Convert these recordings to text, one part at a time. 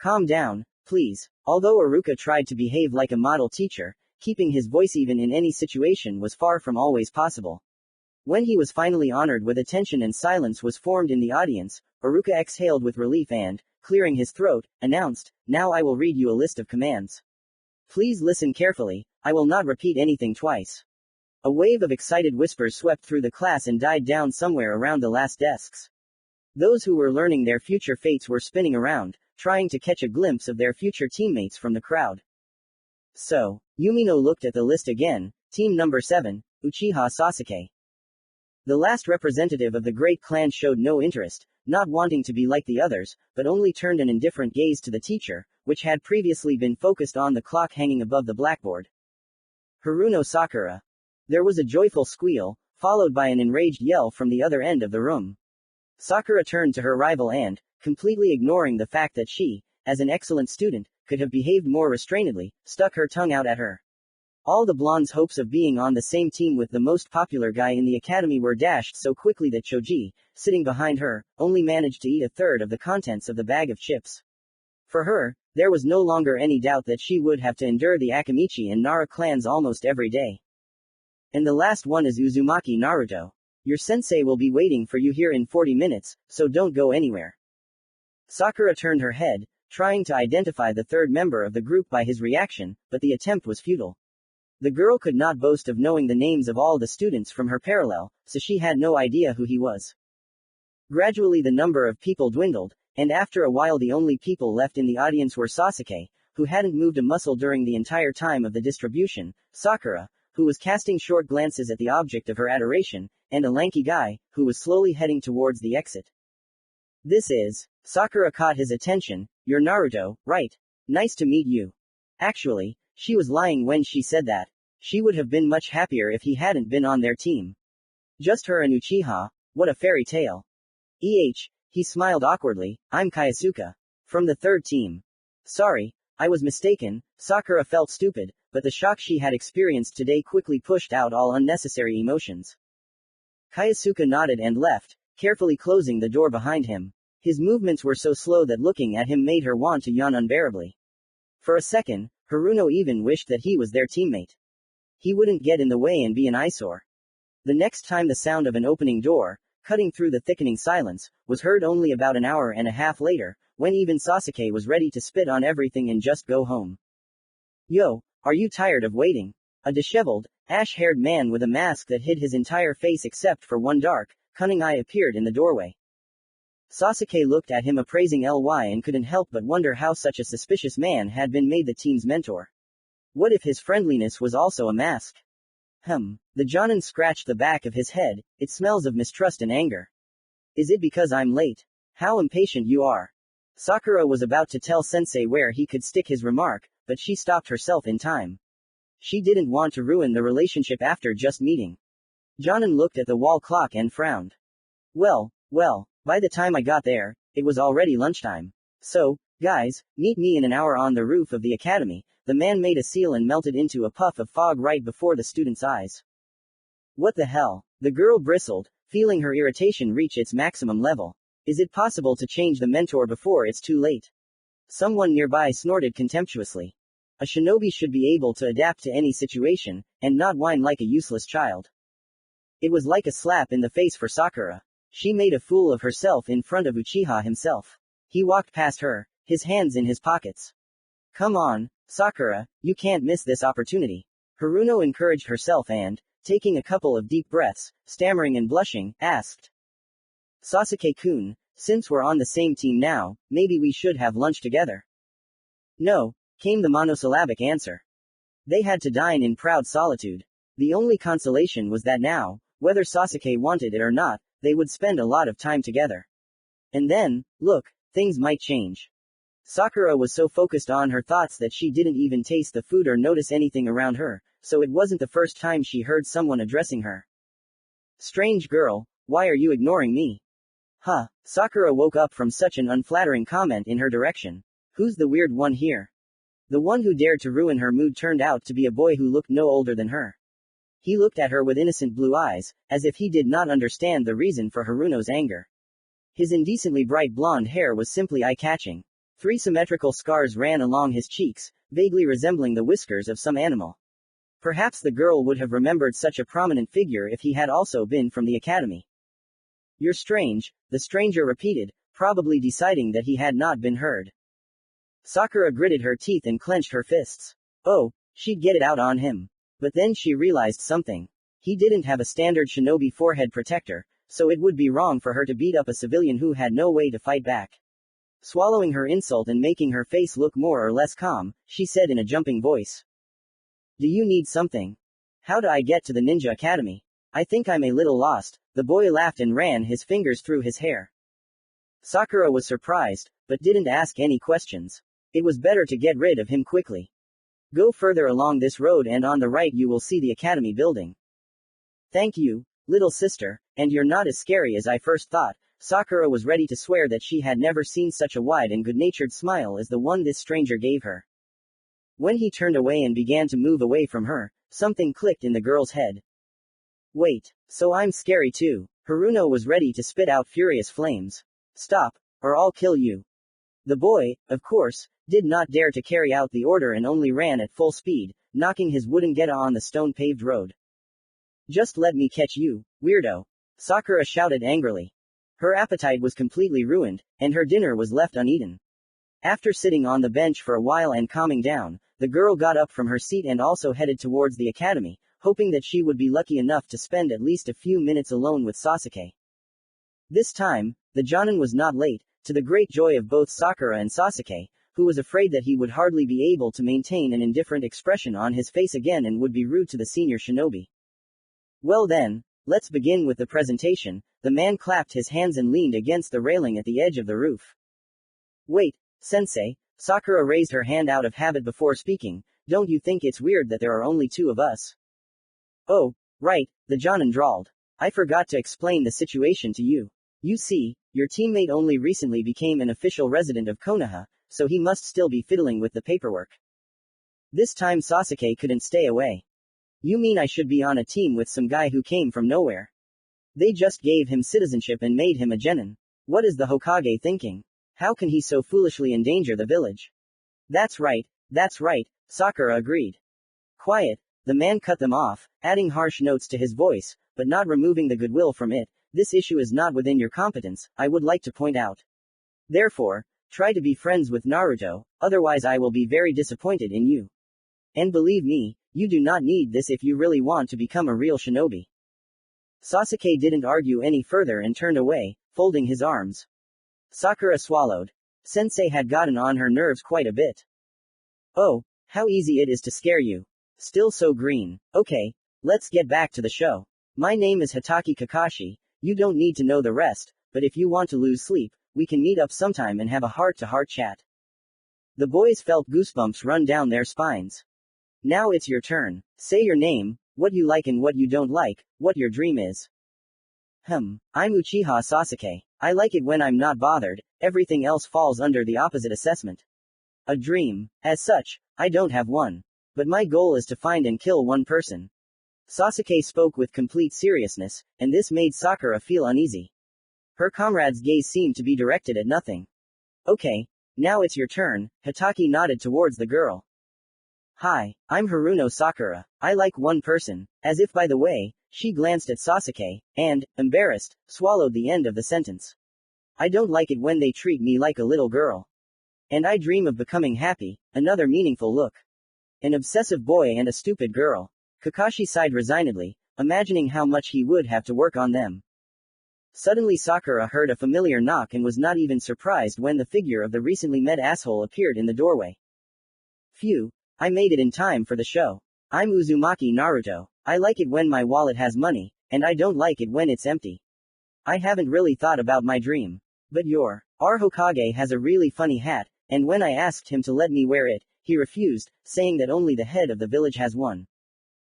Calm down, please. Although Aruka tried to behave like a model teacher, keeping his voice even in any situation was far from always possible. When he was finally honored with attention and silence was formed in the audience, Aruka exhaled with relief and, clearing his throat, announced, "Now I will read you a list of commands. Please listen carefully, I will not repeat anything twice." A wave of excited whispers swept through the class and died down somewhere around the last desks. Those who were learning their future fates were spinning around, trying to catch a glimpse of their future teammates from the crowd. So, Yumino looked at the list again. Team number 7, Uchiha Sasuke. The last representative of the great clan showed no interest, not wanting to be like the others, but only turned an indifferent gaze to the teacher, which had previously been focused on the clock hanging above the blackboard. Haruno Sakura. There was a joyful squeal, followed by an enraged yell from the other end of the room. Sakura turned to her rival and, completely ignoring the fact that she, as an excellent student, could have behaved more restrainedly, stuck her tongue out at her. All the blonde's hopes of being on the same team with the most popular guy in the academy were dashed so quickly that Choji, sitting behind her, only managed to eat a third of the contents of the bag of chips. For her, there was no longer any doubt that she would have to endure the Akamichi and Nara clans almost every day. And the last one is Uzumaki Naruto. Your sensei will be waiting for you here in 40 minutes, so don't go anywhere. Sakura turned her head, trying to identify the third member of the group by his reaction, but the attempt was futile. The girl could not boast of knowing the names of all the students from her parallel, so she had no idea who he was. Gradually the number of people dwindled, and after a while the only people left in the audience were Sasuke, who hadn't moved a muscle during the entire time of the distribution, Sakura, who was casting short glances at the object of her adoration, and a lanky guy, who was slowly heading towards the exit. This is. Sakura caught his attention. You're Naruto, right? Nice to meet you. Actually, she was lying when she said that. She would have been much happier if he hadn't been on their team. Just her and Uchiha, what a fairy tale. He smiled awkwardly, I'm Kyosuke. From the third team. Sorry, I was mistaken. Sakura felt stupid, but the shock she had experienced today quickly pushed out all unnecessary emotions. Kyosuke nodded and left, carefully closing the door behind him. His movements were so slow that looking at him made her want to yawn unbearably. For a second, Haruno even wished that he was their teammate. He wouldn't get in the way and be an eyesore. The next time the sound of an opening door, cutting through the thickening silence, was heard only about an hour and a half later, when even Sasuke was ready to spit on everything and just go home. Yo, are you tired of waiting? A disheveled, ash-haired man with a mask that hid his entire face except for one dark, cunning eye appeared in the doorway. Sasuke looked at him appraising Ly and couldn't help but wonder how such a suspicious man had been made the team's mentor. What if his friendliness was also a mask? The Jonin scratched the back of his head, it smells of mistrust and anger. Is it because I'm late? How impatient you are. Sakura was about to tell Sensei where he could stick his remark, but she stopped herself in time. She didn't want to ruin the relationship after just meeting. Jonin looked at the wall clock and frowned. Well, by the time I got there, it was already lunchtime. So, guys, meet me in an hour on the roof of the academy. The man made a seal and melted into a puff of fog right before the students' eyes. What the hell? The girl bristled, feeling her irritation reach its maximum level. Is it possible to change the mentor before it's too late? Someone nearby snorted contemptuously. A shinobi should be able to adapt to any situation, and not whine like a useless child. It was like a slap in the face for Sakura. She made a fool of herself in front of Uchiha himself. He walked past her, his hands in his pockets. Come on, Sakura, you can't miss this opportunity. Haruno encouraged herself and, taking a couple of deep breaths, stammering and blushing, asked. Sasuke-kun, since we're on the same team now, maybe we should have lunch together. No, came the monosyllabic answer. They had to dine in proud solitude. The only consolation was that now, whether Sasuke wanted it or not, they would spend a lot of time together. And then, look, things might change. Sakura was so focused on her thoughts that she didn't even taste the food or notice anything around her, so it wasn't the first time she heard someone addressing her. Strange girl, why are you ignoring me? Sakura woke up from such an unflattering comment in her direction. Who's the weird one here? The one who dared to ruin her mood turned out to be a boy who looked no older than her. He looked at her with innocent blue eyes, as if he did not understand the reason for Haruno's anger. His indecently bright blonde hair was simply eye-catching. 3 symmetrical scars ran along his cheeks, vaguely resembling the whiskers of some animal. Perhaps the girl would have remembered such a prominent figure if he had also been from the academy. You're strange, the stranger repeated, probably deciding that he had not been heard. Sakura gritted her teeth and clenched her fists. Oh, she'd get it out on him. But then she realized something. He didn't have a standard shinobi forehead protector, so it would be wrong for her to beat up a civilian who had no way to fight back. Swallowing her insult and making her face look more or less calm, she said in a jumping voice. Do you need something? How do I get to the ninja academy? I think I'm a little lost. The boy laughed and ran his fingers through his hair. Sakura was surprised, but didn't ask any questions. It was better to get rid of him quickly. Go further along this road and on the right you will see the academy building. Thank you, little sister, and you're not as scary as I first thought. Sakura was ready to swear that she had never seen such a wide and good-natured smile as the one this stranger gave her. When he turned away and began to move away from her, something clicked in the girl's head. Wait, so I'm scary too. Haruno was ready to spit out furious flames. Stop, or I'll kill you. The boy, of course, did not dare to carry out the order and only ran at full speed, knocking his wooden geta on the stone-paved road. Just let me catch you, weirdo. Sakura shouted angrily. Her appetite was completely ruined, and her dinner was left uneaten. After sitting on the bench for a while and calming down, the girl got up from her seat and also headed towards the academy, hoping that she would be lucky enough to spend at least a few minutes alone with Sasuke. This time, the Jonin was not late, to the great joy of both Sakura and Sasuke, who was afraid that he would hardly be able to maintain an indifferent expression on his face again and would be rude to the senior shinobi. Well then, let's begin with the presentation. The man clapped his hands and leaned against the railing at the edge of the roof. Wait, sensei, Sakura raised her hand out of habit before speaking, don't you think it's weird that there are only 2 of us? Oh, right, the Jonin drawled. I forgot to explain the situation to you. You see, your teammate only recently became an official resident of Konoha, so he must still be fiddling with the paperwork. This time Sasuke couldn't stay away. You mean I should be on a team with some guy who came from nowhere? They just gave him citizenship and made him a genin. What is the Hokage thinking? How can he so foolishly endanger the village? That's right, Sakura agreed. Quiet, the man cut them off, adding harsh notes to his voice, but not removing the goodwill from it. This issue is not within your competence, I would like to point out. Therefore, try to be friends with Naruto, otherwise I will be very disappointed in you. And believe me, you do not need this if you really want to become a real shinobi. Sasuke didn't argue any further and turned away, folding his arms. Sakura swallowed. Sensei had gotten on her nerves quite a bit. Oh, how easy it is to scare you. Still so green. Okay, let's get back to the show. My name is Hitaki Kakashi, you don't need to know the rest, but if you want to lose sleep, we can meet up sometime and have a heart-to-heart chat. The boys felt goosebumps run down their spines. Now it's your turn. Say your name, what you like and what you don't like, what your dream is. I'm Uchiha Sasuke. I like it when I'm not bothered, everything else falls under the opposite assessment. A dream. As such, I don't have one. But my goal is to find and kill one person. Sasuke spoke with complete seriousness, and this made Sakura feel uneasy. Her comrade's gaze seemed to be directed at nothing. Okay, now it's your turn, Hitaki nodded towards the girl. Hi, I'm Haruno Sakura. I like one person. As if by the way, she glanced at Sasuke, and, embarrassed, swallowed the end of the sentence. I don't like it when they treat me like a little girl. And I dream of becoming happy, another meaningful look. An obsessive boy and a stupid girl. Kakashi sighed resignedly, imagining how much he would have to work on them. Suddenly Sakura heard a familiar knock and was not even surprised when the figure of the recently met asshole appeared in the doorway. Phew, I made it in time for the show. I'm Uzumaki Naruto. I like it when my wallet has money, and I don't like it when it's empty. I haven't really thought about my dream. But our Hokage has a really funny hat, and when I asked him to let me wear it, he refused, saying that only the head of the village has one.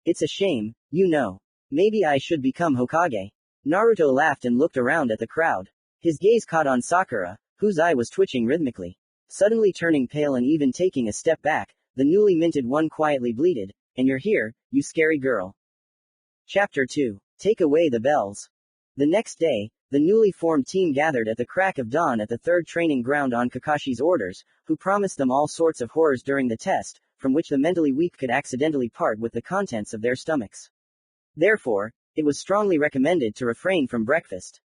It's a shame, you know. Maybe I should become Hokage. Naruto laughed and looked around at the crowd. His gaze caught on Sakura, whose eye was twitching rhythmically. Suddenly turning pale and even taking a step back, the newly minted one quietly bleated, "And you're here, you scary girl." Chapter 2. Take away the bells. The next day, The newly formed team gathered at the crack of dawn at the third training ground on Kakashi's orders, who promised them all sorts of horrors during the test, from which the mentally weak could accidentally part with the contents of their stomachs. Therefore, it was strongly recommended to refrain from breakfast.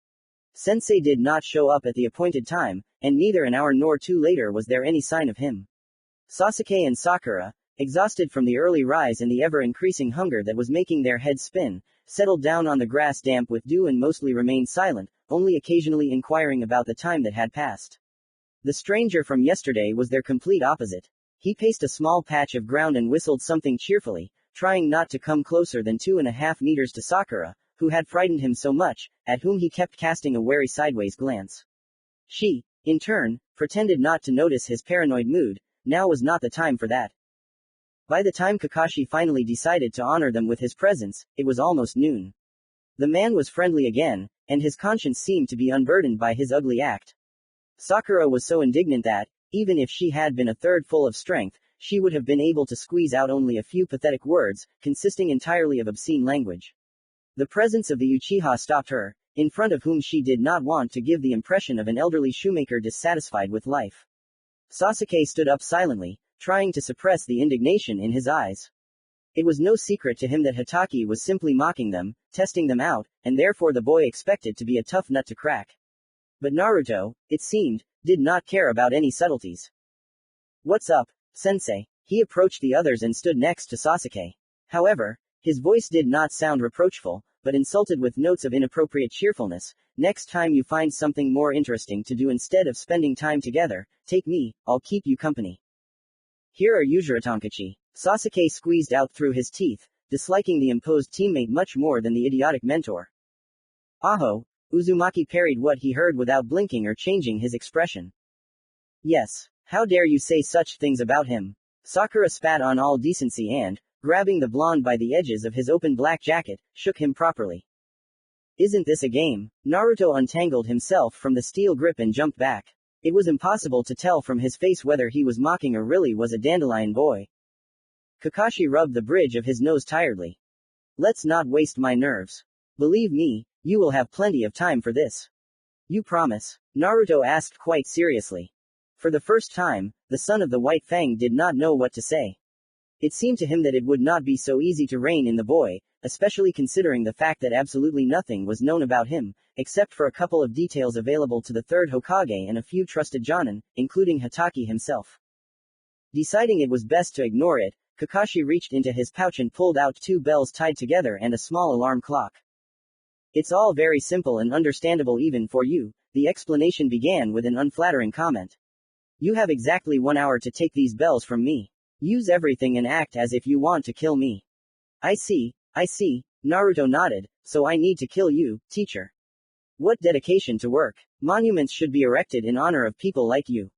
Sensei did not show up at the appointed time, and neither an hour nor two later was there any sign of him. Sasuke and Sakura, exhausted from the early rise and the ever-increasing hunger that was making their heads spin, settled down on the grass damp with dew and mostly remained silent, only occasionally inquiring about the time that had passed. The stranger from yesterday was their complete opposite. He paced a small patch of ground and whistled something cheerfully, trying not to come closer than 2.5 meters to Sakura, who had frightened him so much, at whom he kept casting a wary sideways glance. She, in turn, pretended not to notice his paranoid mood. Now was not the time for that. By the time Kakashi finally decided to honor them with his presence, it was almost noon. The man was friendly again, and his conscience seemed to be unburdened by his ugly act. Sakura was so indignant that, even if she had been a third full of strength, she would have been able to squeeze out only a few pathetic words, consisting entirely of obscene language. The presence of the Uchiha stopped her, in front of whom she did not want to give the impression of an elderly shoemaker dissatisfied with life. Sasuke stood up silently, trying to suppress the indignation in his eyes. It was no secret to him that Hatake was simply mocking them, testing them out, and therefore the boy expected to be a tough nut to crack. But Naruto, it seemed, did not care about any subtleties. "What's up, sensei?" He approached the others and stood next to Sasuke. However, his voice did not sound reproachful, but insulted with notes of inappropriate cheerfulness. "Next time you find something more interesting to do instead of spending time together, take me, I'll keep you company." "Here are Yuzuritankachi." Sasuke squeezed out through his teeth, disliking the imposed teammate much more than the idiotic mentor. "Aho," Uzumaki parried what he heard without blinking or changing his expression. "Yes. How dare you say such things about him?" Sakura spat on all decency and, grabbing the blonde by the edges of his open black jacket, shook him properly. "Isn't this a game?" Naruto untangled himself from the steel grip and jumped back. It was impossible to tell from his face whether he was mocking or really was a dandelion boy. Kakashi rubbed the bridge of his nose tiredly. "Let's not waste my nerves. Believe me, you will have plenty of time for this. You promise?" Naruto asked quite seriously. For the first time, the son of the White Fang did not know what to say. It seemed to him that it would not be so easy to rein in the boy, especially considering the fact that absolutely nothing was known about him, except for a couple of details available to the third Hokage and a few trusted jonin, including Hatake himself. Deciding it was best to ignore it, Kakashi reached into his pouch and pulled out 2 bells tied together and a small alarm clock. "It's all very simple and understandable even for you," the explanation began with an unflattering comment. "You have exactly 1 hour to take these bells from me. Use everything and act as if you want to kill me." I see, Naruto nodded, "so I need to kill you, teacher. What dedication to work. Monuments should be erected in honor of people like you.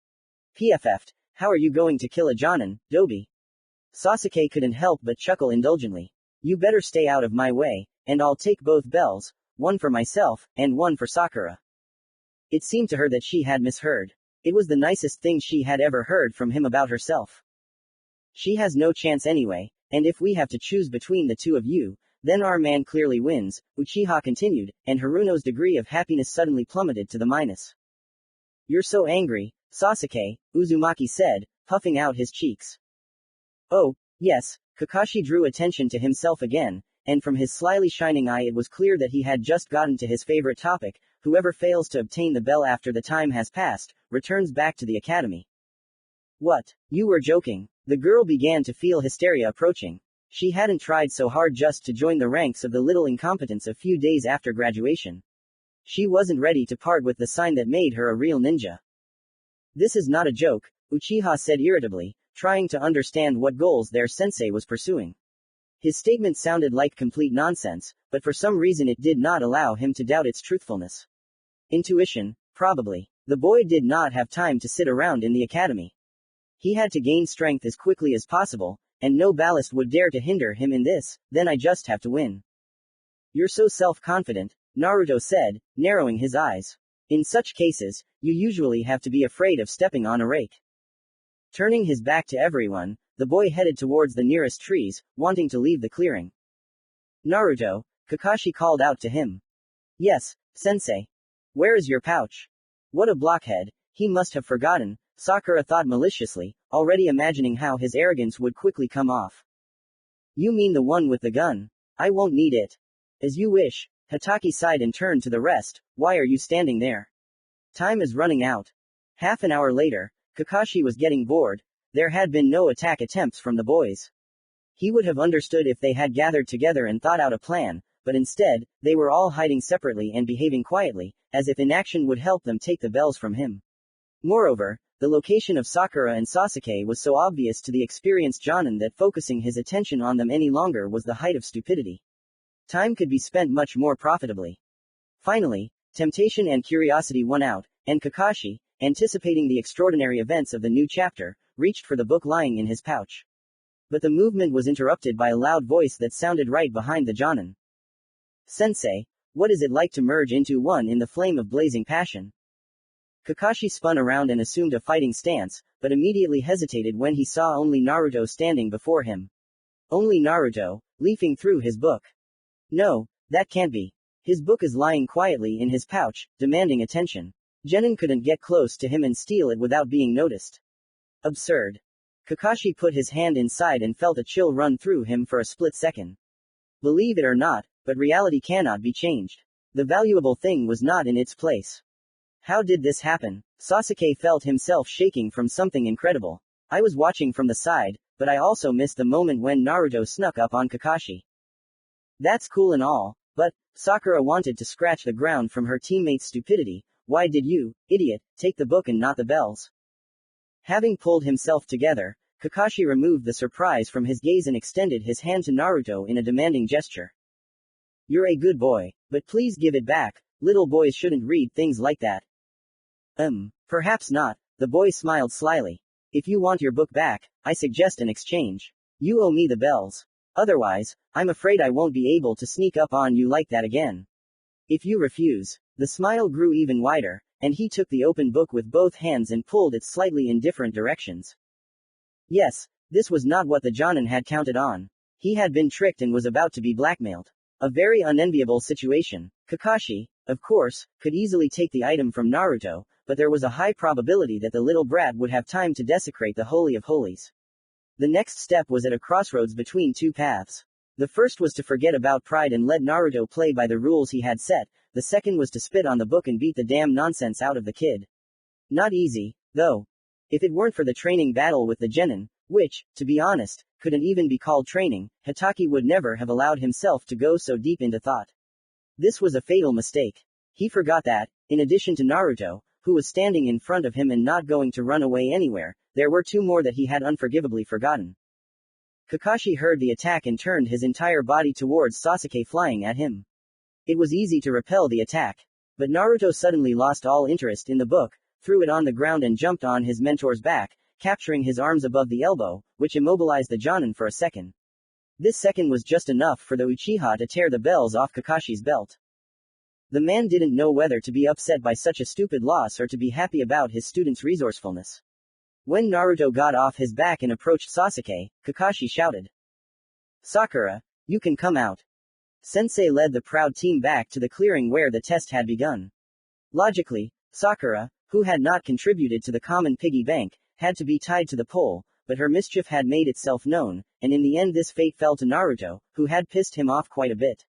PFF'd, how are you going to kill a jonin, Dobi?" Sasuke couldn't help but chuckle indulgently. "You better stay out of my way, and I'll take both bells, one for myself, and one for Sakura." It seemed to her that she had misheard. It was the nicest thing she had ever heard from him about herself. "She has no chance anyway, and if we have to choose between the two of you, then our man clearly wins," Uchiha continued, and Haruno's degree of happiness suddenly plummeted to the minus. "You're so angry, Sasuke," Uzumaki said, puffing out his cheeks. "Oh, yes," Kakashi drew attention to himself again, and from his slyly shining eye it was clear that he had just gotten to his favorite topic: whoever fails to obtain the bell after the time has passed, returns back to the academy. "What? You were joking?" The girl began to feel hysteria approaching. She hadn't tried so hard just to join the ranks of the little incompetents a few days after graduation. She wasn't ready to part with the sign that made her a real ninja. "This is not a joke," Uchiha said irritably, trying to understand what goals their sensei was pursuing. His statement sounded like complete nonsense, but for some reason it did not allow him to doubt its truthfulness. Intuition, probably. The boy did not have time to sit around in the academy. He had to gain strength as quickly as possible, and no ballast would dare to hinder him in this. "Then I just have to win." "You're so self-confident," Naruto said, narrowing his eyes. "In such cases, you usually have to be afraid of stepping on a rake." Turning his back to everyone, the boy headed towards the nearest trees, wanting to leave the clearing. "Naruto," Kakashi called out to him. "Yes, sensei." Where is your pouch? What a blockhead, he must have forgotten, Sakura thought maliciously, already imagining how his arrogance would quickly come off. You mean the one with the gun? I won't need it. As you wish. Hatake sighed and turned to the rest. Why are you standing there? Time is running out. Half an hour later, Kakashi was getting bored. There had been no attack attempts from the boys. He would have understood if they had gathered together and thought out a plan, but instead, they were all hiding separately and behaving quietly, as if inaction would help them take the bells from him. Moreover, the location of Sakura and Sasuke was so obvious to the experienced Jonin that focusing his attention on them any longer was the height of stupidity. Time could be spent much more profitably. Finally, temptation and curiosity won out, and Kakashi, anticipating the extraordinary events of the new chapter, reached for the book lying in his pouch. But the movement was interrupted by a loud voice that sounded right behind the Jonin. Sensei, what is it like to merge into one in the flame of blazing passion? Kakashi spun around and assumed a fighting stance, but immediately hesitated when he saw only Naruto standing before him. Only Naruto, leafing through his book. No, that can't be. His book is lying quietly in his pouch, demanding attention. Genin couldn't get close to him and steal it without being noticed. Absurd. Kakashi put his hand inside and felt a chill run through him for a split second. Believe it or not, but reality cannot be changed. The valuable thing was not in its place. How did this happen? Sasuke felt himself shaking from something incredible. I was watching from the side, but I also missed the moment when Naruto snuck up on Kakashi. That's cool and all, but, Sakura wanted to scratch the ground from her teammate's stupidity. Why did you, idiot, take the book and not the bells? Having pulled himself together, Kakashi removed the surprise from his gaze and extended his hand to Naruto in a demanding gesture. You're a good boy, but please give it back. Little boys shouldn't read things like that. Perhaps not, the boy smiled slyly. If you want your book back, I suggest an exchange. You owe me the bells. Otherwise, I'm afraid I won't be able to sneak up on you like that again. If you refuse, the smile grew even wider, and he took the open book with both hands and pulled it slightly in different directions. Yes, this was not what the Jonin had counted on. He had been tricked and was about to be blackmailed. A very unenviable situation. Kakashi, of course, could easily take the item from Naruto, but there was a high probability that the little brat would have time to desecrate the Holy of Holies. The next step was at a crossroads between two paths. The first was to forget about pride and let Naruto play by the rules he had set, the second was to spit on the book and beat the damn nonsense out of the kid. Not easy, though. If it weren't for the training battle with the genin, which, to be honest, couldn't even be called training, Hatake would never have allowed himself to go so deep into thought. This was a fatal mistake. He forgot that, in addition to Naruto, who was standing in front of him and not going to run away anywhere, there were two more that he had unforgivably forgotten. Kakashi heard the attack and turned his entire body towards Sasuke, flying at him. It was easy to repel the attack. But Naruto suddenly lost all interest in the book, threw it on the ground and jumped on his mentor's back, capturing his arms above the elbow, which immobilized the Jonin for a second. This second was just enough for the Uchiha to tear the bells off Kakashi's belt. The man didn't know whether to be upset by such a stupid loss or to be happy about his student's resourcefulness. When Naruto got off his back and approached Sasuke, Kakashi shouted, Sakura, you can come out. Sensei led the proud team back to the clearing where the test had begun. Logically, Sakura, who had not contributed to the common piggy bank, had to be tied to the pole, but her mischief had made itself known, and in the end this fate fell to Naruto, who had pissed him off quite a bit.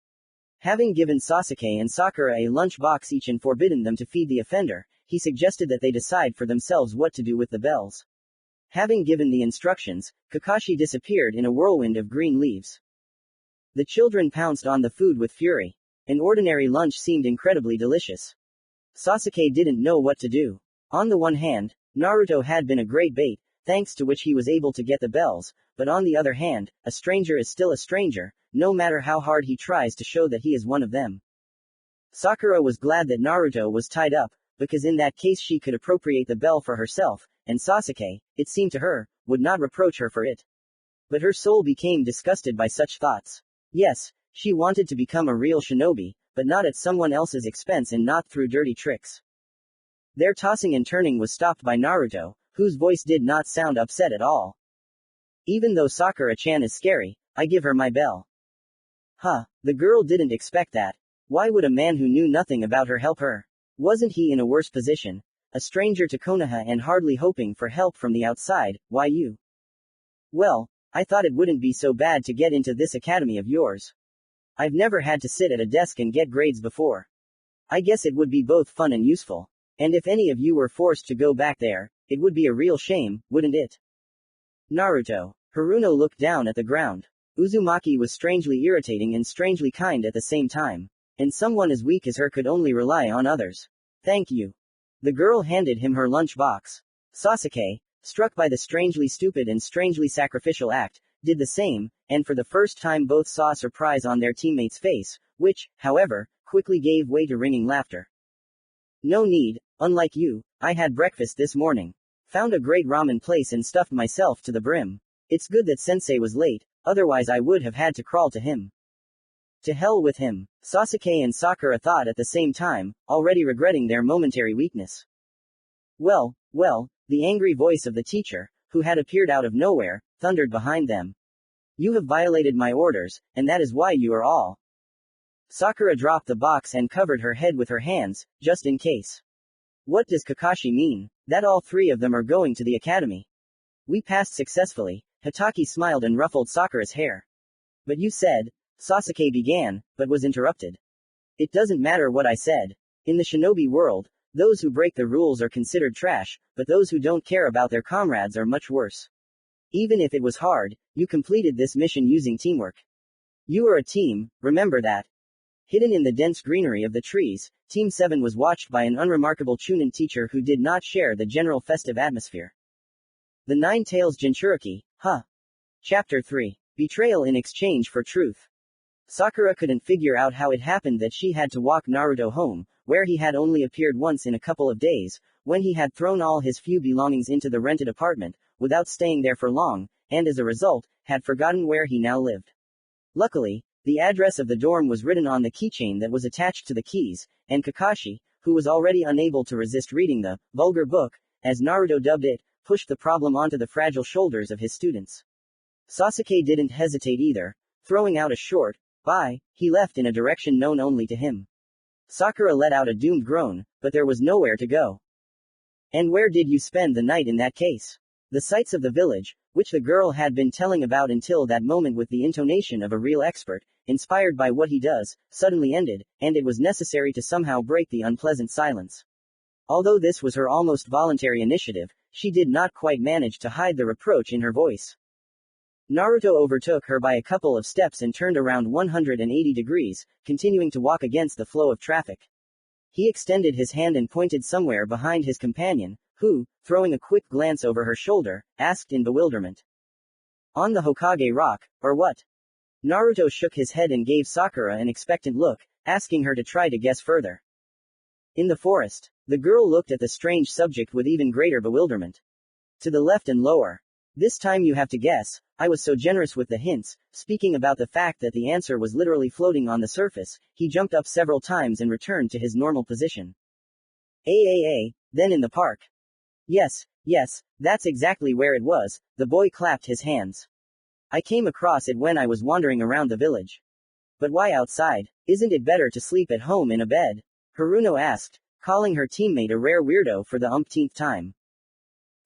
Having given Sasuke and Sakura a lunch box each and forbidden them to feed the offender, he suggested that they decide for themselves what to do with the bells. Having given the instructions, Kakashi disappeared in a whirlwind of green leaves. The children pounced on the food with fury. An ordinary lunch seemed incredibly delicious. Sasuke didn't know what to do. On the one hand, Naruto had been a great bait, thanks to which he was able to get the bells, but on the other hand, a stranger is still a stranger, no matter how hard he tries to show that he is one of them. Sakura was glad that Naruto was tied up, because in that case she could appropriate the bell for herself, and Sasuke, it seemed to her, would not reproach her for it. But her soul became disgusted by such thoughts. Yes, she wanted to become a real shinobi, but not at someone else's expense and not through dirty tricks. Their tossing and turning was stopped by Naruto, whose voice did not sound upset at all. Even though Sakura-chan is scary, I give her my bell. Huh, the girl didn't expect that. Why would a man who knew nothing about her help her? Wasn't he in a worse position? A stranger to Konoha and hardly hoping for help from the outside, why you? Well, I thought it wouldn't be so bad to get into this academy of yours. I've never had to sit at a desk and get grades before. I guess it would be both fun and useful. And if any of you were forced to go back there, it would be a real shame, wouldn't it? Naruto. Haruno looked down at the ground. Uzumaki was strangely irritating and strangely kind at the same time. And someone as weak as her could only rely on others. Thank you. The girl handed him her lunch box. Sasuke, struck by the strangely stupid and strangely sacrificial act, did the same, and for the first time both saw surprise on their teammate's face, which, however, quickly gave way to ringing laughter. No need, unlike you, I had breakfast this morning. Found a great ramen place and stuffed myself to the brim. It's good that sensei was late, otherwise I would have had to crawl to him. To hell with him, Sasuke and Sakura thought at the same time, already regretting their momentary weakness. Well, the angry voice of the teacher, who had appeared out of nowhere, thundered behind them. You have violated my orders, and that is why you are all. Sakura dropped the box and covered her head with her hands, just in case. What does Kakashi mean? That all three of them are going to the academy. We passed successfully. Hitaki smiled and ruffled Sakura's hair. But you said, Sasuke began, but was interrupted. It doesn't matter what I said. In the shinobi world, those who break the rules are considered trash, but those who don't care about their comrades are much worse. Even if it was hard, you completed this mission using teamwork. You are a team, remember that. Hidden in the dense greenery of the trees, Team 7 was watched by an unremarkable Chunin teacher who did not share the general festive atmosphere. The Nine Tails Jinchuriki, Chapter 3. Betrayal in Exchange for Truth. Sakura couldn't figure out how it happened that she had to walk Naruto home, where he had only appeared once in a couple of days, when he had thrown all his few belongings into the rented apartment, without staying there for long, and as a result, had forgotten where he now lived. Luckily, the address of the dorm was written on the keychain that was attached to the keys, and Kakashi, who was already unable to resist reading the vulgar book, as Naruto dubbed it, pushed the problem onto the fragile shoulders of his students. Sasuke didn't hesitate either. Throwing out a short, bye, he left in a direction known only to him. Sakura let out a doomed groan, but there was nowhere to go. And where did you spend the night in that case? The sights of the village, which the girl had been telling about until that moment with the intonation of a real expert, inspired by what he does, suddenly ended, and it was necessary to somehow break the unpleasant silence. Although this was her almost voluntary initiative, she did not quite manage to hide the reproach in her voice. Naruto overtook her by a couple of steps and turned around 180 degrees, continuing to walk against the flow of traffic. He extended his hand and pointed somewhere behind his companion, who, throwing a quick glance over her shoulder, asked in bewilderment. On the Hokage rock, or what? Naruto shook his head and gave Sakura an expectant look, asking her to try to guess further. In the forest. The girl looked at the strange subject with even greater bewilderment. To the left and lower. This time you have to guess. I was so generous with the hints, speaking about the fact that the answer was literally floating on the surface. He jumped up several times and returned to his normal position. Then in the park. Yes, that's exactly where it was. The boy clapped his hands. I came across it when I was wandering around the village. But why outside? Isn't it better to sleep at home in a bed? Haruno asked, calling her teammate a rare weirdo for the umpteenth time.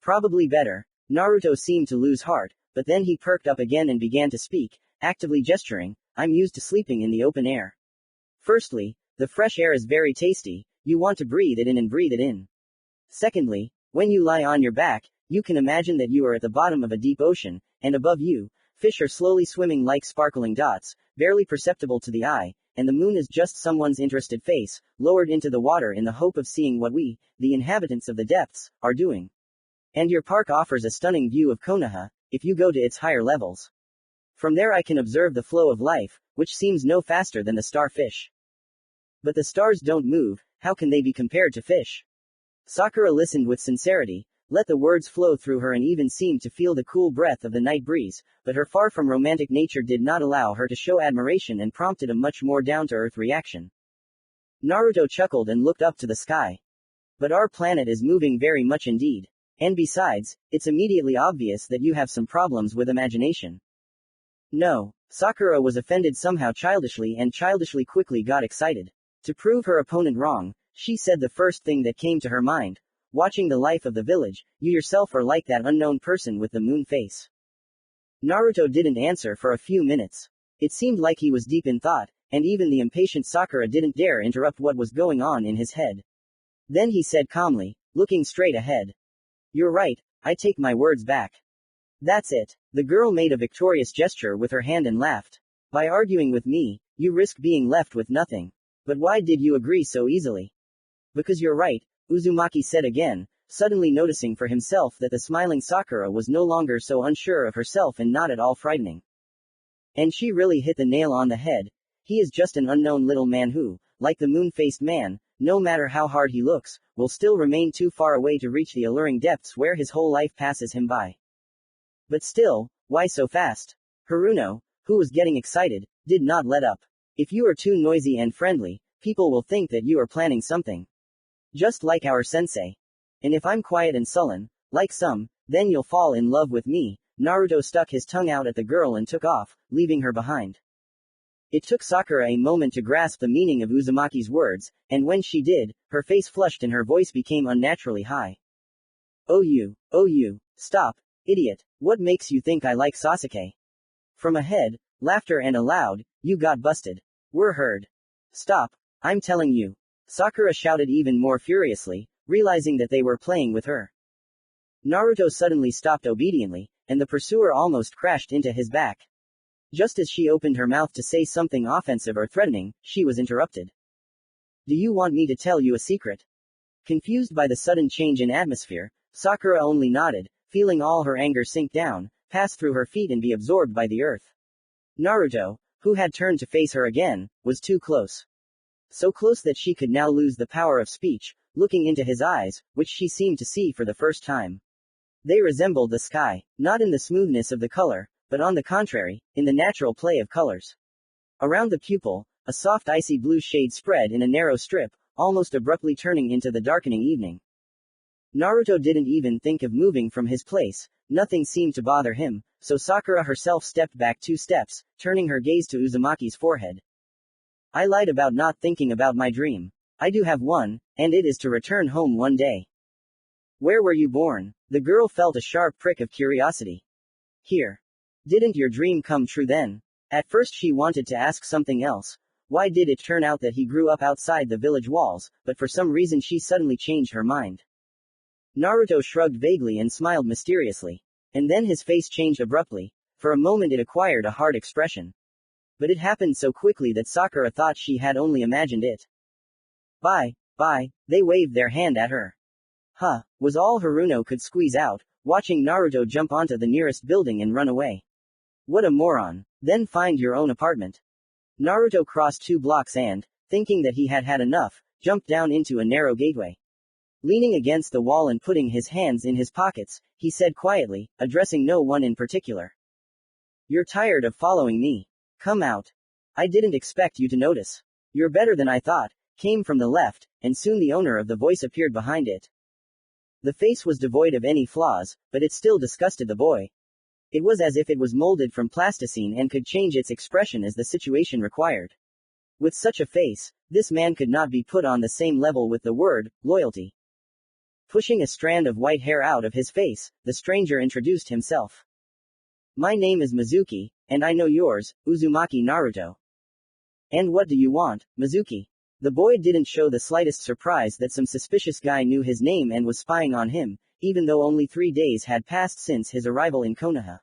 Probably better. Naruto seemed to lose heart, but then he perked up again and began to speak, actively gesturing. I'm used to sleeping in the open air. Firstly, the fresh air is very tasty, you want to breathe it in and breathe it in. Secondly, when you lie on your back, you can imagine that you are at the bottom of a deep ocean, and above you, fish are slowly swimming like sparkling dots, barely perceptible to the eye, and the moon is just someone's interested face, lowered into the water in the hope of seeing what we, the inhabitants of the depths, are doing. And your park offers a stunning view of Konoha, if you go to its higher levels. From there I can observe the flow of life, which seems no faster than the starfish. But the stars don't move, how can they be compared to fish? Sakura listened with sincerity, let the words flow through her and even seemed to feel the cool breath of the night breeze, but her far from romantic nature did not allow her to show admiration and prompted a much more down-to-earth reaction. Naruto chuckled and looked up to the sky. But our planet is moving very much indeed. And besides, it's immediately obvious that you have some problems with imagination. No. Sakura was offended somehow childishly and childishly quickly got excited. To prove her opponent wrong, She said the first thing that came to her mind. Watching the life of the village, you yourself are like that unknown person with the moon face. Naruto didn't answer for a few minutes. It seemed like he was deep in thought, and even the impatient Sakura didn't dare interrupt what was going on in his head. Then he said calmly, looking straight ahead. You're right, I take my words back. That's it. The girl made a victorious gesture with her hand and laughed. By arguing with me, you risk being left with nothing. But why did you agree so easily? Because you're right, Uzumaki said again, suddenly noticing for himself that the smiling Sakura was no longer so unsure of herself and not at all frightening. And she really hit the nail on the head. He is just an unknown little man who, like the moon-faced man, no matter how hard he looks, will still remain too far away to reach the alluring depths where his whole life passes him by. But still, why so fast? Haruno, who was getting excited, did not let up. If you are too noisy and friendly, people will think that you are planning something. Just like our sensei. And if I'm quiet and sullen, like some, then you'll fall in love with me. Naruto stuck his tongue out at the girl and took off, leaving her behind. It took Sakura a moment to grasp the meaning of Uzumaki's words, and when she did, her face flushed and her voice became unnaturally high. Oh you, stop, idiot, what makes you think I like Sasuke? From ahead, laughter and aloud, you got busted. We're heard. Stop, I'm telling you. Sakura shouted even more furiously, realizing that they were playing with her. Naruto suddenly stopped obediently, and the pursuer almost crashed into his back. Just as she opened her mouth to say something offensive or threatening, she was interrupted. Do you want me to tell you a secret? Confused by the sudden change in atmosphere, Sakura only nodded, feeling all her anger sink down, pass through her feet and be absorbed by the earth. Naruto, who had turned to face her again, was too close. So close that she could now lose the power of speech, looking into his eyes, which she seemed to see for the first time. They resembled the sky, not in the smoothness of the color, but on the contrary, in the natural play of colors. Around the pupil, a soft icy blue shade spread in a narrow strip, almost abruptly turning into the darkening evening. Naruto didn't even think of moving from his place, nothing seemed to bother him, so Sakura herself stepped back 2 steps, turning her gaze to Uzumaki's forehead. I lied about not thinking about my dream. I do have one, and it is to return home one day. Where were you born? The girl felt a sharp prick of curiosity. Here. Didn't your dream come true then? At first she wanted to ask something else. Why did it turn out that he grew up outside the village walls, but for some reason she suddenly changed her mind. Naruto shrugged vaguely and smiled mysteriously. And then his face changed abruptly. For a moment it acquired a hard expression. But it happened so quickly that Sakura thought she had only imagined it. Bye, they waved their hand at her. Huh, was all Haruno could squeeze out, watching Naruto jump onto the nearest building and run away. What a moron. Then find your own apartment. Naruto crossed 2 blocks and, thinking that he had had enough, jumped down into a narrow gateway. Leaning against the wall and putting his hands in his pockets, he said quietly, addressing no one in particular. You're tired of following me. Come out. I didn't expect you to notice. You're better than I thought, came from the left, and soon the owner of the voice appeared behind it. The face was devoid of any flaws, but it still disgusted the boy. It was as if it was molded from plasticine and could change its expression as the situation required. With such a face, this man could not be put on the same level with the word, loyalty. Pushing a strand of white hair out of his face, the stranger introduced himself. My name is Mizuki, and I know yours, Uzumaki Naruto. And what do you want, Mizuki? The boy didn't show the slightest surprise that some suspicious guy knew his name and was spying on him, even though only 3 days had passed since his arrival in Konoha.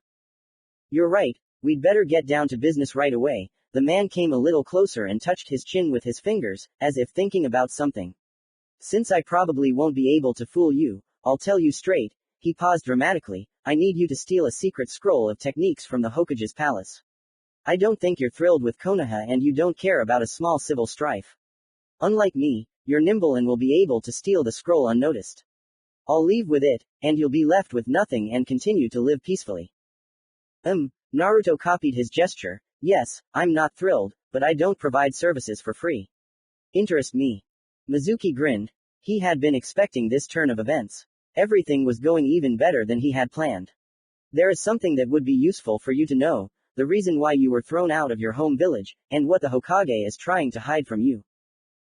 You're right, we'd better get down to business right away. The man came a little closer and touched his chin with his fingers, as if thinking about something. Since I probably won't be able to fool you, I'll tell you straight. He paused dramatically. I need you to steal a secret scroll of techniques from the Hokage's palace. I don't think you're thrilled with Konoha and you don't care about a small civil strife. Unlike me, you're nimble and will be able to steal the scroll unnoticed. I'll leave with it, and you'll be left with nothing and continue to live peacefully. Naruto copied his gesture. Yes, I'm not thrilled, but I don't provide services for free. Interest me. Mizuki grinned. He had been expecting this turn of events. Everything was going even better than he had planned. There is something that would be useful for you to know, the reason why you were thrown out of your home village, and what the Hokage is trying to hide from you.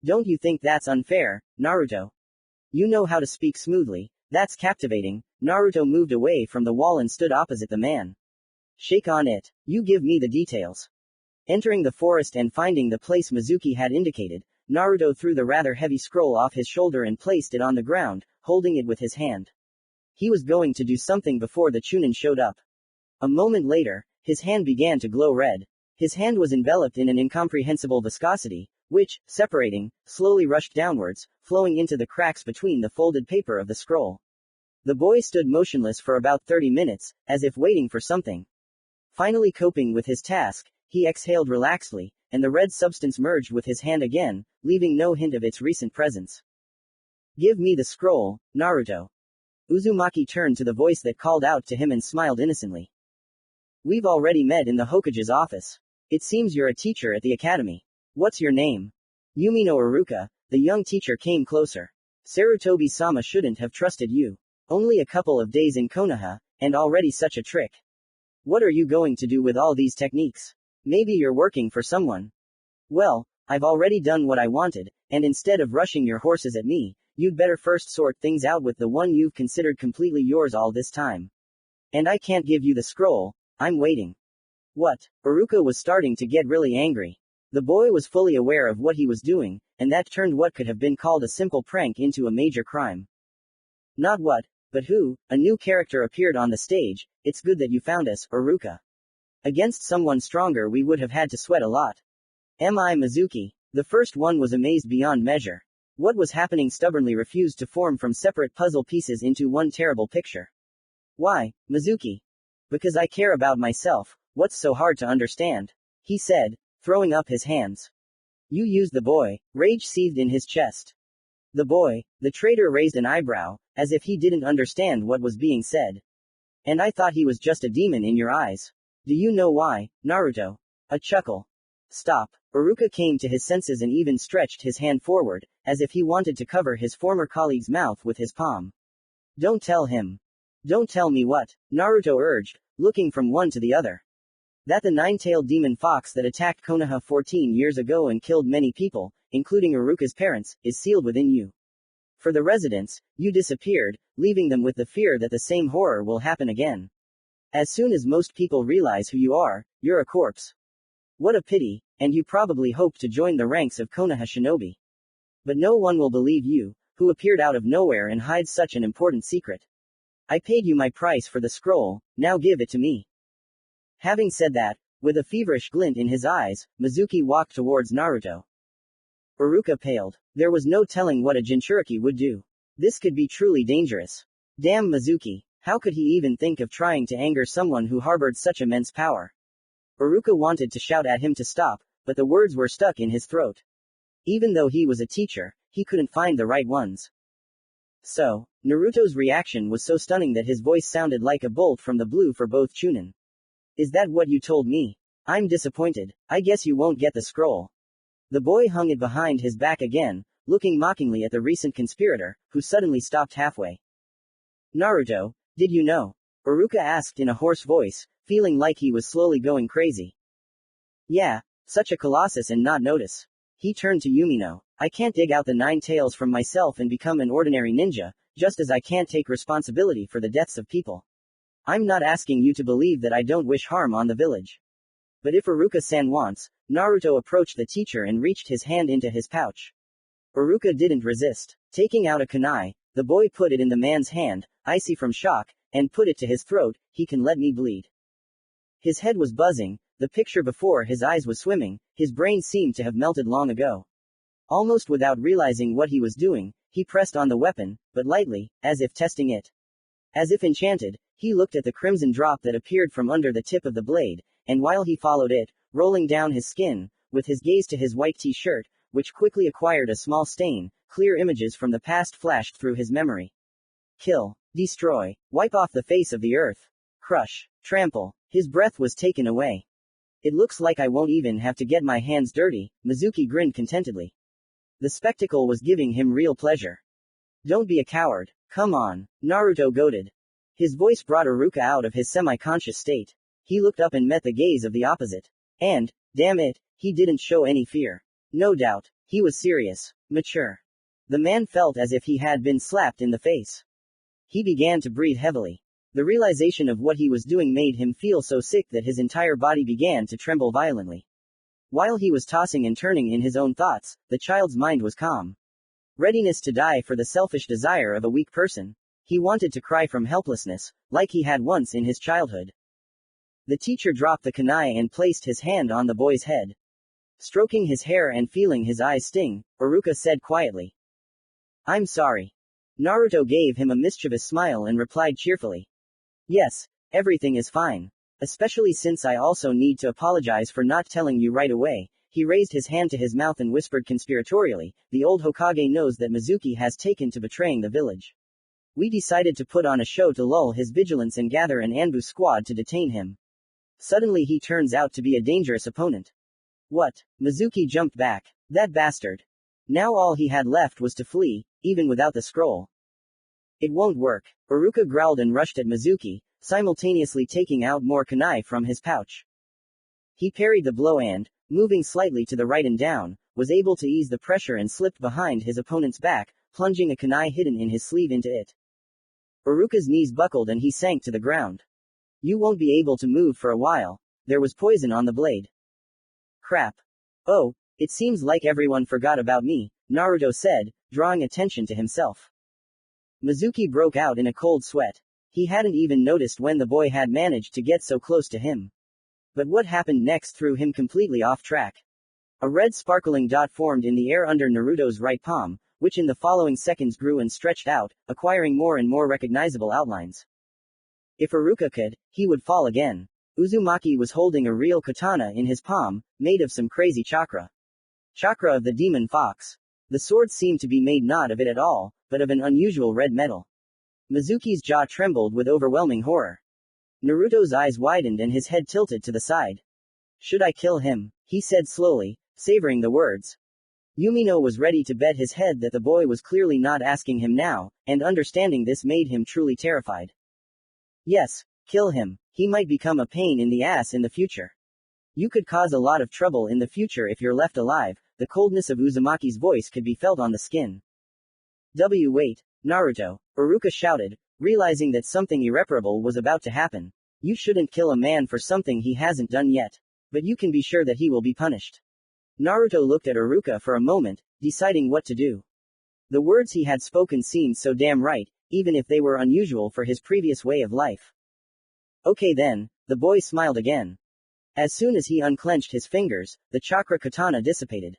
Don't you think that's unfair, Naruto? You know how to speak smoothly. That's captivating. Naruto moved away from the wall and stood opposite the man. Shake on it. You give me the details. Entering the forest and finding the place Mizuki had indicated, Naruto threw the rather heavy scroll off his shoulder and placed it on the ground, holding it with his hand. He was going to do something before the Chunin showed up. A moment later, his hand began to glow red. His hand was enveloped in an incomprehensible viscosity, which, separating, slowly rushed downwards, flowing into the cracks between the folded paper of the scroll. The boy stood motionless for about 30 minutes, as if waiting for something. Finally coping with his task, he exhaled relaxedly, and the red substance merged with his hand again, leaving no hint of its recent presence. Give me the scroll, Naruto. Uzumaki turned to the voice that called out to him and smiled innocently. We've already met in the Hokage's office. It seems you're a teacher at the academy. What's your name? Yumino Iruka. The young teacher came closer. Sarutobi-sama shouldn't have trusted you. Only a couple of days in Konoha, and already such a trick. What are you going to do with all these techniques? Maybe you're working for someone. Well, I've already done what I wanted, and instead of rushing your horses at me, you'd better first sort things out with the one you've considered completely yours all this time. And I can't give you the scroll. I'm waiting. What? Iruka was starting to get really angry. The boy was fully aware of what he was doing, and that turned what could have been called a simple prank into a major crime. Not what, but who. A new character appeared on the stage. It's good that you found us, Iruka. Against someone stronger we would have had to sweat a lot. Am I Mizuki? The first one was amazed beyond measure. What was happening stubbornly refused to form from separate puzzle pieces into one terrible picture. Why, Mizuki? Because I care about myself. What's so hard to understand? He said, throwing up his hands. You used the boy. Rage seethed in his chest. The boy. The traitor raised an eyebrow, as if he didn't understand what was being said. And I thought he was just a demon in your eyes. Do you know why, Naruto? A chuckle. Stop. Iruka came to his senses and even stretched his hand forward, as if he wanted to cover his former colleague's mouth with his palm. Don't tell him. Don't tell me what, Naruto urged, looking from one to the other. That the nine-tailed demon fox that attacked Konoha 14 years ago and killed many people, including Iruka's parents, is sealed within you. For the residents, you disappeared, leaving them with the fear that the same horror will happen again. As soon as most people realize who you are, you're a corpse. What a pity, and you probably hope to join the ranks of Konoha shinobi. But no one will believe you, who appeared out of nowhere and hides such an important secret. I paid you my price for the scroll, now give it to me. Having said that, with a feverish glint in his eyes, Mizuki walked towards Naruto. Iruka paled. There was no telling what a Jinchuriki would do. This could be truly dangerous. Damn Mizuki, how could he even think of trying to anger someone who harbored such immense power? Iruka wanted to shout at him to stop, but the words were stuck in his throat. Even though he was a teacher, he couldn't find the right ones. So, Naruto's reaction was so stunning that his voice sounded like a bolt from the blue for both Chunin. Is that what you told me? I'm disappointed. I guess you won't get the scroll. The boy hung it behind his back again, looking mockingly at the recent conspirator, who suddenly stopped halfway. Naruto, did you know? Iruka asked in a hoarse voice, feeling like he was slowly going crazy. Yeah, such a colossus and not notice. He turned to Yumino. I can't dig out the 9 tails from myself and become an ordinary ninja, just as I can't take responsibility for the deaths of people. I'm not asking you to believe that I don't wish harm on the village. But if Iruka-san wants, Naruto approached the teacher and reached his hand into his pouch. Iruka didn't resist. Taking out a kunai, the boy put it in the man's hand, icy from shock, and put it to his throat. He can let me bleed. His head was buzzing, the picture before his eyes was swimming, his brain seemed to have melted long ago. Almost without realizing what he was doing, he pressed on the weapon, but lightly, as if testing it. As if enchanted, he looked at the crimson drop that appeared from under the tip of the blade, and while he followed it, rolling down his skin, with his gaze to his white t-shirt, which quickly acquired a small stain, clear images from the past flashed through his memory. Kill, destroy, wipe off the face of the earth, crush, trample. His breath was taken away. It looks like I won't even have to get my hands dirty, Mizuki grinned contentedly. The spectacle was giving him real pleasure. Don't be a coward. Come on, Naruto goaded. His voice brought Iruka out of his semi-conscious state. He looked up and met the gaze of the opposite. And, damn it, he didn't show any fear. No doubt, He was serious. Mature. The man felt as if he had been slapped in the face. He began to breathe heavily. The realization of what he was doing made him feel so sick that his entire body began to tremble violently. While he was tossing and turning in his own thoughts, the child's mind was calm. Readiness to die for the selfish desire of a weak person. He wanted to cry from helplessness, like he had once in his childhood. The teacher dropped the kunai and placed his hand on the boy's head. Stroking his hair and feeling his eyes sting, Iruka said quietly, "I'm sorry." Naruto gave him a mischievous smile and replied cheerfully, "Yes, everything is fine. Especially since I also need to apologize for not telling you right away." He raised his hand to his mouth and whispered conspiratorially, "The old Hokage knows that Mizuki has taken to betraying the village. We decided to put on a show to lull his vigilance and gather an ambush squad to detain him. Suddenly he turns out to be a dangerous opponent." "What?" Mizuki jumped back. "That bastard." Now all he had left was to flee, even without the scroll. "It won't work." Iruka growled and rushed at Mizuki, simultaneously taking out more kunai from his pouch. He parried the blow and, moving slightly to the right and down, was able to ease the pressure and slipped behind his opponent's back, plunging a kunai hidden in his sleeve into it. Iruka's knees buckled and he sank to the ground. "You won't be able to move for a while. There was poison on the blade." "Crap. Oh, it seems like everyone forgot about me," Naruto said, drawing attention to himself. Mizuki broke out in a cold sweat. He hadn't even noticed when the boy had managed to get so close to him. But what happened next threw him completely off track. A red sparkling dot formed in the air under Naruto's right palm, which in the following seconds grew and stretched out, acquiring more and more recognizable outlines. If Iruka could, he would fall again. Uzumaki was holding a real katana in his palm, made of some crazy chakra. Chakra of the demon fox. The sword seemed to be made not of it at all, but of an unusual red metal. Mizuki's jaw trembled with overwhelming horror. Naruto's eyes widened and his head tilted to the side. "Should I kill him?" he said slowly, savoring the words. Yumino was ready to bet his head that the boy was clearly not asking him now, and understanding this made him truly terrified. "Yes, kill him. He might become a pain in the ass in the future. You could cause a lot of trouble in the future if you're left alive." The coldness of Uzumaki's voice could be felt on the skin. Wait, Naruto," Iruka shouted, realizing that something irreparable was about to happen. "You shouldn't kill a man for something he hasn't done yet. But you can be sure that he will be punished." Naruto looked at Iruka for a moment, deciding what to do. The words he had spoken seemed so damn right, even if they were unusual for his previous way of life. "Okay then," the boy smiled again. As soon as he unclenched his fingers, the chakra katana dissipated.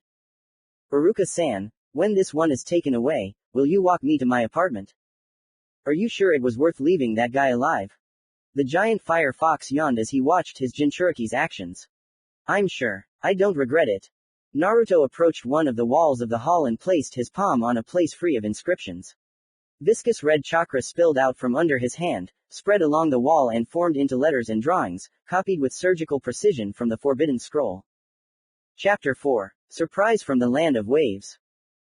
"Iruka-san, when this one is taken away, will you walk me to my apartment? Are you sure it was worth leaving that guy alive?" The giant fire fox yawned as he watched his Jinchuriki's actions. "I'm sure. I don't regret it." Naruto approached one of the walls of the hall and placed his palm on a place free of inscriptions. Viscous red chakra spilled out from under his hand, spread along the wall and formed into letters and drawings, copied with surgical precision from the forbidden scroll. Chapter 4. Surprise from the Land of Waves.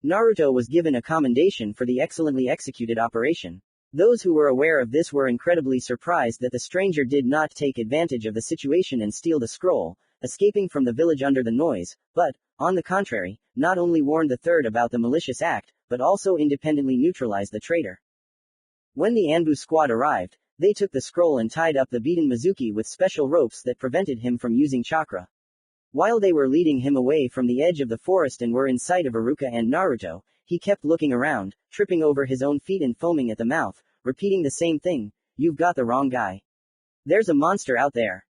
Naruto was given a commendation for the excellently executed operation. Those who were aware of this were incredibly surprised that the stranger did not take advantage of the situation and steal the scroll, escaping from the village under the noise, but, on the contrary, not only warned the third about the malicious act, but also independently neutralized the traitor. When the ambush squad arrived, they took the scroll and tied up the beaten Mizuki with special ropes that prevented him from using chakra. While they were leading him away from the edge of the forest and were in sight of Iruka and Naruto, he kept looking around, tripping over his own feet and foaming at the mouth, repeating the same thing, "You've got the wrong guy. There's a monster out there."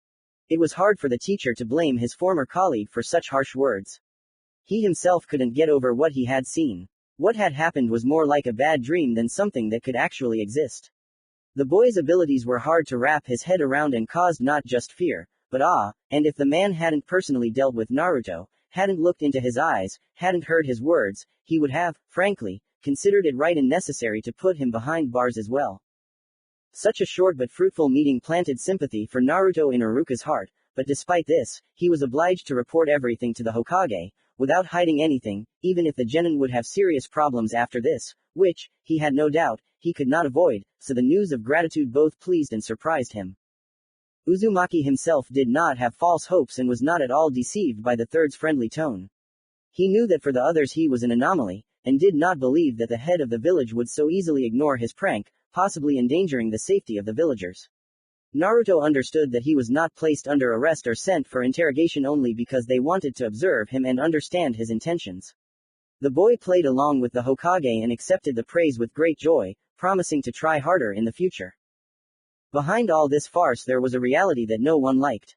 It was hard for the teacher to blame his former colleague for such harsh words. He himself couldn't get over what he had seen. What had happened was more like a bad dream than something that could actually exist. The boy's abilities were hard to wrap his head around and caused not just fear, but awe, and if the man hadn't personally dealt with Naruto, hadn't looked into his eyes, hadn't heard his words, he would have, frankly, considered it right and necessary to put him behind bars as well. Such a short but fruitful meeting planted sympathy for Naruto in Iruka's heart, but despite this, he was obliged to report everything to the Hokage, without hiding anything, even if the genin would have serious problems after this, which, he had no doubt, he could not avoid, so the news of gratitude both pleased and surprised him. Uzumaki himself did not have false hopes and was not at all deceived by the third's friendly tone. He knew that for the others he was an anomaly, and did not believe that the head of the village would so easily ignore his prank, possibly endangering the safety of the villagers. Naruto understood that he was not placed under arrest or sent for interrogation only because they wanted to observe him and understand his intentions. The boy played along with the Hokage and accepted the praise with great joy, promising to try harder in the future. Behind all this farce there was a reality that no one liked.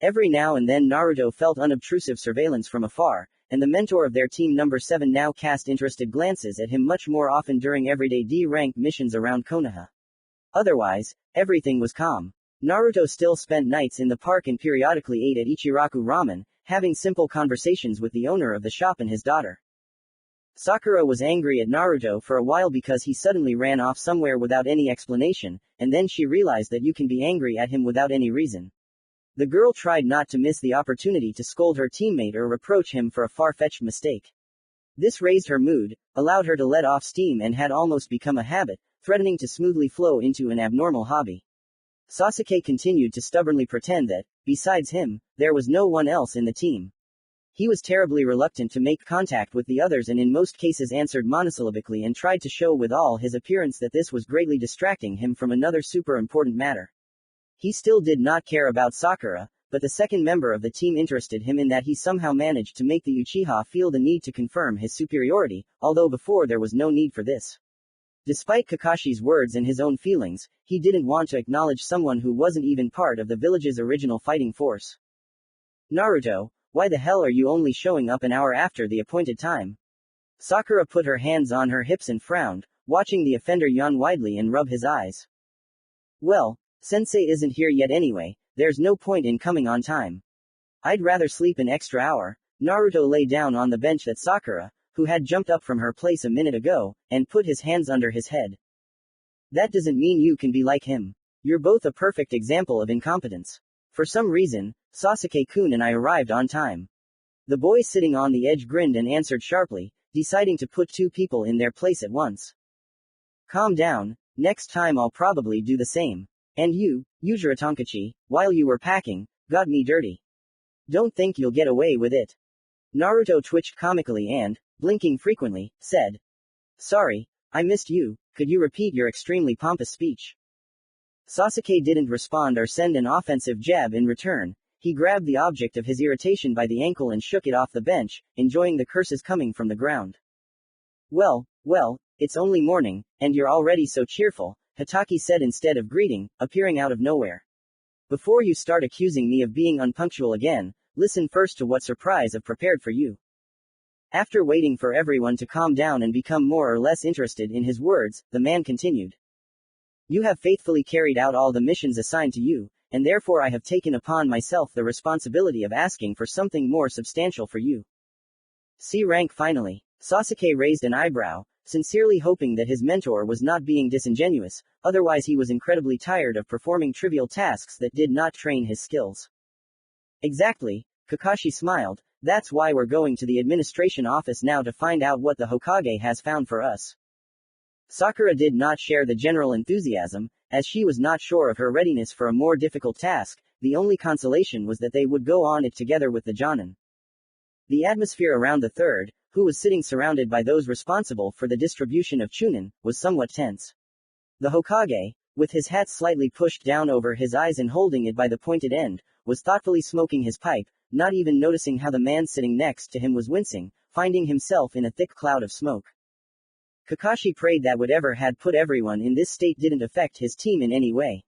Every now and then Naruto felt unobtrusive surveillance from afar, and the mentor of their team number 7 now cast interested glances at him much more often during everyday D-rank missions around Konoha. Otherwise, everything was calm. Naruto still spent nights in the park and periodically ate at Ichiraku Ramen, having simple conversations with the owner of the shop and his daughter. Sakura was angry at Naruto for a while because he suddenly ran off somewhere without any explanation, and then she realized that you can be angry at him without any reason. The girl tried not to miss the opportunity to scold her teammate or reproach him for a far-fetched mistake. This raised her mood, allowed her to let off steam and had almost become a habit, threatening to smoothly flow into an abnormal hobby. Sasuke continued to stubbornly pretend that, besides him, there was no one else in the team. He was terribly reluctant to make contact with the others and in most cases answered monosyllabically and tried to show with all his appearance that this was greatly distracting him from another super important matter. He still did not care about Sakura, but the second member of the team interested him in that he somehow managed to make the Uchiha feel the need to confirm his superiority, although before there was no need for this. Despite Kakashi's words and his own feelings, he didn't want to acknowledge someone who wasn't even part of the village's original fighting force. Naruto, why the hell are you only showing up an hour after the appointed time? Sakura put her hands on her hips and frowned, watching the offender yawn widely and rub his eyes. Well, Sensei isn't here yet anyway, there's no point in coming on time. I'd rather sleep an extra hour. Naruto lay down on the bench that Sakura, who had jumped up from her place a minute ago, and put his hands under his head. That doesn't mean you can be like him. You're both a perfect example of incompetence. For some reason, Sasuke-kun and I arrived on time. The boy sitting on the edge grinned and answered sharply, deciding to put two people in their place at once. Calm down, next time I'll probably do the same. And you, Yujiro Tonkachi, while you were packing, got me dirty. Don't think you'll get away with it. Naruto twitched comically and, blinking frequently, said, Sorry, I missed you, could you repeat your extremely pompous speech? Sasuke didn't respond or send an offensive jab in return. He grabbed the object of his irritation by the ankle and shook it off the bench, enjoying the curses coming from the ground. Well, it's only morning, and you're already so cheerful, Hatake said instead of greeting, appearing out of nowhere. Before you start accusing me of being unpunctual again, listen first to what surprise I've prepared for you. After waiting for everyone to calm down and become more or less interested in his words, the man continued. You have faithfully carried out all the missions assigned to you, and therefore I have taken upon myself the responsibility of asking for something more substantial for you. C rank finally. Sasuke raised an eyebrow, sincerely hoping that his mentor was not being disingenuous, otherwise he was incredibly tired of performing trivial tasks that did not train his skills. Exactly, Kakashi smiled, that's why we're going to the administration office now to find out what the Hokage has found for us. Sakura did not share the general enthusiasm, as she was not sure of her readiness for a more difficult task. The only consolation was that they would go on it together with the Jonin. The atmosphere around the third, who was sitting surrounded by those responsible for the distribution of Chunin, was somewhat tense. The Hokage, with his hat slightly pushed down over his eyes and holding it by the pointed end, was thoughtfully smoking his pipe, not even noticing how the man sitting next to him was wincing, finding himself in a thick cloud of smoke. Kakashi prayed that whatever had put everyone in this state didn't affect his team in any way.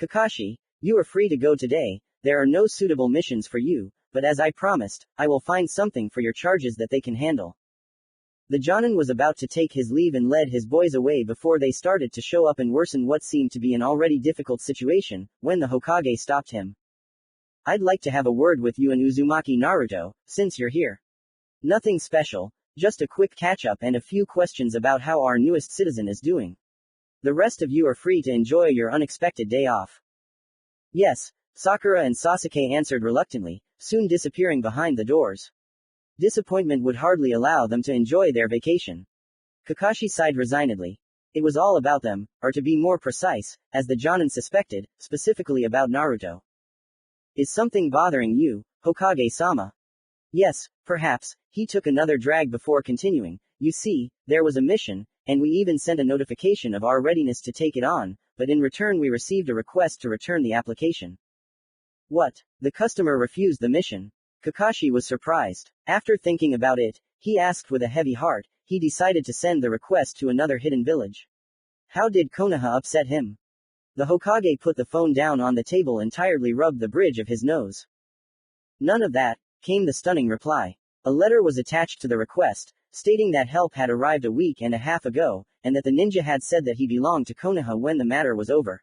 Kakashi, you are free to go today, there are no suitable missions for you, but as I promised, I will find something for your charges that they can handle. The Jonin was about to take his leave and led his boys away before they started to show up and worsen what seemed to be an already difficult situation, when the Hokage stopped him. I'd like to have a word with you and Uzumaki Naruto, since you're here. Nothing special, just a quick catch-up and a few questions about how our newest citizen is doing. The rest of you are free to enjoy your unexpected day off. Yes, Sakura and Sasuke answered reluctantly, soon disappearing behind the doors. Disappointment would hardly allow them to enjoy their vacation. Kakashi sighed resignedly. It was all about them, or to be more precise, as the Jonin suspected, specifically about Naruto. Is something bothering you, Hokage-sama? Yes, perhaps. He took another drag before continuing. You see, there was a mission, and we even sent a notification of our readiness to take it on, but in return we received a request to return the application. What? The customer refused the mission? Kakashi was surprised. After thinking about it, he asked with a heavy heart. He decided to send the request to another hidden village. How did Konoha upset him? The Hokage put the phone down on the table and tiredly rubbed the bridge of his nose. None of that, came the stunning reply. A letter was attached to the request, stating that help had arrived a week and a half ago, and that the ninja had said that he belonged to Konoha when the matter was over.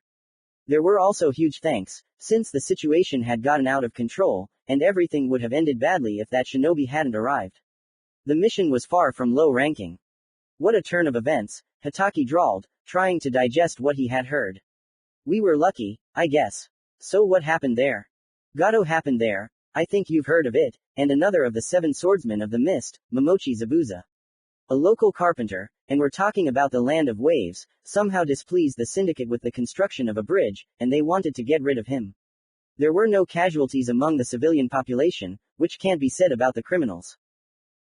There were also huge thanks, since the situation had gotten out of control, and everything would have ended badly if that shinobi hadn't arrived. The mission was far from low ranking. What a turn of events, Hatake drawled, trying to digest what he had heard. We were lucky, I guess. So what happened there? Gato happened there, I think you've heard of it, and another of the 7 swordsmen of the mist, Momochi Zabuza. A local carpenter, and we're talking about the land of waves, somehow displeased the syndicate with the construction of a bridge, and they wanted to get rid of him. There were no casualties among the civilian population, which can't be said about the criminals.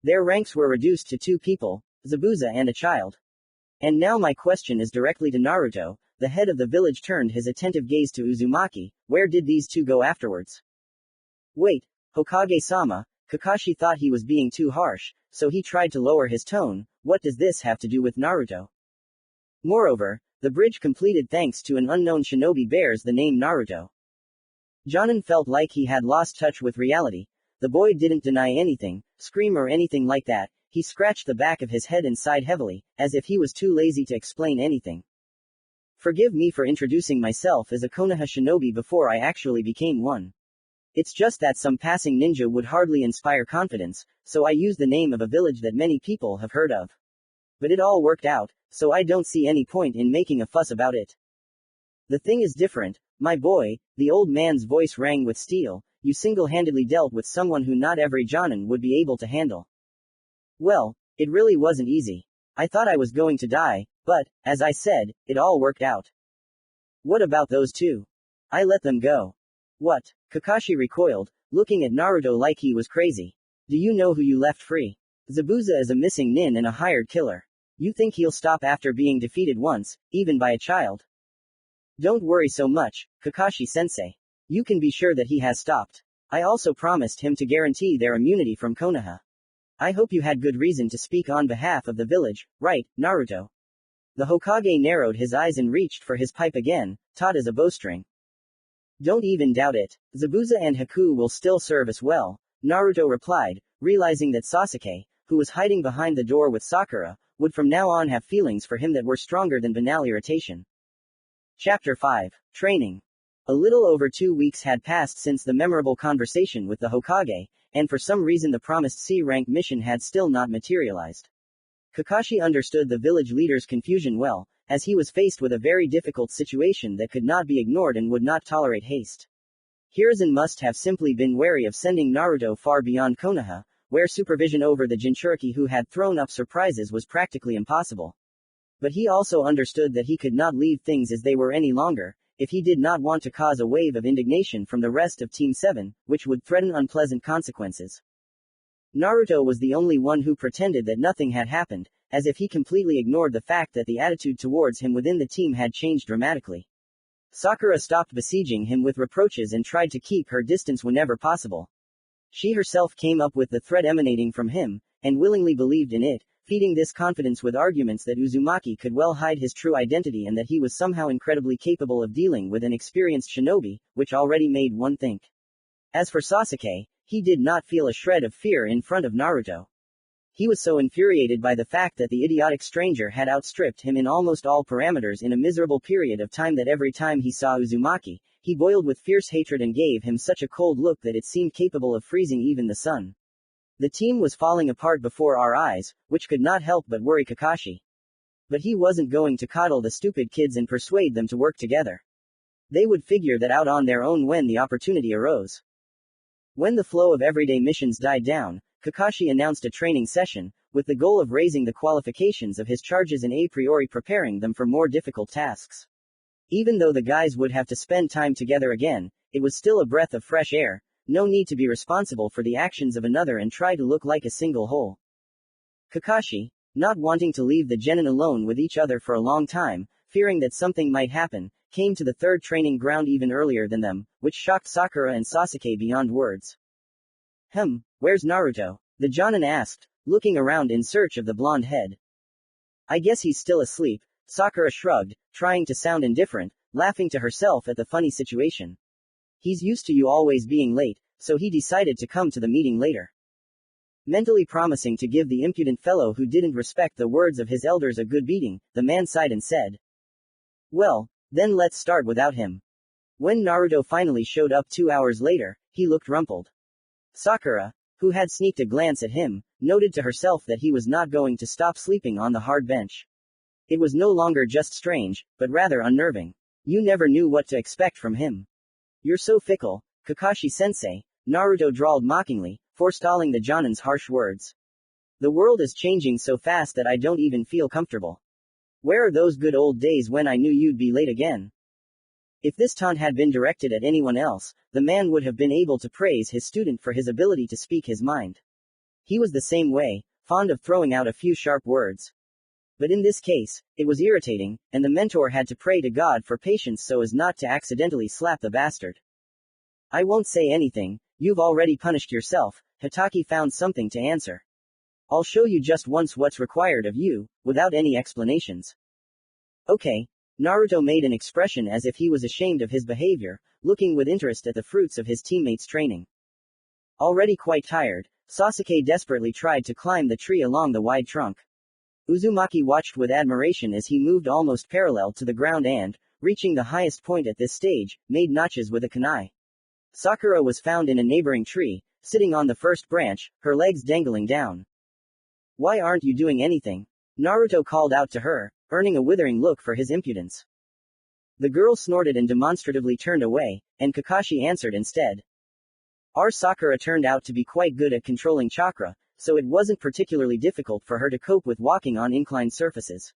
Their ranks were reduced to 2 people, Zabuza and a child. And now my question is directly to Naruto. The head of the village turned his attentive gaze to Uzumaki. Where did these 2 go afterwards? Wait, Hokage-sama, Kakashi thought he was being too harsh, so he tried to lower his tone. What does this have to do with Naruto? Moreover, the bridge completed thanks to an unknown shinobi bears the name Naruto. Jonin felt like he had lost touch with reality. The boy didn't deny anything, scream or anything like that. He scratched the back of his head and sighed heavily, as if he was too lazy to explain anything. Forgive me for introducing myself as a Konoha shinobi before I actually became one. It's just that some passing ninja would hardly inspire confidence, so I used the name of a village that many people have heard of. But it all worked out, so I don't see any point in making a fuss about it. The thing is different, my boy, the old man's voice rang with steel. You single-handedly dealt with someone who not every Jonin would be able to handle. Well, it really wasn't easy. I thought I was going to die, but, as I said, it all worked out. What about those 2? I let them go. What? Kakashi recoiled, looking at Naruto like he was crazy. Do you know who you left free? Zabuza is a missing nin and a hired killer. You think he'll stop after being defeated once, even by a child? Don't worry so much, Kakashi-sensei. You can be sure that he has stopped. I also promised him to guarantee their immunity from Konoha. I hope you had good reason to speak on behalf of the village, right, Naruto? The Hokage narrowed his eyes and reached for his pipe again, taut as a bowstring. Don't even doubt it. Zabuza and Haku will still serve us well, Naruto replied, realizing that Sasuke, who was hiding behind the door with Sakura, would from now on have feelings for him that were stronger than banal irritation. Chapter 5. Training. A little over 2 weeks had passed since the memorable conversation with the Hokage, and for some reason the promised C-rank mission had still not materialized. Kakashi understood the village leader's confusion well, as he was faced with a very difficult situation that could not be ignored and would not tolerate haste. Hiruzen must have simply been wary of sending Naruto far beyond Konoha, where supervision over the Jinchuriki who had thrown up surprises was practically impossible. But he also understood that he could not leave things as they were any longer, if he did not want to cause a wave of indignation from the rest of Team 7, which would threaten unpleasant consequences. Naruto was the only one who pretended that nothing had happened, as if he completely ignored the fact that the attitude towards him within the team had changed dramatically. Sakura stopped besieging him with reproaches and tried to keep her distance whenever possible. She herself came up with the threat emanating from him, and willingly believed in it, feeding this confidence with arguments that Uzumaki could well hide his true identity and that he was somehow incredibly capable of dealing with an experienced shinobi, which already made one think. As for Sasuke, he did not feel a shred of fear in front of Naruto. He was so infuriated by the fact that the idiotic stranger had outstripped him in almost all parameters in a miserable period of time that every time he saw Uzumaki, he boiled with fierce hatred and gave him such a cold look that it seemed capable of freezing even the sun. The team was falling apart before our eyes, which could not help but worry Kakashi. But he wasn't going to coddle the stupid kids and persuade them to work together. They would figure that out on their own when the opportunity arose. When the flow of everyday missions died down, Kakashi announced a training session, with the goal of raising the qualifications of his charges and a priori preparing them for more difficult tasks. Even though the guys would have to spend time together again, it was still a breath of fresh air. No need to be responsible for the actions of another and try to look like a single whole. Kakashi, not wanting to leave the genin alone with each other for a long time, fearing that something might happen, came to the third training ground even earlier than them, which shocked Sakura and Sasuke beyond words. Where's Naruto? The Jonin asked, looking around in search of the blonde head. I guess he's still asleep, Sakura shrugged, trying to sound indifferent, laughing to herself at the funny situation. He's used to you always being late, so he decided to come to the meeting later. Mentally promising to give the impudent fellow who didn't respect the words of his elders a good beating, the man sighed and said, well, then let's start without him. When Naruto finally showed up 2 hours later, he looked rumpled. Sakura, who had sneaked a glance at him, noted to herself that he was not going to stop sleeping on the hard bench. It was no longer just strange, but rather unnerving. You never knew what to expect from him. You're so fickle, Kakashi-sensei, Naruto drawled mockingly, forestalling the Jonin's harsh words. The world is changing so fast that I don't even feel comfortable. Where are those good old days when I knew you'd be late again? If this taunt had been directed at anyone else, the man would have been able to praise his student for his ability to speak his mind. He was the same way, fond of throwing out a few sharp words. But in this case, it was irritating, and the mentor had to pray to God for patience so as not to accidentally slap the bastard. I won't say anything, you've already punished yourself, Hitaki found something to answer. I'll show you just once what's required of you, without any explanations. Okay. Naruto made an expression as if he was ashamed of his behavior, looking with interest at the fruits of his teammates' training. Already quite tired, Sasuke desperately tried to climb the tree along the wide trunk. Uzumaki watched with admiration as he moved almost parallel to the ground and, reaching the highest point at this stage, made notches with a kunai. Sakura was found in a neighboring tree, sitting on the first branch, her legs dangling down. Why aren't you doing anything? Naruto called out to her, earning a withering look for his impudence. The girl snorted and demonstratively turned away, and Kakashi answered instead. Our Sakura turned out to be quite good at controlling chakra, so it wasn't particularly difficult for her to cope with walking on inclined surfaces.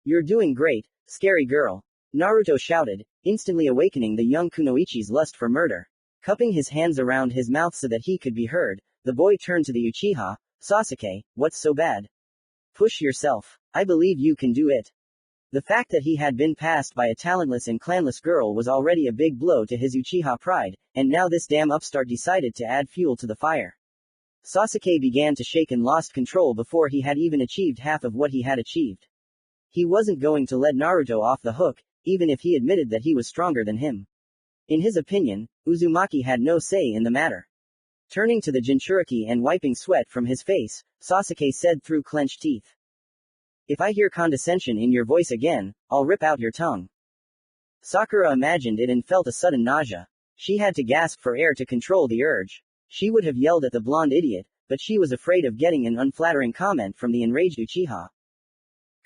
You're doing great, scary girl. Naruto shouted, instantly awakening the young Kunoichi's lust for murder. Cupping his hands around his mouth so that he could be heard, the boy turned to the Uchiha. Sasuke, what's so bad? Push yourself. I believe you can do it. The fact that he had been passed by a talentless and clanless girl was already a big blow to his Uchiha pride, and now this damn upstart decided to add fuel to the fire. Sasuke began to shake and lost control before he had even achieved half of what he had achieved. He wasn't going to let Naruto off the hook, even if he admitted that he was stronger than him. In his opinion, Uzumaki had no say in the matter. Turning to the Jinchuriki and wiping sweat from his face, Sasuke said through clenched teeth. If I hear condescension in your voice again, I'll rip out your tongue. Sakura imagined it and felt a sudden nausea. She had to gasp for air to control the urge. She would have yelled at the blonde idiot, but she was afraid of getting an unflattering comment from the enraged Uchiha.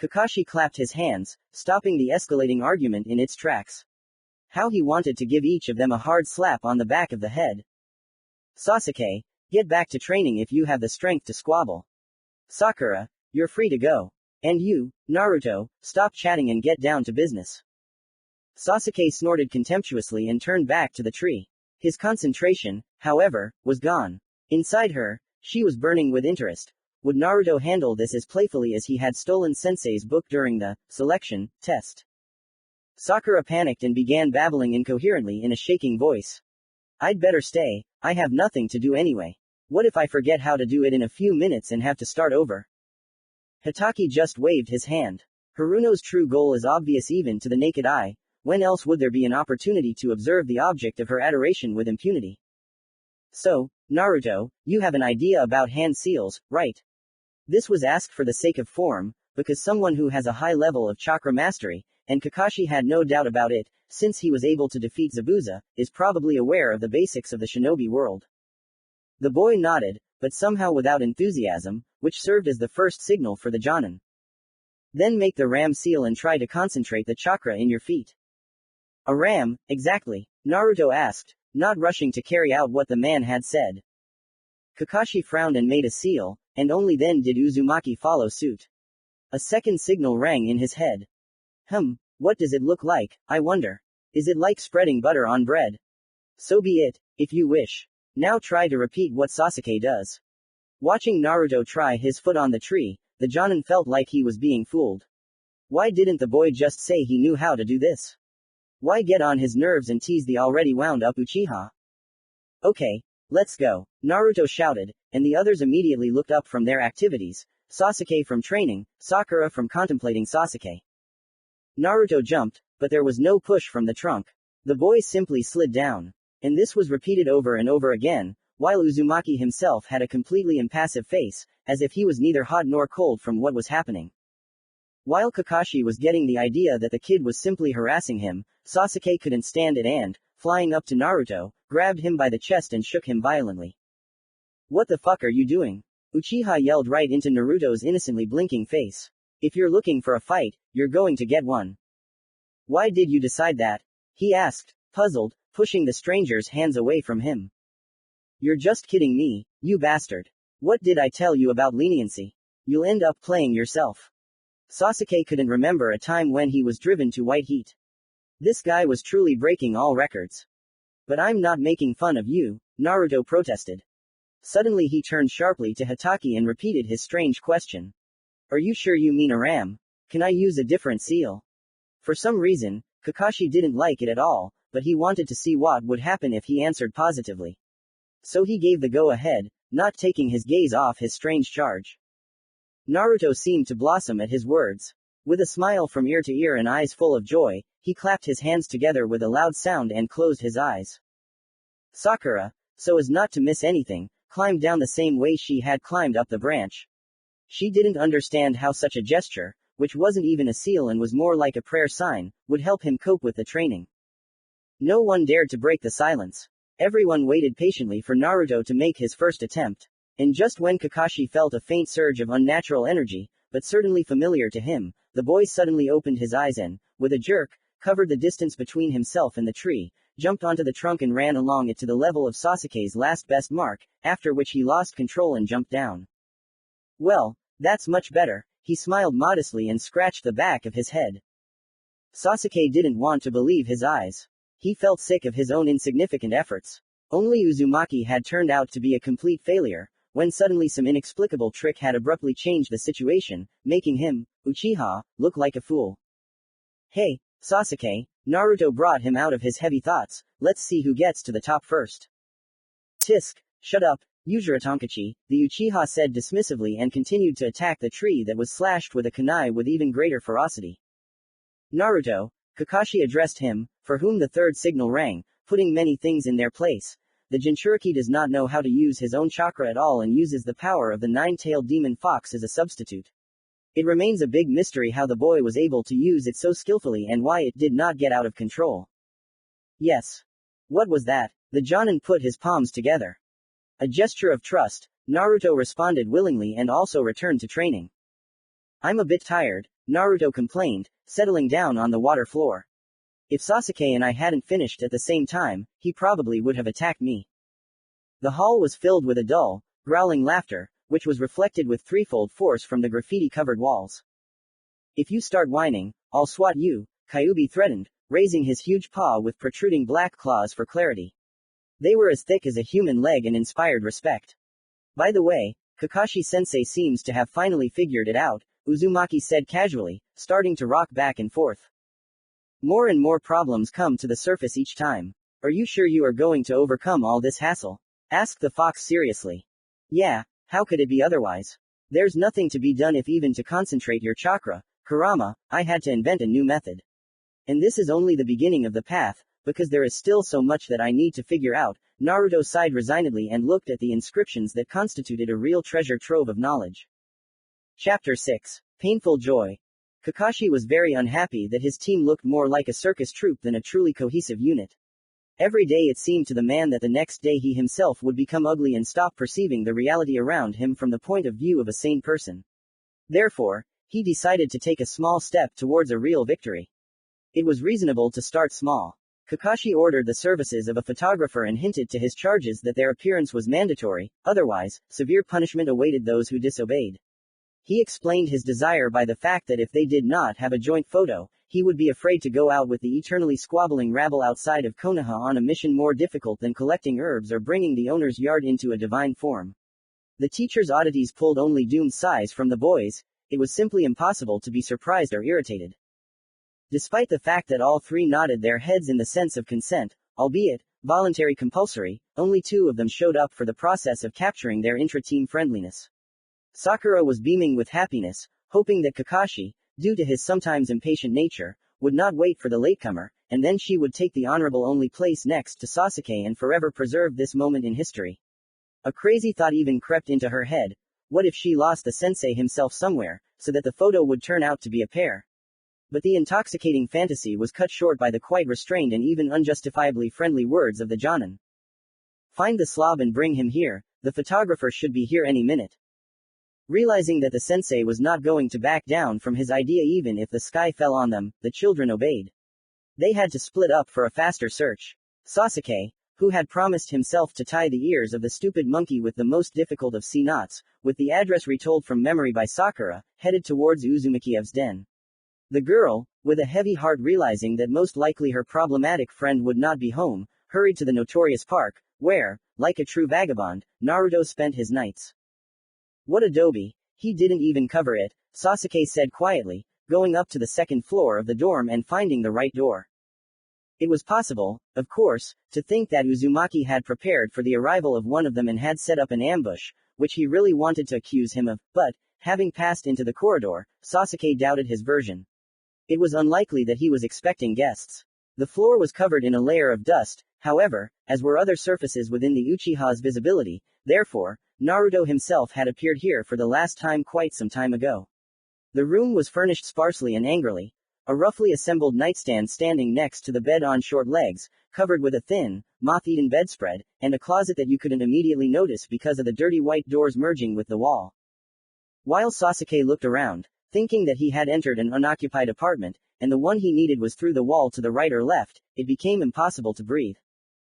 Kakashi clapped his hands, stopping the escalating argument in its tracks. How he wanted to give each of them a hard slap on the back of the head. Sasuke, get back to training if you have the strength to squabble. Sakura, you're free to go. And you, Naruto, stop chatting and get down to business. Sasuke snorted contemptuously and turned back to the tree. His concentration, however, was gone. Inside her, she was burning with interest. Would Naruto handle this as playfully as he had stolen Sensei's book during the selection test? Sakura panicked and began babbling incoherently in a shaking voice. I'd better stay, I have nothing to do anyway. What if I forget how to do it in a few minutes and have to start over? Hitaki just waved his hand. Haruno's true goal is obvious even to the naked eye. When else would there be an opportunity to observe the object of her adoration with impunity? So, Naruto, you have an idea about hand seals, right? This was asked for the sake of form, because someone who has a high level of chakra mastery, and Kakashi had no doubt about it, since he was able to defeat Zabuza, is probably aware of the basics of the shinobi world. The boy nodded, but somehow without enthusiasm, which served as the first signal for the Jonin. Then make the ram seal and try to concentrate the chakra in your feet. A ram, exactly? Naruto asked, not rushing to carry out what the man had said. Kakashi frowned and made a seal, and only then did Uzumaki follow suit. A second signal rang in his head. What does it look like, I wonder? Is it like spreading butter on bread? So be it, if you wish. Now try to repeat what Sasuke does. Watching Naruto try his foot on the tree, the Jonin felt like he was being fooled. Why didn't the boy just say he knew how to do this? Why get on his nerves and tease the already wound up Uchiha? Okay, let's go, Naruto shouted, and the others immediately looked up from their activities, Sasuke from training, Sakura from contemplating Sasuke. Naruto jumped, but there was no push from the trunk. The boy simply slid down. And this was repeated over and over again, while Uzumaki himself had a completely impassive face, as if he was neither hot nor cold from what was happening. While Kakashi was getting the idea that the kid was simply harassing him, Sasuke couldn't stand it and, flying up to Naruto, grabbed him by the chest and shook him violently. What the fuck are you doing? Uchiha yelled right into Naruto's innocently blinking face. If you're looking for a fight, you're going to get one. Why did you decide that? He asked, puzzled, pushing the stranger's hands away from him. You're just kidding me, you bastard. What did I tell you about leniency? You'll end up playing yourself. Sasuke couldn't remember a time when he was driven to white heat. This guy was truly breaking all records. But I'm not making fun of you, Naruto protested. Suddenly he turned sharply to Hatake and repeated his strange question. Are you sure you mean a ram? Can I use a different seal? For some reason, Kakashi didn't like it at all, but he wanted to see what would happen if he answered positively. So he gave the go-ahead, not taking his gaze off his strange charge. Naruto seemed to blossom at his words. With a smile from ear to ear and eyes full of joy, he clapped his hands together with a loud sound and closed his eyes. Sakura, so as not to miss anything, climbed down the same way she had climbed up the branch. She didn't understand how such a gesture, which wasn't even a seal and was more like a prayer sign, would help him cope with the training. No one dared to break the silence. Everyone waited patiently for Naruto to make his first attempt. And just when Kakashi felt a faint surge of unnatural energy, but certainly familiar to him, the boy suddenly opened his eyes and, with a jerk, covered the distance between himself and the tree, jumped onto the trunk and ran along it to the level of Sasuke's last best mark, after which he lost control and jumped down. Well, that's much better, he smiled modestly and scratched the back of his head. Sasuke didn't want to believe his eyes. He felt sick of his own insignificant efforts. Only Uzumaki had turned out to be a complete failure, when suddenly some inexplicable trick had abruptly changed the situation, making him, Uchiha, look like a fool. Hey, Sasuke, Naruto brought him out of his heavy thoughts, let's see who gets to the top first. Tisk, shut up, Yujiro Tonkachi, the Uchiha said dismissively and continued to attack the tree that was slashed with a kunai with even greater ferocity. Naruto, Kakashi addressed him, for whom the third signal rang, putting many things in their place. The Jinchuriki does not know how to use his own chakra at all and uses the power of the nine-tailed demon fox as a substitute. It remains a big mystery how the boy was able to use it so skillfully and why it did not get out of control. Yes. What was that? The Jonin put his palms together. A gesture of trust, Naruto responded willingly and also returned to training. I'm a bit tired, Naruto complained, settling down on the water floor. If Sasuke and I hadn't finished at the same time, he probably would have attacked me. The hall was filled with a dull, growling laughter, which was reflected with threefold force from the graffiti-covered walls. If you start whining, I'll swat you, Kyuubi threatened, raising his huge paw with protruding black claws for clarity. They were as thick as a human leg and inspired respect. By the way, Kakashi-sensei seems to have finally figured it out, Uzumaki said casually, starting to rock back and forth. More and more problems come to the surface each time. Are you sure you are going to overcome all this hassle? Asked the fox seriously. Yeah, how could it be otherwise? There's nothing to be done if even to concentrate your chakra, Kurama, I had to invent a new method. And this is only the beginning of the path, because there is still so much that I need to figure out, Naruto sighed resignedly and looked at the inscriptions that constituted a real treasure trove of knowledge. Chapter 6. Painful Joy. Kakashi was very unhappy that his team looked more like a circus troupe than a truly cohesive unit. Every day it seemed to the man that the next day he himself would become ugly and stop perceiving the reality around him from the point of view of a sane person. Therefore, he decided to take a small step towards a real victory. It was reasonable to start small. Kakashi ordered the services of a photographer and hinted to his charges that their appearance was mandatory, otherwise, severe punishment awaited those who disobeyed. He explained his desire by the fact that if they did not have a joint photo, he would be afraid to go out with the eternally squabbling rabble outside of Konoha on a mission more difficult than collecting herbs or bringing the owner's yard into a divine form. The teacher's oddities pulled only doomed sighs from the boys. It was simply impossible to be surprised or irritated. Despite the fact that all three nodded their heads in the sense of consent, albeit voluntary compulsory, only two of them showed up for the process of capturing their intra-team friendliness. Sakura was beaming with happiness, hoping that Kakashi, due to his sometimes impatient nature, would not wait for the latecomer, and then she would take the honorable only place next to Sasuke and forever preserve this moment in history. A crazy thought even crept into her head. What if she lost the sensei himself somewhere, so that the photo would turn out to be a pair? But the intoxicating fantasy was cut short by the quite restrained and even unjustifiably friendly words of the Jonin. Find the slob and bring him here, the photographer should be here any minute. Realizing that the sensei was not going to back down from his idea even if the sky fell on them, the children obeyed. They had to split up for a faster search. Sasuke, who had promised himself to tie the ears of the stupid monkey with the most difficult of sea knots, with the address retold from memory by Sakura, headed towards Uzumakiev's den. The girl, with a heavy heart realizing that most likely her problematic friend would not be home, hurried to the notorious park, where, like a true vagabond, Naruto spent his nights. What a doby, he didn't even cover it, Sasuke said quietly, going up to the second floor of the dorm and finding the right door. It was possible, of course, to think that Uzumaki had prepared for the arrival of one of them and had set up an ambush, which he really wanted to accuse him of, but, having passed into the corridor, Sasuke doubted his version. It was unlikely that he was expecting guests. The floor was covered in a layer of dust, however, as were other surfaces within the Uchiha's visibility, therefore, Naruto himself had appeared here for the last time quite some time ago. The room was furnished sparsely and angrily. A roughly assembled nightstand standing next to the bed on short legs, covered with a thin, moth-eaten bedspread, and a closet that you couldn't immediately notice because of the dirty white doors merging with the wall. While Sasuke looked around, thinking that he had entered an unoccupied apartment, and the one he needed was through the wall to the right or left, it became impossible to breathe.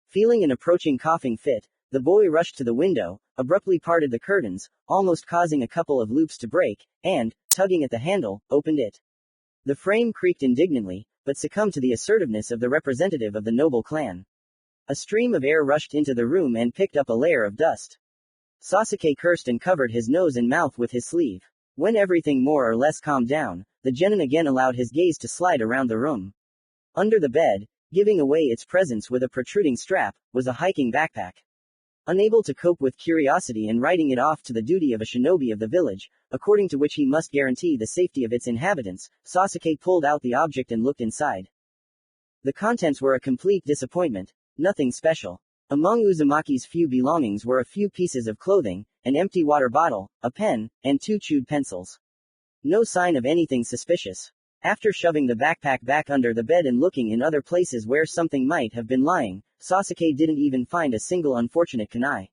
Feeling an approaching coughing fit, the boy rushed to the window, abruptly parted the curtains, almost causing a couple of loops to break, and, tugging at the handle, opened it. The frame creaked indignantly, but succumbed to the assertiveness of the representative of the noble clan. A stream of air rushed into the room and picked up a layer of dust. Sasuke cursed and covered his nose and mouth with his sleeve. When everything more or less calmed down, the genin again allowed his gaze to slide around the room. Under the bed, giving away its presence with a protruding strap, was a hiking backpack. Unable to cope with curiosity and writing it off to the duty of a shinobi of the village, according to which he must guarantee the safety of its inhabitants, Sasuke pulled out the object and looked inside. The contents were a complete disappointment, nothing special. Among Uzumaki's few belongings were a few pieces of clothing, an empty water bottle, a pen, and 2 chewed pencils. No sign of anything suspicious. After shoving the backpack back under the bed and looking in other places where something might have been lying, Sasuke didn't even find a single unfortunate kunai.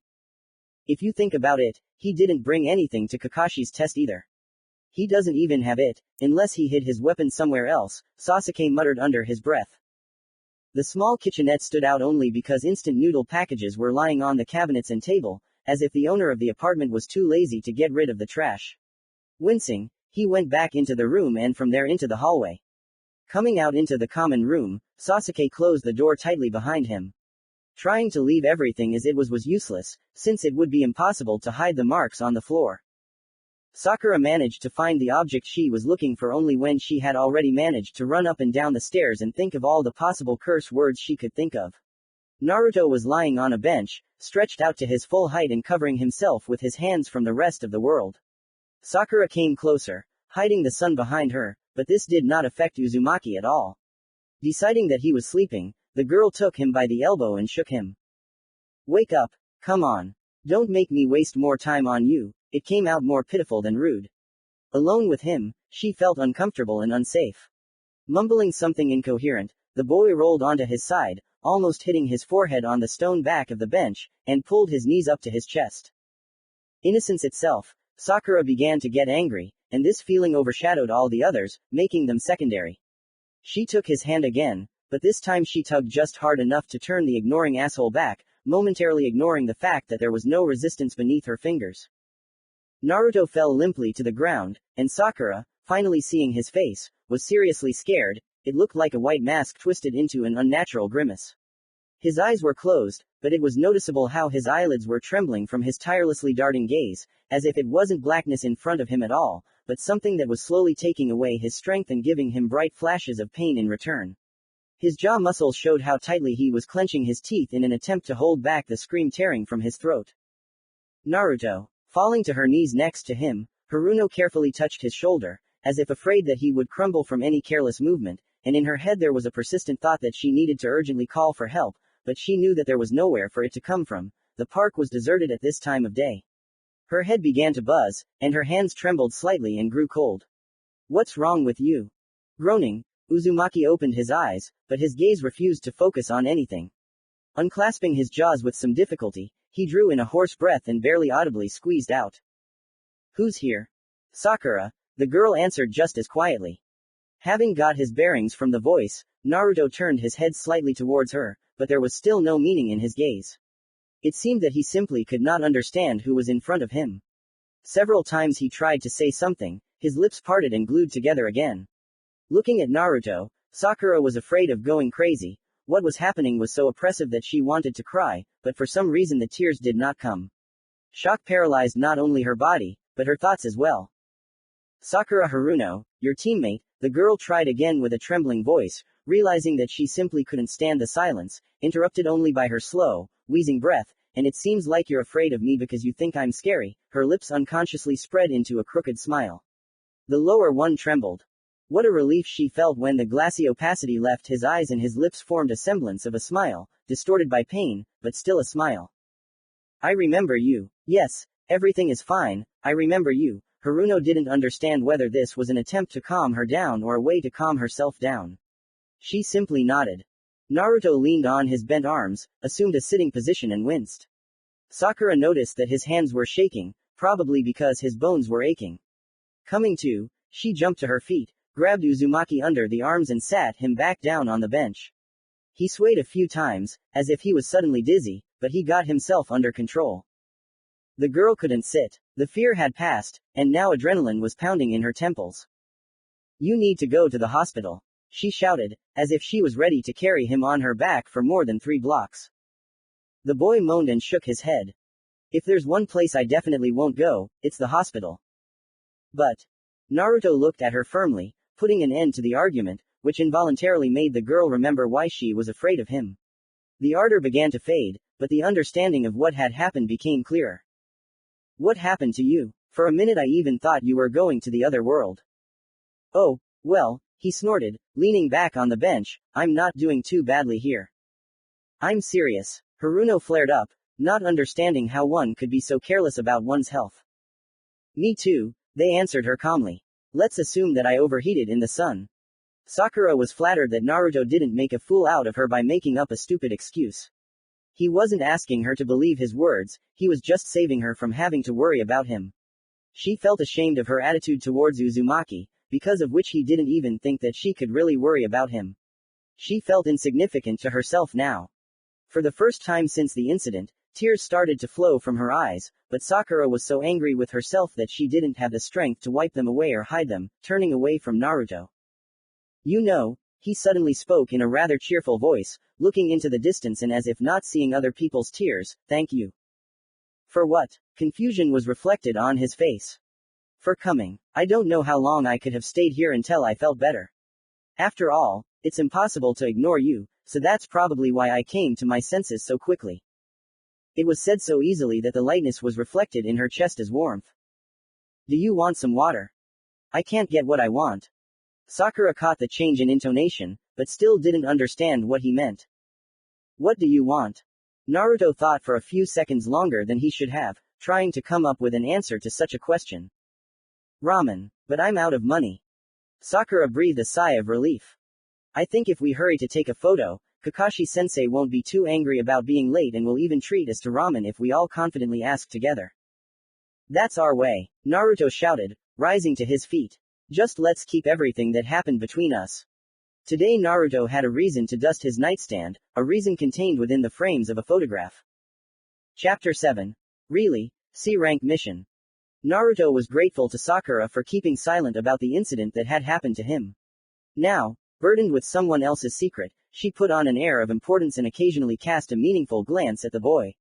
If you think about it, he didn't bring anything to Kakashi's test either. He doesn't even have it, unless he hid his weapon somewhere else, Sasuke muttered under his breath. The small kitchenette stood out only because instant noodle packages were lying on the cabinets and table, as if the owner of the apartment was too lazy to get rid of the trash. Wincing, he went back into the room and from there into the hallway. Coming out into the common room, Sasuke closed the door tightly behind him. Trying to leave everything as it was useless, since it would be impossible to hide the marks on the floor. Sakura managed to find the object she was looking for only when she had already managed to run up and down the stairs and think of all the possible curse words she could think of. Naruto was lying on a bench, stretched out to his full height and covering himself with his hands from the rest of the world. Sakura came closer, hiding the sun behind her, but this did not affect Uzumaki at all. Deciding that he was sleeping, the girl took him by the elbow and shook him. Wake up, come on. Don't make me waste more time on you. It came out more pitiful than rude. Alone with him, she felt uncomfortable and unsafe. Mumbling something incoherent, the boy rolled onto his side, almost hitting his forehead on the stone back of the bench, and pulled his knees up to his chest. Innocence itself, Sakura began to get angry, and this feeling overshadowed all the others, making them secondary. She took his hand again, but this time she tugged just hard enough to turn the ignoring asshole back, momentarily ignoring the fact that there was no resistance beneath her fingers. Naruto fell limply to the ground, and Sakura, finally seeing his face, was seriously scared. it looked like a white mask twisted into an unnatural grimace. His eyes were closed, but it was noticeable how his eyelids were trembling from his tirelessly darting gaze, as if it wasn't blackness in front of him at all, but something that was slowly taking away his strength and giving him bright flashes of pain in return. His jaw muscles showed how tightly he was clenching his teeth in an attempt to hold back the scream tearing from his throat. Naruto. Falling to her knees next to him, Haruno carefully touched his shoulder, as if afraid that he would crumble from any careless movement, and in her head there was a persistent thought that she needed to urgently call for help, but she knew that there was nowhere for it to come from. The park was deserted at this time of day. Her head began to buzz, and her hands trembled slightly and grew cold. What's wrong with you? Groaning, Uzumaki opened his eyes, but his gaze refused to focus on anything. Unclasping his jaws with some difficulty, he drew in a hoarse breath and barely audibly squeezed out. Who's here? Sakura, the girl answered just as quietly. Having got his bearings from the voice, Naruto turned his head slightly towards her, but there was still no meaning in his gaze. It seemed that he simply could not understand who was in front of him. Several times he tried to say something, his lips parted and glued together again. Looking at Naruto, Sakura was afraid of going crazy. What was happening was so oppressive that she wanted to cry, but for some reason the tears did not come. Shock paralyzed not only her body, but her thoughts as well. Sakura Haruno, your teammate, the girl tried again with a trembling voice, realizing that she simply couldn't stand the silence, interrupted only by her slow, wheezing breath, and it seems like you're afraid of me because you think I'm scary. Her lips unconsciously spread into a crooked smile. The lower one trembled. What a relief she felt when the glassy opacity left his eyes and his lips formed a semblance of a smile, distorted by pain, but still a smile. I remember you. Yes, everything is fine, I remember you. Haruno didn't understand whether this was an attempt to calm her down or a way to calm herself down. She simply nodded. Naruto leaned on his bent arms, assumed a sitting position and winced. Sakura noticed that his hands were shaking, probably because his bones were aching. Coming to, she jumped to her feet, grabbed Uzumaki under the arms and sat him back down on the bench. He swayed a few times, as if he was suddenly dizzy, but he got himself under control. The girl couldn't sit. The fear had passed, and now adrenaline was pounding in her temples. You need to go to the hospital, she shouted, as if she was ready to carry him on her back for more than 3 blocks. The boy moaned and shook his head. If there's one place I definitely won't go, it's the hospital. But Naruto looked at her firmly, putting an end to the argument, which involuntarily made the girl remember why she was afraid of him. The ardor began to fade, but the understanding of what had happened became clearer. What happened to you? For a minute I even thought you were going to the other world. Oh, well, he snorted, leaning back on the bench, I'm not doing too badly here. I'm serious. Haruno flared up, not understanding how one could be so careless about one's health. Me too, they answered her calmly. Let's assume that I overheated in the sun. Sakura was flattered that Naruto didn't make a fool out of her by making up a stupid excuse. He wasn't asking her to believe his words, he was just saving her from having to worry about him. She felt ashamed of her attitude towards Uzumaki, because of which he didn't even think that she could really worry about him. She felt insignificant to herself now. For the first time since the incident, tears started to flow from her eyes, but Sakura was so angry with herself that she didn't have the strength to wipe them away or hide them, turning away from Naruto. You know, he suddenly spoke in a rather cheerful voice, looking into the distance and as if not seeing other people's tears, thank you. For what? Confusion was reflected on his face. For coming. I don't know how long I could have stayed here until I felt better. After all, it's impossible to ignore you, so that's probably why I came to my senses so quickly. It was said so easily that the lightness was reflected in her chest as warmth. Do you want some water? I can't get what I want. Sakura caught the change in intonation, but still didn't understand what he meant. What do you want? Naruto thought for a few seconds longer than he should have, trying to come up with an answer to such a question. Ramen. But I'm out of money. Sakura breathed a sigh of relief. I think if we hurry to take a photo, Kakashi-sensei won't be too angry about being late and will even treat us to ramen if we all confidently ask together. That's our way, Naruto shouted, rising to his feet. Just let's keep everything that happened between us. Today Naruto had a reason to dust his nightstand, a reason contained within the frames of a photograph. Chapter 7. Really, C-rank mission. Naruto was grateful to Sakura for keeping silent about the incident that had happened to him. Now, Burdened with someone else's secret, she put on an air of importance and occasionally cast a meaningful glance at the boy.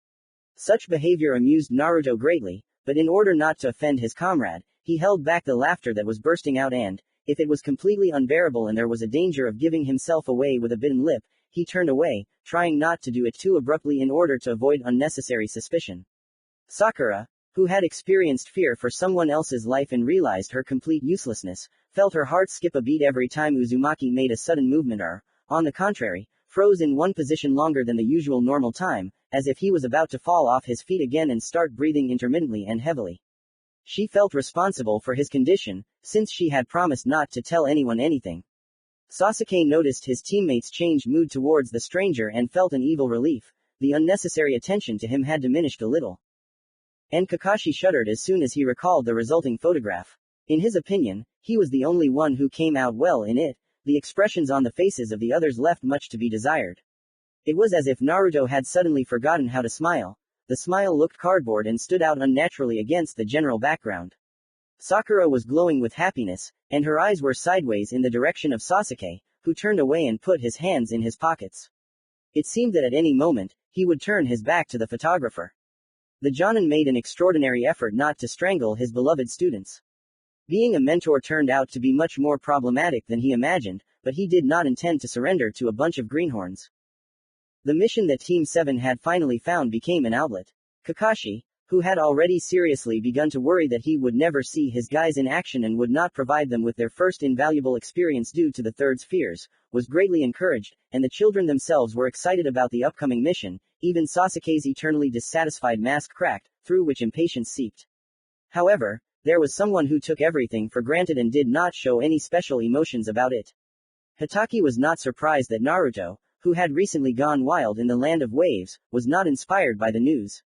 Such behavior amused Naruto greatly, but in order not to offend his comrade, he held back the laughter that was bursting out and, if it was completely unbearable and there was a danger of giving himself away with a bitten lip, he turned away, trying not to do it too abruptly in order to avoid unnecessary suspicion. Sakura, who had experienced fear for someone else's life and realized her complete uselessness, felt her heart skip a beat every time Uzumaki made a sudden movement or, on the contrary, froze in one position longer than the usual normal time, as if he was about to fall off his feet again and start breathing intermittently and heavily. She felt responsible for his condition, since she had promised not to tell anyone anything. Sasuke noticed his teammates' changed mood towards the stranger and felt an evil relief. The unnecessary attention to him had diminished a little. And Kakashi shuddered as soon as he recalled the resulting photograph. In his opinion, he was the only one who came out well in it. The expressions on the faces of the others left much to be desired. It was as if Naruto had suddenly forgotten how to smile. The smile looked cardboard and stood out unnaturally against the general background. Sakura was glowing with happiness, and her eyes were sideways in the direction of Sasuke, who turned away and put his hands in his pockets. It seemed that at any moment, he would turn his back to the photographer. The Jonin made an extraordinary effort not to strangle his beloved students. Being a mentor turned out to be much more problematic than he imagined, but he did not intend to surrender to a bunch of greenhorns. The mission that Team 7 had finally found became an outlet. Kakashi, who had already seriously begun to worry that he would never see his guys in action and would not provide them with their first invaluable experience due to the Third's fears, was greatly encouraged, and the children themselves were excited about the upcoming mission. Even Sasuke's eternally dissatisfied mask cracked, through which impatience seeped. However, there was someone who took everything for granted and did not show any special emotions about it. Hatake was not surprised that Naruto, who had recently gone wild in the land of waves, was not inspired by the news.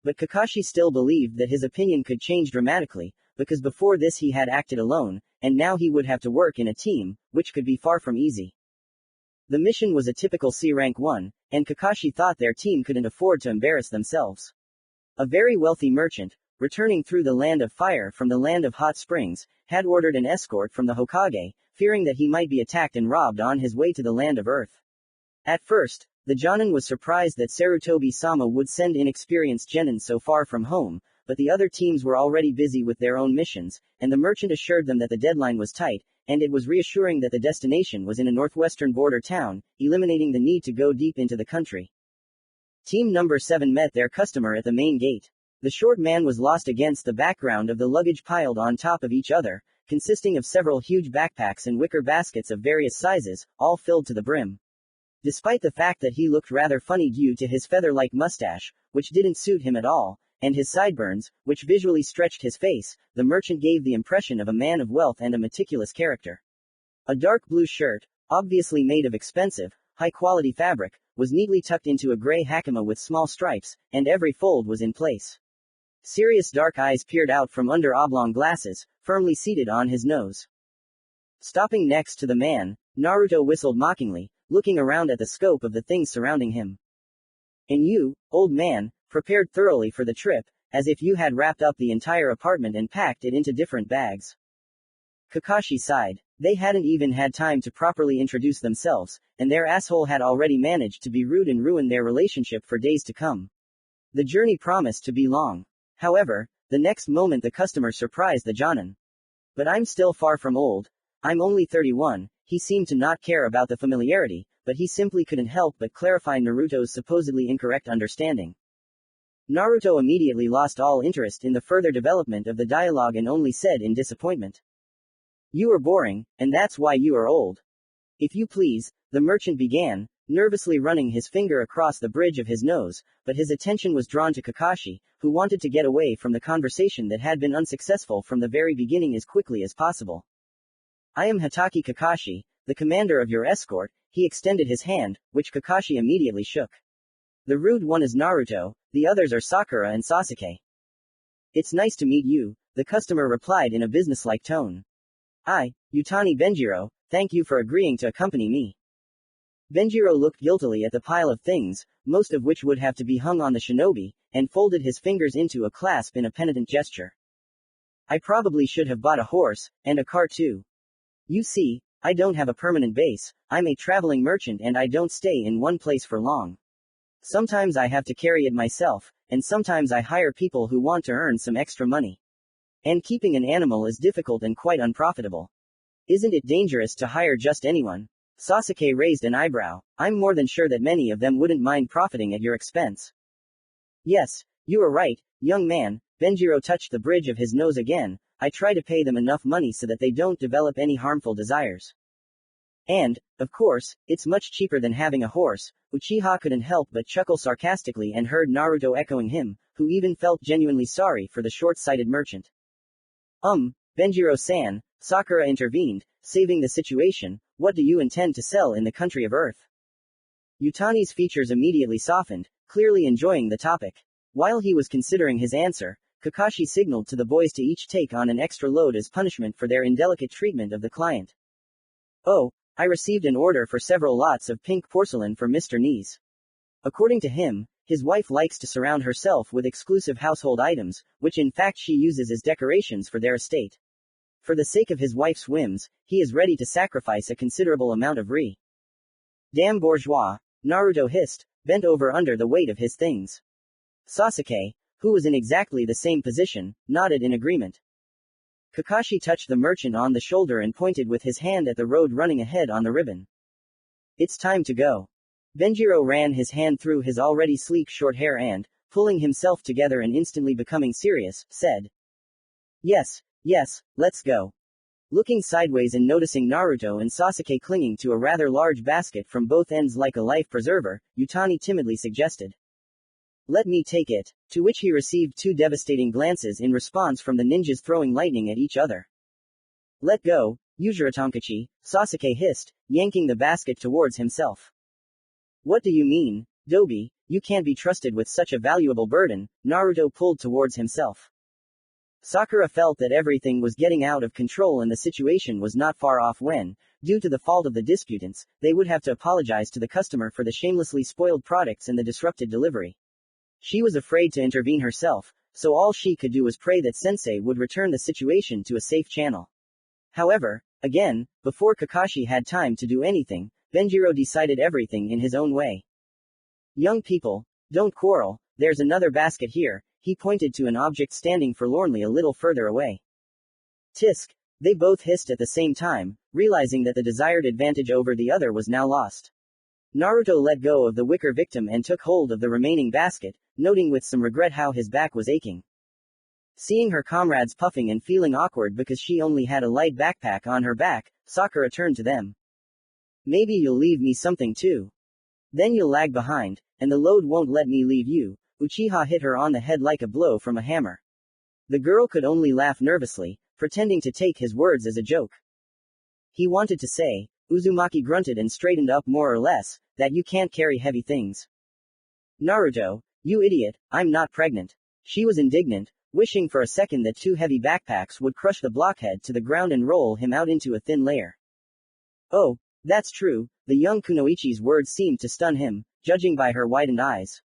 But Kakashi still believed that his opinion could change dramatically, because before this he had acted alone, and now he would have to work in a team, which could be far from easy. The mission was a typical C-rank one, and Kakashi thought their team couldn't afford to embarrass themselves. A very wealthy merchant, returning through the land of fire from the land of hot springs, had ordered an escort from the Hokage, fearing that he might be attacked and robbed on his way to the land of earth. At first, the Jonin was surprised that Sarutobi-sama would send inexperienced genin so far from home, but the other teams were already busy with their own missions, and the merchant assured them that the deadline was tight, and it was reassuring that the destination was in a northwestern border town, eliminating the need to go deep into the country. Team number 7 met their customer at the main gate. The short man was lost against the background of the luggage piled on top of each other, consisting of several huge backpacks and wicker baskets of various sizes, all filled to the brim. Despite the fact that he looked rather funny due to his feather-like mustache, which didn't suit him at all, and his sideburns, which visually stretched his face, the merchant gave the impression of a man of wealth and a meticulous character. A dark blue shirt, obviously made of expensive, high-quality fabric, was neatly tucked into a gray hakama with small stripes, and every fold was in place. Serious dark eyes peered out from under oblong glasses, firmly seated on his nose. Stopping next to the man, Naruto whistled mockingly, looking around at the scope of the things surrounding him. And you, old man, prepared thoroughly for the trip, as if you had wrapped up the entire apartment and packed it into different bags. Kakashi sighed. They hadn't even had time to properly introduce themselves, and their asshole had already managed to be rude and ruin their relationship for days to come. The journey promised to be long. However, the next moment the customer surprised the Jonin. But I'm still far from old. I'm only 31. He seemed to not care about the familiarity, but he simply couldn't help but clarify Naruto's supposedly incorrect understanding. Naruto immediately lost all interest in the further development of the dialogue and only said in disappointment, "You are boring, and that's why you are old." "If you please," the merchant began, nervously running his finger across the bridge of his nose, but his attention was drawn to Kakashi, who wanted to get away from the conversation that had been unsuccessful from the very beginning as quickly as possible. "I am Hatake Kakashi, the commander of your escort." He extended his hand, which Kakashi immediately shook. "The rude one is Naruto, the others are Sakura and Sasuke." "It's nice to meet you," the customer replied in a businesslike tone. "I, Utani Benjiro, thank you for agreeing to accompany me." Benjiro looked guiltily at the pile of things, most of which would have to be hung on the shinobi, and folded his fingers into a clasp in a penitent gesture. "I probably should have bought a horse, and a car too. You see, I don't have a permanent base, I'm a traveling merchant and I don't stay in one place for long. Sometimes I have to carry it myself, and sometimes I hire people who want to earn some extra money. And keeping an animal is difficult and quite unprofitable. Isn't it dangerous to hire just anyone? Sasuke raised an eyebrow. I'm more than sure that many of them wouldn't mind profiting at your expense. Yes, you are right, young man. Benjiro touched the bridge of his nose again. I try to pay them enough money so that they don't develop any harmful desires. And, of course, it's much cheaper than having a horse. Uchiha couldn't help but chuckle sarcastically and heard Naruto echoing him, who even felt genuinely sorry for the short-sighted merchant. Benjiro-san, Sakura intervened, saving the situation. What do you intend to sell in the country of Earth? Yutani's features immediately softened, clearly enjoying the topic. While he was considering his answer, Kakashi signaled to the boys to each take on an extra load as punishment for their indelicate treatment of the client. Oh, I received an order for several lots of pink porcelain for Mr. Knees. According to him, his wife likes to surround herself with exclusive household items, which in fact she uses as decorations for their estate. For the sake of his wife's whims, he is ready to sacrifice a considerable amount of re. Damn bourgeois, Naruto hissed, bent over under the weight of his things. Sasuke, who was in exactly the same position, nodded in agreement. Kakashi touched the merchant on the shoulder and pointed with his hand at the road running ahead on the ribbon. It's time to go. Benjiro ran his hand through his already sleek short hair and, pulling himself together and instantly becoming serious, said, Yes, let's go. Looking sideways and noticing Naruto and Sasuke clinging to a rather large basket from both ends like a life preserver, Yutani timidly suggested, Let me take it, to which he received two devastating glances in response from the ninjas throwing lightning at each other. Let go, Uzuratonkachi, Sasuke hissed, yanking the basket towards himself. What do you mean, Dobi? You can't be trusted with such a valuable burden, Naruto pulled towards himself. Sakura felt that everything was getting out of control and the situation was not far off when, due to the fault of the disputants, they would have to apologize to the customer for the shamelessly spoiled products and the disrupted delivery. She was afraid to intervene herself, so all she could do was pray that Sensei would return the situation to a safe channel. However, again, before Kakashi had time to do anything, Benjiro decided everything in his own way. Young people, don't quarrel, there's another basket here, he pointed to an object standing forlornly a little further away. Tisk! They both hissed at the same time, realizing that the desired advantage over the other was now lost. Naruto let go of the wicker victim and took hold of the remaining basket, noting with some regret how his back was aching. Seeing her comrades puffing and feeling awkward because she only had a light backpack on her back, Sakura turned to them. Maybe you'll leave me something too. Then you'll lag behind, and the load won't let me leave you. Uchiha hit her on the head like a blow from a hammer. The girl could only laugh nervously, pretending to take his words as a joke. He wanted to say, Uzumaki grunted and straightened up more or less, that you can't carry heavy things. Naruto, you idiot, I'm not pregnant. She was indignant, wishing for a second that two heavy backpacks would crush the blockhead to the ground and roll him out into a thin layer. Oh, that's true, the young Kunoichi's words seemed to stun him, judging by her widened eyes.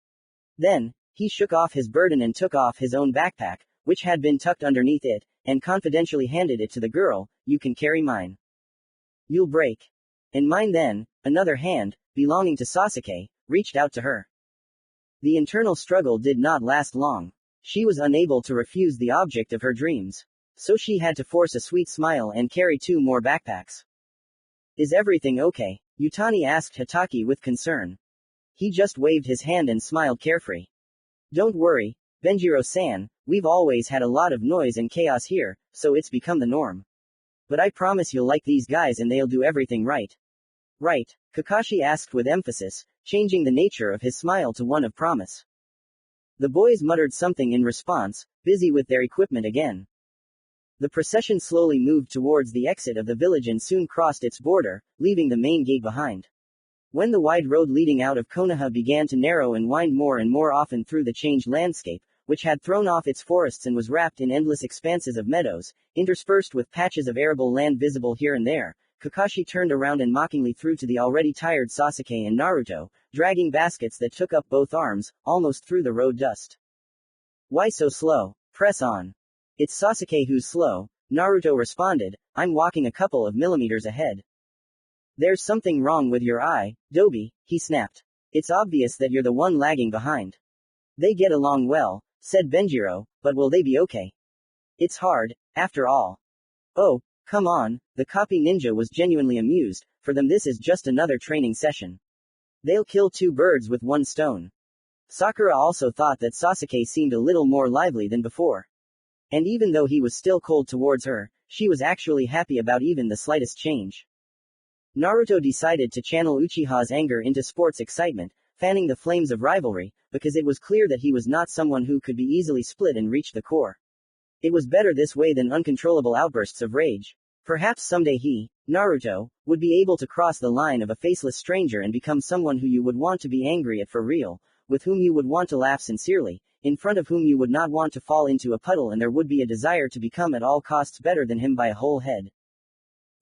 Then, he shook off his burden and took off his own backpack, which had been tucked underneath it, and confidentially handed it to the girl. You can carry mine. You'll break. And mine then. Another hand, belonging to Sasuke, reached out to her. The internal struggle did not last long. She was unable to refuse the object of her dreams. So she had to force a sweet smile and carry two more backpacks. Is everything okay? Yutani asked Hitaki with concern. He just waved his hand and smiled carefree. Don't worry, Benjiro-san, we've always had a lot of noise and chaos here, so it's become the norm. But I promise you'll like these guys and they'll do everything right. Right, Kakashi asked with emphasis, changing the nature of his smile to one of promise. The boys muttered something in response, busy with their equipment again. The procession slowly moved towards the exit of the village and soon crossed its border, leaving the main gate behind. When the wide road leading out of Konoha began to narrow and wind more and more often through the changed landscape, which had thrown off its forests and was wrapped in endless expanses of meadows, interspersed with patches of arable land visible here and there, Kakashi turned around and mockingly threw to the already tired Sasuke and Naruto, dragging baskets that took up both arms, almost through the road dust. Why so slow? Press on. It's Sasuke who's slow, Naruto responded, I'm walking a couple of millimeters ahead. There's something wrong with your eye, Dobi, he snapped. It's obvious that you're the one lagging behind. They get along well, said Benjiro, but will they be okay? It's hard, after all. Oh, come on, the copy ninja was genuinely amused, for them this is just another training session. They'll kill two birds with one stone. Sakura also thought that Sasuke seemed a little more lively than before. And even though he was still cold towards her, she was actually happy about even the slightest change. Naruto decided to channel Uchiha's anger into sports excitement, fanning the flames of rivalry, because it was clear that he was not someone who could be easily split and reach the core. It was better this way than uncontrollable outbursts of rage. Perhaps someday he, Naruto, would be able to cross the line of a faceless stranger and become someone who you would want to be angry at for real, with whom you would want to laugh sincerely, in front of whom you would not want to fall into a puddle, and there would be a desire to become at all costs better than him by a whole head.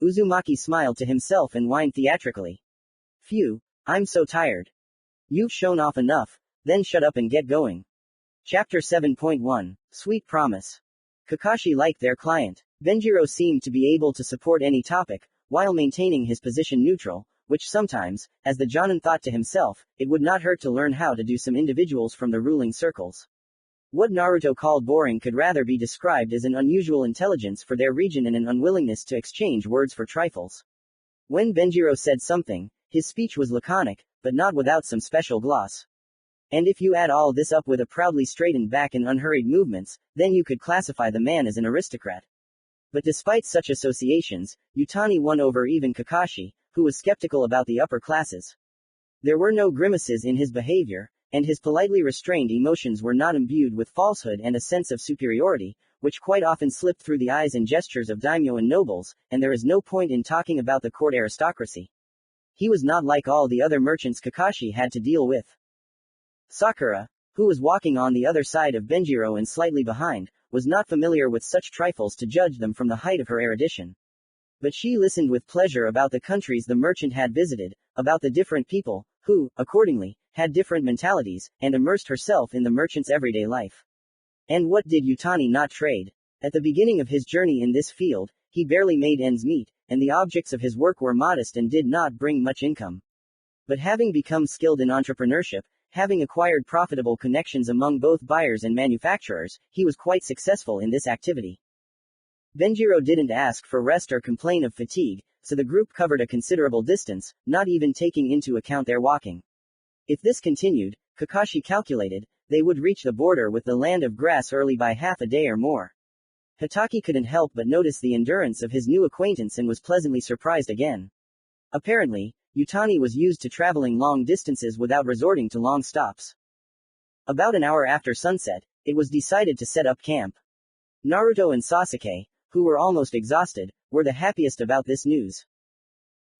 Uzumaki smiled to himself and whined theatrically. Phew, I'm so tired. You've shown off enough, then shut up and get going. Chapter 7.1 Sweet Promise. Kakashi liked their client. Benjiro seemed to be able to support any topic, while maintaining his position neutral, which sometimes, as the Jonin thought to himself, it would not hurt to learn how to do some individuals from the ruling circles. What Naruto called boring could rather be described as an unusual intelligence for their region and an unwillingness to exchange words for trifles. When Benjiro said something, his speech was laconic, but not without some special gloss. And if you add all this up with a proudly straightened back and unhurried movements, then you could classify the man as an aristocrat. But despite such associations, Utani won over even Kakashi, who was skeptical about the upper classes. There were no grimaces in his behavior, and his politely restrained emotions were not imbued with falsehood and a sense of superiority, which quite often slipped through the eyes and gestures of daimyo and nobles, and there is no point in talking about the court aristocracy. He was not like all the other merchants Kakashi had to deal with. Sakura, who was walking on the other side of Benjiro and slightly behind, was not familiar with such trifles to judge them from the height of her erudition. But she listened with pleasure about the countries the merchant had visited, about the different people, who, accordingly, had different mentalities, and immersed herself in the merchant's everyday life. And what did Utani not trade? At the beginning of his journey in this field, he barely made ends meet, and the objects of his work were modest and did not bring much income. But having become skilled in entrepreneurship, having acquired profitable connections among both buyers and manufacturers, he was quite successful in this activity. Benjiro didn't ask for rest or complain of fatigue, so the group covered a considerable distance, not even taking into account their walking. If this continued, Kakashi calculated, they would reach the border with the land of grass early by half a day or more. Hataki couldn't help but notice the endurance of his new acquaintance and was pleasantly surprised again. Apparently, Utani was used to traveling long distances without resorting to long stops. About an hour after sunset, it was decided to set up camp. Naruto and Sasuke, who were almost exhausted, were the happiest about this news.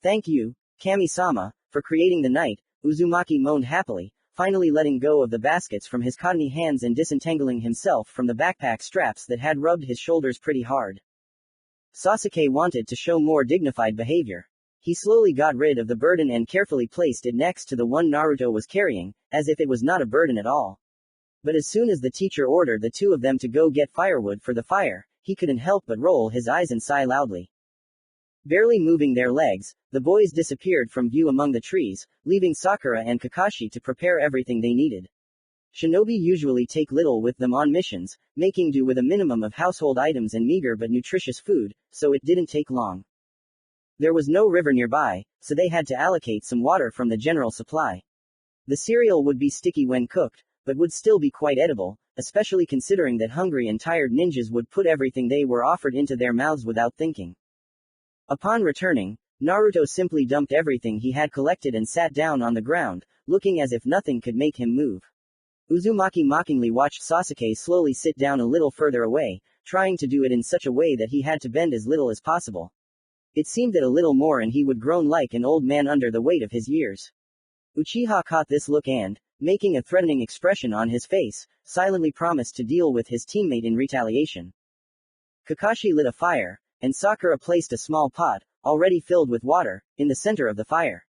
Thank you, Kami-sama, for creating the night, Uzumaki moaned happily, finally letting go of the baskets from his cottony hands and disentangling himself from the backpack straps that had rubbed his shoulders pretty hard. Sasuke wanted to show more dignified behavior. He slowly got rid of the burden and carefully placed it next to the one Naruto was carrying, as if it was not a burden at all. But as soon as the teacher ordered the two of them to go get firewood for the fire, he couldn't help but roll his eyes and sigh loudly. Barely moving their legs, the boys disappeared from view among the trees, leaving Sakura and Kakashi to prepare everything they needed. Shinobi usually take little with them on missions, making do with a minimum of household items and meager but nutritious food, so it didn't take long. There was no river nearby, so they had to allocate some water from the general supply. The cereal would be sticky when cooked, but would still be quite edible, especially considering that hungry and tired ninjas would put everything they were offered into their mouths without thinking. Upon returning, Naruto simply dumped everything he had collected and sat down on the ground, looking as if nothing could make him move. Uzumaki mockingly watched Sasuke slowly sit down a little further away, trying to do it in such a way that he had to bend as little as possible. It seemed that a little more and he would groan like an old man under the weight of his years. Uchiha caught this look and, making a threatening expression on his face, silently promised to deal with his teammate in retaliation. Kakashi lit a fire, and Sakura placed a small pot, already filled with water, in the center of the fire.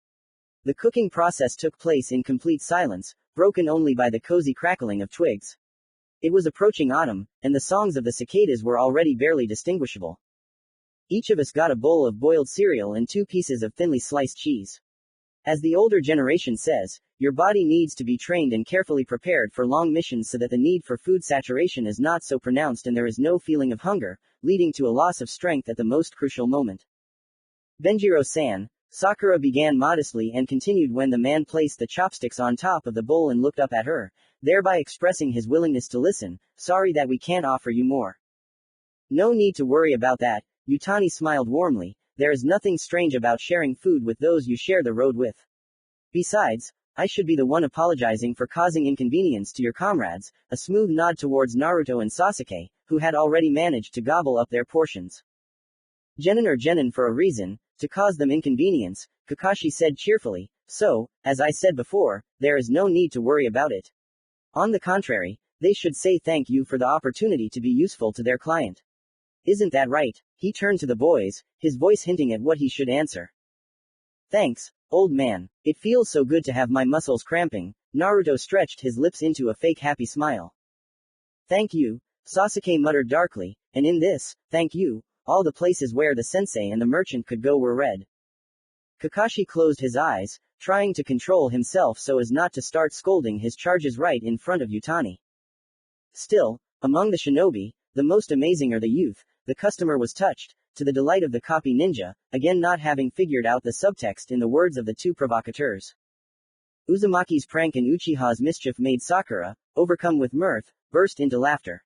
The cooking process took place in complete silence, broken only by the cozy crackling of twigs. It was approaching autumn, and the songs of the cicadas were already barely distinguishable. Each of us got a bowl of boiled cereal and 2 pieces of thinly sliced cheese. As the older generation says, your body needs to be trained and carefully prepared for long missions so that the need for food saturation is not so pronounced and there is no feeling of hunger, leading to a loss of strength at the most crucial moment. Benjiro-san, Sakura began modestly and continued when the man placed the chopsticks on top of the bowl and looked up at her, thereby expressing his willingness to listen. Sorry that we can't offer you more. No need to worry about that, Yutani smiled warmly. There is nothing strange about sharing food with those you share the road with. Besides, I should be the one apologizing for causing inconvenience to your comrades, a smooth nod towards Naruto and Sasuke, who had already managed to gobble up their portions. Genin or genin for a reason, to cause them inconvenience, Kakashi said cheerfully, so, as I said before, there is no need to worry about it. On the contrary, they should say thank you for the opportunity to be useful to their client. Isn't that right? He turned to the boys, his voice hinting at what he should answer. Thanks, old man. It feels so good to have my muscles cramping. Naruto stretched his lips into a fake happy smile. Thank you, Sasuke muttered darkly, and in this, thank you, all the places where the sensei and the merchant could go were red. Kakashi closed his eyes, trying to control himself so as not to start scolding his charges right in front of Yutani. Still, among the shinobi, the most amazing are the youth. The customer was touched, to the delight of the copy ninja, again not having figured out the subtext in the words of the 2 provocateurs. Uzumaki's prank and Uchiha's mischief made Sakura, overcome with mirth, burst into laughter.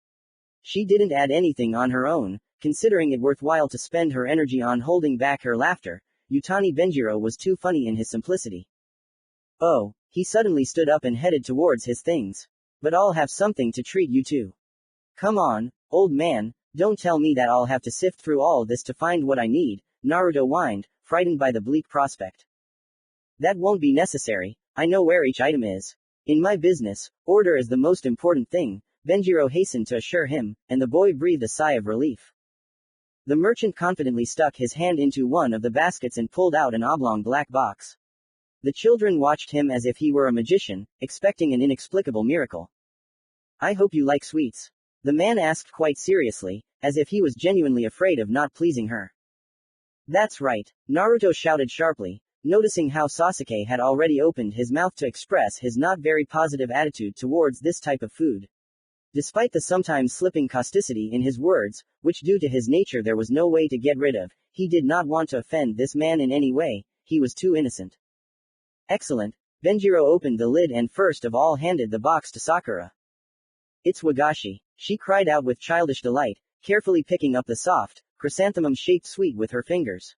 She didn't add anything on her own, considering it worthwhile to spend her energy on holding back her laughter. Yutani Benjiro was too funny in his simplicity. Oh, he suddenly stood up and headed towards his things. But I'll have something to treat you to. Come on, old man. Don't tell me that I'll have to sift through all this to find what I need, Naruto whined, frightened by the bleak prospect. That won't be necessary, I know where each item is. In my business, order is the most important thing, Benjiro hastened to assure him, and the boy breathed a sigh of relief. The merchant confidently stuck his hand into one of the baskets and pulled out an oblong black box. The children watched him as if he were a magician, expecting an inexplicable miracle. I hope you like sweets. The man asked quite seriously, as if he was genuinely afraid of not pleasing her. That's right, Naruto shouted sharply, noticing how Sasuke had already opened his mouth to express his not very positive attitude towards this type of food. Despite the sometimes slipping causticity in his words, which due to his nature there was no way to get rid of, he did not want to offend this man in any way, he was too innocent. Excellent, Benjiro opened the lid and first of all handed the box to Sakura. It's wagashi, she cried out with childish delight, carefully picking up the soft, chrysanthemum-shaped sweet with her fingers.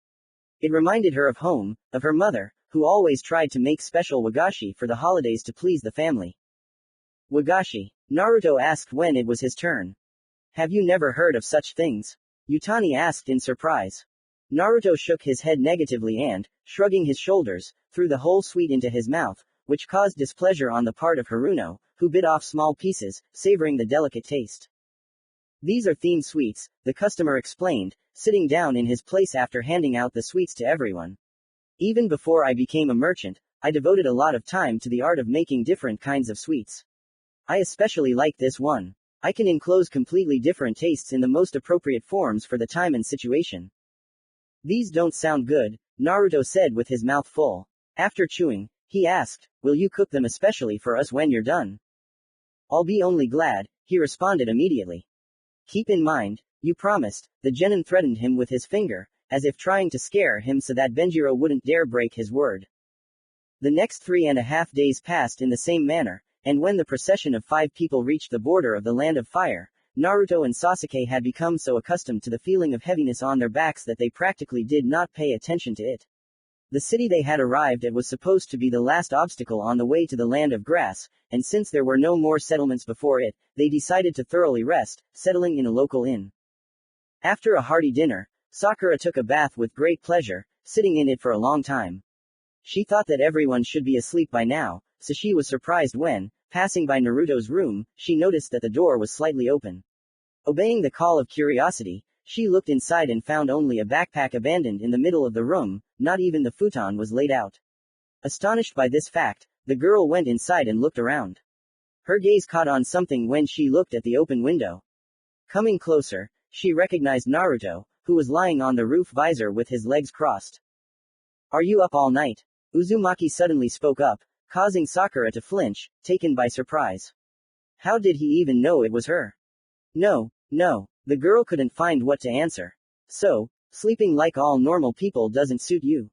It reminded her of home, of her mother, who always tried to make special wagashi for the holidays to please the family. Wagashi? Naruto asked when it was his turn. Have you never heard of such things? Yutani asked in surprise. Naruto shook his head negatively and, shrugging his shoulders, threw the whole sweet into his mouth, which caused displeasure on the part of Haruno, who bit off small pieces, savoring the delicate taste. These are themed sweets, the customer explained, sitting down in his place after handing out the sweets to everyone. Even before I became a merchant, I devoted a lot of time to the art of making different kinds of sweets. I especially like this one. I can enclose completely different tastes in the most appropriate forms for the time and situation. These don't sound good, Naruto said with his mouth full. After chewing, he asked, will you cook them especially for us when you're done? I'll be only glad, he responded immediately. Keep in mind, you promised, the genin threatened him with his finger, as if trying to scare him so that Benjiro wouldn't dare break his word. The next 3.5 days passed in the same manner, and when the procession of 5 people reached the border of the Land of Fire, Naruto and Sasuke had become so accustomed to the feeling of heaviness on their backs that they practically did not pay attention to it. The city they had arrived at was supposed to be the last obstacle on the way to the Land of Grass, and since there were no more settlements before it, they decided to thoroughly rest, settling in a local inn. After a hearty dinner, Sakura took a bath with great pleasure, sitting in it for a long time. She thought that everyone should be asleep by now, so she was surprised when, passing by Naruto's room, she noticed that the door was slightly open. Obeying the call of curiosity, she looked inside and found only a backpack abandoned in the middle of the room, not even the futon was laid out. Astonished by this fact, the girl went inside and looked around. Her gaze caught on something when she looked at the open window. Coming closer, she recognized Naruto, who who was lying on the roof visor with his legs crossed. Are you up all night? Uzumaki suddenly spoke up, causing Sakura to flinch, taken by surprise. How did he even know it was her? No. The girl couldn't find what to answer. So, sleeping like all normal people doesn't suit you.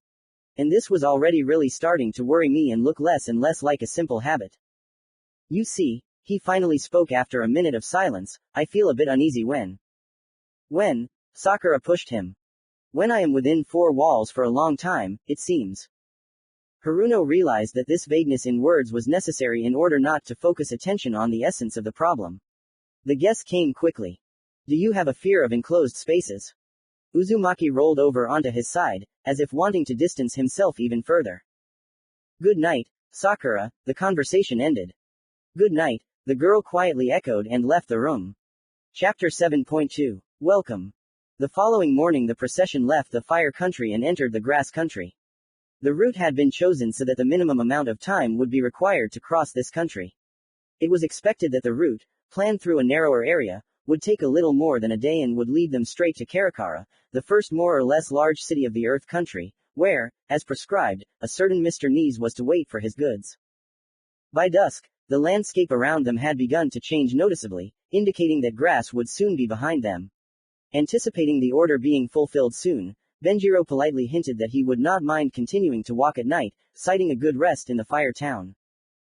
And this was already really starting to worry me and look less and less like a simple habit. You see, he finally spoke after a minute of silence, I feel a bit uneasy when, Sakura pushed him. When I am within four walls for a long time, it seems. Haruno realized that this vagueness in words was necessary in order not to focus attention on the essence of the problem. The guess came quickly. Do you have a fear of enclosed spaces? Uzumaki rolled over onto his side, as if wanting to distance himself even further. Good night, Sakura, the conversation ended. Good night, the girl quietly echoed and left the room. Chapter 7.2. Welcome. The following morning the procession left the fire country and entered the grass country. The route had been chosen so that the minimum amount of time would be required to cross this country. It was expected that the route, planned through a narrower area, would take a little more than a day and would lead them straight to Karakara, the first more or less large city of the Earth country, where, as prescribed, a certain Mr. Knees was to wait for his goods. By dusk, the landscape around them had begun to change noticeably, indicating that grass would soon be behind them. Anticipating the order being fulfilled soon, Benjiro politely hinted that he would not mind continuing to walk at night, citing a good rest in the fire town.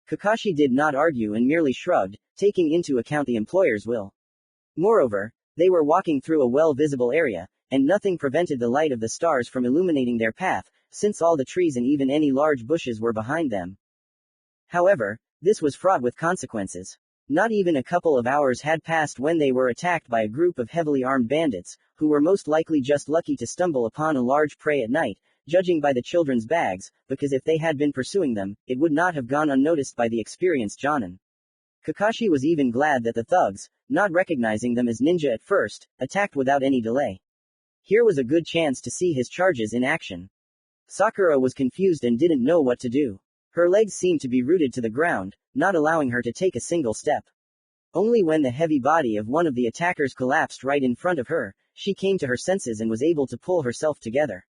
Kakashi did not argue and merely shrugged, taking into account the employer's will. Moreover, they were walking through a well-visible area, and nothing prevented the light of the stars from illuminating their path, since all the trees and even any large bushes were behind them. However, this was fraught with consequences. Not even a couple of hours had passed when they were attacked by a group of heavily armed bandits, who were most likely just lucky to stumble upon a large prey at night, judging by the children's bags, because if they had been pursuing them, it would not have gone unnoticed by the experienced Jonin. Kakashi was even glad that the thugs, not recognizing them as ninja at first, attacked without any delay. Here was a good chance to see his charges in action. Sakura was confused and didn't know what to do. Her legs seemed to be rooted to the ground, not allowing her to take a single step. Only when the heavy body of one of the attackers collapsed right in front of her, she came to her senses and was able to pull herself together.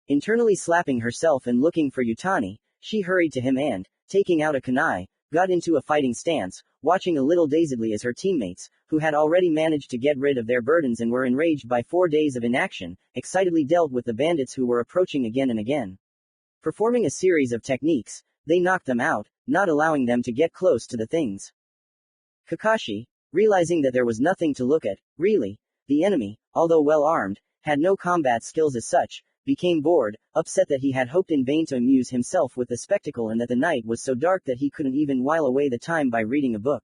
Internally slapping herself and looking for Yutani, she hurried to him and, taking out a kunai, got into a fighting stance, watching a little dazedly as her teammates, who had already managed to get rid of their burdens and were enraged by 4 days of inaction, excitedly dealt with the bandits who were approaching again and again. Performing a series of techniques, they knocked them out, not allowing them to get close to the things. Kakashi, realizing that there was nothing to look at, really, the enemy, although well armed, had no combat skills as such, became bored, upset that he had hoped in vain to amuse himself with the spectacle and that the night was so dark that he couldn't even while away the time by reading a book.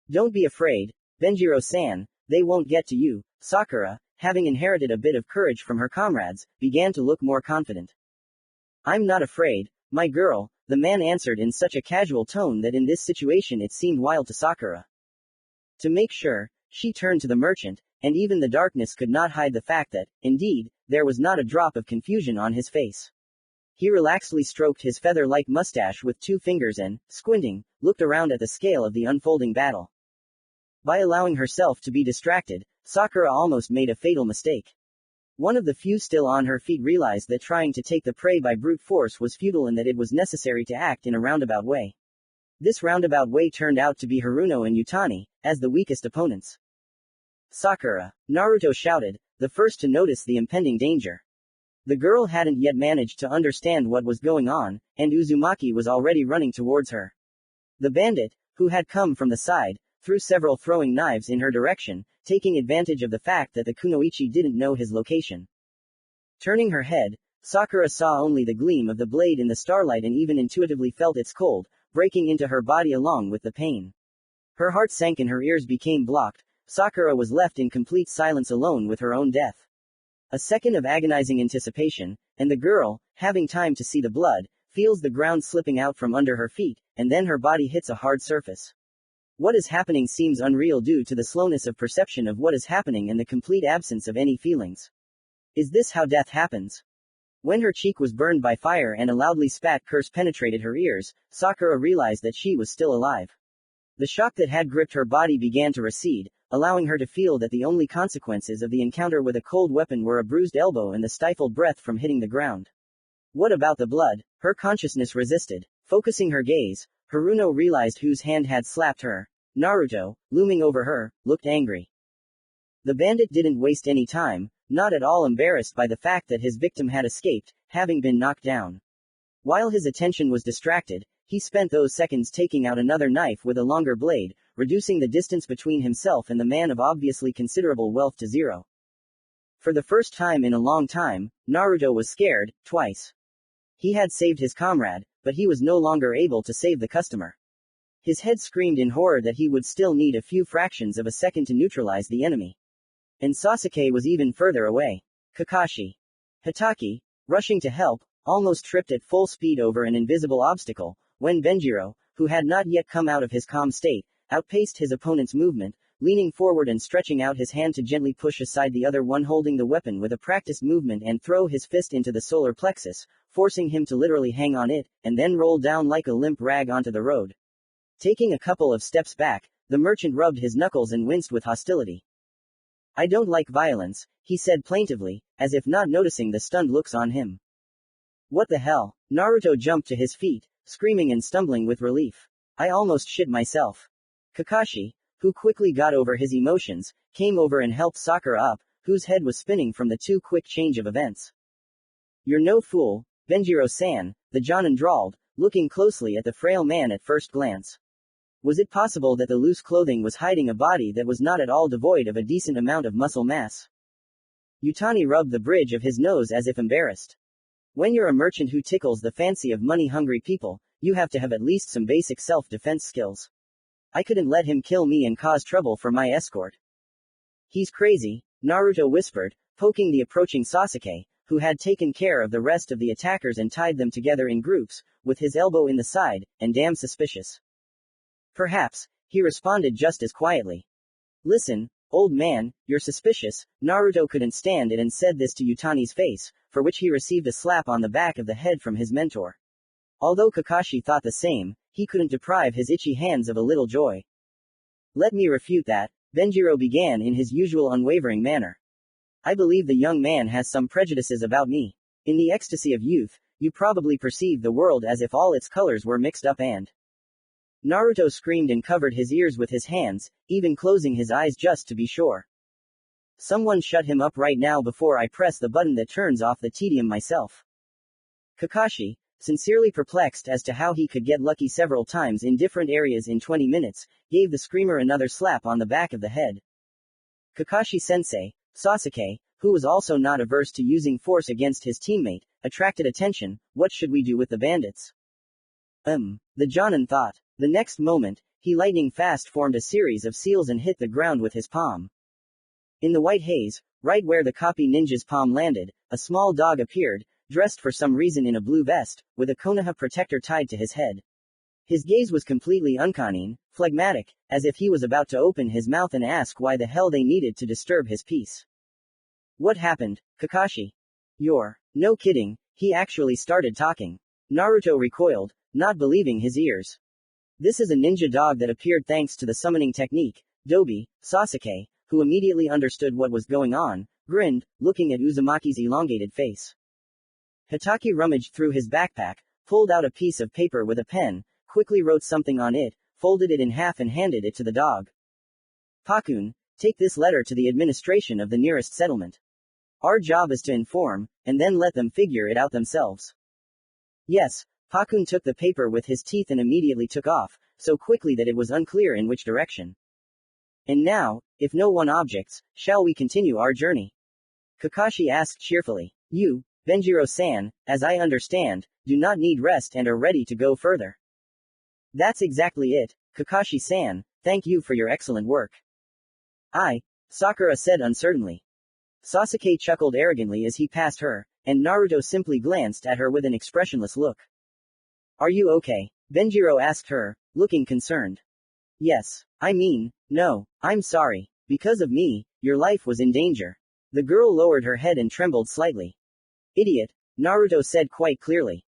Don't be afraid, Benjiro-san, they won't get to you. Sakura, having inherited a bit of courage from her comrades, began to look more confident. I'm not afraid, my girl, the man answered in such a casual tone that in this situation it seemed wild to Sakura. To make sure, she turned to the merchant, and even the darkness could not hide the fact that, indeed, there was not a drop of confusion on his face. He relaxedly stroked his feather-like mustache with 2 fingers and, squinting, looked around at the scale of the unfolding battle. By allowing herself to be distracted, Sakura almost made a fatal mistake. One of the few still on her feet realized that trying to take the prey by brute force was futile and that it was necessary to act in a roundabout way. This roundabout way turned out to be Haruno and Yutani, as the weakest opponents. Sakura, Naruto shouted, the first to notice the impending danger. The girl hadn't yet managed to understand what was going on, and Uzumaki was already running towards her. The bandit, who had come from the side, threw several throwing knives in her direction, taking advantage of the fact that the kunoichi didn't know his location. Turning her head, Sakura saw only the gleam of the blade in the starlight and even intuitively felt its cold, breaking into her body along with the pain. Her heart sank and her ears became blocked. Sakura was left in complete silence alone with her own death. A second of agonizing anticipation, and the girl, having time to see the blood, feels the ground slipping out from under her feet, and then her body hits a hard surface. What is happening seems unreal due to the slowness of perception of what is happening and the complete absence of any feelings. Is this how death happens? When her cheek was burned by fire and a loudly spat curse penetrated her ears, Sakura realized that she was still alive. The shock that had gripped her body began to recede, allowing her to feel that the only consequences of the encounter with a cold weapon were a bruised elbow and the stifled breath from hitting the ground. What about the blood? Her consciousness resisted. Focusing her gaze, Haruno realized whose hand had slapped her. Naruto, looming over her, looked angry. The bandit didn't waste any time, not at all embarrassed by the fact that his victim had escaped, having been knocked down. While his attention was distracted, he spent those seconds taking out another knife with a longer blade, reducing the distance between himself and the man of obviously considerable wealth to zero. For the first time in a long time, Naruto was scared, twice. He had saved his comrade, but he was no longer able to save the customer. His head screamed in horror that he would still need a few fractions of a second to neutralize the enemy. And Sasuke was even further away. Kakashi. Hitaki, rushing to help, almost tripped at full speed over an invisible obstacle, when Benjiro, who had not yet come out of his calm state, outpaced his opponent's movement, leaning forward and stretching out his hand to gently push aside the other one holding the weapon with a practiced movement and throw his fist into the solar plexus, forcing him to literally hang on it, and then roll down like a limp rag onto the road. Taking a couple of steps back, the merchant rubbed his knuckles and winced with hostility. I don't like violence, he said plaintively, as if not noticing the stunned looks on him. What the hell? Naruto jumped to his feet, screaming and stumbling with relief. I almost shit myself. Kakashi, who quickly got over his emotions, came over and helped Sakura up, whose head was spinning from the too quick change of events. You're no fool, Benjiro-san, the Jonin drawled, looking closely at the frail man at first glance. Was it possible that the loose clothing was hiding a body that was not at all devoid of a decent amount of muscle mass? Yutani rubbed the bridge of his nose as if embarrassed. When you're a merchant who tickles the fancy of money-hungry people, you have to have at least some basic self-defense skills. I couldn't let him kill me and cause trouble for my escort. He's crazy, Naruto whispered, poking the approaching Sasuke, who had taken care of the rest of the attackers and tied them together in groups, with his elbow in the side, and damn suspicious. Perhaps, he responded just as quietly. Listen, old man, you're suspicious. Naruto couldn't stand it and said this to Yutani's face, for which he received a slap on the back of the head from his mentor. Although Kakashi thought the same, he couldn't deprive his itchy hands of a little joy. Let me refute that, Benjiro began in his usual unwavering manner. I believe the young man has some prejudices about me. In the ecstasy of youth, you probably perceive the world as if all its colors were mixed up and... Naruto screamed and covered his ears with his hands, even closing his eyes just to be sure. Someone shut him up right now before I press the button that turns off the tedium myself. Kakashi, sincerely perplexed as to how he could get lucky several times in different areas in 20 minutes, gave the screamer another slap on the back of the head. Kakashi-sensei, Sasuke, who was also not averse to using force against his teammate, attracted attention. What should we do with the bandits? The Jonin thought. The next moment, he lightning fast formed a series of seals and hit the ground with his palm. In the white haze, right where the copy ninja's palm landed, a small dog appeared, dressed for some reason in a blue vest, with a Konoha protector tied to his head. His gaze was completely uncanny, phlegmatic, as if he was about to open his mouth and ask why the hell they needed to disturb his peace. What happened, Kakashi? You're... No kidding, he actually started talking. Naruto recoiled, not believing his ears. This is a ninja dog that appeared thanks to the summoning technique. Dobi, Sasuke, who immediately understood what was going on, grinned, looking at Uzumaki's elongated face. Hitaki rummaged through his backpack, pulled out a piece of paper with a pen, quickly wrote something on it, folded it in half and handed it to the dog. Pakun, take this letter to the administration of the nearest settlement. Our job is to inform, and then let them figure it out themselves. Yes, Pakun took the paper with his teeth and immediately took off, so quickly that it was unclear in which direction. And now, if no one objects, shall we continue our journey? Kakashi asked cheerfully. You, Benjiro-san, as I understand, do not need rest and are ready to go further. That's exactly it, Kakashi-san, thank you for your excellent work. Sakura said uncertainly. Sasuke chuckled arrogantly as he passed her, and Naruto simply glanced at her with an expressionless look. Are you okay? Benjiro asked her, looking concerned. Yes. No, I'm sorry. Because of me, your life was in danger. The girl lowered her head and trembled slightly. Idiot, Naruto said quite clearly.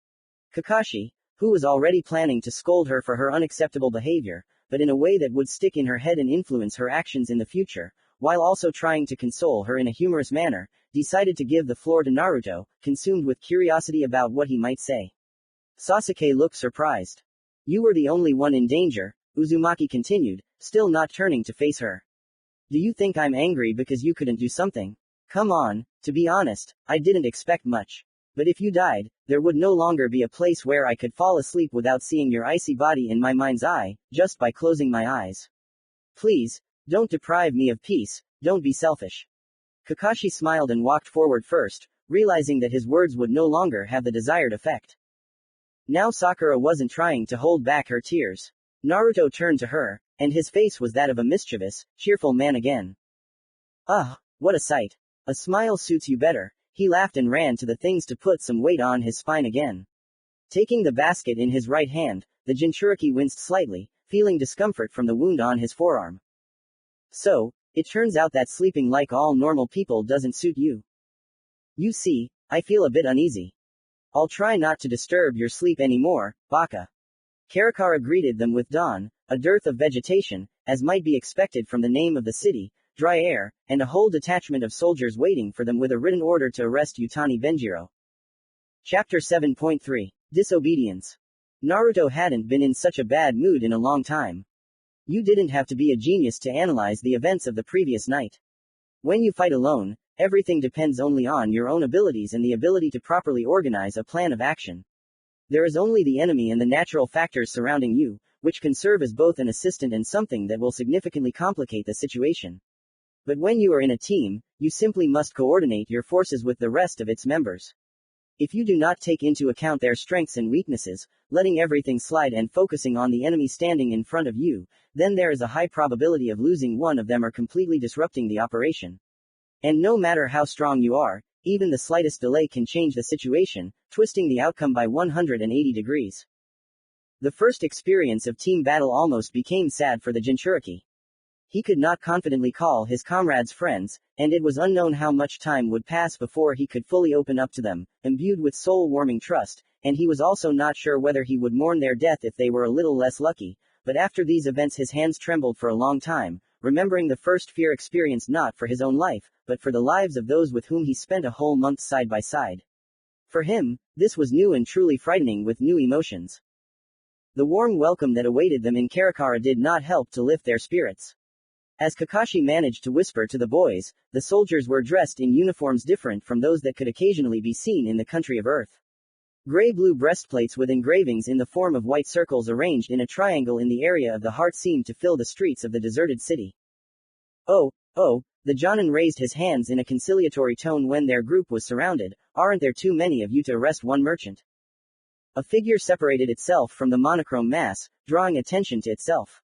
Kakashi, who was already planning to scold her for her unacceptable behavior, but in a way that would stick in her head and influence her actions in the future, while also trying to console her in a humorous manner, decided to give the floor to Naruto, consumed with curiosity about what he might say. Sasuke looked surprised. You were the only one in danger, Uzumaki continued, still not turning to face her. Do you think I'm angry because you couldn't do something? Come on, to be honest, I didn't expect much. But if you died, there would no longer be a place where I could fall asleep without seeing your icy body in my mind's eye, just by closing my eyes. Please, don't deprive me of peace, don't be selfish. Kakashi smiled and walked forward first, realizing that his words would no longer have the desired effect. Now Sakura wasn't trying to hold back her tears. Naruto turned to her, and his face was that of a mischievous, cheerful man again. Ah, what a sight. A smile suits you better. He laughed and ran to the things to put some weight on his spine again. Taking the basket in his right hand, the Jinchuriki winced slightly, feeling discomfort from the wound on his forearm. So, it turns out that sleeping like all normal people doesn't suit you. You see, I feel a bit uneasy. I'll try not to disturb your sleep anymore, Baka. Karakara greeted them with dawn, a dearth of vegetation, as might be expected from the name of the city, dry air, and a whole detachment of soldiers waiting for them with a written order to arrest Utani Benjiro. Chapter 7.3 Disobedience. Naruto hadn't been in such a bad mood in a long time. You didn't have to be a genius to analyze the events of the previous night. When you fight alone, everything depends only on your own abilities and the ability to properly organize a plan of action. There is only the enemy and the natural factors surrounding you, which can serve as both an assistant and something that will significantly complicate the situation. But when you are in a team, you simply must coordinate your forces with the rest of its members. If you do not take into account their strengths and weaknesses, letting everything slide and focusing on the enemy standing in front of you, then there is a high probability of losing one of them or completely disrupting the operation. And no matter how strong you are, even the slightest delay can change the situation, twisting the outcome by 180 degrees. The first experience of team battle almost became sad for the Jinchuriki. He could not confidently call his comrades friends, and it was unknown how much time would pass before he could fully open up to them, imbued with soul-warming trust, and he was also not sure whether he would mourn their death if they were a little less lucky, but after these events his hands trembled for a long time, remembering the first fear experienced not for his own life, but for the lives of those with whom he spent a whole month side by side. For him, this was new and truly frightening with new emotions. The warm welcome that awaited them in Karakara did not help to lift their spirits. As Kakashi managed to whisper to the boys, the soldiers were dressed in uniforms different from those that could occasionally be seen in the country of Earth. Gray-blue breastplates with engravings in the form of white circles arranged in a triangle in the area of the heart seemed to fill the streets of the deserted city. Oh, the Jonin raised his hands in a conciliatory tone when their group was surrounded. Aren't there too many of you to arrest one merchant? A figure separated itself from the monochrome mass, drawing attention to itself.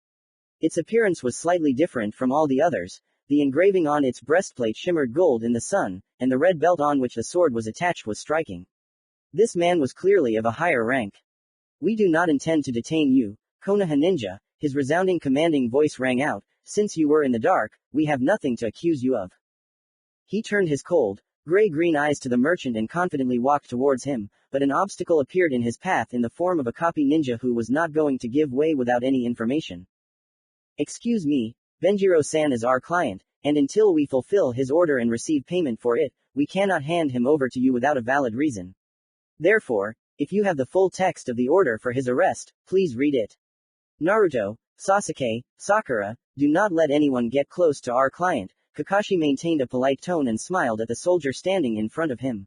Its appearance was slightly different from all the others. The engraving on its breastplate shimmered gold in the sun, and the red belt on which the sword was attached was striking. This man was clearly of a higher rank. We do not intend to detain you, Konoha Ninja, his resounding commanding voice rang out. Since you were in the dark, we have nothing to accuse you of. He turned his cold, gray-green eyes to the merchant and confidently walked towards him, but an obstacle appeared in his path in the form of a copy ninja who was not going to give way without any information. Excuse me, Benjiro-san is our client, and until we fulfill his order and receive payment for it, we cannot hand him over to you without a valid reason. Therefore, if you have the full text of the order for his arrest, please read it. Naruto, Sasuke, Sakura, do not let anyone get close to our client. Kakashi maintained a polite tone and smiled at the soldier standing in front of him.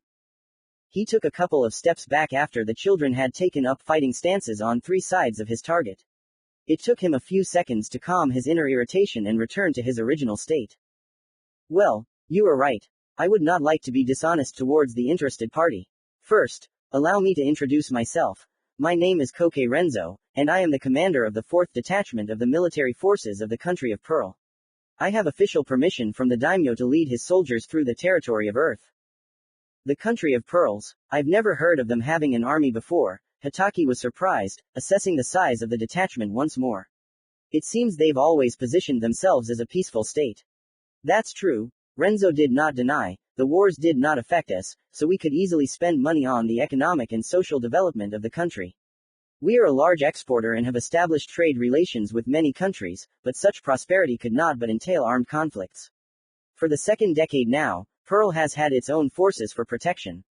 He took a couple of steps back after the children had taken up fighting stances on three sides of his target. It took him a few seconds to calm his inner irritation and return to his original state. Well, you are right. I would not like to be dishonest towards the interested party. First, allow me to introduce myself. My name is Koke Renzo, and I am the commander of the 4th Detachment of the military forces of the country of Pearl. I have official permission from the daimyo to lead his soldiers through the territory of Earth. The country of Pearls, I've never heard of them having an army before. Hitaki was surprised, assessing the size of the detachment once more. It seems they've always positioned themselves as a peaceful state. That's true, Renzo did not deny. The wars did not affect us, so we could easily spend money on the economic and social development of the country. We are a large exporter and have established trade relations with many countries, but such prosperity could not but entail armed conflicts. For the second decade now, Pearl has had its own forces for protection.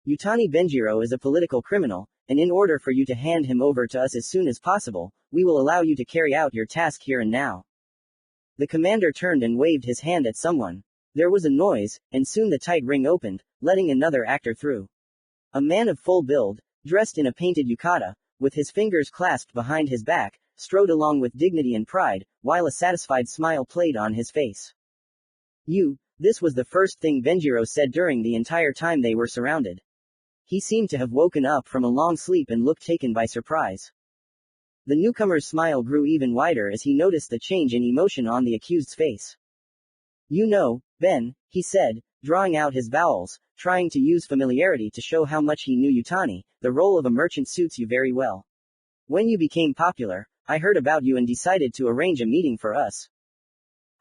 Yutani Benjiro is a political criminal, and in order for you to hand him over to us as soon as possible, we will allow you to carry out your task here and now. The commander turned and waved his hand at someone. There was a noise, and soon the tight ring opened, letting another actor through. A man of full build, dressed in a painted yukata, with his fingers clasped behind his back, strode along with dignity and pride, while a satisfied smile played on his face. This was the first thing Benjiro said during the entire time they were surrounded. He seemed to have woken up from a long sleep and looked taken by surprise. The newcomer's smile grew even wider as he noticed the change in emotion on the accused's face. You know, Ben, he said, drawing out his vowels, trying to use familiarity to show how much he knew Yutani, the role of a merchant suits you very well. When you became popular, I heard about you and decided to arrange a meeting for us.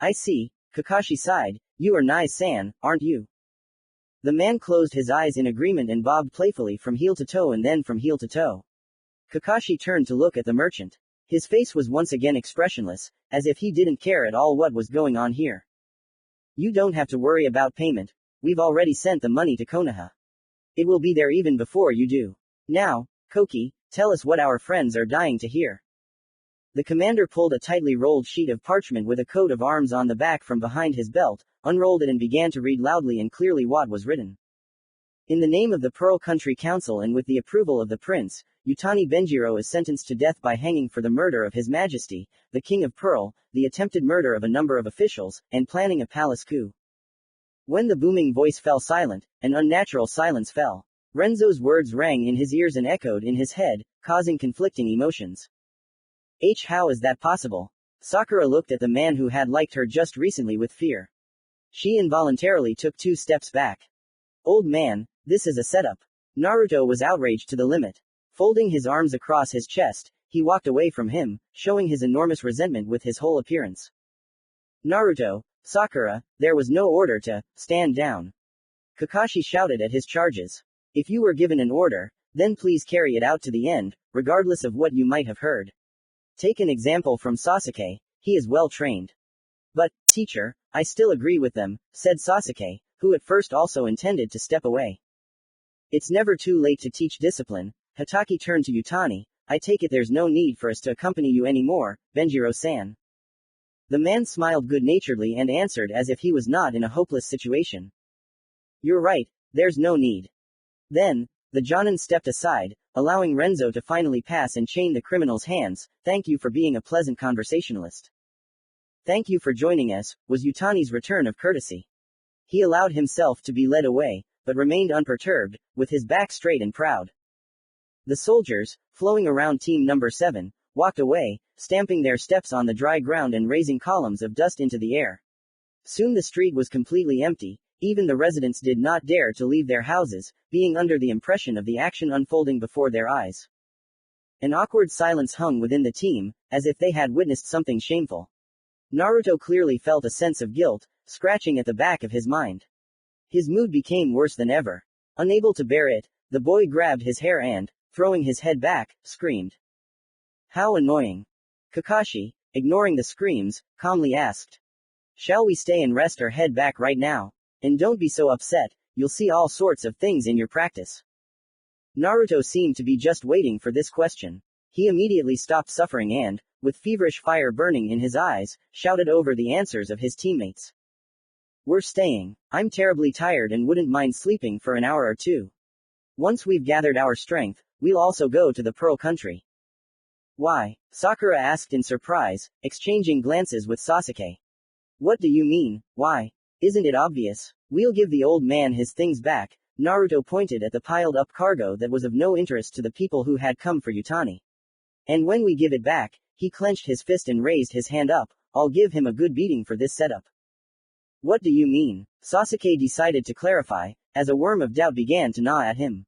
I see, Kakashi sighed, you are Nai-san, aren't you? The man closed his eyes in agreement and bobbed playfully from heel to toe and then from heel to toe. Kakashi turned to look at the merchant. His face was once again expressionless, as if he didn't care at all what was going on here. You don't have to worry about payment. We've already sent the money to Konoha. It will be there even before you do. Now, Koki, tell us what our friends are dying to hear. The commander pulled a tightly rolled sheet of parchment with a coat of arms on the back from behind his belt, unrolled it and began to read loudly and clearly what was written. In the name of the Pearl Country Council and with the approval of the prince, Yutani Benjiro is sentenced to death by hanging for the murder of His Majesty, the King of Pearl, the attempted murder of a number of officials, and planning a palace coup. When the booming voice fell silent, an unnatural silence fell. Renzo's words rang in his ears and echoed in his head, causing conflicting emotions. How is that possible? Sakura looked at the man who had liked her just recently with fear. She involuntarily took 2 steps back. Old man, this is a setup. Naruto was outraged to the limit. Folding his arms across his chest, he walked away from him, showing his enormous resentment with his whole appearance. Naruto, Sakura, there was no order to stand down. Kakashi shouted at his charges. If you were given an order, then please carry it out to the end, regardless of what you might have heard. Take an example from Sasuke, he is well trained. But, teacher, I still agree with them, said Sasuke, who at first also intended to step away. It's never too late to teach discipline. Hatake turned to Yutani. I take it there's no need for us to accompany you anymore, Benjiro-san. The man smiled good-naturedly and answered as if he was not in a hopeless situation. You're right, there's no need. Then, the Jonin stepped aside, allowing Renzo to finally pass and chain the criminal's hands. Thank you for being a pleasant conversationalist. Thank you for joining us, was Yutani's return of courtesy. He allowed himself to be led away, but remained unperturbed, with his back straight and proud. The soldiers, flowing around team number 7, walked away, stamping their steps on the dry ground and raising columns of dust into the air. Soon the street was completely empty. Even the residents did not dare to leave their houses, being under the impression of the action unfolding before their eyes. An awkward silence hung within the team, as if they had witnessed something shameful. Naruto clearly felt a sense of guilt, scratching at the back of his mind. His mood became worse than ever. Unable to bear it, the boy grabbed his hair and, throwing his head back, screamed. How annoying. Kakashi, ignoring the screams, calmly asked. Shall we stay and rest or head back right now? And don't be so upset, you'll see all sorts of things in your practice. Naruto seemed to be just waiting for this question. He immediately stopped suffering and, with feverish fire burning in his eyes, shouted over the answers of his teammates. We're staying. I'm terribly tired and wouldn't mind sleeping for an hour or 2. Once we've gathered our strength, we'll also go to the Pearl Country. Why? Sakura asked in surprise, exchanging glances with Sasuke. What do you mean, why? Isn't it obvious? We'll give the old man his things back. Naruto pointed at the piled-up cargo that was of no interest to the people who had come for Yutani. And when we give it back, he clenched his fist and raised his hand up, I'll give him a good beating for this setup. What do you mean? Sasuke decided to clarify, as a worm of doubt began to gnaw at him.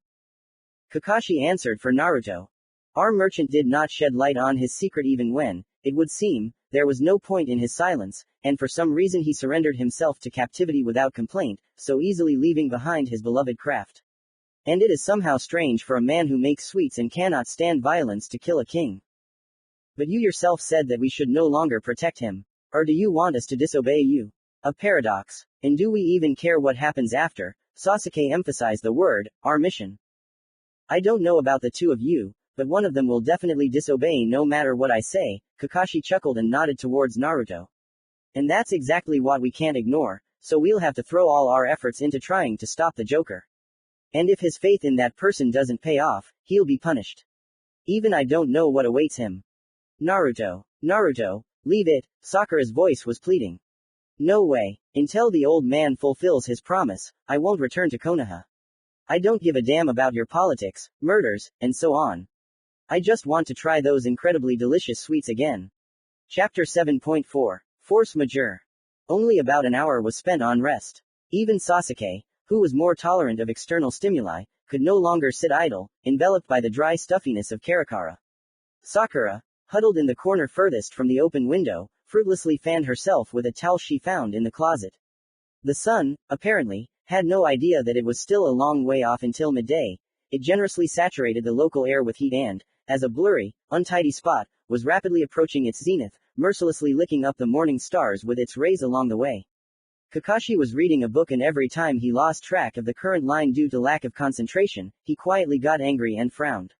Kakashi answered for Naruto. Our merchant did not shed light on his secret even when, it would seem, there was no point in his silence, and for some reason he surrendered himself to captivity without complaint, so easily leaving behind his beloved craft. And it is somehow strange for a man who makes sweets and cannot stand violence to kill a king. But you yourself said that we should no longer protect him. Or do you want us to disobey you? A paradox. And do we even care what happens after? Sasuke emphasized the word, our mission. I don't know about the two of you, but one of them will definitely disobey no matter what I say. Kakashi chuckled and nodded towards Naruto. And that's exactly what we can't ignore, so we'll have to throw all our efforts into trying to stop the Joker. And if his faith in that person doesn't pay off, he'll be punished. Even I don't know what awaits him. Naruto, leave it, Sakura's voice was pleading. No way. Until the old man fulfills his promise, I won't return to Konoha. I don't give a damn about your politics, murders, and so on. I just want to try those incredibly delicious sweets again. Chapter 7.4. Force majeure. Only about an hour was spent on rest. Even Sasuke, who was more tolerant of external stimuli, could no longer sit idle, enveloped by the dry stuffiness of Karakara. Sakura, huddled in the corner furthest from the open window, fruitlessly fanned herself with a towel she found in the closet. The sun, apparently, had no idea that it was still a long way off until midday. It generously saturated the local air with heat and, as a blurry, untidy spot, was rapidly approaching its zenith, mercilessly licking up the morning stars with its rays along the way. Kakashi was reading a book, and every time he lost track of the current line due to lack of concentration, he quietly got angry and frowned.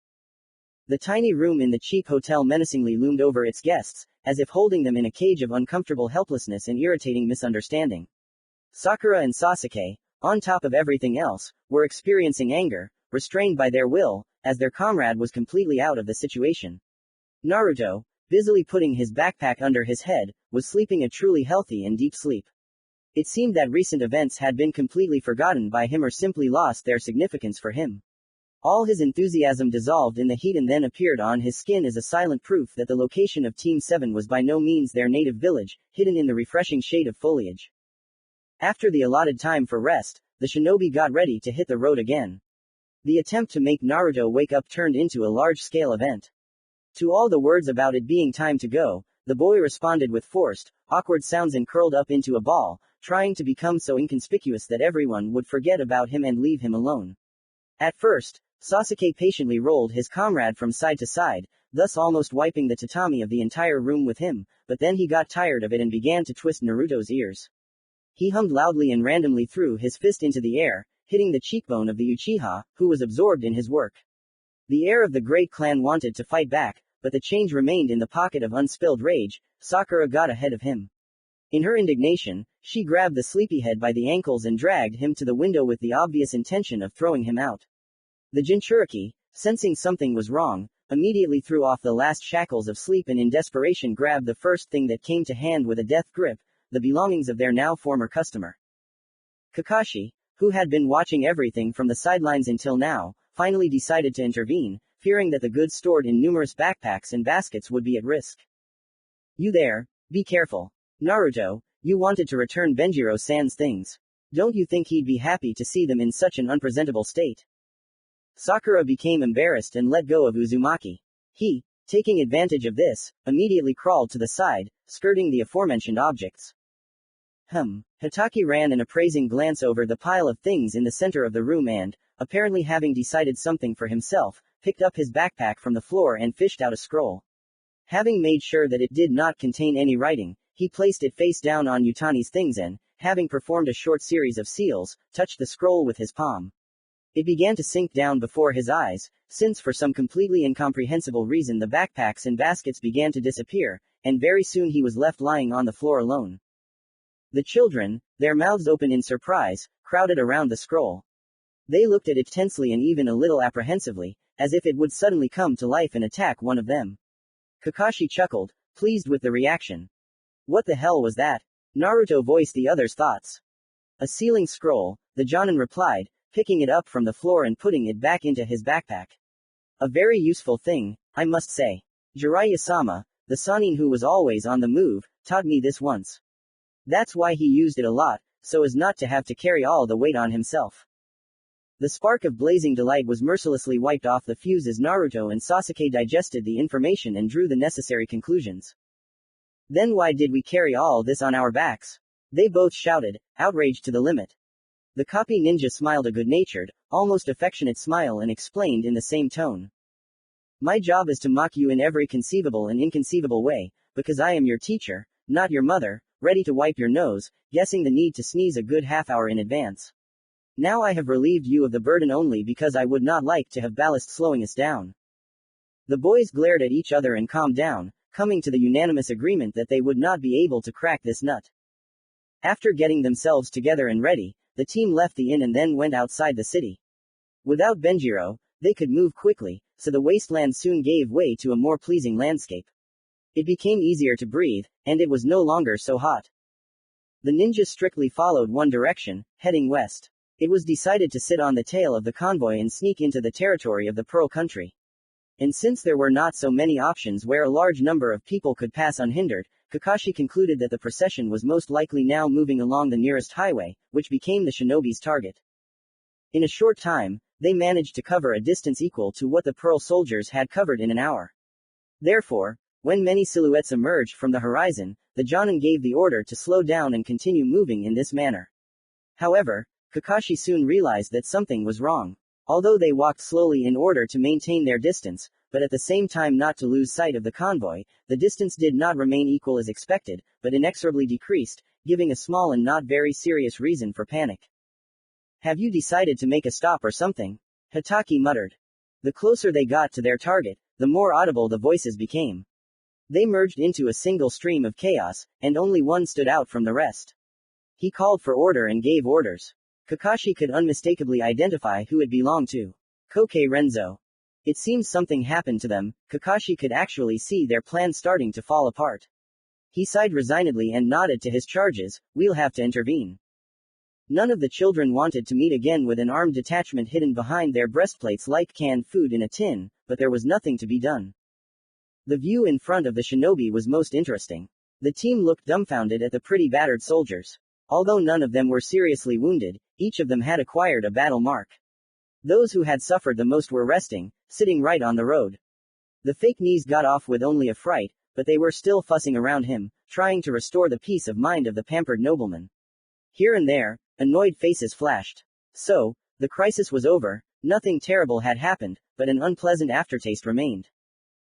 The tiny room in the cheap hotel menacingly loomed over its guests, as if holding them in a cage of uncomfortable helplessness and irritating misunderstanding. Sakura and Sasuke, on top of everything else, were experiencing anger, restrained by their will, as their comrade was completely out of the situation. Naruto, busily putting his backpack under his head, was sleeping a truly healthy and deep sleep. It seemed that recent events had been completely forgotten by him or simply lost their significance for him. All his enthusiasm dissolved in the heat and then appeared on his skin as a silent proof that the location of Team 7 was by no means their native village, hidden in the refreshing shade of foliage. After the allotted time for rest, the shinobi got ready to hit the road again. The attempt to make Naruto wake up turned into a large-scale event. To all the words about it being time to go, the boy responded with forced, awkward sounds and curled up into a ball, trying to become so inconspicuous that everyone would forget about him and leave him alone. At first, Sasuke patiently rolled his comrade from side to side, thus almost wiping the tatami of the entire room with him, but then he got tired of it and began to twist Naruto's ears. He hummed loudly and randomly threw his fist into the air, hitting the cheekbone of the Uchiha, who was absorbed in his work. The heir of the great clan wanted to fight back, but the change remained in the pocket of unspilled rage. Sakura got ahead of him. In her indignation, she grabbed the sleepyhead by the ankles and dragged him to the window with the obvious intention of throwing him out. The Jinchuriki, sensing something was wrong, immediately threw off the last shackles of sleep and in desperation grabbed the first thing that came to hand with a death grip, the belongings of their now former customer. Kakashi, who had been watching everything from the sidelines until now, finally decided to intervene, fearing that the goods stored in numerous backpacks and baskets would be at risk. You there, be careful. Naruto, you wanted to return Benjiro-san's things. Don't you think he'd be happy to see them in such an unpresentable state? Sakura became embarrassed and let go of Uzumaki. He, taking advantage of this, immediately crawled to the side, skirting the aforementioned objects. Hitaki ran an appraising glance over the pile of things in the center of the room and, apparently having decided something for himself, picked up his backpack from the floor and fished out a scroll. Having made sure that it did not contain any writing, he placed it face down on Utani's things and, having performed a short series of seals, touched the scroll with his palm. It began to sink down before his eyes, since for some completely incomprehensible reason the backpacks and baskets began to disappear, and very soon he was left lying on the floor alone. The children, their mouths open in surprise, crowded around the scroll. They looked at it tensely and even a little apprehensively, as if it would suddenly come to life and attack one of them. Kakashi chuckled, pleased with the reaction. What the hell was that? Naruto voiced the other's thoughts. A sealing scroll, the Jonin replied, picking it up from the floor and putting it back into his backpack. A very useful thing, I must say. Jiraiya-sama, the Sannin who was always on the move, taught me this once. That's why he used it a lot, so as not to have to carry all the weight on himself. The spark of blazing delight was mercilessly wiped off the fuse as Naruto and Sasuke digested the information and drew the necessary conclusions. Then why did we carry all this on our backs? They both shouted, outraged to the limit. The copy ninja smiled a good-natured, almost affectionate smile and explained in the same tone. My job is to mock you in every conceivable and inconceivable way, because I am your teacher, not your mother, ready to wipe your nose, guessing the need to sneeze a good half-hour in advance. Now I have relieved you of the burden only because I would not like to have ballast slowing us down. The boys glared at each other and calmed down, coming to the unanimous agreement that they would not be able to crack this nut. After getting themselves together and ready, the team left the inn and then went outside the city. Without Benjiro, they could move quickly, so the wasteland soon gave way to a more pleasing landscape. It became easier to breathe, and it was no longer so hot. The ninjas strictly followed one direction, heading west. It was decided to sit on the tail of the convoy and sneak into the territory of the Pearl Country. And since there were not so many options where a large number of people could pass unhindered, Kakashi concluded that the procession was most likely now moving along the nearest highway, which became the shinobi's target. In a short time, they managed to cover a distance equal to what the Pearl soldiers had covered in an hour. Therefore, when many silhouettes emerged from the horizon, the Jonin gave the order to slow down and continue moving in this manner. However, Kakashi soon realized that something was wrong. Although they walked slowly in order to maintain their distance, but at the same time not to lose sight of the convoy, the distance did not remain equal as expected, but inexorably decreased, giving a small and not very serious reason for panic. Have you decided to make a stop or something? Hitaki muttered. The closer they got to their target, the more audible the voices became. They merged into a single stream of chaos, and only one stood out from the rest. He called for order and gave orders. Kakashi could unmistakably identify who it belonged to. Koke Renzo. It seems something happened to them. Kakashi could actually see their plan starting to fall apart. He sighed resignedly and nodded to his charges, we'll have to intervene. None of the children wanted to meet again with an armed detachment hidden behind their breastplates like canned food in a tin, but there was nothing to be done. The view in front of the shinobi was most interesting. The team looked dumbfounded at the pretty battered soldiers. Although none of them were seriously wounded, each of them had acquired a battle mark. Those who had suffered the most were resting, sitting right on the road. The fake knees got off with only a fright, but they were still fussing around him, trying to restore the peace of mind of the pampered nobleman. Here and there, annoyed faces flashed. So, the crisis was over, nothing terrible had happened, but an unpleasant aftertaste remained.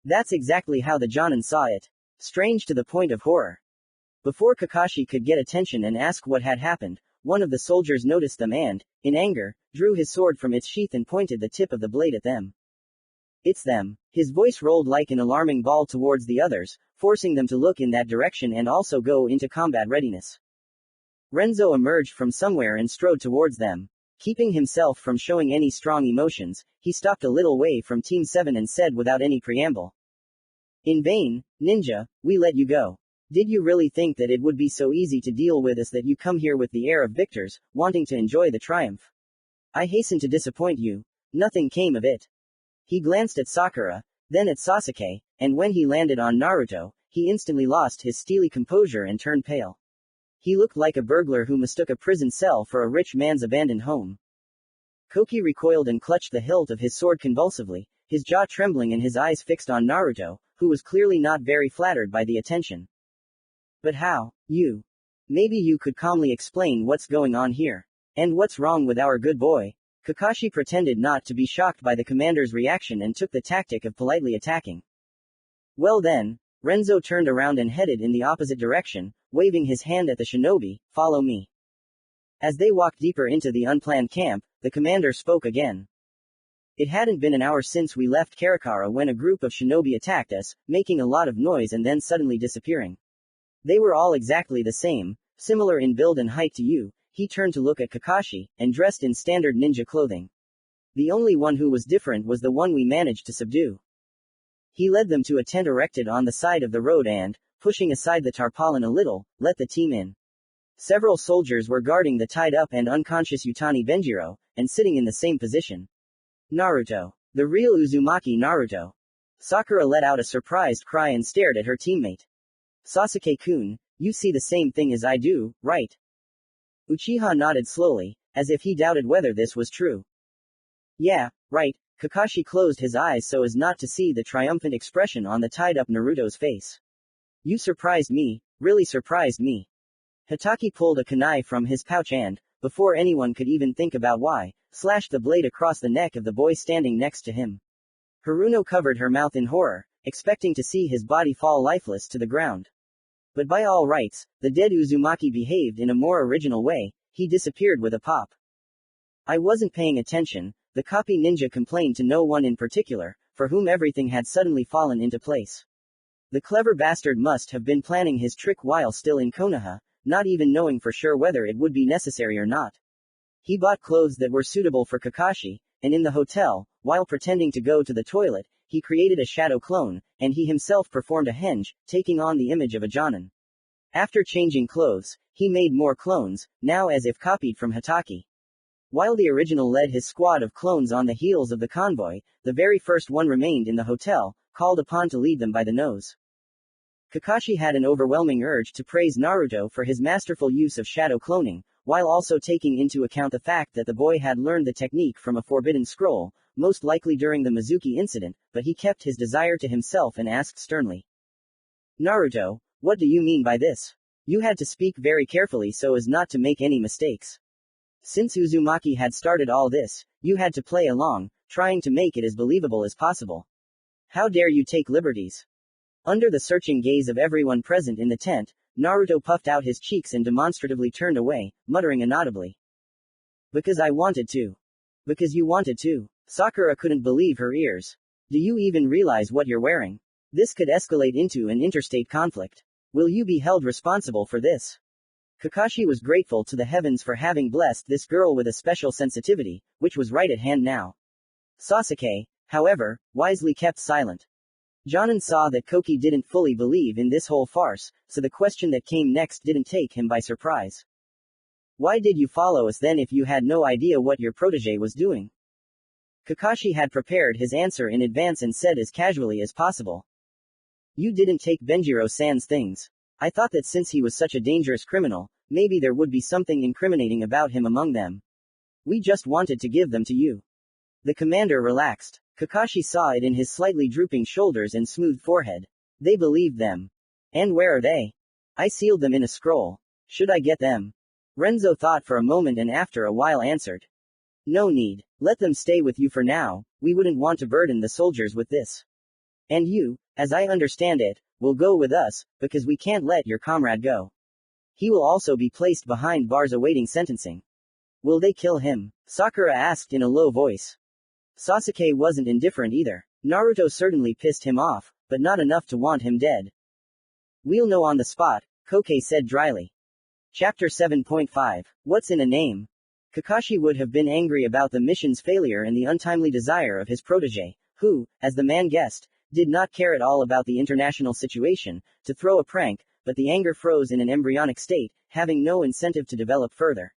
That's exactly how the Jonin saw it. Strange to the point of horror. Before Kakashi could get attention and ask what had happened, one of the soldiers noticed them and, in anger, drew his sword from its sheath and pointed the tip of the blade at them. It's them. His voice rolled like an alarming ball towards the others, forcing them to look in that direction and also go into combat readiness. Renzo emerged from somewhere and strode towards them. Keeping himself from showing any strong emotions, he stopped a little way from Team 7 and said without any preamble. In vain, ninja, we let you go. Did you really think that it would be so easy to deal with us that you come here with the air of victors, wanting to enjoy the triumph? I hasten to disappoint you. Nothing came of it. He glanced at Sakura, then at Sasuke, and when he landed on Naruto, he instantly lost his steely composure and turned pale. He looked like a burglar who mistook a prison cell for a rich man's abandoned home. Koki recoiled and clutched the hilt of his sword convulsively, his jaw trembling and his eyes fixed on Naruto, who was clearly not very flattered by the attention. But how? You? Maybe you could calmly explain what's going on here. And what's wrong with our good boy? Kakashi pretended not to be shocked by the commander's reaction and took the tactic of politely attacking. Well then, Renzo turned around and headed in the opposite direction, waving his hand at the shinobi, follow me. As they walked deeper into the unplanned camp, the commander spoke again. It hadn't been an hour since we left Karakara when a group of shinobi attacked us, making a lot of noise and then suddenly disappearing. They were all exactly the same, similar in build and height to you. He turned to look at Kakashi, and dressed in standard ninja clothing. The only one who was different was the one we managed to subdue. He led them to a tent erected on the side of the road and, pushing aside the tarpaulin a little, let the team in. Several soldiers were guarding the tied-up and unconscious Utani Benjiro, and sitting in the same position. Naruto. The real Uzumaki Naruto. Sakura let out a surprised cry and stared at her teammate. Sasuke-kun, you see the same thing as I do, right? Uchiha nodded slowly, as if he doubted whether this was true. Yeah, right. Kakashi closed his eyes so as not to see the triumphant expression on the tied-up Naruto's face. You surprised me, really surprised me. Hitaki pulled a kunai from his pouch and, before anyone could even think about why, slashed the blade across the neck of the boy standing next to him. Haruno covered her mouth in horror, expecting to see his body fall lifeless to the ground. But by all rights, the dead Uzumaki behaved in a more original way. He disappeared with a pop. I wasn't paying attention, the copy ninja complained to no one in particular, for whom everything had suddenly fallen into place. The clever bastard must have been planning his trick while still in Konoha, not even knowing for sure whether it would be necessary or not. He bought clothes that were suitable for Kakashi, and in the hotel, while pretending to go to the toilet, he created a shadow clone, and he himself performed a henge, taking on the image of a jonin. After changing clothes, he made more clones, now as if copied from Hitaki. While the original led his squad of clones on the heels of the convoy, the very first one remained in the hotel, called upon to lead them by the nose. Kakashi had an overwhelming urge to praise Naruto for his masterful use of shadow cloning, while also taking into account the fact that the boy had learned the technique from a forbidden scroll, most likely during the Mizuki incident, but he kept his desire to himself and asked sternly. Naruto, what do you mean by this? You had to speak very carefully so as not to make any mistakes. Since Uzumaki had started all this, you had to play along, trying to make it as believable as possible. How dare you take liberties? Under the searching gaze of everyone present in the tent, Naruto puffed out his cheeks and demonstratively turned away, muttering inaudibly. Because I wanted to. Because you wanted to. Sakura couldn't believe her ears. Do you even realize what you're wearing? This could escalate into an interstate conflict. Will you be held responsible for this? Kakashi was grateful to the heavens for having blessed this girl with a special sensitivity, which was right at hand now. Sasuke, however, wisely kept silent. Jonin saw that Koki didn't fully believe in this whole farce, so the question that came next didn't take him by surprise. Why did you follow us then if you had no idea what your protege was doing? Kakashi had prepared his answer in advance and said as casually as possible. You didn't take Benjiro-san's things. I thought that since he was such a dangerous criminal, maybe there would be something incriminating about him among them. We just wanted to give them to you. The commander relaxed. Kakashi saw it in his slightly drooping shoulders and smooth forehead. They believed them. And where are they? I sealed them in a scroll. Should I get them? Renzo thought for a moment and after a while answered. No need. Let them stay with you for now, we wouldn't want to burden the soldiers with this. And you, as I understand it, will go with us, because we can't let your comrade go. He will also be placed behind bars awaiting sentencing. Will they kill him? Sakura asked in a low voice. Sasuke wasn't indifferent either. Naruto certainly pissed him off, but not enough to want him dead. We'll know on the spot, Koke said dryly. Chapter 7.5. What's in a name? Kakashi would have been angry about the mission's failure and the untimely desire of his protege, who, as the man guessed, did not care at all about the international situation, to throw a prank, but the anger froze in an embryonic state, having no incentive to develop further.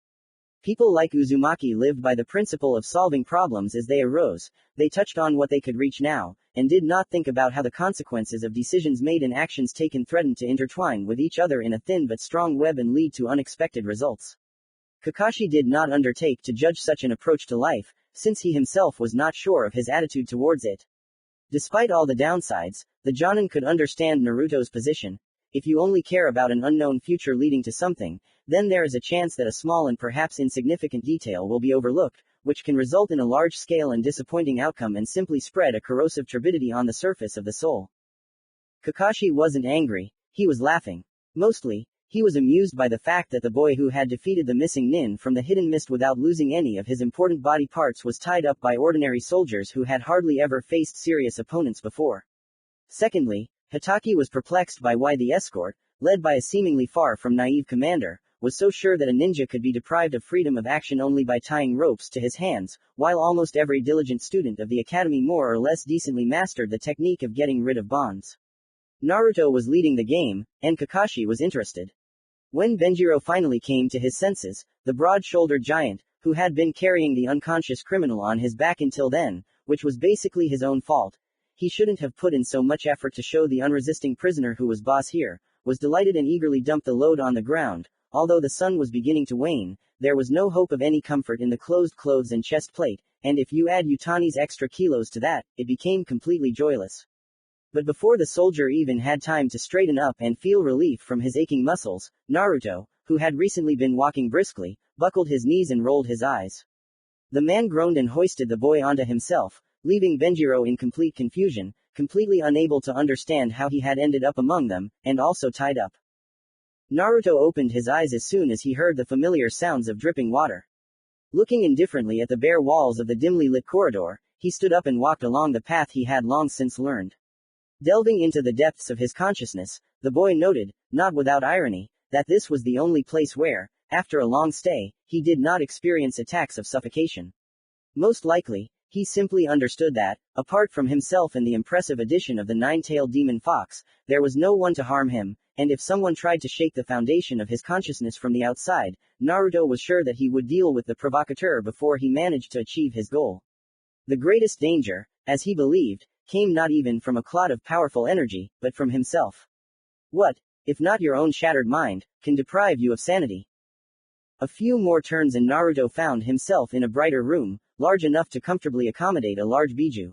People like Uzumaki lived by the principle of solving problems as they arose. They touched on what they could reach now, and did not think about how the consequences of decisions made and actions taken threatened to intertwine with each other in a thin but strong web and lead to unexpected results. Kakashi did not undertake to judge such an approach to life, since he himself was not sure of his attitude towards it. Despite all the downsides, the Jonin could understand Naruto's position. If you only care about an unknown future leading to something, then there is a chance that a small and perhaps insignificant detail will be overlooked, which can result in a large-scale and disappointing outcome and simply spread a corrosive turbidity on the surface of the soul. Kakashi wasn't angry, he was laughing. Mostly, he was amused by the fact that the boy who had defeated the missing nin from the hidden mist without losing any of his important body parts was tied up by ordinary soldiers who had hardly ever faced serious opponents before. Secondly, Hitaki was perplexed by why the escort, led by a seemingly far from naive commander, was so sure that a ninja could be deprived of freedom of action only by tying ropes to his hands, while almost every diligent student of the academy more or less decently mastered the technique of getting rid of bonds. Naruto was leading the game, and Kakashi was interested. When Benjiro finally came to his senses, the broad-shouldered giant, who had been carrying the unconscious criminal on his back until then, which was basically his own fault, he shouldn't have put in so much effort to show the unresisting prisoner who was boss here, was delighted and eagerly dumped the load on the ground. Although the sun was beginning to wane, there was no hope of any comfort in the closed clothes and chest plate, and if you add Yutani's extra kilos to that, it became completely joyless. But before the soldier even had time to straighten up and feel relief from his aching muscles, Naruto, who had recently been walking briskly, buckled his knees and rolled his eyes. The man groaned and hoisted the boy onto himself, leaving Benjiro in complete confusion, completely unable to understand how he had ended up among them, and also tied up. Naruto opened his eyes as soon as he heard the familiar sounds of dripping water. Looking indifferently at the bare walls of the dimly lit corridor, he stood up and walked along the path he had long since learned. Delving into the depths of his consciousness, the boy noted, not without irony, that this was the only place where, after a long stay, he did not experience attacks of suffocation. Most likely, he simply understood that, apart from himself and the impressive addition of the nine-tailed demon fox, there was no one to harm him, and if someone tried to shake the foundation of his consciousness from the outside, Naruto was sure that he would deal with the provocateur before he managed to achieve his goal. The greatest danger, as he believed, came not even from a clot of powerful energy, but from himself. What, if not your own shattered mind, can deprive you of sanity? A few more turns and Naruto found himself in a brighter room, large enough to comfortably accommodate a large biju.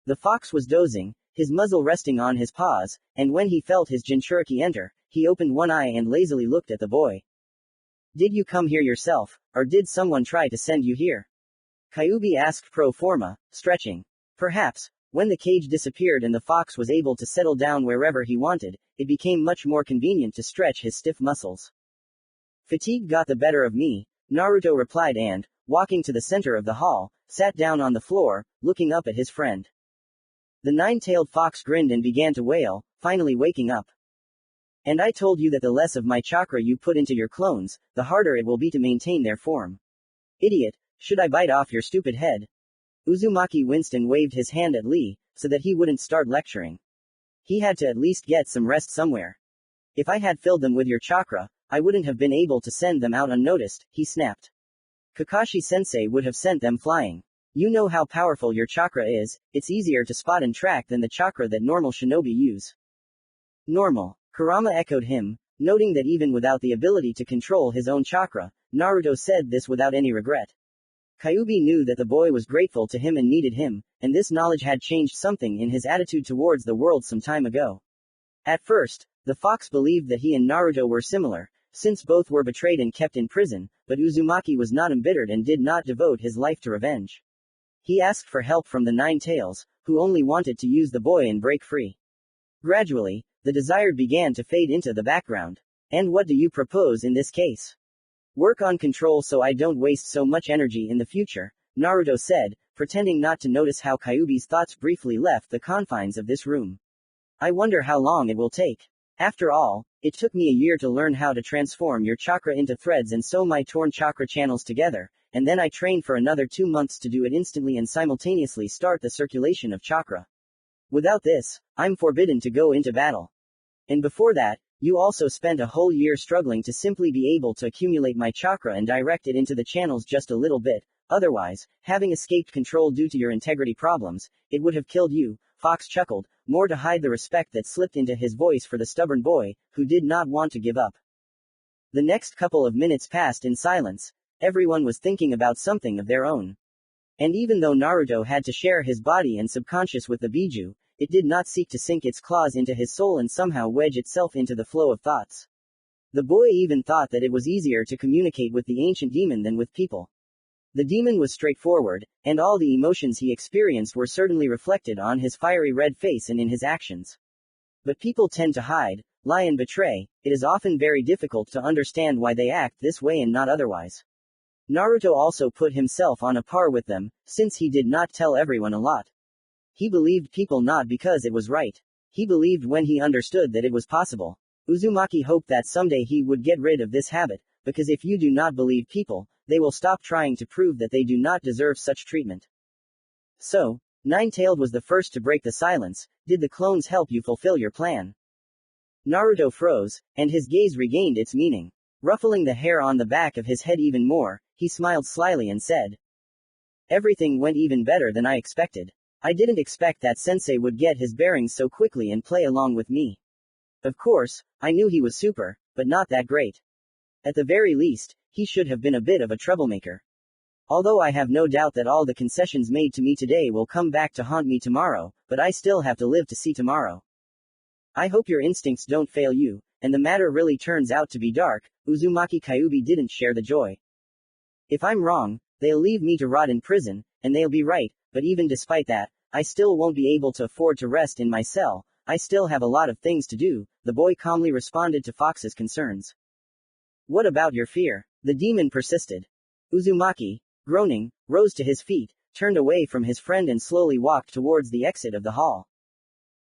The fox was dozing, his muzzle resting on his paws, and when he felt his Jinchuriki enter, he opened one eye and lazily looked at the boy. Did you come here yourself, or did someone try to send you here? Kyuubi asked pro forma, stretching. Perhaps, when the cage disappeared and the fox was able to settle down wherever he wanted, it became much more convenient to stretch his stiff muscles. Fatigue got the better of me, Naruto replied and, walking to the center of the hall, sat down on the floor, looking up at his friend. The nine-tailed fox grinned and began to wail, finally waking up. And I told you that the less of my chakra you put into your clones, the harder it will be to maintain their form. Idiot, should I bite off your stupid head? Uzumaki winced and waved his hand at Lee, so that he wouldn't start lecturing. He had to at least get some rest somewhere. If I had filled them with your chakra, I wouldn't have been able to send them out unnoticed, he snapped. Kakashi-sensei would have sent them flying. You know how powerful your chakra is, it's easier to spot and track than the chakra that normal shinobi use. Normal. Kurama echoed him, noting that even without the ability to control his own chakra, Naruto said this without any regret. Kyuubi knew that the boy was grateful to him and needed him, and this knowledge had changed something in his attitude towards the world some time ago. At first, the fox believed that he and Naruto were similar, since both were betrayed and kept in prison, but Uzumaki was not embittered and did not devote his life to revenge. He asked for help from the Nine Tails, who only wanted to use the boy and break free. Gradually, the desired began to fade into the background. And what do you propose in this case? Work on control so I don't waste so much energy in the future, Naruto said, pretending not to notice how Kyuubi's thoughts briefly left the confines of this room. I wonder how long it will take. After all, it took me a year to learn how to transform your chakra into threads and sew my torn chakra channels together, and then I trained for another 2 months to do it instantly and simultaneously start the circulation of chakra. Without this, I'm forbidden to go into battle. And before that, you also spent a whole year struggling to simply be able to accumulate my chakra and direct it into the channels just a little bit, otherwise, having escaped control due to your integrity problems, it would have killed you, Fox chuckled, more to hide the respect that slipped into his voice for the stubborn boy, who did not want to give up. The next couple of minutes passed in silence. Everyone was thinking about something of their own. And even though Naruto had to share his body and subconscious with the biju, it did not seek to sink its claws into his soul and somehow wedge itself into the flow of thoughts. The boy even thought that it was easier to communicate with the ancient demon than with people. The demon was straightforward, and all the emotions he experienced were certainly reflected on his fiery red face and in his actions. But people tend to hide, lie and betray. It is often very difficult to understand why they act this way and not otherwise. Naruto also put himself on a par with them, since he did not tell everyone a lot. He believed people not because it was right. He believed when he understood that it was possible. Uzumaki hoped that someday he would get rid of this habit, because if you do not believe people, they will stop trying to prove that they do not deserve such treatment. So, Nine-Tailed was the first to break the silence. Did the clones help you fulfill your plan? Naruto froze, and his gaze regained its meaning. Ruffling the hair on the back of his head even more, he smiled slyly and said, Everything went even better than I expected. I didn't expect that sensei would get his bearings so quickly and play along with me. Of course, I knew he was super, but not that great. At the very least, he should have been a bit of a troublemaker. Although I have no doubt that all the concessions made to me today will come back to haunt me tomorrow, but I still have to live to see tomorrow. I hope your instincts don't fail you, and the matter really turns out to be dark. Uzumaki Kyuubi didn't share the joy. If I'm wrong, they'll leave me to rot in prison, and they'll be right, but even despite that, I still won't be able to afford to rest in my cell. I still have a lot of things to do, the boy calmly responded to Fox's concerns. What about your fear? The demon persisted. Uzumaki, groaning, rose to his feet, turned away from his friend and slowly walked towards the exit of the hall.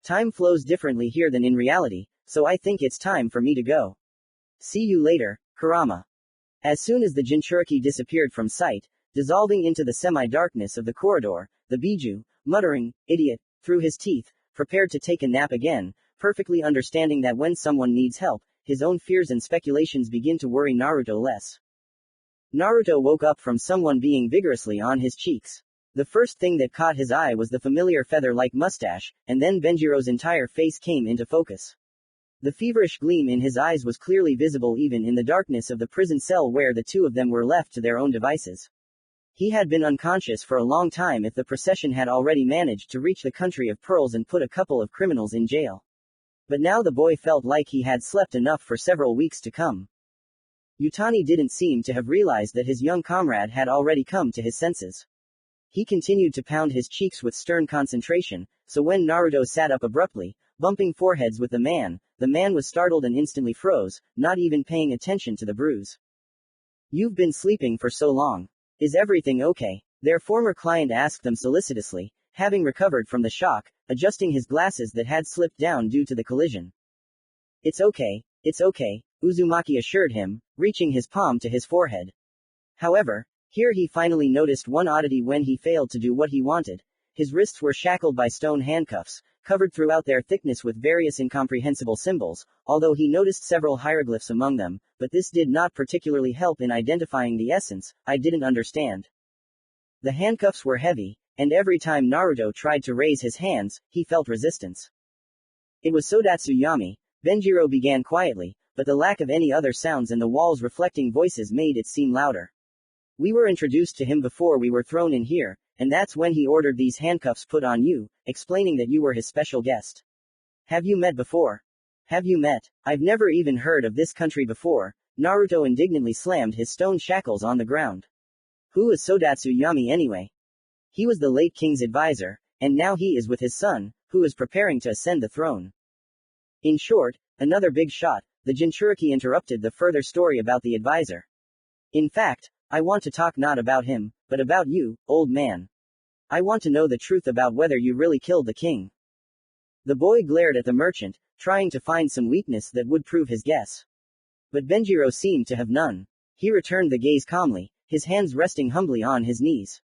Time flows differently here than in reality, so I think it's time for me to go. See you later, Kurama. As soon as the Jinchuriki disappeared from sight, dissolving into the semi-darkness of the corridor, the Biju, muttering, idiot, through his teeth, prepared to take a nap again, perfectly understanding that when someone needs help, his own fears and speculations begin to worry Naruto less. Naruto woke up from someone being vigorously on his cheeks. The first thing that caught his eye was the familiar feather-like mustache, and then Benjiro's entire face came into focus. The feverish gleam in his eyes was clearly visible even in the darkness of the prison cell where the two of them were left to their own devices. He had been unconscious for a long time if the procession had already managed to reach the country of pearls and put a couple of criminals in jail. But now the boy felt like he had slept enough for several weeks to come. Yutani didn't seem to have realized that his young comrade had already come to his senses. He continued to pound his cheeks with stern concentration, so when Naruto sat up abruptly, bumping foreheads with the man was startled and instantly froze, not even paying attention to the bruise. You've been sleeping for so long. Is everything okay? Their former client asked them solicitously, having recovered from the shock, adjusting his glasses that had slipped down due to the collision. It's okay, Uzumaki assured him, reaching his palm to his forehead. However, here he finally noticed one oddity when he failed to do what he wanted. His wrists were shackled by stone handcuffs, covered throughout their thickness with various incomprehensible symbols, although he noticed several hieroglyphs among them, but this did not particularly help in identifying the essence. I didn't understand. The handcuffs were heavy, and every time Naruto tried to raise his hands, he felt resistance. It was Sodatsu Yami, Benjiro began quietly, but the lack of any other sounds and the wall's reflecting voices made it seem louder. We were introduced to him before we were thrown in here, and that's when he ordered these handcuffs put on you, explaining that you were his special guest. Have you met before? Have you met? I've never even heard of this country before. Naruto indignantly slammed his stone shackles on the ground. Who is Sodatsu Yami anyway? He was the late king's advisor, and now he is with his son, who is preparing to ascend the throne. In short, another big shot. The Jinchuriki interrupted the further story about the advisor. In fact, I want to talk not about him, but about you, old man. I want to know the truth about whether you really killed the king. The boy glared at the merchant, trying to find some weakness that would prove his guess. But Benjiro seemed to have none. He returned the gaze calmly, his hands resting humbly on his knees.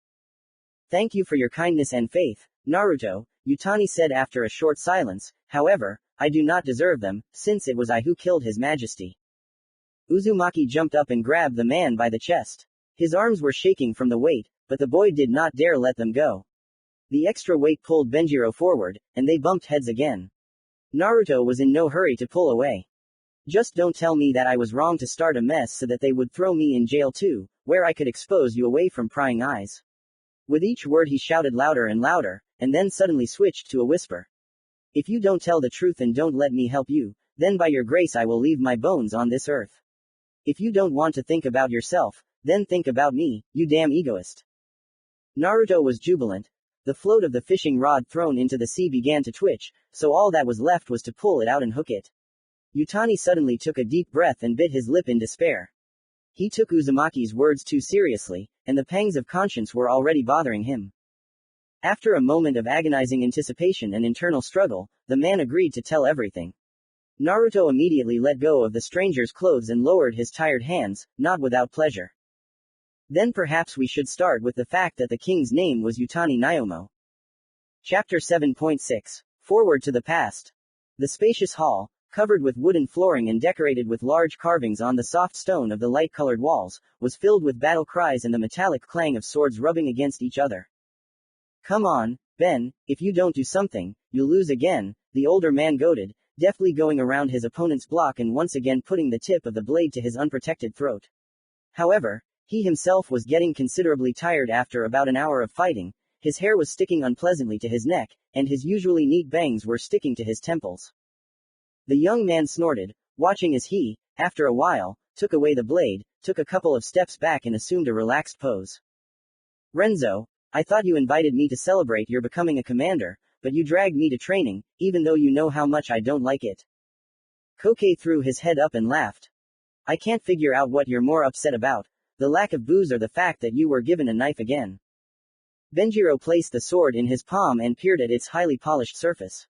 Thank you for your kindness and faith, Naruto, Yutani said after a short silence. However, I do not deserve them, since it was I who killed his majesty. Uzumaki jumped up and grabbed the man by the chest. His arms were shaking from the weight, but the boy did not dare let them go. The extra weight pulled Benjiro forward, and they bumped heads again. Naruto was in no hurry to pull away. Just don't tell me that I was wrong to start a mess so that they would throw me in jail too, where I could expose you away from prying eyes. With each word he shouted louder and louder, and then suddenly switched to a whisper. If you don't tell the truth and don't let me help you, then by your grace I will leave my bones on this earth. If you don't want to think about yourself, then think about me, you damn egoist. Naruto was jubilant. The float of the fishing rod thrown into the sea began to twitch, so all that was left was to pull it out and hook it. Yutani suddenly took a deep breath and bit his lip in despair. He took Uzumaki's words too seriously, and the pangs of conscience were already bothering him. After a moment of agonizing anticipation and internal struggle, the man agreed to tell everything. Naruto immediately let go of the stranger's clothes and lowered his tired hands, not without pleasure. Then perhaps we should start with the fact that the king's name was Yutani Naomo. Chapter 7.6. Forward to the past. The spacious hall, covered with wooden flooring and decorated with large carvings on the soft stone of the light-colored walls, was filled with battle cries and the metallic clang of swords rubbing against each other. Come on, Ben, if you don't do something, you'll lose again, the older man goaded, deftly going around his opponent's block and once again putting the tip of the blade to his unprotected throat. However, he himself was getting considerably tired after about an hour of fighting. His hair was sticking unpleasantly to his neck, and his usually neat bangs were sticking to his temples. The young man snorted, watching as he, after a while, took away the blade, took a couple of steps back and assumed a relaxed pose. Renzo, I thought you invited me to celebrate your becoming a commander, but you dragged me to training, even though you know how much I don't like it. Koke threw his head up and laughed. I can't figure out what you're more upset about, the lack of booze or the fact that you were given a knife again. Benjiro placed the sword in his palm and peered at its highly polished surface.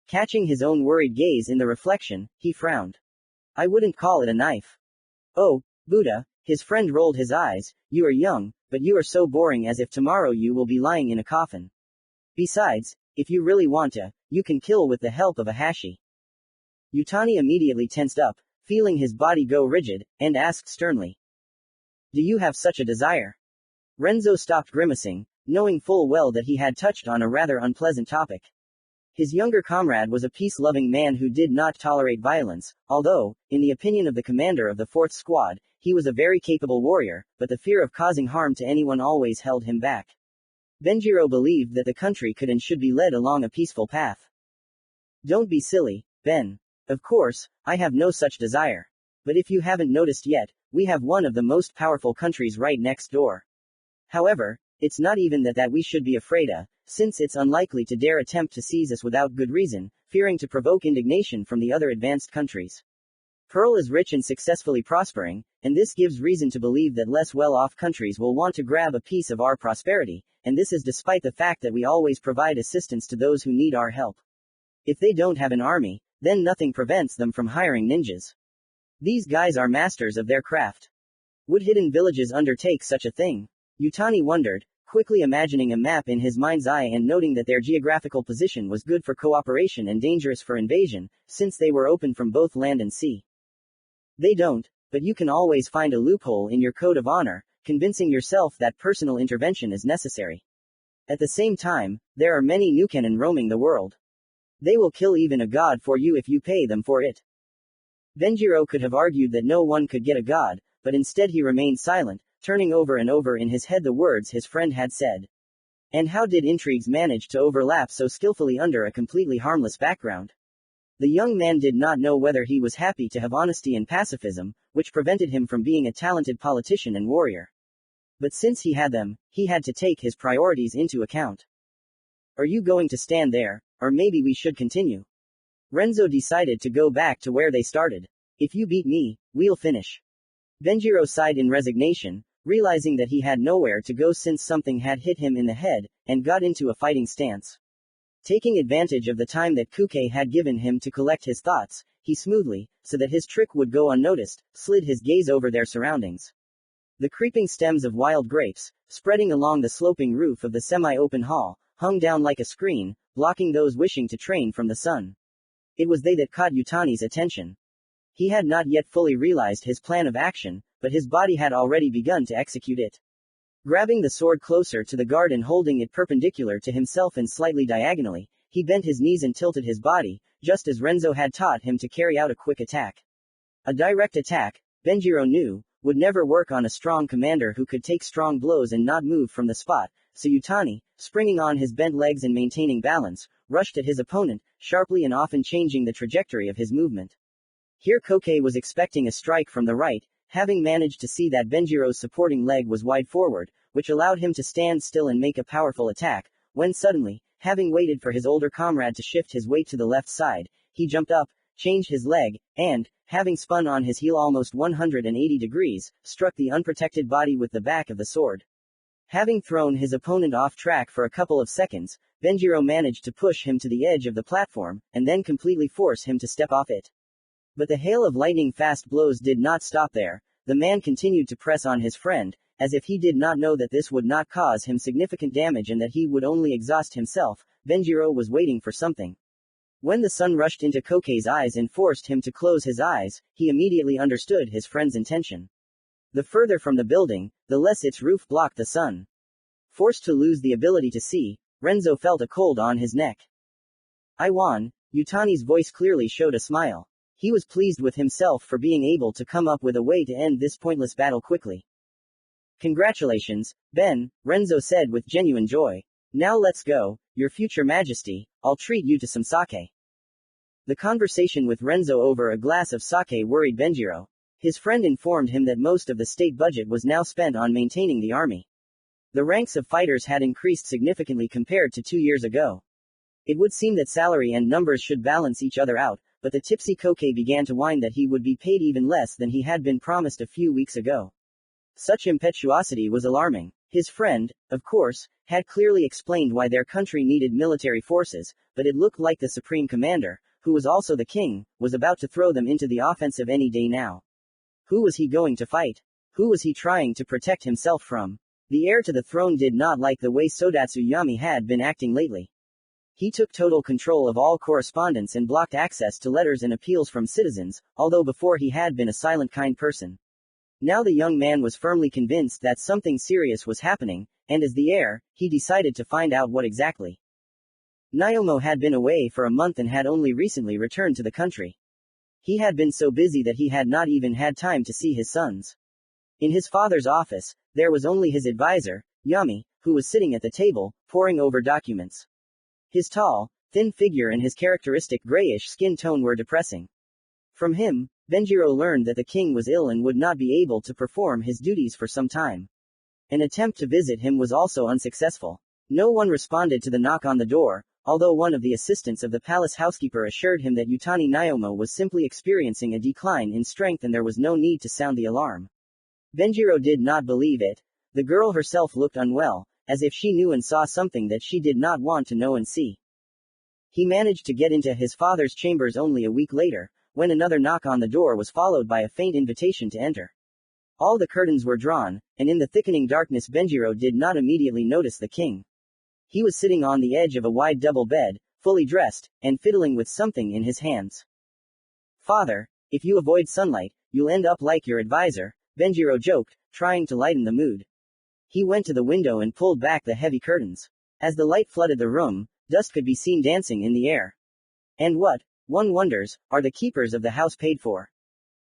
Catching his own worried gaze in the reflection, he frowned. I wouldn't call it a knife. Oh, Buddha, his friend rolled his eyes, you are young, but you are so boring as if tomorrow you will be lying in a coffin. Besides, if you really want to, you can kill with the help of a hashi. Yutani immediately tensed up, feeling his body go rigid, and asked sternly. Do you have such a desire? Renzo stopped grimacing, knowing full well that he had touched on a rather unpleasant topic. His younger comrade was a peace-loving man who did not tolerate violence, although, in the opinion of the commander of the 4th Squad, he was a very capable warrior, but the fear of causing harm to anyone always held him back. Benjiro believed that the country could and should be led along a peaceful path. Don't be silly, Ben. Of course, I have no such desire. But if you haven't noticed yet, we have one of the most powerful countries right next door. However, it's not even that we should be afraid of, since it's unlikely to dare attempt to seize us without good reason, fearing to provoke indignation from the other advanced countries. Pearl is rich and successfully prospering, and this gives reason to believe that less well-off countries will want to grab a piece of our prosperity, and this is despite the fact that we always provide assistance to those who need our help. If they don't have an army, then nothing prevents them from hiring ninjas. These guys are masters of their craft. Would hidden villages undertake such a thing? Yutani wondered, quickly imagining a map in his mind's eye and noting that their geographical position was good for cooperation and dangerous for invasion, since they were open from both land and sea. They don't, but you can always find a loophole in your code of honor, convincing yourself that personal intervention is necessary. At the same time, there are many Nukenin roaming the world. They will kill even a god for you if you pay them for it. Benjiro could have argued that no one could get a god, but instead he remained silent, turning over and over in his head the words his friend had said. And how did intrigues manage to overlap so skillfully under a completely harmless background? The young man did not know whether he was happy to have honesty and pacifism, which prevented him from being a talented politician and warrior. But since he had them, he had to take his priorities into account. Are you going to stand there, or maybe we should continue? Renzo decided to go back to where they started. If you beat me, we'll finish. Benjiro sighed in resignation, realizing that he had nowhere to go since something had hit him in the head, and got into a fighting stance. Taking advantage of the time that Kuke had given him to collect his thoughts, he smoothly, so that his trick would go unnoticed, slid his gaze over their surroundings. The creeping stems of wild grapes, spreading along the sloping roof of the semi-open hall, hung down like a screen, blocking those wishing to train from the sun. It was they that caught Yutani's attention. He had not yet fully realized his plan of action, but his body had already begun to execute it. Grabbing the sword closer to the guard and holding it perpendicular to himself and slightly diagonally, he bent his knees and tilted his body, just as Renzo had taught him to carry out a quick attack. A direct attack, Benjiro knew, would never work on a strong commander who could take strong blows and not move from the spot, so Yutani, springing on his bent legs and maintaining balance, rushed at his opponent, sharply and often changing the trajectory of his movement. Here Koke was expecting a strike from the right, having managed to see that Benjiro's supporting leg was wide forward, which allowed him to stand still and make a powerful attack, when suddenly, having waited for his older comrade to shift his weight to the left side, he jumped up, changed his leg, and, having spun on his heel almost 180 degrees, struck the unprotected body with the back of the sword. Having thrown his opponent off track for a couple of seconds, Benjiro managed to push him to the edge of the platform, and then completely force him to step off it. But the hail of lightning-fast blows did not stop there. The man continued to press on his friend, as if he did not know that this would not cause him significant damage and that he would only exhaust himself. Benjiro was waiting for something. When the sun rushed into Koke's eyes and forced him to close his eyes, he immediately understood his friend's intention. The further from the building, the less its roof blocked the sun. Forced to lose the ability to see, Renzo felt a cold on his neck. I won. Yutani's voice clearly showed a smile. He was pleased with himself for being able to come up with a way to end this pointless battle quickly. Congratulations, Ben, Renzo said with genuine joy. Now let's go, your future majesty, I'll treat you to some sake. The conversation with Renzo over a glass of sake worried Benjiro. His friend informed him that most of the state budget was now spent on maintaining the army. The ranks of fighters had increased significantly compared to 2 years ago. It would seem that salary and numbers should balance each other out, but the tipsy Koke began to whine that he would be paid even less than he had been promised a few weeks ago. Such impetuosity was alarming. His friend, of course, had clearly explained why their country needed military forces, but it looked like the supreme commander, who was also the king, was about to throw them into the offensive any day now. Who was he going to fight? Who was he trying to protect himself from? The heir to the throne did not like the way Sodatsu Yami had been acting lately. He took total control of all correspondence and blocked access to letters and appeals from citizens, although before he had been a silent kind person. Now the young man was firmly convinced that something serious was happening, and as the heir, he decided to find out what exactly. Naomo had been away for a month and had only recently returned to the country. He had been so busy that he had not even had time to see his sons. In his father's office, there was only his advisor, Yami, who was sitting at the table, poring over documents. His tall, thin figure and his characteristic grayish skin tone were depressing. From him, Benjiro learned that the king was ill and would not be able to perform his duties for some time. An attempt to visit him was also unsuccessful. No one responded to the knock on the door, although one of the assistants of the palace housekeeper assured him that Yutani Naomo was simply experiencing a decline in strength and there was no need to sound the alarm. Benjiro did not believe it. The girl herself looked unwell, as if she knew and saw something that she did not want to know and see. He managed to get into his father's chambers only a week later, when another knock on the door was followed by a faint invitation to enter. All the curtains were drawn, and in the thickening darkness Benjiro did not immediately notice the king. He was sitting on the edge of a wide double bed, fully dressed, and fiddling with something in his hands. Father, if you avoid sunlight, you'll end up like your advisor, Benjiro joked, trying to lighten the mood. He went to the window and pulled back the heavy curtains. As the light flooded the room, dust could be seen dancing in the air. And what, one wonders, are the keepers of the house paid for?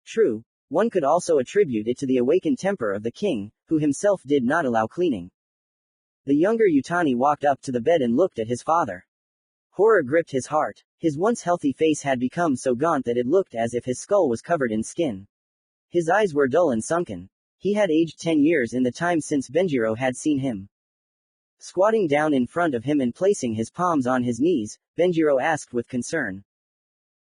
True, one could also attribute it to the awakened temper of the king, who himself did not allow cleaning. The younger Yutani walked up to the bed and looked at his father. Horror gripped his heart. His once healthy face had become so gaunt that it looked as if his skull was covered in skin. His eyes were dull and sunken. He had aged 10 years in the time since Benjiro had seen him. Squatting down in front of him and placing his palms on his knees, Benjiro asked with concern.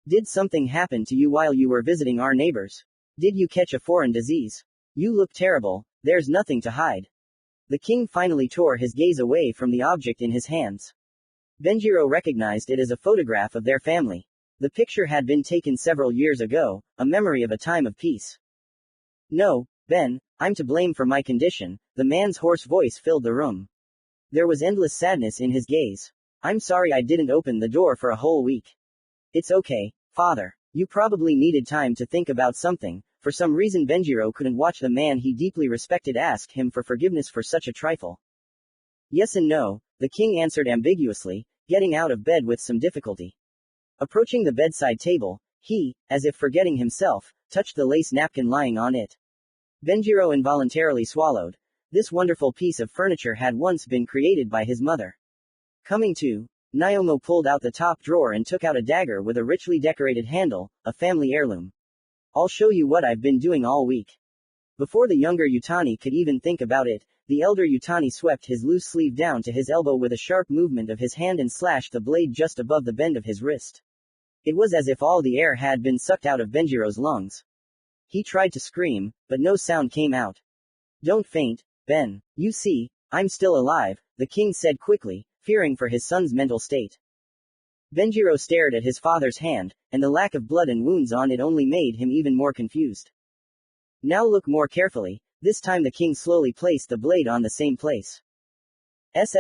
Did something happen to you while you were visiting our neighbors? Did you catch a foreign disease? You look terrible, there's nothing to hide. The king finally tore his gaze away from the object in his hands. Benjiro recognized it as a photograph of their family. The picture had been taken several years ago, a memory of a time of peace. No, Ben, I'm to blame for my condition, the man's hoarse voice filled the room. There was endless sadness in his gaze. I'm sorry I didn't open the door for a whole week. It's okay, father. You probably needed time to think about something. For some reason Benjiro couldn't watch the man he deeply respected ask him for forgiveness for such a trifle. Yes and no, the king answered ambiguously, getting out of bed with some difficulty. Approaching the bedside table, he, as if forgetting himself, touched the lace napkin lying on it. Benjiro involuntarily swallowed. This wonderful piece of furniture had once been created by his mother. Coming to, Naomo pulled out the top drawer and took out a dagger with a richly decorated handle, a family heirloom. I'll show you what I've been doing all week. Before the younger Yutani could even think about it, the elder Yutani swept his loose sleeve down to his elbow with a sharp movement of his hand and slashed the blade just above the bend of his wrist. It was as if all the air had been sucked out of Benjiro's lungs. He tried to scream, but no sound came out. Don't faint, Ben. You see, I'm still alive, the king said quickly, fearing for his son's mental state. Benjiro stared at his father's hand, and the lack of blood and wounds on it only made him even more confused. Now look more carefully, this time the king slowly placed the blade on the same place.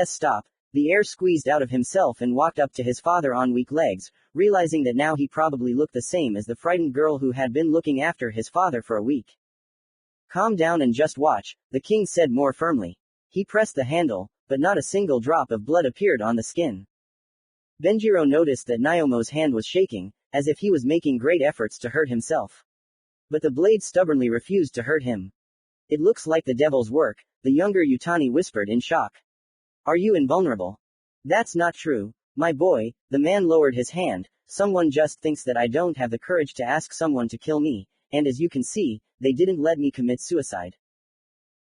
Stop. The heir squeezed out of himself and walked up to his father on weak legs, realizing that now he probably looked the same as the frightened girl who had been looking after his father for a week. Calm down and just watch, the king said more firmly. He pressed the handle, but not a single drop of blood appeared on the skin. Benjiro noticed that Naomo's hand was shaking, as if he was making great efforts to hurt himself. But the blade stubbornly refused to hurt him. It looks like the devil's work, the younger Yutani whispered in shock. Are you invulnerable? That's not true, my boy, the man lowered his hand. Someone just thinks that I don't have the courage to ask someone to kill me, and as you can see, they didn't let me commit suicide.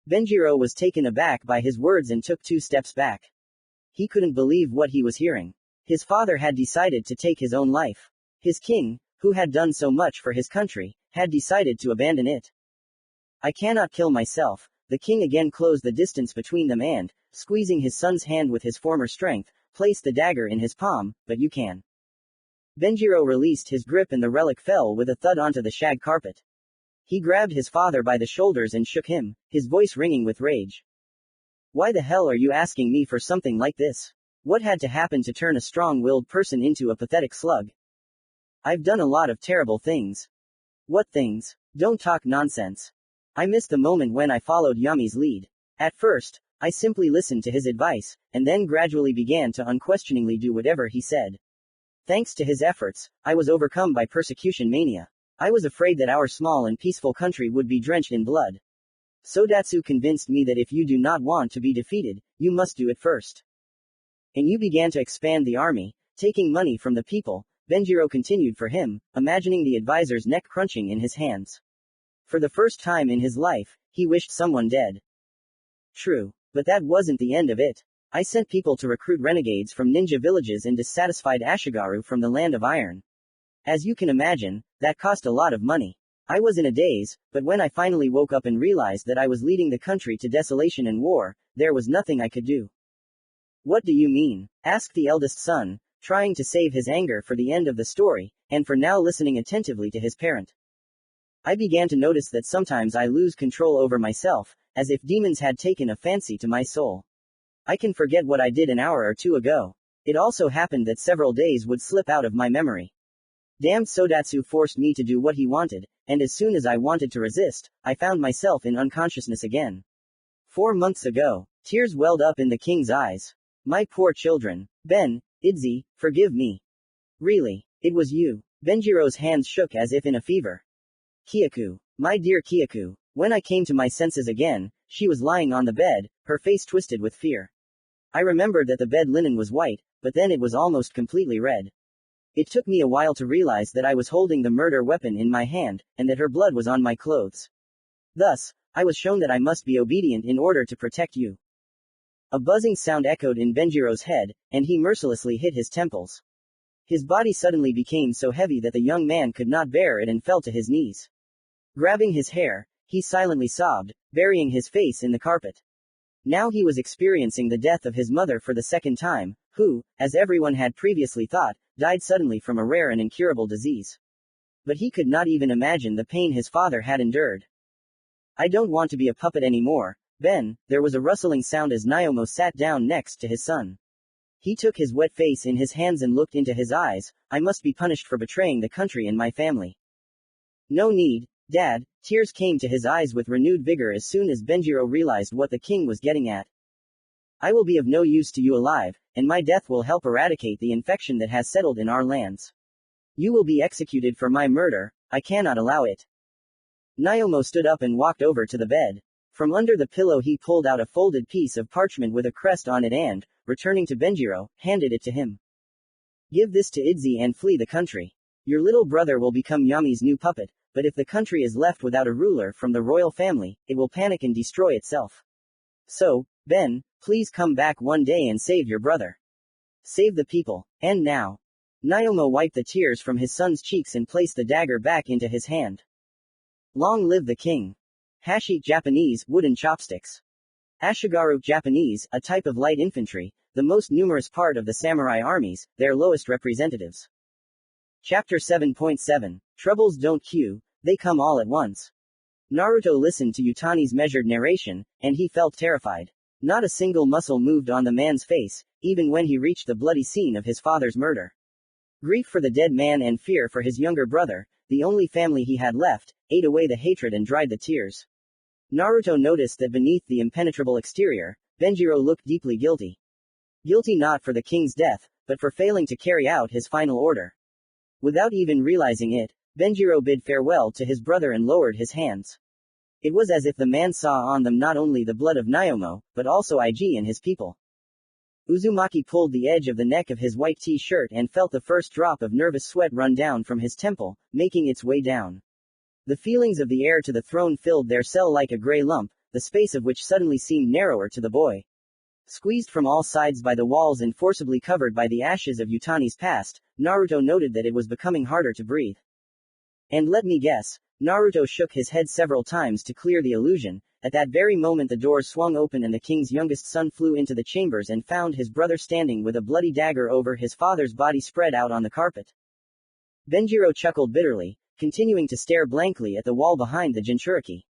Benjiro was taken aback by his words and took 2 steps back. He couldn't believe what he was hearing. His father had decided to take his own life. His king, who had done so much for his country, had decided to abandon it. I cannot kill myself. The king again closed the distance between them and, squeezing his son's hand with his former strength, placed the dagger in his palm, but you can. Benjiro released his grip and the relic fell with a thud onto the shag carpet. He grabbed his father by the shoulders and shook him, his voice ringing with rage. Why the hell are you asking me for something like this? What had to happen to turn a strong-willed person into a pathetic slug? I've done a lot of terrible things. What things? Don't talk nonsense. I missed the moment when I followed Yami's lead. At first, I simply listened to his advice, and then gradually began to unquestioningly do whatever he said. Thanks to his efforts, I was overcome by persecution mania. I was afraid that our small and peaceful country would be drenched in blood. Sodatsu convinced me that if you do not want to be defeated, you must do it first. And you began to expand the army, taking money from the people. Benjiro continued for him, imagining the advisor's neck crunching in his hands. For the first time in his life, he wished someone dead. True. But that wasn't the end of it. I sent people to recruit renegades from ninja villages and dissatisfied Ashigaru from the Land of Iron. As you can imagine, that cost a lot of money. I was in a daze, but when I finally woke up and realized that I was leading the country to desolation and war, there was nothing I could do. What do you mean? Asked the eldest son, trying to save his anger for the end of the story, and for now listening attentively to his parent. I began to notice that sometimes I lose control over myself, as if demons had taken a fancy to my soul. I can forget what I did an hour or 2 ago. It also happened that several days would slip out of my memory. Damned Sodatsu forced me to do what he wanted, and as soon as I wanted to resist, I found myself in unconsciousness again. 4 months ago, tears welled up in the king's eyes. My poor children. Ben, Idzi, forgive me. Really, it was you. Benjiro's hands shook as if in a fever. Kyaku. My dear Kyaku. When I came to my senses again, she was lying on the bed, her face twisted with fear. I remembered that the bed linen was white, but then it was almost completely red. It took me a while to realize that I was holding the murder weapon in my hand, and that her blood was on my clothes. Thus, I was shown that I must be obedient in order to protect you. A buzzing sound echoed in Benjiro's head, and he mercilessly hit his temples. His body suddenly became so heavy that the young man could not bear it and fell to his knees. Grabbing his hair, he silently sobbed, burying his face in the carpet. Now he was experiencing the death of his mother for the second time, who, as everyone had previously thought, died suddenly from a rare and incurable disease. But he could not even imagine the pain his father had endured. I don't want to be a puppet anymore, Ben. There was a rustling sound as Naomo sat down next to his son. He took his wet face in his hands and looked into his eyes. I must be punished for betraying the country and my family. No need, Dad. Tears came to his eyes with renewed vigor as soon as Benjiro realized what the king was getting at. I will be of no use to you alive, and my death will help eradicate the infection that has settled in our lands. You will be executed for my murder. I cannot allow it. Naomo stood up and walked over to the bed. From under the pillow he pulled out a folded piece of parchment with a crest on it and, returning to Benjiro, handed it to him. Give this to Idzi and flee the country. Your little brother will become Yami's new puppet, but if the country is left without a ruler from the royal family, it will panic and destroy itself. So, Ben, please come back one day and save your brother. Save the people. And now. Naomo wiped the tears from his son's cheeks and placed the dagger back into his hand. Long live the king. Hashi, Japanese, wooden chopsticks. Ashigaru, Japanese, a type of light infantry, the most numerous part of the samurai armies, their lowest representatives. Chapter 7.7. Troubles don't queue, they come all at once. Naruto listened to Utani's measured narration, and he felt terrified. Not a single muscle moved on the man's face, even when he reached the bloody scene of his father's murder. Grief for the dead man and fear for his younger brother, the only family he had left, ate away the hatred and dried the tears. Naruto noticed that beneath the impenetrable exterior, Benjiro looked deeply guilty. Guilty not for the king's death, but for failing to carry out his final order. Without even realizing it, Benjiro bid farewell to his brother and lowered his hands. It was as if the man saw on them not only the blood of Naomo, but also Ig and his people. Uzumaki pulled the edge of the neck of his white t-shirt and felt the first drop of nervous sweat run down from his temple, making its way down. The feelings of the heir to the throne filled their cell like a gray lump, the space of which suddenly seemed narrower to the boy. Squeezed from all sides by the walls and forcibly covered by the ashes of Utani's past, Naruto noted that it was becoming harder to breathe. And let me guess, Naruto shook his head several times to clear the illusion. At that very moment the doors swung open and the king's youngest son flew into the chambers and found his brother standing with a bloody dagger over his father's body spread out on the carpet. Benjiro chuckled bitterly, continuing to stare blankly at the wall behind the Jinchuriki.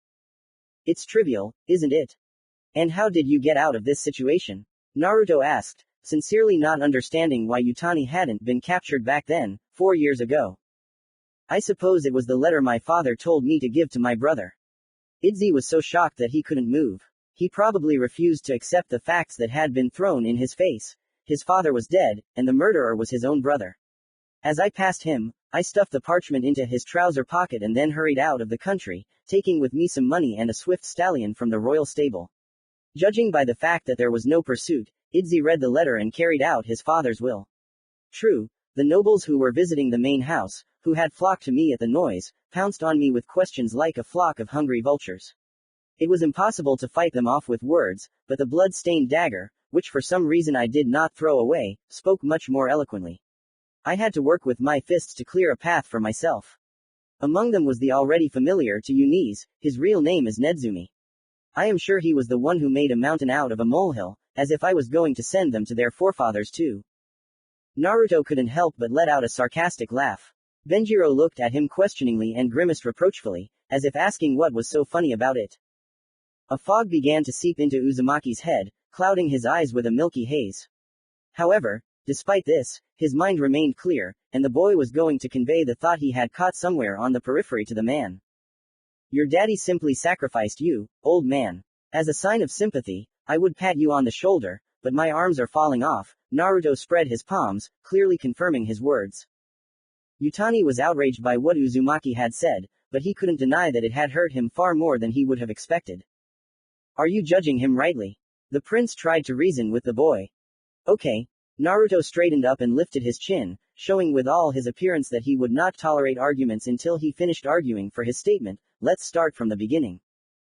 It's trivial, isn't it? And how did you get out of this situation? Naruto asked, sincerely not understanding why Utani hadn't been captured back then, 4 years ago. I suppose it was the letter my father told me to give to my brother. Idzi was so shocked that he couldn't move. He probably refused to accept the facts that had been thrown in his face. His father was dead, and the murderer was his own brother. As I passed him, I stuffed the parchment into his trouser pocket and then hurried out of the country, taking with me some money and a swift stallion from the royal stable. Judging by the fact that there was no pursuit, Idzi read the letter and carried out his father's will. True, the nobles who were visiting the main house, who had flocked to me at the noise, pounced on me with questions like a flock of hungry vultures. It was impossible to fight them off with words, but the blood-stained dagger, which for some reason I did not throw away, spoke much more eloquently. I had to work with my fists to clear a path for myself. Among them was the already familiar to Unis, his real name is Nedzumi. I am sure he was the one who made a mountain out of a molehill, as if I was going to send them to their forefathers too. Naruto couldn't help but let out a sarcastic laugh. Benjiro looked at him questioningly and grimaced reproachfully, as if asking what was so funny about it. A fog began to seep into Uzumaki's head, clouding his eyes with a milky haze. However, despite this, his mind remained clear, and the boy was going to convey the thought he had caught somewhere on the periphery to the man. Your daddy simply sacrificed you, old man. As a sign of sympathy, I would pat you on the shoulder, but my arms are falling off. Naruto spread his palms, clearly confirming his words. Utani was outraged by what Uzumaki had said, but he couldn't deny that it had hurt him far more than he would have expected. Are you judging him rightly? The prince tried to reason with the boy. Okay. Naruto straightened up and lifted his chin, showing with all his appearance that he would not tolerate arguments until he finished arguing for his statement. Let's start from the beginning.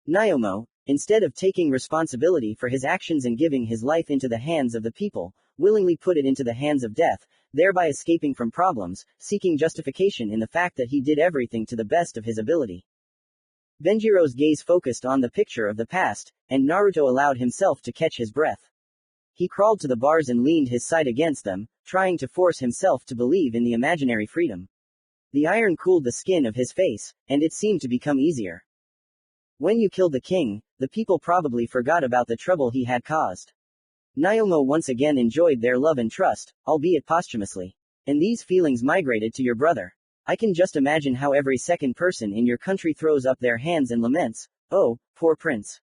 Naomo, instead of taking responsibility for his actions and giving his life into the hands of the people, willingly put it into the hands of death, thereby escaping from problems, seeking justification in the fact that he did everything to the best of his ability. Benjiro's gaze focused on the picture of the past, and Naruto allowed himself to catch his breath. He crawled to the bars and leaned his side against them, trying to force himself to believe in the imaginary freedom. The iron cooled the skin of his face, and it seemed to become easier. When you killed the king, the people probably forgot about the trouble he had caused. Naomo once again enjoyed their love and trust, albeit posthumously. And these feelings migrated to your brother. I can just imagine how every second person in your country throws up their hands and laments, oh, poor prince.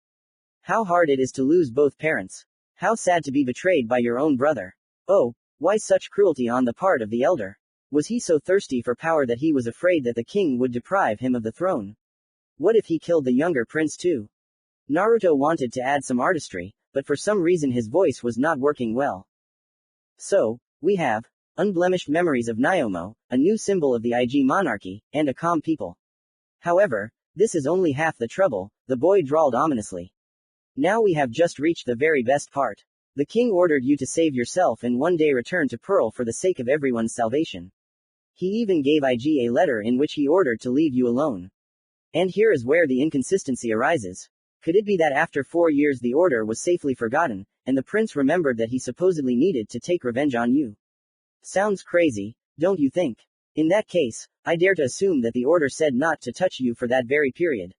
How hard it is to lose both parents. How sad to be betrayed by your own brother. Oh, why such cruelty on the part of the elder? Was he so thirsty for power that he was afraid that the king would deprive him of the throne? What if he killed the younger prince too? Naruto wanted to add some artistry, but for some reason his voice was not working well. So, we have unblemished memories of Naomo, a new symbol of the IG monarchy, and a calm people. However, this is only half the trouble, the boy drawled ominously. Now we have just reached the very best part. The king ordered you to save yourself and one day return to Pearl for the sake of everyone's salvation. He even gave IG a letter in which he ordered to leave you alone. And here is where the inconsistency arises. Could it be that after 4 years the order was safely forgotten, and the prince remembered that he supposedly needed to take revenge on you? Sounds crazy, don't you think? In that case, I dare to assume that the order said not to touch you for that very period.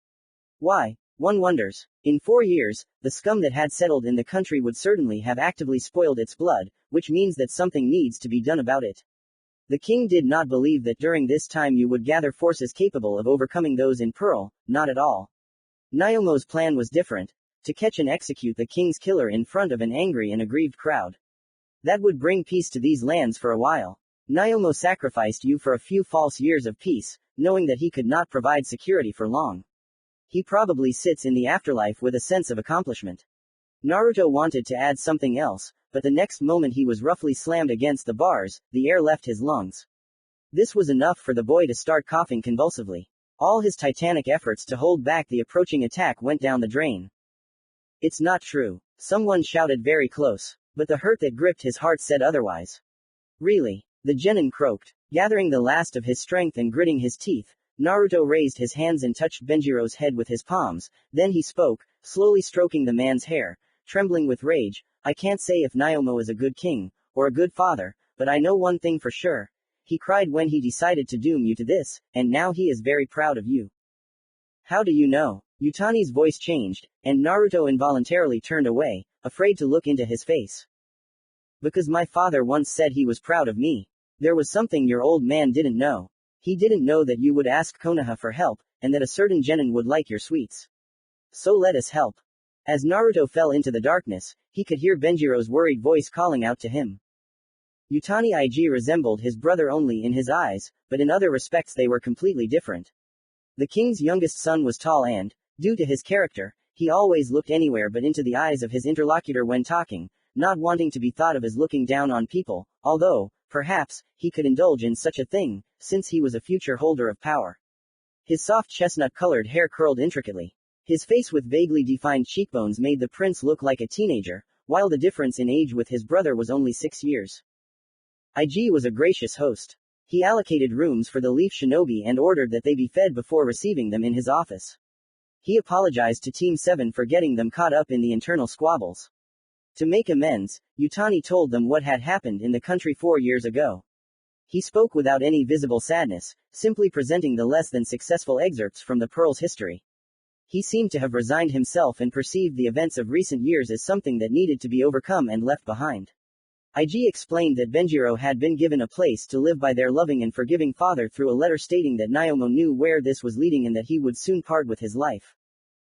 Why? One wonders. In 4 years, the scum that had settled in the country would certainly have actively spoiled its blood, which means that something needs to be done about it. The king did not believe that during this time you would gather forces capable of overcoming those in Pearl, not at all. Naomo's plan was different, to catch and execute the king's killer in front of an angry and aggrieved crowd. That would bring peace to these lands for a while. Naomo sacrificed you for a few false years of peace, knowing that he could not provide security for long. He probably sits in the afterlife with a sense of accomplishment. Naruto wanted to add something else, but the next moment he was roughly slammed against the bars, the air left his lungs. This was enough for the boy to start coughing convulsively. All his titanic efforts to hold back the approaching attack went down the drain. It's not true. Someone shouted very close. But the hurt that gripped his heart said otherwise. Really? The genin croaked. Gathering the last of his strength and gritting his teeth, Naruto raised his hands and touched Benjiro's head with his palms, then he spoke, slowly stroking the man's hair, trembling with rage. I can't say if Naomo is a good king, or a good father, but I know one thing for sure. He cried when he decided to doom you to this, and now he is very proud of you. How do you know? Utani's voice changed, and Naruto involuntarily turned away, afraid to look into his face. Because my father once said he was proud of me. There was something your old man didn't know. He didn't know that you would ask Konoha for help, and that a certain genin would like your sweets. So let us help. As Naruto fell into the darkness, he could hear Benjiro's worried voice calling out to him. Utani Ig resembled his brother only in his eyes, but in other respects they were completely different. The king's youngest son was tall and, due to his character, he always looked anywhere but into the eyes of his interlocutor when talking, not wanting to be thought of as looking down on people, although, perhaps, he could indulge in such a thing, since he was a future holder of power. His soft chestnut-colored hair curled intricately. His face with vaguely defined cheekbones made the prince look like a teenager, while the difference in age with his brother was only 6 years. Ig was a gracious host. He allocated rooms for the Leaf Shinobi and ordered that they be fed before receiving them in his office. He apologized to Team 7 for getting them caught up in the internal squabbles. To make amends, Utani told them what had happened in the country 4 years ago. He spoke without any visible sadness, simply presenting the less than successful excerpts from the Pearl's history. He seemed to have resigned himself and perceived the events of recent years as something that needed to be overcome and left behind. Ig explained that Benjiro had been given a place to live by their loving and forgiving father through a letter stating that Naomo knew where this was leading and that he would soon part with his life.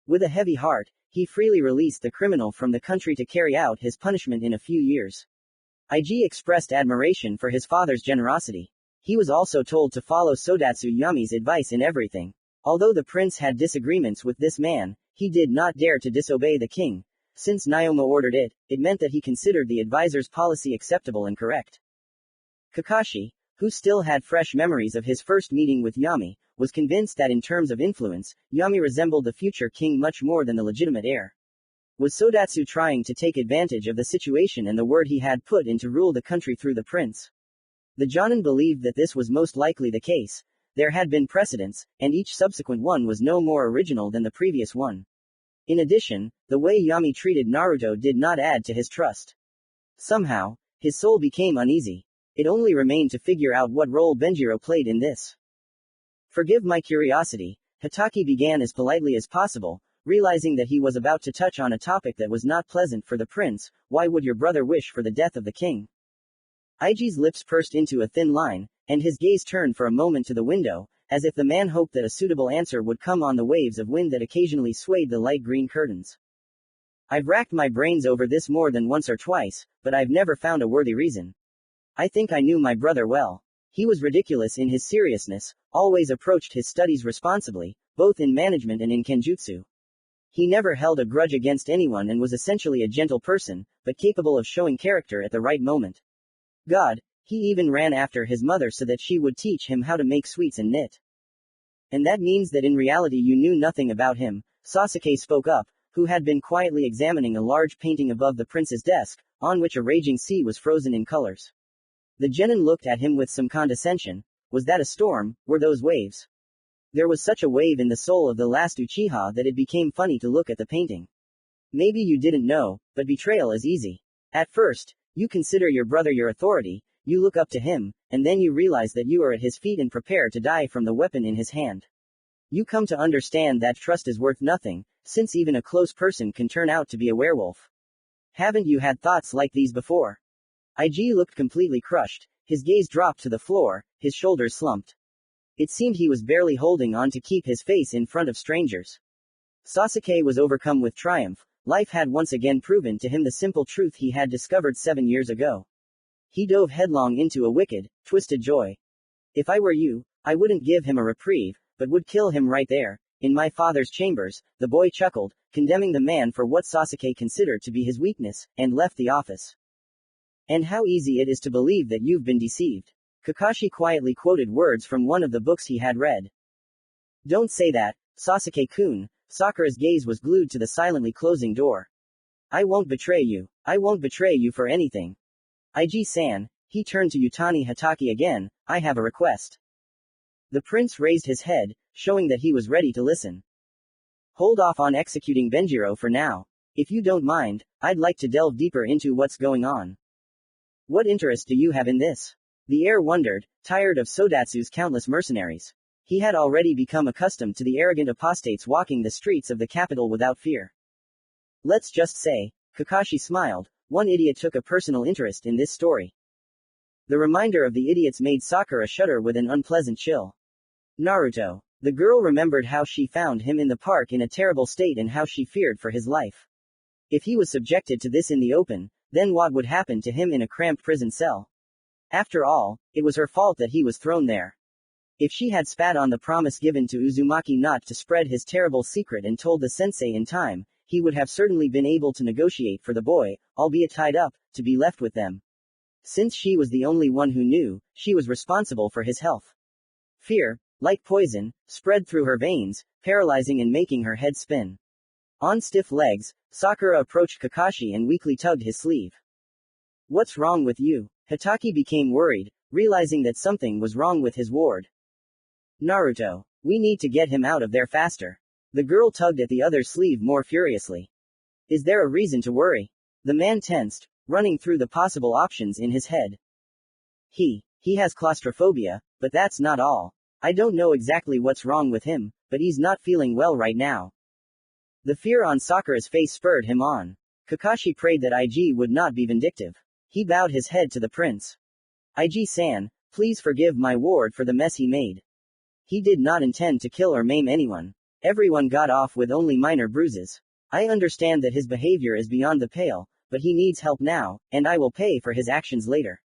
With a heavy heart, he freely released the criminal from the country to carry out his punishment in a few years. Ig expressed admiration for his father's generosity. He was also told to follow Sodatsu Yami's advice in everything. Although the prince had disagreements with this man, he did not dare to disobey the king. Since Naomo ordered it, it meant that he considered the advisor's policy acceptable and correct. Kakashi, who still had fresh memories of his first meeting with Yami, was convinced that in terms of influence, Yami resembled the future king much more than the legitimate heir. Was Sodatsu trying to take advantage of the situation and the word he had put in to rule the country through the prince? The Jonin believed that this was most likely the case. There had been precedents, and each subsequent one was no more original than the previous one. In addition, the way Yami treated Naruto did not add to his trust. Somehow, his soul became uneasy. It only remained to figure out what role Benjiro played in this. Forgive my curiosity, Hatake began as politely as possible, realizing that he was about to touch on a topic that was not pleasant for the prince. Why would your brother wish for the death of the king? Ig's lips pursed into a thin line, and his gaze turned for a moment to the window, as if the man hoped that a suitable answer would come on the waves of wind that occasionally swayed the light green curtains. I've racked my brains over this more than once or twice, but I've never found a worthy reason. I think I knew my brother well. He was ridiculous in his seriousness, always approached his studies responsibly, both in management and in kenjutsu. He never held a grudge against anyone and was essentially a gentle person, but capable of showing character at the right moment. God, he even ran after his mother so that she would teach him how to make sweets and knit. And that means that in reality you knew nothing about him, Sasuke spoke up, who had been quietly examining a large painting above the prince's desk, on which a raging sea was frozen in colors. The genin looked at him with some condescension. Was that a storm? Were those waves? There was such a wave in the soul of the last Uchiha that it became funny to look at the painting. Maybe you didn't know, but betrayal is easy. At first, you consider your brother your authority, you look up to him, and then you realize that you are at his feet and prepare to die from the weapon in his hand. You come to understand that trust is worth nothing, since even a close person can turn out to be a werewolf. Haven't you had thoughts like these before? Ig looked completely crushed, his gaze dropped to the floor, his shoulders slumped. It seemed he was barely holding on to keep his face in front of strangers. Sasuke was overcome with triumph. Life had once again proven to him the simple truth he had discovered 7 years ago. He dove headlong into a wicked, twisted joy. If I were you, I wouldn't give him a reprieve, but would kill him right there, in my father's chambers. The boy chuckled, condemning the man for what Sasuke considered to be his weakness, and left the office. And how easy it is to believe that you've been deceived. Kakashi quietly quoted words from one of the books he had read. Don't say that, Sasuke-kun. Sakura's gaze was glued to the silently closing door. I won't betray you. I won't betray you for anything. IG-san, he turned to Yutani Hatake again, I have a request. The prince raised his head, showing that he was ready to listen. Hold off on executing Benjiro for now. If you don't mind, I'd like to delve deeper into what's going on. What interest do you have in this? The heir wondered, tired of Sodatsu's countless mercenaries. He had already become accustomed to the arrogant apostates walking the streets of the capital without fear. Let's just say, Kakashi smiled, one idiot took a personal interest in this story. The reminder of the idiots made Sakura shudder with an unpleasant chill. Naruto. The girl remembered how she found him in the park in a terrible state and how she feared for his life. If he was subjected to this in the open, then what would happen to him in a cramped prison cell? After all, it was her fault that he was thrown there. If she had spat on the promise given to Uzumaki not to spread his terrible secret and told the sensei in time, he would have certainly been able to negotiate for the boy, albeit tied up, to be left with them. Since she was the only one who knew, she was responsible for his health. Fear, like poison, spread through her veins, paralyzing and making her head spin. On stiff legs, Sakura approached Kakashi and weakly tugged his sleeve. What's wrong with you? Hatake became worried, realizing that something was wrong with his ward. Naruto. We need to get him out of there faster. The girl tugged at the other's sleeve more furiously. Is there a reason to worry? The man tensed, running through the possible options in his head. He has claustrophobia, but that's not all. I don't know exactly what's wrong with him, but he's not feeling well right now. The fear on Sakura's face spurred him on. Kakashi prayed that IG would not be vindictive. He bowed his head to the prince. IG-san, please forgive my ward for the mess he made. He did not intend to kill or maim anyone. Everyone got off with only minor bruises. I understand that his behavior is beyond the pale, but he needs help now, and I will pay for his actions later.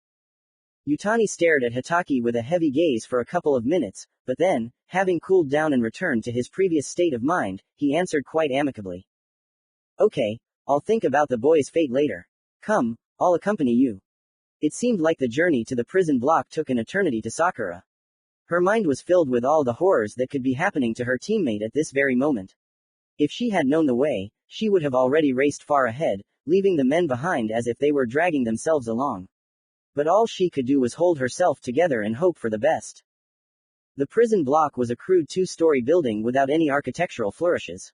Yutani stared at Hatake with a heavy gaze for a couple of minutes, but then, having cooled down and returned to his previous state of mind, he answered quite amicably. Okay, I'll think about the boy's fate later. Come, I'll accompany you. It seemed like the journey to the prison block took an eternity to Sakura. Her mind was filled with all the horrors that could be happening to her teammate at this very moment. If she had known the way, she would have already raced far ahead, leaving the men behind as if they were dragging themselves along. But all she could do was hold herself together and hope for the best. The prison block was a crude two-story building without any architectural flourishes.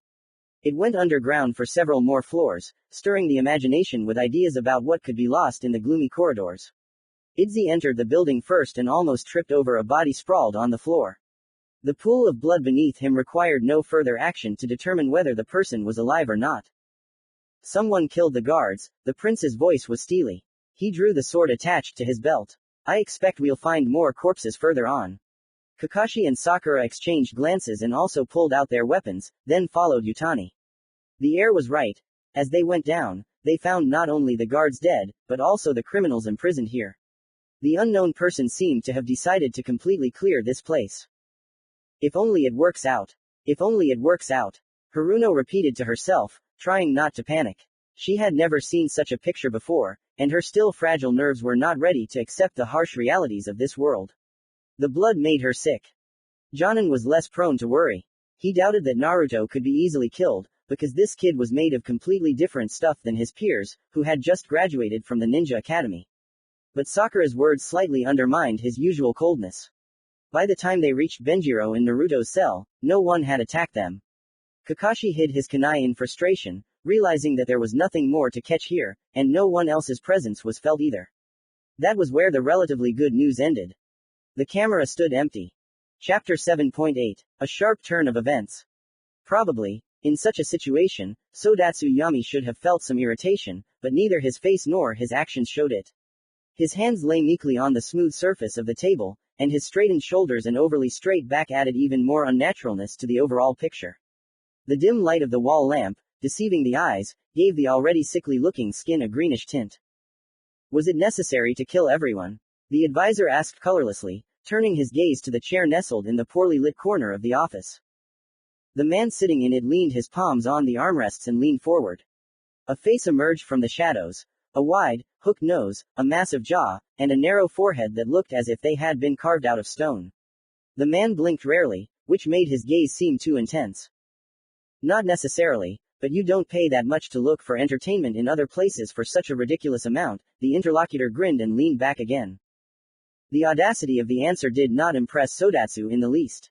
It went underground for several more floors, stirring the imagination with ideas about what could be lost in the gloomy corridors. Idzi entered the building first and almost tripped over a body sprawled on the floor. The pool of blood beneath him required no further action to determine whether the person was alive or not. Someone killed the guards. The prince's voice was steely. He drew the sword attached to his belt. I expect we'll find more corpses further on. Kakashi and Sakura exchanged glances and also pulled out their weapons, then followed Yutani. The heir was right. As they went down, they found not only the guards dead, but also the criminals imprisoned here. The unknown person seemed to have decided to completely clear this place. If only it works out. If only it works out. Haruno repeated to herself, trying not to panic. She had never seen such a picture before, and her still fragile nerves were not ready to accept the harsh realities of this world. The blood made her sick. Jonin was less prone to worry. He doubted that Naruto could be easily killed, because this kid was made of completely different stuff than his peers, who had just graduated from the ninja academy. But Sakura's words slightly undermined his usual coldness. By the time they reached Benjiro in Naruto's cell, no one had attacked them. Kakashi hid his kunai in frustration, realizing that there was nothing more to catch here, and no one else's presence was felt either. That was where the relatively good news ended. The camera stood empty. Chapter 7.8. A sharp turn of events. Probably, in such a situation, Sodatsu Yami should have felt some irritation, but neither his face nor his actions showed it. His hands lay meekly on the smooth surface of the table, and his straightened shoulders and overly straight back added even more unnaturalness to the overall picture. The dim light of the wall lamp, deceiving the eyes, gave the already sickly-looking skin a greenish tint. Was it necessary to kill everyone? The advisor asked colorlessly, turning his gaze to the chair nestled in the poorly lit corner of the office. The man sitting in it leaned his palms on the armrests and leaned forward. A face emerged from the shadows. A wide, hooked nose, a massive jaw, and a narrow forehead that looked as if they had been carved out of stone. The man blinked rarely, which made his gaze seem too intense. Not necessarily, but you don't pay that much to look for entertainment in other places for such a ridiculous amount. The interlocutor grinned and leaned back again. The audacity of the answer did not impress Sodatsu in the least.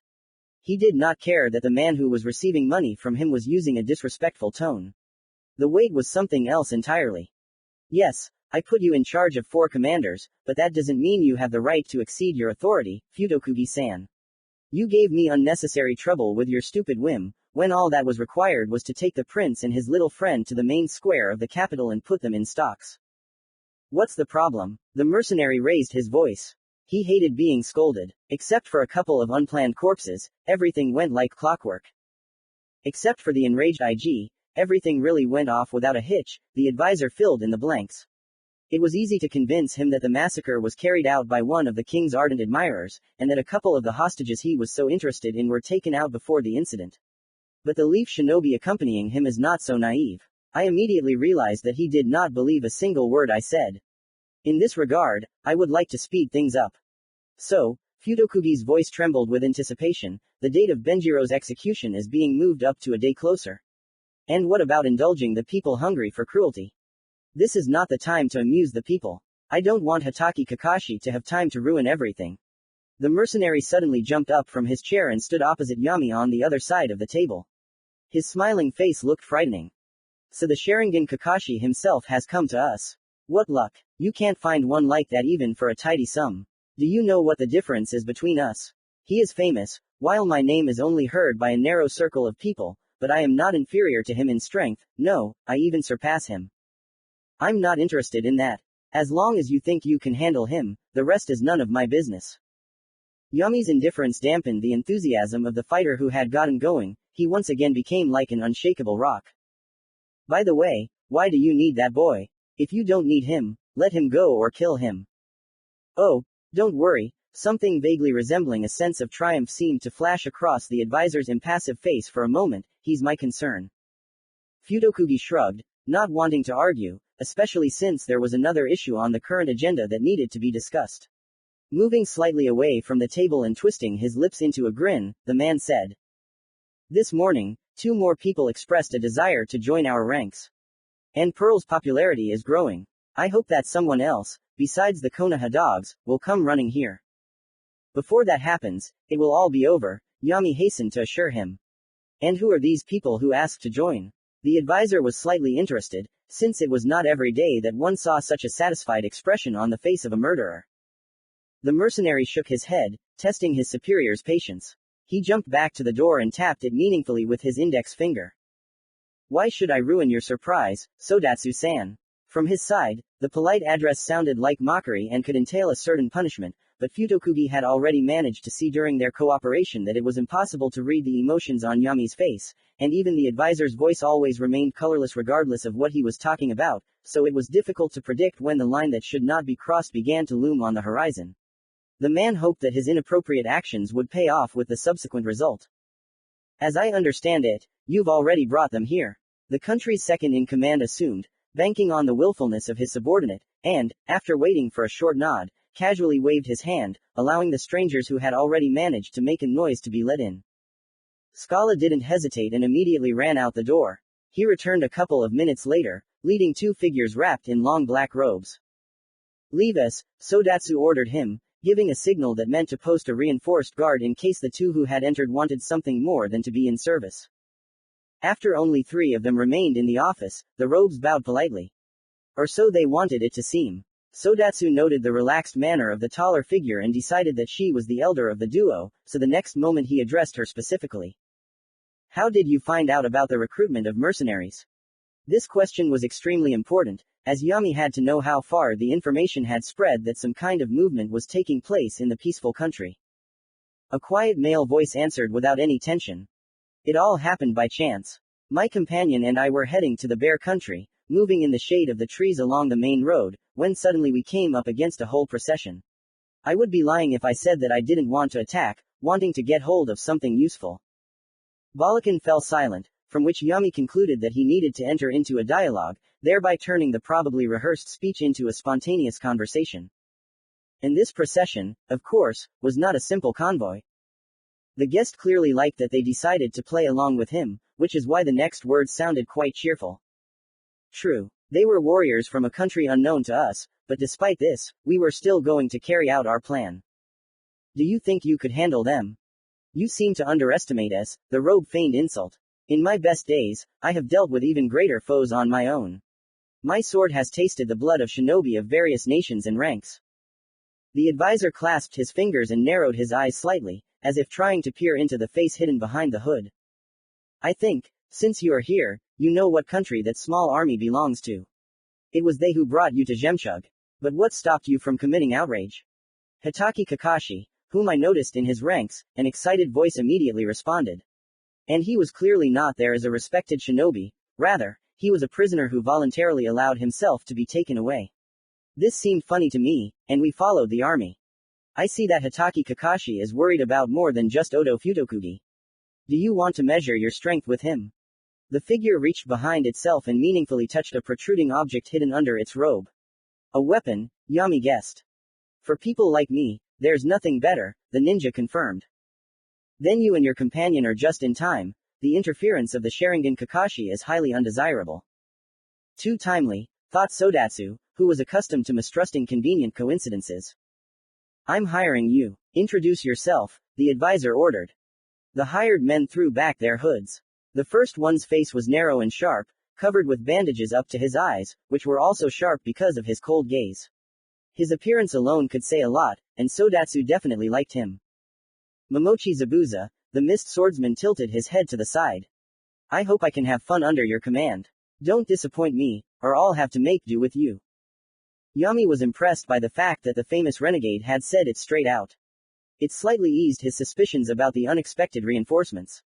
He did not care that the man who was receiving money from him was using a disrespectful tone. The weight was something else entirely. Yes, I put you in charge of 4 commanders, but that doesn't mean you have the right to exceed your authority, Futokugi-san. You gave me unnecessary trouble with your stupid whim, when all that was required was to take the prince and his little friend to the main square of the capital and put them in stocks. What's the problem? The mercenary raised his voice. He hated being scolded. Except for a couple of unplanned corpses, everything went like clockwork. Except for the enraged IG, everything really went off without a hitch, the advisor filled in the blanks. It was easy to convince him that the massacre was carried out by one of the king's ardent admirers, and that a couple of the hostages he was so interested in were taken out before the incident. But the leaf shinobi accompanying him is not so naive. I immediately realized that he did not believe a single word I said. In this regard, I would like to speed things up. So, Futokugi's voice trembled with anticipation, the date of Benjiro's execution is being moved up to a day closer. And what about indulging the people hungry for cruelty? This is not the time to amuse the people. I don't want Hatake Kakashi to have time to ruin everything. The mercenary suddenly jumped up from his chair and stood opposite Yami on the other side of the table. His smiling face looked frightening. So the Sharingan Kakashi himself has come to us. What luck. You can't find one like that even for a tidy sum. Do you know what the difference is between us? He is famous, while my name is only heard by a narrow circle of people, but I am not inferior to him in strength, no, I even surpass him. I'm not interested in that. As long as you think you can handle him, the rest is none of my business. Yami's indifference dampened the enthusiasm of the fighter who had gotten going. He once again became like an unshakable rock. By the way, why do you need that boy? If you don't need him, let him go or kill him. Oh, don't worry, something vaguely resembling a sense of triumph seemed to flash across the advisor's impassive face for a moment. He's my concern. Futokugi shrugged, not wanting to argue, especially since there was another issue on the current agenda that needed to be discussed. Moving slightly away from the table and twisting his lips into a grin, the man said. This morning, 2 more people expressed a desire to join our ranks. And Pearl's popularity is growing. I hope that someone else, besides the Konoha dogs, will come running here. Before that happens, it will all be over, Yami hastened to assure him. And who are these people who asked to join? The advisor was slightly interested, since it was not every day that one saw such a satisfied expression on the face of a murderer. The mercenary shook his head, testing his superior's patience. He jumped back to the door and tapped it meaningfully with his index finger. Why should I ruin your surprise, Sodatsu-san? From his side, the polite address sounded like mockery and could entail a certain punishment, but Futokugi had already managed to see during their cooperation that it was impossible to read the emotions on Yami's face, and even the advisor's voice always remained colorless regardless of what he was talking about, so it was difficult to predict when the line that should not be crossed began to loom on the horizon. The man hoped that his inappropriate actions would pay off with the subsequent result. As I understand it, you've already brought them here. The country's second-in-command assumed, banking on the willfulness of his subordinate, and, after waiting for a short nod, casually waved his hand, allowing the strangers who had already managed to make a noise to be let in. Scala didn't hesitate and immediately ran out the door. He returned a couple of minutes later, leading 2 figures wrapped in long black robes. Leave us, Sodatsu ordered him, giving a signal that meant to post a reinforced guard in case the 2 who had entered wanted something more than to be in service. After only 3 of them remained in the office, the robes bowed politely. Or so they wanted it to seem. Sodatsu noted the relaxed manner of the taller figure and decided that she was the elder of the duo, so the next moment he addressed her specifically. How did you find out about the recruitment of mercenaries? This question was extremely important, as Yami had to know how far the information had spread that some kind of movement was taking place in the peaceful country. A quiet male voice answered without any tension. It all happened by chance. My companion and I were heading to the Bear Country, moving in the shade of the trees along the main road, when suddenly we came up against a whole procession. I would be lying if I said that I didn't want to attack, wanting to get hold of something useful. Balakan fell silent, from which Yami concluded that he needed to enter into a dialogue, thereby turning the probably rehearsed speech into a spontaneous conversation. And this procession, of course, was not a simple convoy. The guest clearly liked that they decided to play along with him, which is why the next words sounded quite cheerful. True. They were warriors from a country unknown to us, but despite this, we were still going to carry out our plan. Do you think you could handle them? You seem to underestimate us, the robe feigned insult. In my best days, I have dealt with even greater foes on my own. My sword has tasted the blood of shinobi of various nations and ranks. The advisor clasped his fingers and narrowed his eyes slightly, as if trying to peer into the face hidden behind the hood. I think, since you are here, you know what country that small army belongs to. It was they who brought you to Jemchug. But what stopped you from committing outrage? Hitaki Kakashi, whom I noticed in his ranks, an excited voice immediately responded. And he was clearly not there as a respected shinobi, rather, he was a prisoner who voluntarily allowed himself to be taken away. This seemed funny to me, and we followed the army. I see that Hitaki Kakashi is worried about more than just Odo Futokugi. Do you want to measure your strength with him? The figure reached behind itself and meaningfully touched a protruding object hidden under its robe. A weapon, Yami guessed. For people like me, there's nothing better, the ninja confirmed. Then you and your companion are just in time. The interference of the Sharingan Kakashi is highly undesirable. Too timely, thought Sodatsu, who was accustomed to mistrusting convenient coincidences. I'm hiring you. Introduce yourself, the advisor ordered. The hired men threw back their hoods. The first one's face was narrow and sharp, covered with bandages up to his eyes, which were also sharp because of his cold gaze. His appearance alone could say a lot, and Sodatsu definitely liked him. Momochi Zabuza, the mist swordsman, tilted his head to the side. I hope I can have fun under your command. Don't disappoint me, or I'll have to make do with you. Yami was impressed by the fact that the famous renegade had said it straight out. It slightly eased his suspicions about the unexpected reinforcements.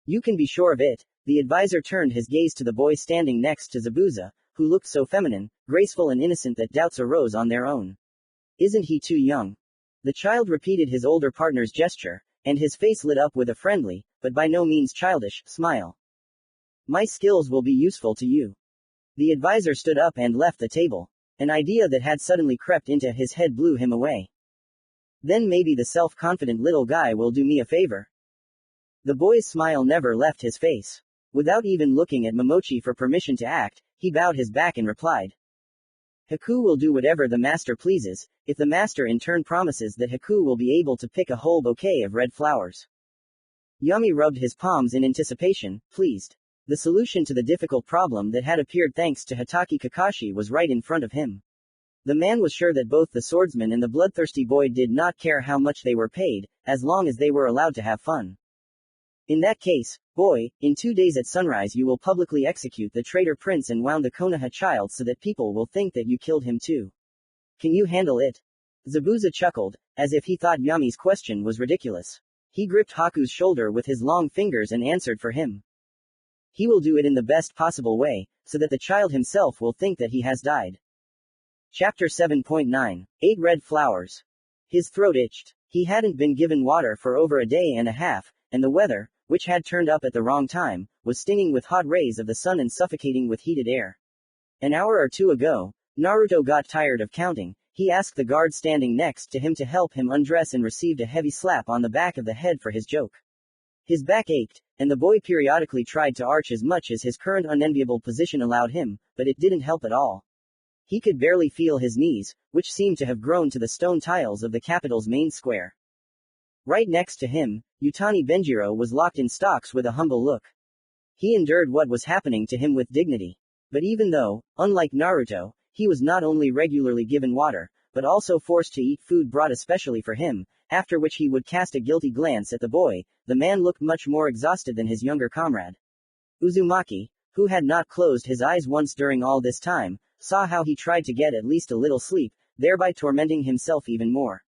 You can be sure of it. The advisor turned his gaze to the boy standing next to Zabuza, who looked so feminine, graceful and innocent that doubts arose on their own. Isn't he too young? The child repeated his older partner's gesture, and his face lit up with a friendly, but by no means childish, smile. My skills will be useful to you. The advisor stood up and left the table. An idea that had suddenly crept into his head blew him away. Then maybe the self-confident little guy will do me a favor. The boy's smile never left his face. Without even looking at Momochi for permission to act, he bowed his back and replied. Haku will do whatever the master pleases, if the master in turn promises that Haku will be able to pick a whole bouquet of red flowers. Yami rubbed his palms in anticipation, pleased. The solution to the difficult problem that had appeared thanks to Hitaki Kakashi was right in front of him. The man was sure that both the swordsman and the bloodthirsty boy did not care how much they were paid, as long as they were allowed to have fun. In that case, boy, in 2 days at sunrise you will publicly execute the traitor prince and wound the Konoha child so that people will think that you killed him too. Can you handle it? Zabuza chuckled, as if he thought Yami's question was ridiculous. He gripped Haku's shoulder with his long fingers and answered for him. He will do it in the best possible way, so that the child himself will think that he has died. Chapter 7.9. 8 Red Flowers. His throat itched. He hadn't been given water for over a day and a half, and the weather, which had turned up at the wrong time, was stinging with hot rays of the sun and suffocating with heated air. An hour or two ago, Naruto got tired of counting. He asked the guard standing next to him to help him undress and received a heavy slap on the back of the head for his joke. His back ached, and the boy periodically tried to arch as much as his current unenviable position allowed him, but it didn't help at all. He could barely feel his knees, which seemed to have grown to the stone tiles of the capital's main square. Right next to him, Utani Benjiro was locked in stocks with a humble look. He endured what was happening to him with dignity. But even though, unlike Naruto, he was not only regularly given water, but also forced to eat food brought especially for him, after which he would cast a guilty glance at the boy, the man looked much more exhausted than his younger comrade. Uzumaki, who had not closed his eyes once during all this time, saw how he tried to get at least a little sleep, thereby tormenting himself even more.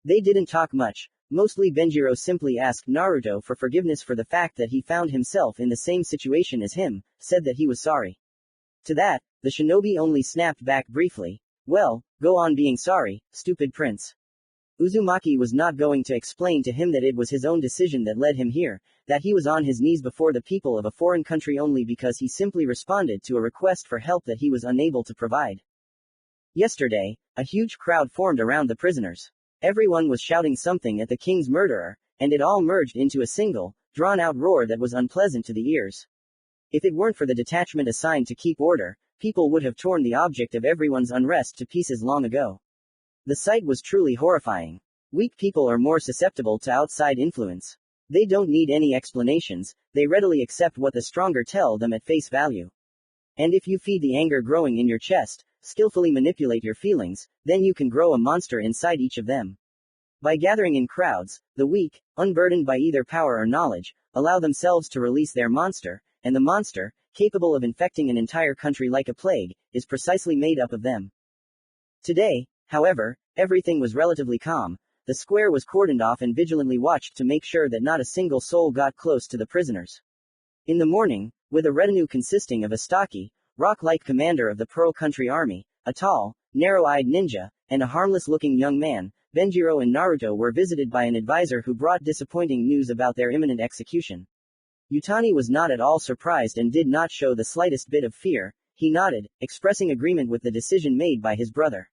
They didn't talk much. Mostly Benjiro simply asked Naruto for forgiveness for the fact that he found himself in the same situation as him, said that he was sorry. To that, the shinobi only snapped back briefly. Well, go on being sorry, stupid prince. Uzumaki was not going to explain to him that it was his own decision that led him here, that he was on his knees before the people of a foreign country only because he simply responded to a request for help that he was unable to provide. Yesterday, a huge crowd formed around the prisoners. Everyone was shouting something at the king's murderer, and it all merged into a single, drawn-out roar that was unpleasant to the ears. If it weren't for the detachment assigned to keep order, people would have torn the object of everyone's unrest to pieces long ago. The sight was truly horrifying. Weak people are more susceptible to outside influence. They don't need any explanations, they readily accept what the stronger tell them at face value. And if you feed the anger growing in your chest, skillfully manipulate your feelings, then you can grow a monster inside each of them. By gathering in crowds, the weak, unburdened by either power or knowledge, allow themselves to release their monster, and the monster, capable of infecting an entire country like a plague, is precisely made up of them. Today, however, everything was relatively calm. The square was cordoned off and vigilantly watched to make sure that not a single soul got close to the prisoners. In the morning, with a retinue consisting of a stocky, rock-like commander of the Pearl Country Army, a tall, narrow-eyed ninja, and a harmless-looking young man, Benjiro and Naruto were visited by an advisor who brought disappointing news about their imminent execution. Yutani was not at all surprised and did not show the slightest bit of fear. He nodded, expressing agreement with the decision made by his brother.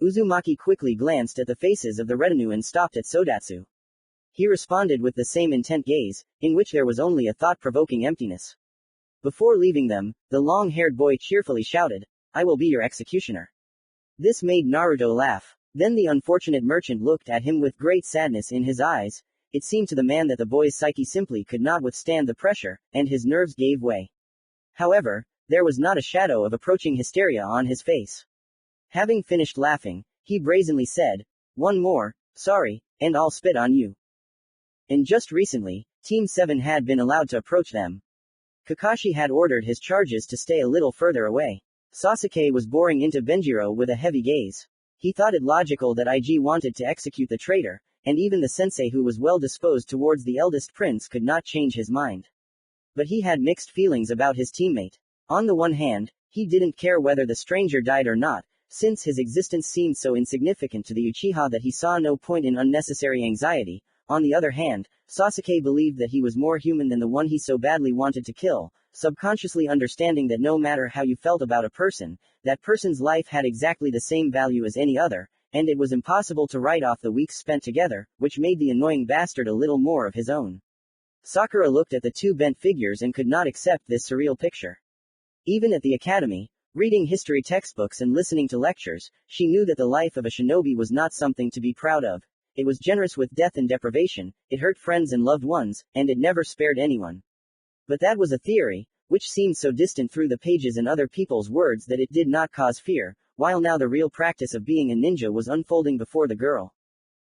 Uzumaki quickly glanced at the faces of the retinue and stopped at Sodatsu. He responded with the same intent gaze, in which there was only a thought-provoking emptiness. Before leaving them, the long-haired boy cheerfully shouted, "I will be your executioner." This made Naruto laugh. Then the unfortunate merchant looked at him with great sadness in his eyes. It seemed to the man that the boy's psyche simply could not withstand the pressure, and his nerves gave way. However, there was not a shadow of approaching hysteria on his face. Having finished laughing, he brazenly said, "One more, sorry, and I'll spit on you." And just recently, Team 7 had been allowed to approach them. Kakashi had ordered his charges to stay a little further away. Sasuke was boring into Benjiro with a heavy gaze. He thought it logical that IG wanted to execute the traitor, and even the sensei who was well disposed towards the eldest prince could not change his mind. But he had mixed feelings about his teammate. On the one hand, he didn't care whether the stranger died or not, since his existence seemed so insignificant to the Uchiha that he saw no point in unnecessary anxiety. On the other hand, Sasuke believed that he was more human than the one he so badly wanted to kill, subconsciously understanding that no matter how you felt about a person, that person's life had exactly the same value as any other, and it was impossible to write off the weeks spent together, which made the annoying bastard a little more of his own. Sakura looked at the two bent figures and could not accept this surreal picture. Even at the academy, reading history textbooks and listening to lectures, she knew that the life of a shinobi was not something to be proud of. It was generous with death and deprivation, it hurt friends and loved ones, and it never spared anyone. But that was a theory, which seemed so distant through the pages and other people's words that it did not cause fear, while now the real practice of being a ninja was unfolding before the girl.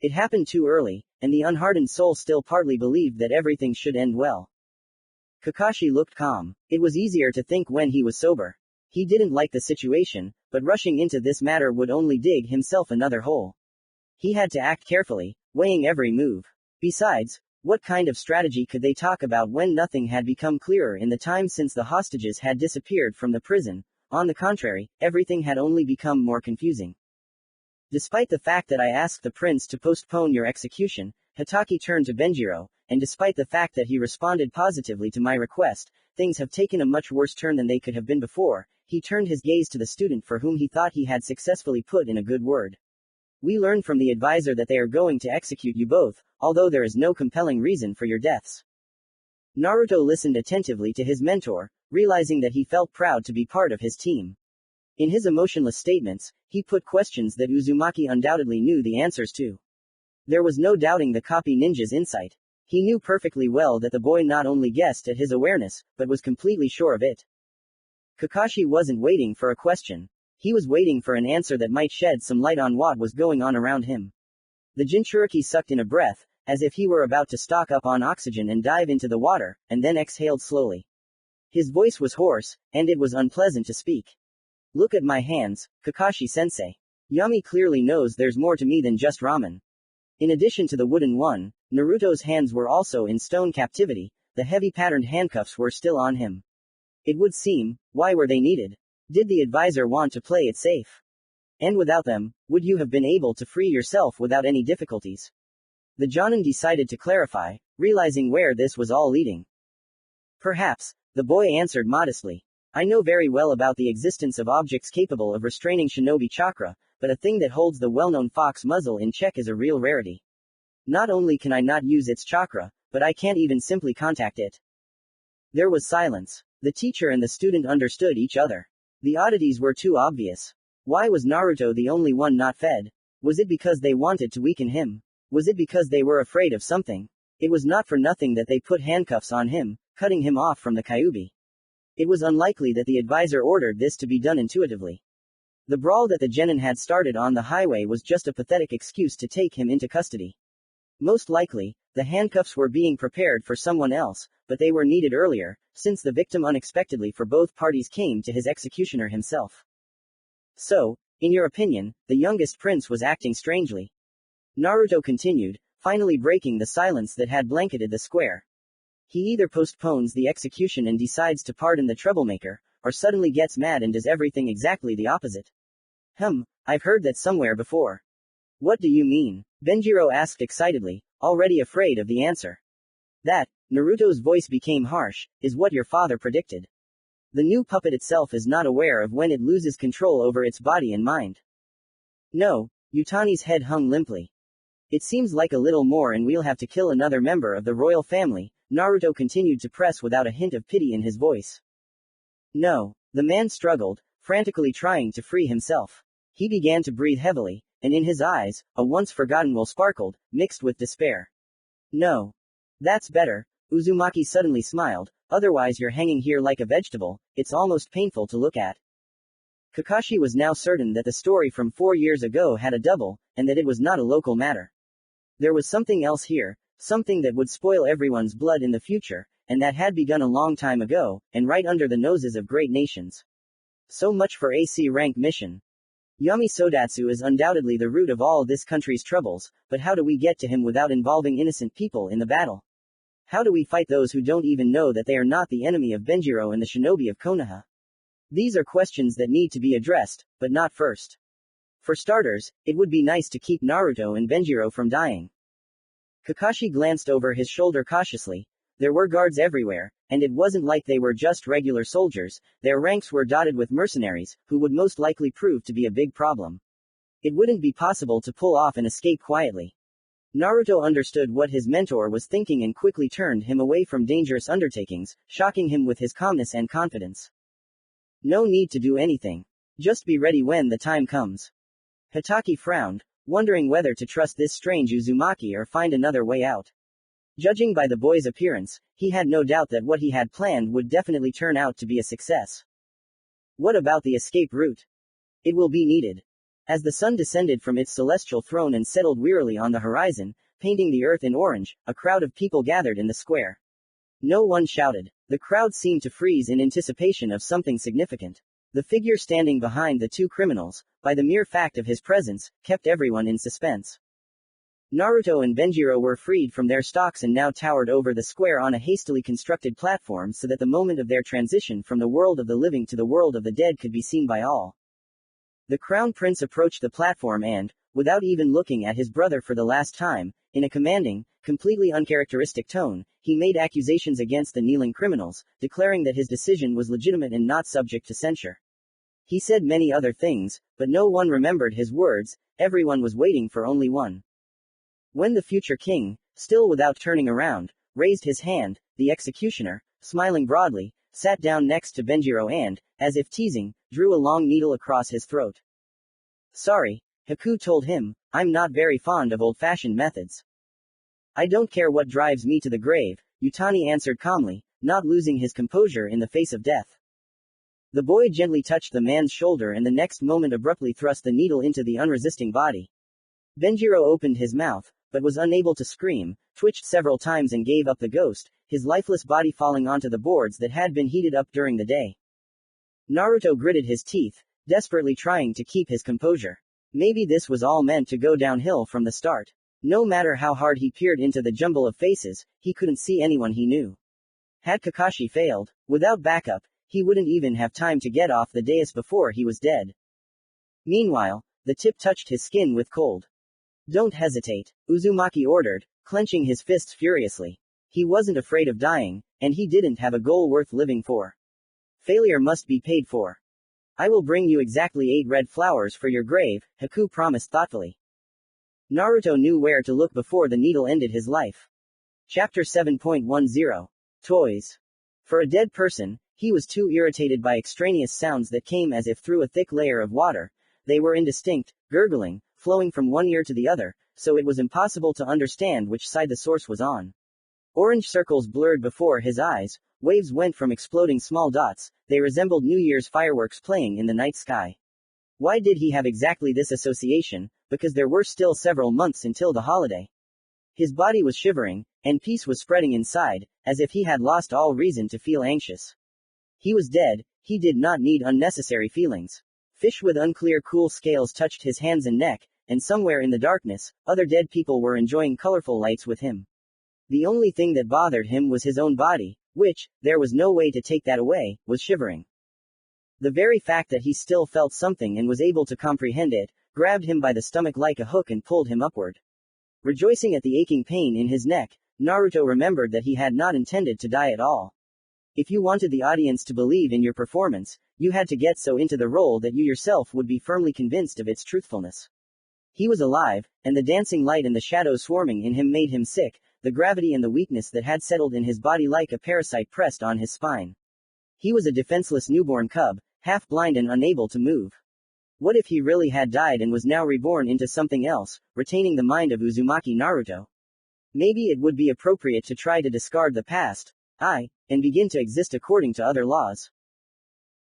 It happened too early, and the unhardened soul still partly believed that everything should end well. Kakashi looked calm. It was easier to think when he was sober. He didn't like the situation, but rushing into this matter would only dig himself another hole. He had to act carefully, weighing every move. Besides, what kind of strategy could they talk about when nothing had become clearer in the time since the hostages had disappeared from the prison? On the contrary, everything had only become more confusing. Despite the fact that I asked the prince to postpone your execution, Hitaki turned to Benjiro, and despite the fact that he responded positively to my request, things have taken a much worse turn than they could have been before. He turned his gaze to the student for whom he thought he had successfully put in a good word. We learned from the advisor that they are going to execute you both, although there is no compelling reason for your deaths. Naruto listened attentively to his mentor, realizing that he felt proud to be part of his team. In his emotionless statements, he put questions that Uzumaki undoubtedly knew the answers to. There was no doubting the copy ninja's insight. He knew perfectly well that the boy not only guessed at his awareness, but was completely sure of it. Kakashi wasn't waiting for a question. He was waiting for an answer that might shed some light on what was going on around him. The Jinchuriki sucked in a breath, as if he were about to stock up on oxygen and dive into the water, and then exhaled slowly. His voice was hoarse, and it was unpleasant to speak. Look at my hands, Kakashi-sensei. Yami clearly knows there's more to me than just ramen. In addition to the wooden one, Naruto's hands were also in stone captivity, the heavy patterned handcuffs were still on him. It would seem, why were they needed? Did the advisor want to play it safe? And without them, would you have been able to free yourself without any difficulties? The Jonin decided to clarify, realizing where this was all leading. Perhaps, the boy answered modestly. I know very well about the existence of objects capable of restraining shinobi chakra, but a thing that holds the well-known fox muzzle in check is a real rarity. Not only can I not use its chakra, but I can't even simply contact it. There was silence. The teacher and the student understood each other. The oddities were too obvious. Why was Naruto the only one not fed? Was it because they wanted to weaken him? Was it because they were afraid of something? It was not for nothing that they put handcuffs on him, cutting him off from the Kyuubi. It was unlikely that the advisor ordered this to be done intuitively. The brawl that the genin had started on the highway was just a pathetic excuse to take him into custody. Most likely, the handcuffs were being prepared for someone else, but they were needed earlier, since the victim unexpectedly for both parties came to his executioner himself. So, in your opinion, the youngest prince was acting strangely. Naruto continued, finally breaking the silence that had blanketed the square. He either postpones the execution and decides to pardon the troublemaker, or suddenly gets mad and does everything exactly the opposite. I've heard that somewhere before. What do you mean? Benjiro asked excitedly, already afraid of the answer. That, Naruto's voice became harsh, is what your father predicted. The new puppet itself is not aware of when it loses control over its body and mind. No, Utani's head hung limply. It seems like a little more and we'll have to kill another member of the royal family, Naruto continued to press without a hint of pity in his voice. No. The man struggled, frantically trying to free himself. He began to breathe heavily, and in his eyes, a once forgotten woe sparkled, mixed with despair. No. That's better, Uzumaki suddenly smiled, otherwise you're hanging here like a vegetable, it's almost painful to look at. Kakashi was now certain that the story from 4 years ago had a double, and that it was not a local matter. There was something else here, something that would spoil everyone's blood in the future, and that had begun a long time ago, and right under the noses of great nations. So much for AC rank mission. Yami Sodatsu is undoubtedly the root of all this country's troubles, but how do we get to him without involving innocent people in the battle? How do we fight those who don't even know that they are not the enemy of Benjiro and the shinobi of Konoha? These are questions that need to be addressed, but not first. For starters, it would be nice to keep Naruto and Benjiro from dying. Kakashi glanced over his shoulder cautiously. There were guards everywhere, and it wasn't like they were just regular soldiers, their ranks were dotted with mercenaries, who would most likely prove to be a big problem. It wouldn't be possible to pull off an escape quietly. Naruto understood what his mentor was thinking and quickly turned him away from dangerous undertakings, shocking him with his calmness and confidence. No need to do anything. Just be ready when the time comes. Hitaki frowned, wondering whether to trust this strange Uzumaki or find another way out. Judging by the boy's appearance, he had no doubt that what he had planned would definitely turn out to be a success. What about the escape route? It will be needed. As the sun descended from its celestial throne and settled wearily on the horizon, painting the earth in orange, a crowd of people gathered in the square. No one shouted. The crowd seemed to freeze in anticipation of something significant. The figure standing behind the two criminals, by the mere fact of his presence, kept everyone in suspense. Naruto and Benjiro were freed from their stocks and now towered over the square on a hastily constructed platform so that the moment of their transition from the world of the living to the world of the dead could be seen by all. The crown prince approached the platform and, without even looking at his brother for the last time, in a commanding, completely uncharacteristic tone, he made accusations against the kneeling criminals, declaring that his decision was legitimate and not subject to censure. He said many other things, but no one remembered his words, everyone was waiting for only one. When the future king, still without turning around, raised his hand, the executioner, smiling broadly, sat down next to Benjiro and, as if teasing, drew a long needle across his throat. Sorry, Haku told him, I'm not very fond of old-fashioned methods. I don't care what drives me to the grave, Utani answered calmly, not losing his composure in the face of death. The boy gently touched the man's shoulder and the next moment abruptly thrust the needle into the unresisting body. Benjiro opened his mouth, but was unable to scream, twitched several times and gave up the ghost, his lifeless body falling onto the boards that had been heated up during the day. Naruto gritted his teeth, desperately trying to keep his composure. Maybe this was all meant to go downhill from the start. No matter how hard he peered into the jumble of faces, he couldn't see anyone he knew. Had Kakashi failed, without backup, he wouldn't even have time to get off the dais before he was dead. Meanwhile, the tip touched his skin with cold. Don't hesitate, Uzumaki ordered, clenching his fists furiously. He wasn't afraid of dying, and he didn't have a goal worth living for. Failure must be paid for. I will bring you exactly 8 red flowers for your grave, Haku promised thoughtfully. Naruto knew where to look before the needle ended his life. Chapter 7.10. Toys. For a dead person, he was too irritated by extraneous sounds that came as if through a thick layer of water. They were indistinct, gurgling, flowing from one ear to the other, so it was impossible to understand which side the source was on. Orange circles blurred before his eyes, waves went from exploding small dots, they resembled New Year's fireworks playing in the night sky. Why did he have exactly this association? Because there were still several months until the holiday. His body was shivering, and peace was spreading inside, as if he had lost all reason to feel anxious. He was dead, he did not need unnecessary feelings. Fish with unclear cool scales touched his hands and neck, and somewhere in the darkness, other dead people were enjoying colorful lights with him. The only thing that bothered him was his own body, which, there was no way to take that away, was shivering. The very fact that he still felt something and was able to comprehend it, grabbed him by the stomach like a hook and pulled him upward. Rejoicing at the aching pain in his neck, Naruto remembered that he had not intended to die at all. If you wanted the audience to believe in your performance, you had to get so into the role that you yourself would be firmly convinced of its truthfulness. He was alive, and the dancing light and the shadows swarming in him made him sick, the gravity and the weakness that had settled in his body like a parasite pressed on his spine. He was a defenseless newborn cub, half blind and unable to move. What if he really had died and was now reborn into something else, retaining the mind of Uzumaki Naruto? Maybe it would be appropriate to try to discard the past, and begin to exist according to other laws.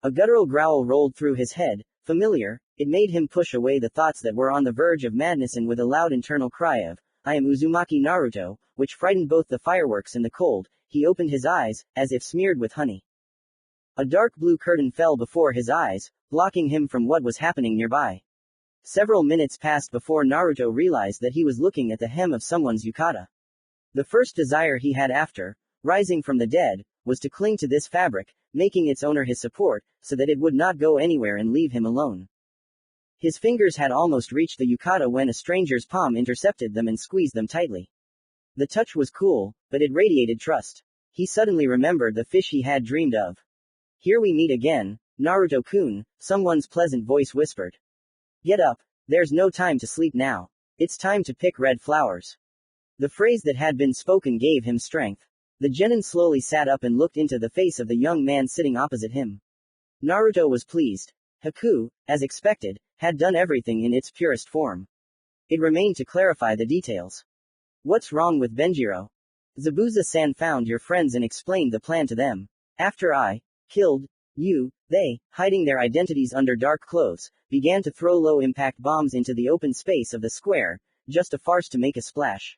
A guttural growl rolled through his head, familiar, it made him push away the thoughts that were on the verge of madness, and with a loud internal cry of, "I am Uzumaki Naruto," which frightened both the fireworks and the cold, he opened his eyes, as if smeared with honey. A dark blue curtain fell before his eyes, blocking him from what was happening nearby. Several minutes passed before Naruto realized that he was looking at the hem of someone's yukata. The first desire he had after rising from the dead was to cling to this fabric, making its owner his support, so that it would not go anywhere and leave him alone. His fingers had almost reached the yukata when a stranger's palm intercepted them and squeezed them tightly. The touch was cool, but it radiated trust. He suddenly remembered the fish he had dreamed of. "Here we meet again, Naruto-kun," someone's pleasant voice whispered. "Get up, there's no time to sleep now. It's time to pick red flowers." The phrase that had been spoken gave him strength. The genin slowly sat up and looked into the face of the young man sitting opposite him. Naruto was pleased. Haku, as expected, had done everything in its purest form. It remained to clarify the details. "What's wrong with Benjiro? Zabuza-san found your friends and explained the plan to them. After I killed you, they, hiding their identities under dark clothes, began to throw low-impact bombs into the open space of the square, just a farce to make a splash.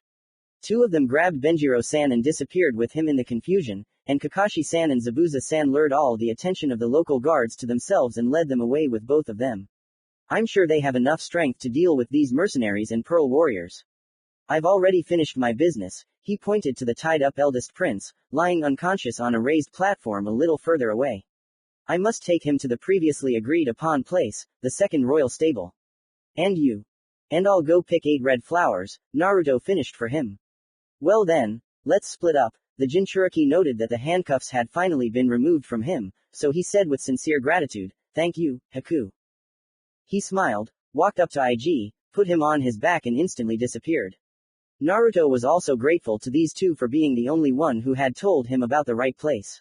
Two of them grabbed Benjiro-san and disappeared with him in the confusion, and Kakashi-san and Zabuza-san lured all the attention of the local guards to themselves and led them away with both of them. I'm sure they have enough strength to deal with these mercenaries and pearl warriors. I've already finished my business." He pointed to the tied-up eldest prince, lying unconscious on a raised platform a little further away. "I must take him to the previously agreed-upon place, the second royal stable. And you? And I'll go pick 8 red flowers," Naruto finished for him. "Well then, let's split up." The Jinchuriki noted that the handcuffs had finally been removed from him, so he said with sincere gratitude, "Thank you, Haku." He smiled, walked up to IG, put him on his back and instantly disappeared. Naruto was also grateful to these two for being the only one who had told him about the right place.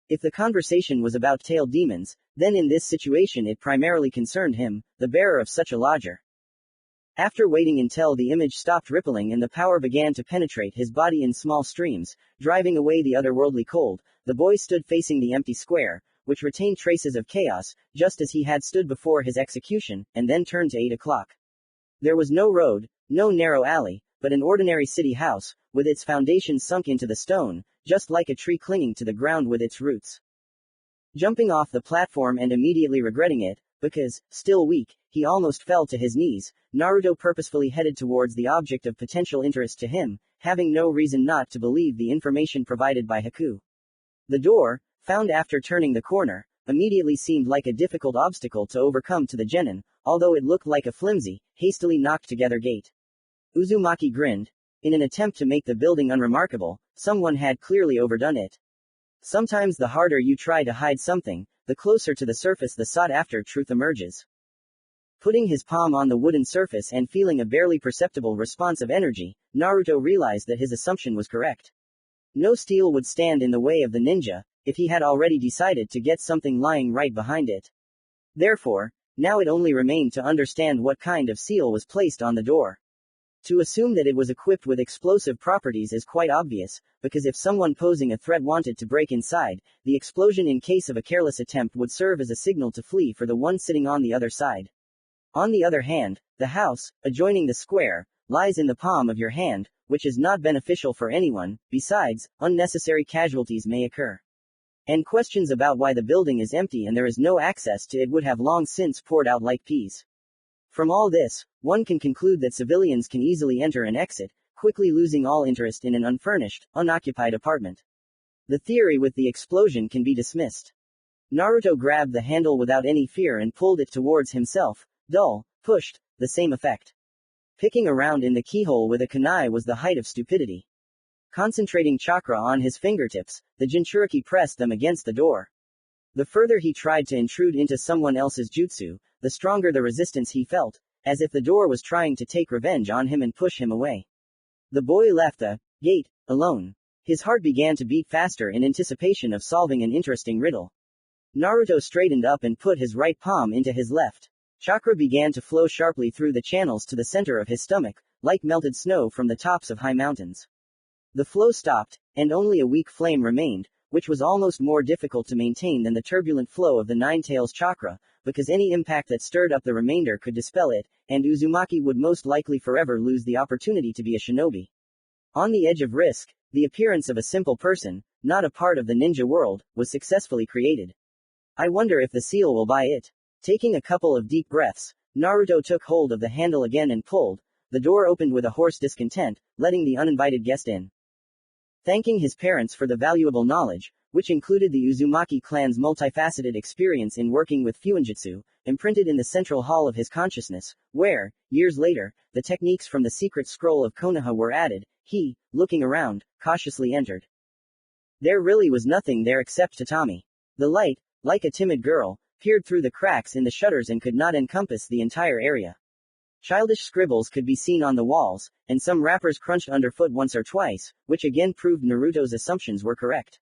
If the conversation was about tailed demons, then in this situation it primarily concerned him, the bearer of such a lodger. After waiting until the image stopped rippling and the power began to penetrate his body in small streams, driving away the otherworldly cold, the boy stood facing the empty square, which retained traces of chaos, just as he had stood before his execution, and then turned to 8 o'clock. There was no road, no narrow alley, but an ordinary city house, with its foundations sunk into the stone, just like a tree clinging to the ground with its roots. Jumping off the platform and immediately regretting it, because, still weak, he almost fell to his knees, Naruto purposefully headed towards the object of potential interest to him, having no reason not to believe the information provided by Haku. The door, found after turning the corner, immediately seemed like a difficult obstacle to overcome to the genin, although it looked like a flimsy, hastily knocked together gate. Uzumaki grinned. In an attempt to make the building unremarkable, someone had clearly overdone it. Sometimes the harder you try to hide something, the closer to the surface the sought-after truth emerges. Putting his palm on the wooden surface and feeling a barely perceptible response of energy, Naruto realized that his assumption was correct. No steel would stand in the way of the ninja, if he had already decided to get something lying right behind it. Therefore, now it only remained to understand what kind of seal was placed on the door. To assume that it was equipped with explosive properties is quite obvious, because if someone posing a threat wanted to break inside, the explosion in case of a careless attempt would serve as a signal to flee for the one sitting on the other side. On the other hand, the house, adjoining the square, lies in the palm of your hand, which is not beneficial for anyone. Besides, unnecessary casualties may occur. And questions about why the building is empty and there is no access to it would have long since poured out like peas. From all this, one can conclude that civilians can easily enter and exit, quickly losing all interest in an unfurnished, unoccupied apartment. The theory with the explosion can be dismissed. Naruto grabbed the handle without any fear and pulled it towards himself. Dull, pushed, the same effect. Picking around in the keyhole with a kunai was the height of stupidity. Concentrating chakra on his fingertips, the Jinchuriki pressed them against the door. The further he tried to intrude into someone else's jutsu, the stronger the resistance he felt, as if the door was trying to take revenge on him and push him away. The boy left the gate alone. His heart began to beat faster in anticipation of solving an interesting riddle. Naruto straightened up and put his right palm into his left. Chakra began to flow sharply through the channels to the center of his stomach, like melted snow from the tops of high mountains. The flow stopped, and only a weak flame remained, which was almost more difficult to maintain than the turbulent flow of the Nine Tails chakra, because any impact that stirred up the remainder could dispel it, and Uzumaki would most likely forever lose the opportunity to be a shinobi. On the edge of risk, the appearance of a simple person, not a part of the ninja world, was successfully created. I wonder if the seal will buy it. Taking a couple of deep breaths, Naruto took hold of the handle again and pulled. The door opened with a hoarse discontent, letting the uninvited guest in. Thanking his parents for the valuable knowledge, which included the Uzumaki clan's multifaceted experience in working with Fuinjutsu, imprinted in the central hall of his consciousness, where, years later, the techniques from the secret scroll of Konoha were added, he, looking around, cautiously entered. There really was nothing there except tatami. The light, like a timid girl, peered through the cracks in the shutters and could not encompass the entire area. Childish scribbles could be seen on the walls, and some wrappers crunched underfoot once or twice, which again proved Naruto's assumptions were correct.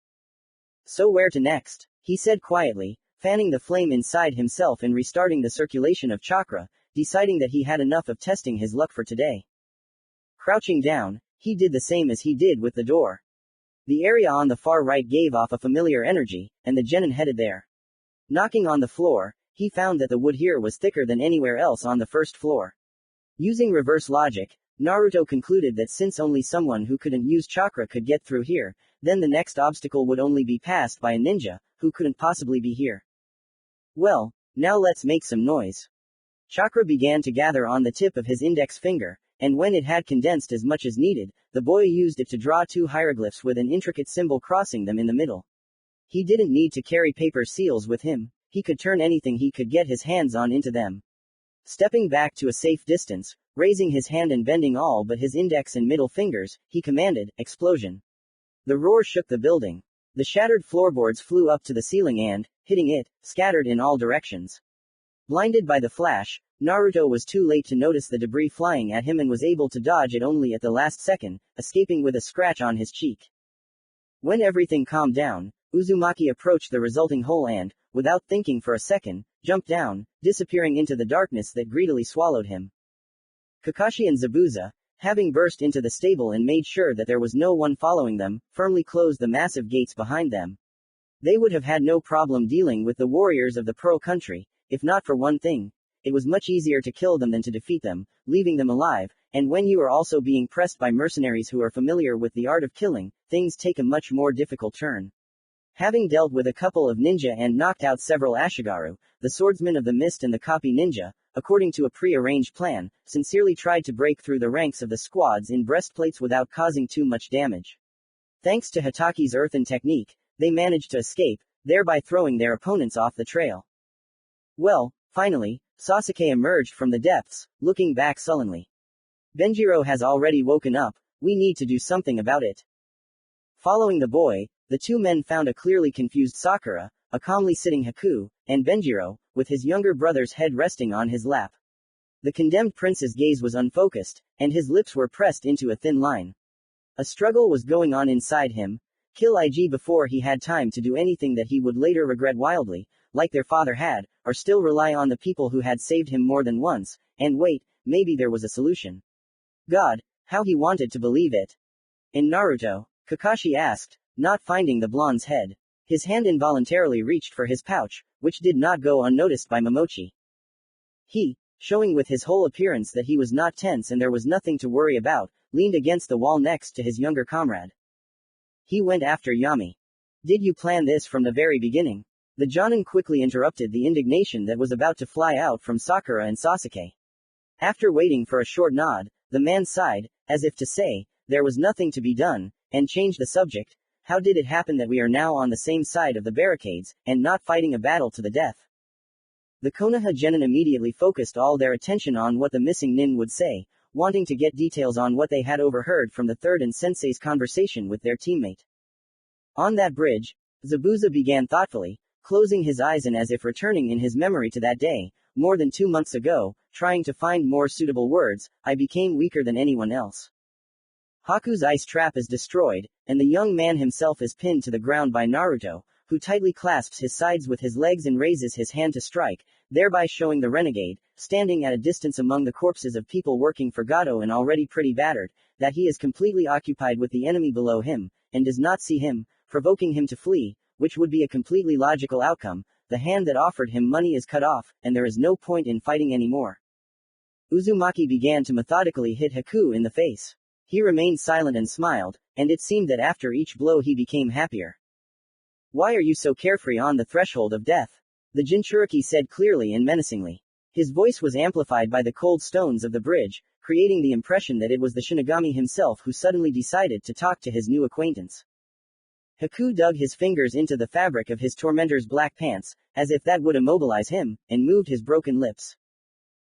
So where to next? He said quietly, fanning the flame inside himself and restarting the circulation of chakra, deciding that he had enough of testing his luck for today. Crouching down, he did the same as he did with the door. The area on the far right gave off a familiar energy, and the genin headed there. Knocking on the floor, he found that the wood here was thicker than anywhere else on the first floor. Using reverse logic, Naruto concluded that since only someone who couldn't use chakra could get through here, then the next obstacle would only be passed by a ninja, who couldn't possibly be here. Well, now let's make some noise. Chakra began to gather on the tip of his index finger, and when it had condensed as much as needed, the boy used it to draw two hieroglyphs with an intricate symbol crossing them in the middle. He didn't need to carry paper seals with him, he could turn anything he could get his hands on into them. Stepping back to a safe distance, raising his hand and bending all but his index and middle fingers, he commanded, explosion. The roar shook the building. The shattered floorboards flew up to the ceiling and, hitting it, scattered in all directions. Blinded by the flash, Naruto was too late to notice the debris flying at him and was able to dodge it only at the last second, escaping with a scratch on his cheek. When everything calmed down, Uzumaki approached the resulting hole and, without thinking for a second, jumped down, disappearing into the darkness that greedily swallowed him. Kakashi and Zabuza, having burst into the stable and made sure that there was no one following them, firmly closed the massive gates behind them. They would have had no problem dealing with the warriors of the Pearl Country, if not for one thing. It was much easier to kill them than to defeat them, leaving them alive, and when you are also being pressed by mercenaries who are familiar with the art of killing, things take a much more difficult turn. Having dealt with a couple of ninja and knocked out several Ashigaru, the swordsmen of the mist and the copy ninja, according to a pre-arranged plan, sincerely tried to break through the ranks of the squads in breastplates without causing too much damage. Thanks to Hataki's earthen technique, they managed to escape, thereby throwing their opponents off the trail. Well, finally, Sasuke emerged from the depths, looking back sullenly. Benjiro has already woken up, we need to do something about it. Following the boy, the two men found a clearly confused Sakura, a calmly sitting Haku, and Benjiro, with his younger brother's head resting on his lap. The condemned prince's gaze was unfocused, and his lips were pressed into a thin line. A struggle was going on inside him. Kill IG before he had time to do anything that he would later regret wildly, like their father had, or still rely on the people who had saved him more than once, and wait, maybe there was a solution. God, how he wanted to believe it. In Naruto, Kakashi asked, not finding the blonde's head. His hand involuntarily reached for his pouch, which did not go unnoticed by Momochi. He, showing with his whole appearance that he was not tense and there was nothing to worry about, leaned against the wall next to his younger comrade. He went after Yami. Did you plan this from the very beginning? The Jonin quickly interrupted the indignation that was about to fly out from Sakura and Sasuke. After waiting for a short nod, the man sighed, as if to say, there was nothing to be done, and changed the subject. How did it happen that we are now on the same side of the barricades, and not fighting a battle to the death? The Konoha genin immediately focused all their attention on what the missing nin would say, wanting to get details on what they had overheard from the third and sensei's conversation with their teammate. On that bridge, Zabuza began thoughtfully, closing his eyes and as if returning in his memory to that day, more than 2 months ago, trying to find more suitable words. I became weaker than anyone else. Haku's ice trap is destroyed, and the young man himself is pinned to the ground by Naruto, who tightly clasps his sides with his legs and raises his hand to strike, thereby showing the renegade, standing at a distance among the corpses of people working for Gato and already pretty battered, that he is completely occupied with the enemy below him, and does not see him, provoking him to flee, which would be a completely logical outcome. The hand that offered him money is cut off, and there is no point in fighting anymore. Uzumaki began to methodically hit Haku in the face. He remained silent and smiled, and it seemed that after each blow he became happier. Why are you so carefree on the threshold of death? The Jinchuriki said clearly and menacingly. His voice was amplified by the cold stones of the bridge, creating the impression that it was the Shinigami himself who suddenly decided to talk to his new acquaintance. Haku dug his fingers into the fabric of his tormentor's black pants, as if that would immobilize him, and moved his broken lips.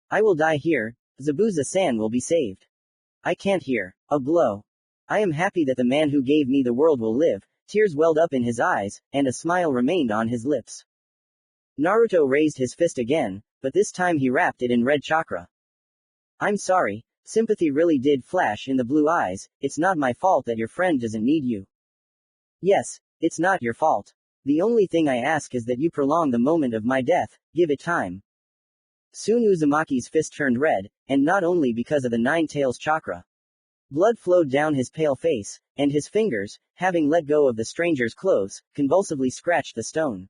I will die here, Zabuza-san will be saved. I can't hear. A blow. I am happy that the man who gave me the world will live. Tears welled up in his eyes, and a smile remained on his lips. Naruto raised his fist again, but this time he wrapped it in red chakra. I'm sorry, sympathy really did flash in the blue eyes. It's not my fault that your friend doesn't need you. Yes, it's not your fault. The only thing I ask is that you prolong the moment of my death, give it time. Soon Uzumaki's fist turned red, and not only because of the nine tails chakra. Blood flowed down his pale face, and his fingers, having let go of the stranger's clothes, convulsively scratched the stone.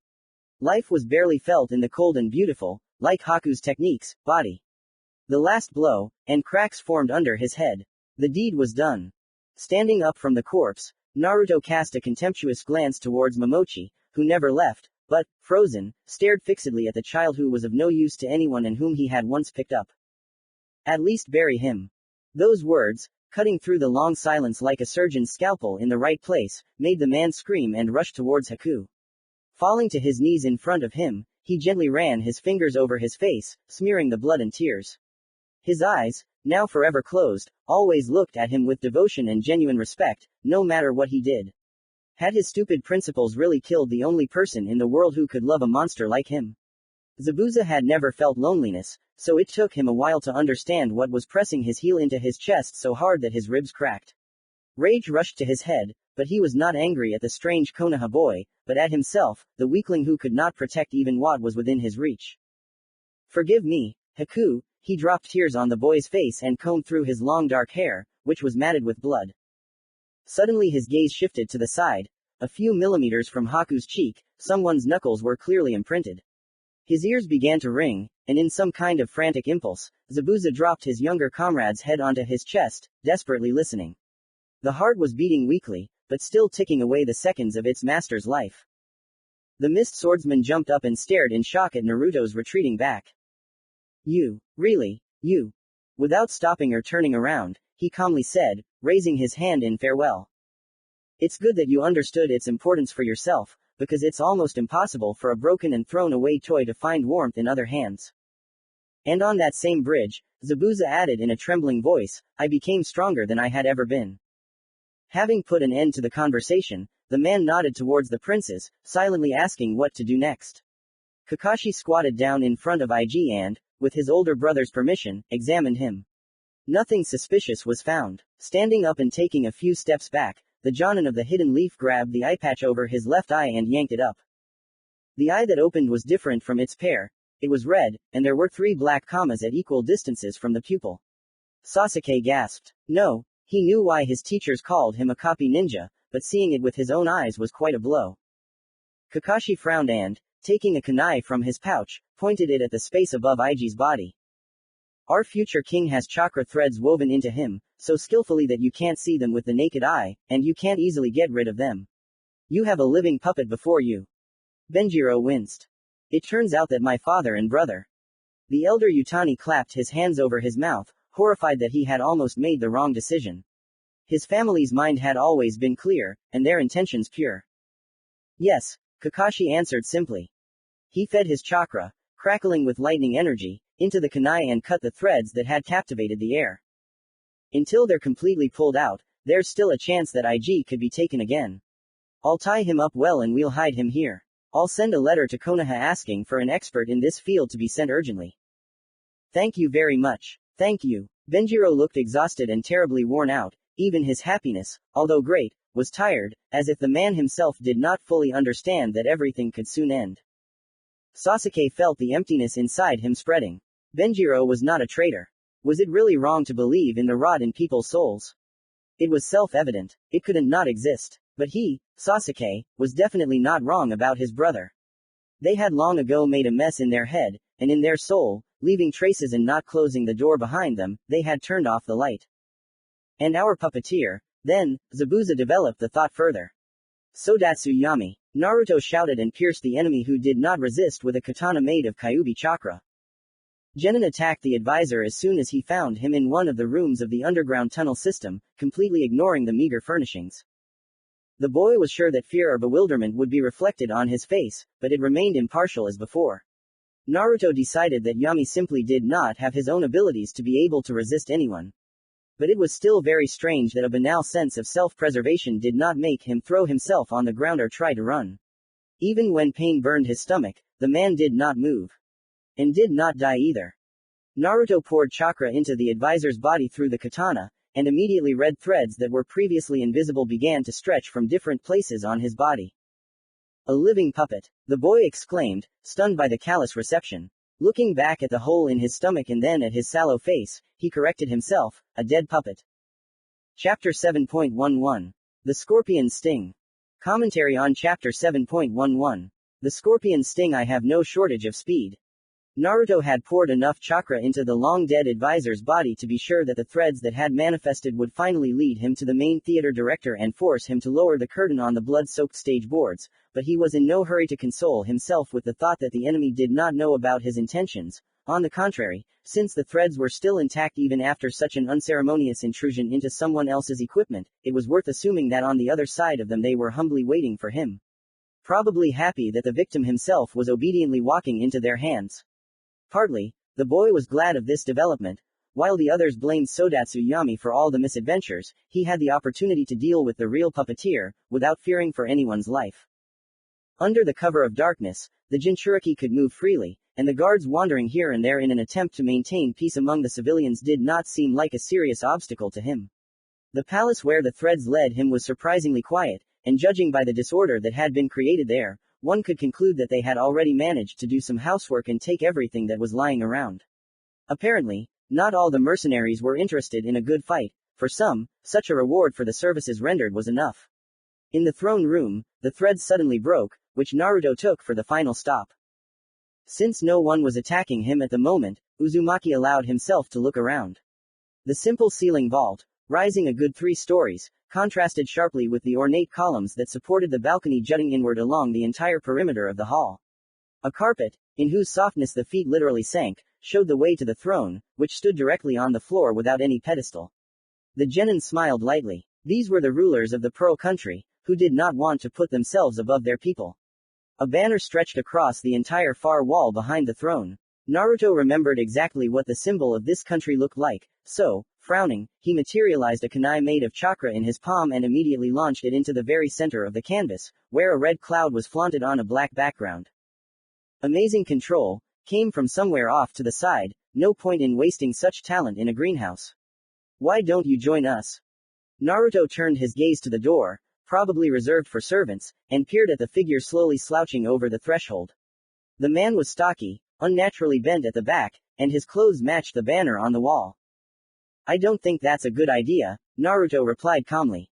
Life was barely felt in the cold and beautiful, like Haku's techniques, body. The last blow, and cracks formed under his head. The deed was done. Standing up from the corpse, Naruto cast a contemptuous glance towards Momochi, who never left, but, frozen, stared fixedly at the child who was of no use to anyone and whom he had once picked up. At least bury him. Those words, cutting through the long silence like a surgeon's scalpel in the right place, made the man scream and rush towards Haku. Falling to his knees in front of him, he gently ran his fingers over his face, smearing the blood and tears. His eyes, now forever closed, always looked at him with devotion and genuine respect, no matter what he did. Had his stupid principles really killed the only person in the world who could love a monster like him? Zabuza had never felt loneliness, so it took him a while to understand what was pressing his heel into his chest so hard that his ribs cracked. Rage rushed to his head, but he was not angry at the strange Konoha boy, but at himself, the weakling who could not protect even what was within his reach. Forgive me, Haku. He dropped tears on the boy's face and combed through his long dark hair, which was matted with blood. Suddenly his gaze shifted to the side. A few millimeters from Haku's cheek, someone's knuckles were clearly imprinted. His ears began to ring, and in some kind of frantic impulse, Zabuza dropped his younger comrade's head onto his chest, desperately listening. The heart was beating weakly, but still ticking away the seconds of its master's life. The mist swordsman jumped up and stared in shock at Naruto's retreating back. You, really, you. Without stopping or turning around, he calmly said, raising his hand in farewell. It's good that you understood its importance for yourself, because it's almost impossible for a broken and thrown away toy to find warmth in other hands. And on that same bridge, Zabuza added in a trembling voice, I became stronger than I had ever been. Having put an end to the conversation, the man nodded towards the princes, silently asking what to do next. Kakashi squatted down in front of IG and, with his older brother's permission, examined him. Nothing suspicious was found. Standing up and taking a few steps back, the Jonin of the hidden leaf grabbed the eye patch over his left eye and yanked it up. The eye that opened was different from its pair. It was red, and there were 3 black commas at equal distances from the pupil. Sasuke gasped. No, he knew why his teachers called him a copy ninja, but seeing it with his own eyes was quite a blow. Kakashi frowned and, taking a kunai from his pouch, pointed it at the space above Iji's body. Our future king has chakra threads woven into him, so skillfully that you can't see them with the naked eye, and you can't easily get rid of them. You have a living puppet before you. Benjiro winced. It turns out that my father and brother. The elder Yutani clapped his hands over his mouth, horrified that he had almost made the wrong decision. His family's mind had always been clear, and their intentions pure. Yes, Kakashi answered simply. He fed his chakra, crackling with lightning energy, into the kunai and cut the threads that had captivated the air. Until they're completely pulled out, there's still a chance that Ig could be taken again. I'll tie him up well and we'll hide him here. I'll send a letter to Konoha asking for an expert in this field to be sent urgently. Thank you very much. Thank you. Benjiro looked exhausted and terribly worn out. Even his happiness, although great, was tired, as if the man himself did not fully understand that everything could soon end. Sasuke felt the emptiness inside him spreading. Benjiro was not a traitor. Was it really wrong to believe in the rot in people's souls? It was self-evident. It couldn't not exist. But he, Sasuke, was definitely not wrong about his brother. They had long ago made a mess in their head, and in their soul, leaving traces and not closing the door behind them, they had turned off the light. And our puppeteer, then, Zabuza developed the thought further. Sodatsu Yami. Naruto shouted and pierced the enemy who did not resist with a katana made of Kyuubi chakra. Genin attacked the advisor as soon as he found him in one of the rooms of the underground tunnel system, completely ignoring the meager furnishings. The boy was sure that fear or bewilderment would be reflected on his face, but it remained impartial as before. Naruto decided that Yami simply did not have his own abilities to be able to resist anyone. But it was still very strange that a banal sense of self-preservation did not make him throw himself on the ground or try to run. Even when pain burned his stomach, the man did not move. And did not die either. Naruto poured chakra into the advisor's body through the katana, and immediately red threads that were previously invisible began to stretch from different places on his body. A living puppet, the boy exclaimed, stunned by the callous reception. Looking back at the hole in his stomach and then at his sallow face, he corrected himself, a dead puppet. Chapter 7.11. The Scorpion Sting. Commentary on Chapter 7.11. The Scorpion Sting. I have no shortage of speed. Naruto had poured enough chakra into the long-dead advisor's body to be sure that the threads that had manifested would finally lead him to the main theater director and force him to lower the curtain on the blood-soaked stage boards, but he was in no hurry to console himself with the thought that the enemy did not know about his intentions. On the contrary, since the threads were still intact even after such an unceremonious intrusion into someone else's equipment, it was worth assuming that on the other side of them they were humbly waiting for him. Probably happy that the victim himself was obediently walking into their hands. Partly, the boy was glad of this development. While the others blamed Sodatsu Yami for all the misadventures, he had the opportunity to deal with the real puppeteer, without fearing for anyone's life. Under the cover of darkness, the Jinchuriki could move freely, and the guards wandering here and there in an attempt to maintain peace among the civilians did not seem like a serious obstacle to him. The palace where the threads led him was surprisingly quiet, and judging by the disorder that had been created there, one could conclude that they had already managed to do some housework and take everything that was lying around. Apparently, not all the mercenaries were interested in a good fight. For some, such a reward for the services rendered was enough. In the throne room, the threads suddenly broke, which Naruto took for the final stop. Since no one was attacking him at the moment, Uzumaki allowed himself to look around. The simple ceiling vault, rising a good 3 stories, contrasted sharply with the ornate columns that supported the balcony jutting inward along the entire perimeter of the hall. A carpet, in whose softness the feet literally sank, showed the way to the throne, which stood directly on the floor without any pedestal. The genin smiled lightly. These were the rulers of the Pearl country, who did not want to put themselves above their people. A banner stretched across the entire far wall behind the throne. Naruto remembered exactly what the symbol of this country looked like, so, frowning, he materialized a kunai made of chakra in his palm and immediately launched it into the very center of the canvas, where a red cloud was flaunted on a black background. Amazing control, came from somewhere off to the side. No point in wasting such talent in a greenhouse. Why don't you join us? Naruto turned his gaze to the door, probably reserved for servants, and peered at the figure slowly slouching over the threshold. The man was stocky, unnaturally bent at the back, and his clothes matched the banner on the wall. I don't think that's a good idea, Naruto replied calmly.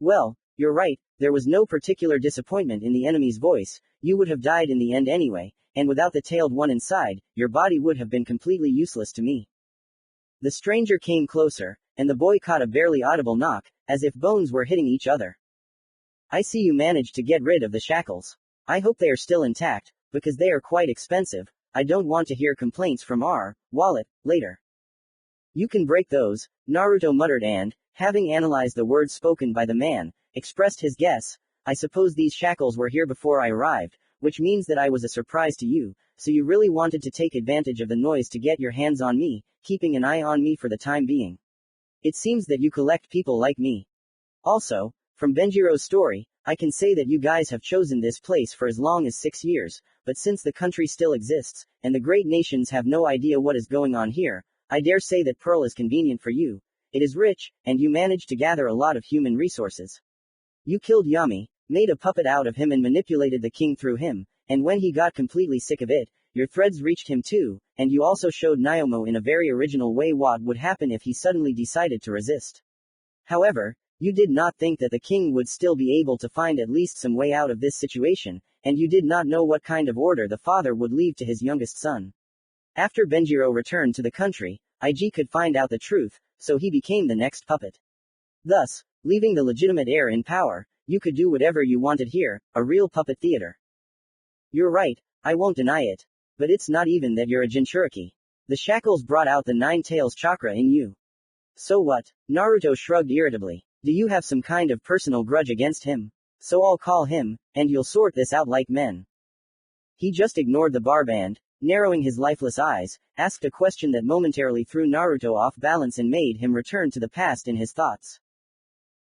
Well, you're right, there was no particular disappointment in the enemy's voice. You would have died in the end anyway, and without the tailed one inside, your body would have been completely useless to me. The stranger came closer, and the boy caught a barely audible knock, as if bones were hitting each other. I see you managed to get rid of the shackles. I hope they are still intact, because they are quite expensive. I don't want to hear complaints from our wallet later. You can break those, Naruto muttered and, having analyzed the words spoken by the man, expressed his guess. I suppose these shackles were here before I arrived, which means that I was a surprise to you, so you really wanted to take advantage of the noise to get your hands on me, keeping an eye on me for the time being. It seems that you collect people like me. Also, from Benjiro's story, I can say that you guys have chosen this place for as long as 6 years, but since the country still exists, and the great nations have no idea what is going on here, I dare say that Pearl is convenient for you. It is rich, and you managed to gather a lot of human resources. You killed Yami, made a puppet out of him and manipulated the king through him, and when he got completely sick of it, your threads reached him too, and you also showed Naomo in a very original way what would happen if he suddenly decided to resist. However, you did not think that the king would still be able to find at least some way out of this situation, and you did not know what kind of order the father would leave to his youngest son. After Benjiro returned to the country, IG could find out the truth, so he became the next puppet. Thus, leaving the legitimate heir in power, you could do whatever you wanted here, a real puppet theater. You're right, I won't deny it. But it's not even that you're a Jinchuriki. The shackles brought out the nine tails chakra in you. So what? Naruto shrugged irritably. Do you have some kind of personal grudge against him? So I'll call him, and you'll sort this out like men. He just ignored the barband, narrowing his lifeless eyes, asked a question that momentarily threw Naruto off balance and made him return to the past in his thoughts.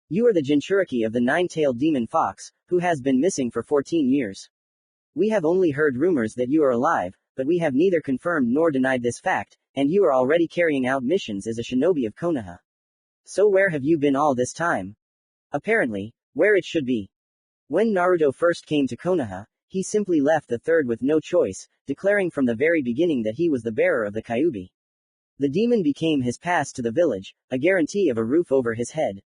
You are the Jinchuriki of the nine-tailed demon fox, who has been missing for 14 years. We have only heard rumors that you are alive, but we have neither confirmed nor denied this fact, and you are already carrying out missions as a shinobi of Konoha. So where have you been all this time? Apparently, where it should be. When Naruto first came to Konoha, he simply left the third with no choice, declaring from the very beginning that he was the bearer of the Kyuubi. The demon became his pass to the village, a guarantee of a roof over his head.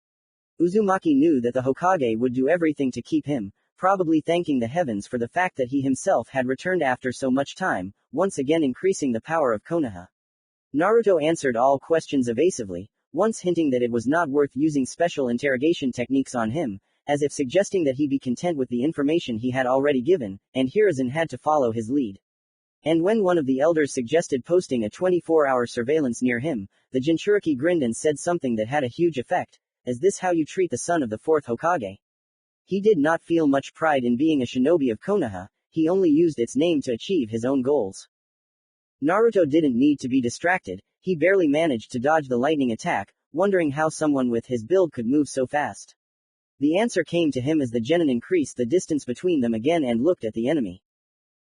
Uzumaki knew that the Hokage would do everything to keep him, probably thanking the heavens for the fact that he himself had returned after so much time, once again increasing the power of Konoha. Naruto answered all questions evasively, once hinting that it was not worth using special interrogation techniques on him, as if suggesting that he be content with the information he had already given, and Hiruzen had to follow his lead. And when one of the elders suggested posting a 24-hour surveillance near him, the Jinchuriki grinned and said something that had a huge effect. Is this how you treat the son of the fourth Hokage? He did not feel much pride in being a shinobi of Konoha, he only used its name to achieve his own goals. Naruto didn't need to be distracted, he barely managed to dodge the lightning attack, wondering how someone with his build could move so fast. The answer came to him as the genin increased the distance between them again and looked at the enemy.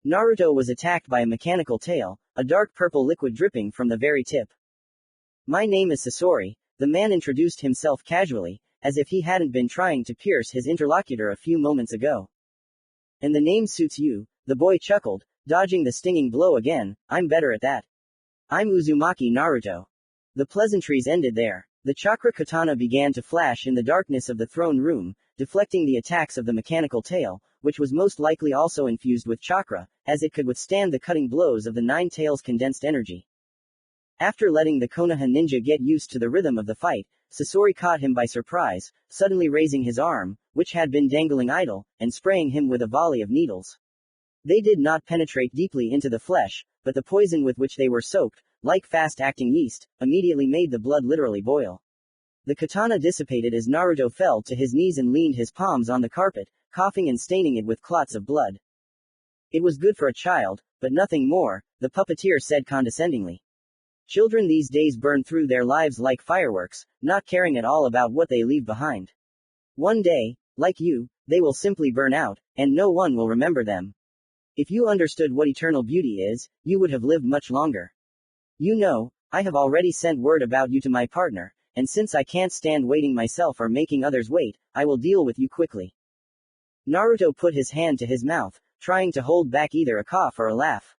Naruto was attacked by a mechanical tail, a dark purple liquid dripping from the very tip. My name is Sasori, the man introduced himself casually, as if he hadn't been trying to pierce his interlocutor a few moments ago. And the name suits you, the boy chuckled, dodging the stinging blow again. I'm better at that. I'm Uzumaki Naruto. The pleasantries ended there. The chakra katana began to flash in the darkness of the throne room, deflecting the attacks of the mechanical tail, which was most likely also infused with chakra, as it could withstand the cutting blows of the nine tails' condensed energy. After letting the Konoha ninja get used to the rhythm of the fight, Sasori caught him by surprise, suddenly raising his arm, which had been dangling idle, and spraying him with a volley of needles. They did not penetrate deeply into the flesh, but the poison with which they were soaked, like fast-acting yeast, immediately made the blood literally boil. The katana dissipated as Naruto fell to his knees and leaned his palms on the carpet, coughing and staining it with clots of blood. It was good for a child, but nothing more, the puppeteer said condescendingly. Children these days burn through their lives like fireworks, not caring at all about what they leave behind. One day, like you, they will simply burn out, and no one will remember them. If you understood what eternal beauty is, you would have lived much longer. You know, I have already sent word about you to my partner, and since I can't stand waiting myself or making others wait, I will deal with you quickly. Naruto put his hand to his mouth, trying to hold back either a cough or a laugh.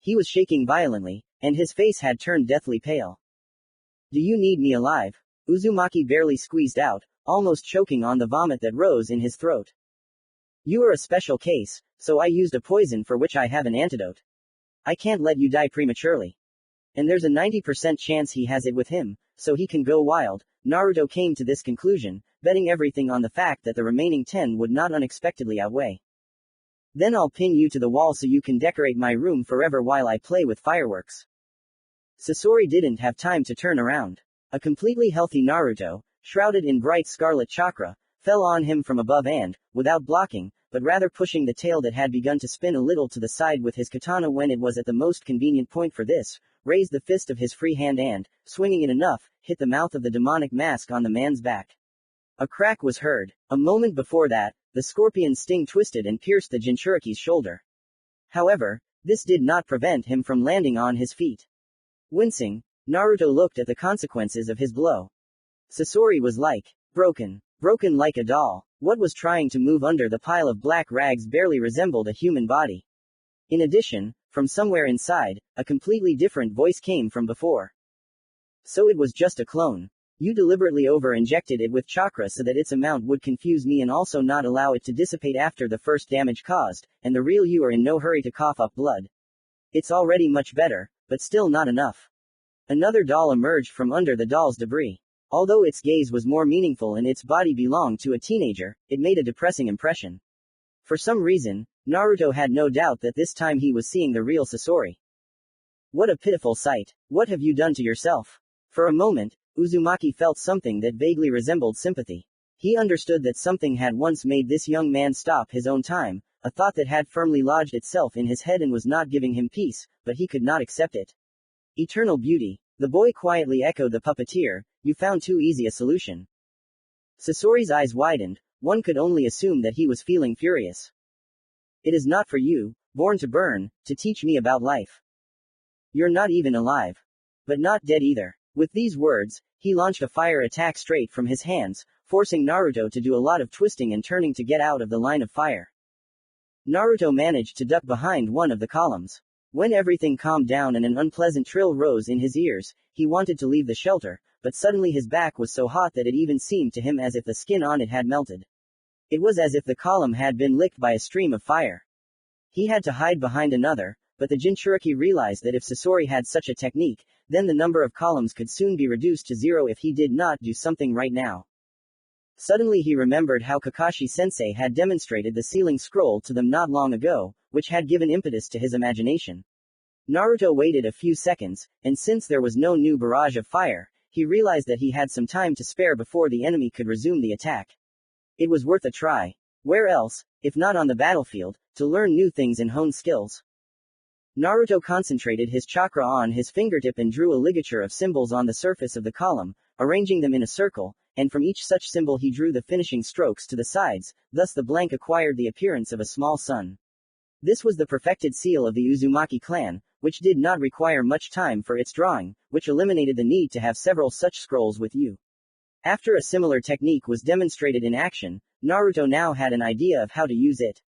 He was shaking violently, and his face had turned deathly pale. Do you need me alive? Uzumaki barely squeezed out, almost choking on the vomit that rose in his throat. You are a special case, so I used a poison for which I have an antidote. I can't let you die prematurely. And there's a 90% chance he has it with him, so he can go wild. Naruto came to this conclusion, betting everything on the fact that the remaining 10 would not unexpectedly outweigh. Then I'll pin you to the wall so you can decorate my room forever while I play with fireworks. Sasori didn't have time to turn around. A completely healthy Naruto, shrouded in bright scarlet chakra, fell on him from above and, without blocking, but rather pushing the tail that had begun to spin a little to the side with his katana when it was at the most convenient point for this, raised the fist of his free hand and, swinging it enough, hit the mouth of the demonic mask on the man's back. A crack was heard. A moment before that, the scorpion's sting twisted and pierced the Jinchuriki's shoulder. However, this did not prevent him from landing on his feet. Wincing, Naruto looked at the consequences of his blow. Sasori was broken like a doll. What was trying to move under the pile of black rags barely resembled a human body. In addition, from somewhere inside, a completely different voice came from before. So it was just a clone. You deliberately over-injected it with chakra so that its amount would confuse me and also not allow it to dissipate after the first damage caused, and the real you are in no hurry to cough up blood. It's already much better, but still not enough. Another doll emerged from under the doll's debris. Although its gaze was more meaningful and its body belonged to a teenager, it made a depressing impression. For some reason, Naruto had no doubt that this time he was seeing the real Sasori. What a pitiful sight. What have you done to yourself? For a moment, Uzumaki felt something that vaguely resembled sympathy. He understood that something had once made this young man stop his own time, a thought that had firmly lodged itself in his head and was not giving him peace, but he could not accept it. Eternal beauty. The boy quietly echoed the puppeteer, you found too easy a solution. Sasori's eyes widened, one could only assume that he was feeling furious. It is not for you, born to burn, to teach me about life. You're not even alive. But not dead either. With these words, he launched a fire attack straight from his hands, forcing Naruto to do a lot of twisting and turning to get out of the line of fire. Naruto managed to duck behind one of the columns. When everything calmed down and an unpleasant trill rose in his ears, he wanted to leave the shelter, but suddenly his back was so hot that it even seemed to him as if the skin on it had melted. It was as if the column had been licked by a stream of fire. He had to hide behind another, but the Jinchuriki realized that if Sasori had such a technique, then the number of columns could soon be reduced to 0 if he did not do something right now. Suddenly he remembered how Kakashi-sensei had demonstrated the sealing scroll to them not long ago, which had given impetus to his imagination. Naruto waited a few seconds, and since there was no new barrage of fire, he realized that he had some time to spare before the enemy could resume the attack. It was worth a try. Where else, if not on the battlefield, to learn new things and hone skills? Naruto concentrated his chakra on his fingertip and drew a ligature of symbols on the surface of the column, arranging them in a circle, and from each such symbol he drew the finishing strokes to the sides, thus the blank acquired the appearance of a small sun. This was the perfected seal of the Uzumaki clan, which did not require much time for its drawing, which eliminated the need to have several such scrolls with you. After a similar technique was demonstrated in action, Naruto now had an idea of how to use it.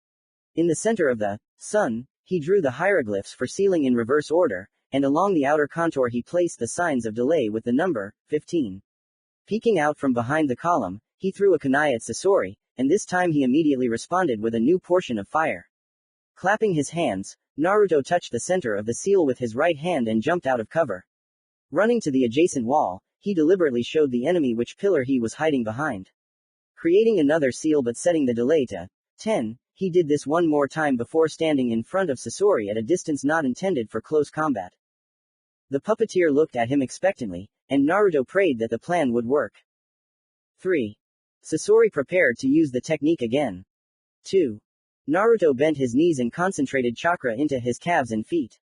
In the center of the sun, he drew the hieroglyphs for sealing in reverse order, and along the outer contour he placed the signs of delay with the number 15. Peeking out from behind the column, he threw a kunai at Sasori, and this time he immediately responded with a new portion of fire. Clapping his hands, Naruto touched the center of the seal with his right hand and jumped out of cover. Running to the adjacent wall, he deliberately showed the enemy which pillar he was hiding behind. Creating another seal but setting the delay to 10, he did this one more time before standing in front of Sasori at a distance not intended for close combat. The puppeteer looked at him expectantly, and Naruto prayed that the plan would work. 3. Sasori prepared to use the technique again. 2. Naruto bent his knees and concentrated chakra into his calves and feet.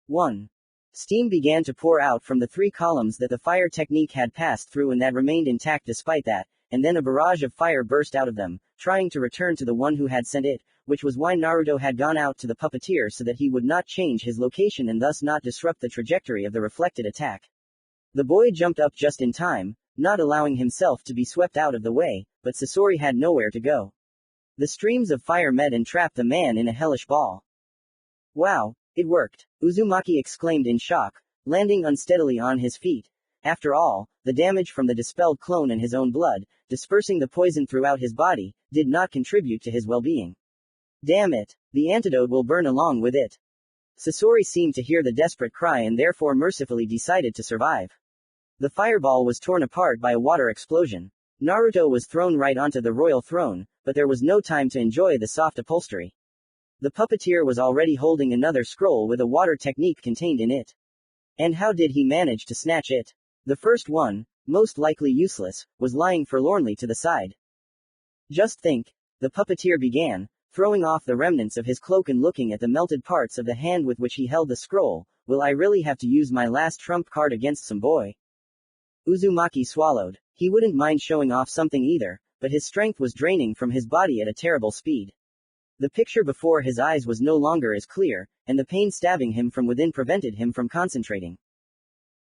1. Steam began to pour out from the 3 columns that the fire technique had passed through and that remained intact despite that, and then a barrage of fire burst out of them, trying to return to the one who had sent it, which was why Naruto had gone out to the puppeteer so that he would not change his location and thus not disrupt the trajectory of the reflected attack. The boy jumped up just in time, not allowing himself to be swept out of the way, but Sasori had nowhere to go. The streams of fire met and trapped the man in a hellish ball. Wow, it worked, Uzumaki exclaimed in shock, landing unsteadily on his feet. After all, the damage from the dispelled clone and his own blood, dispersing the poison throughout his body, did not contribute to his well-being. Damn it, the antidote will burn along with it. Sasori seemed to hear the desperate cry and therefore mercifully decided to survive. The fireball was torn apart by a water explosion. Naruto was thrown right onto the royal throne, but there was no time to enjoy the soft upholstery. The puppeteer was already holding another scroll with a water technique contained in it. And how did he manage to snatch it? The first one, most likely useless, was lying forlornly to the side. Just think, the puppeteer began, throwing off the remnants of his cloak and looking at the melted parts of the hand with which he held the scroll. Will I really have to use my last trump card against some boy? Uzumaki swallowed. He wouldn't mind showing off something either, but his strength was draining from his body at a terrible speed. The picture before his eyes was no longer as clear, and the pain stabbing him from within prevented him from concentrating.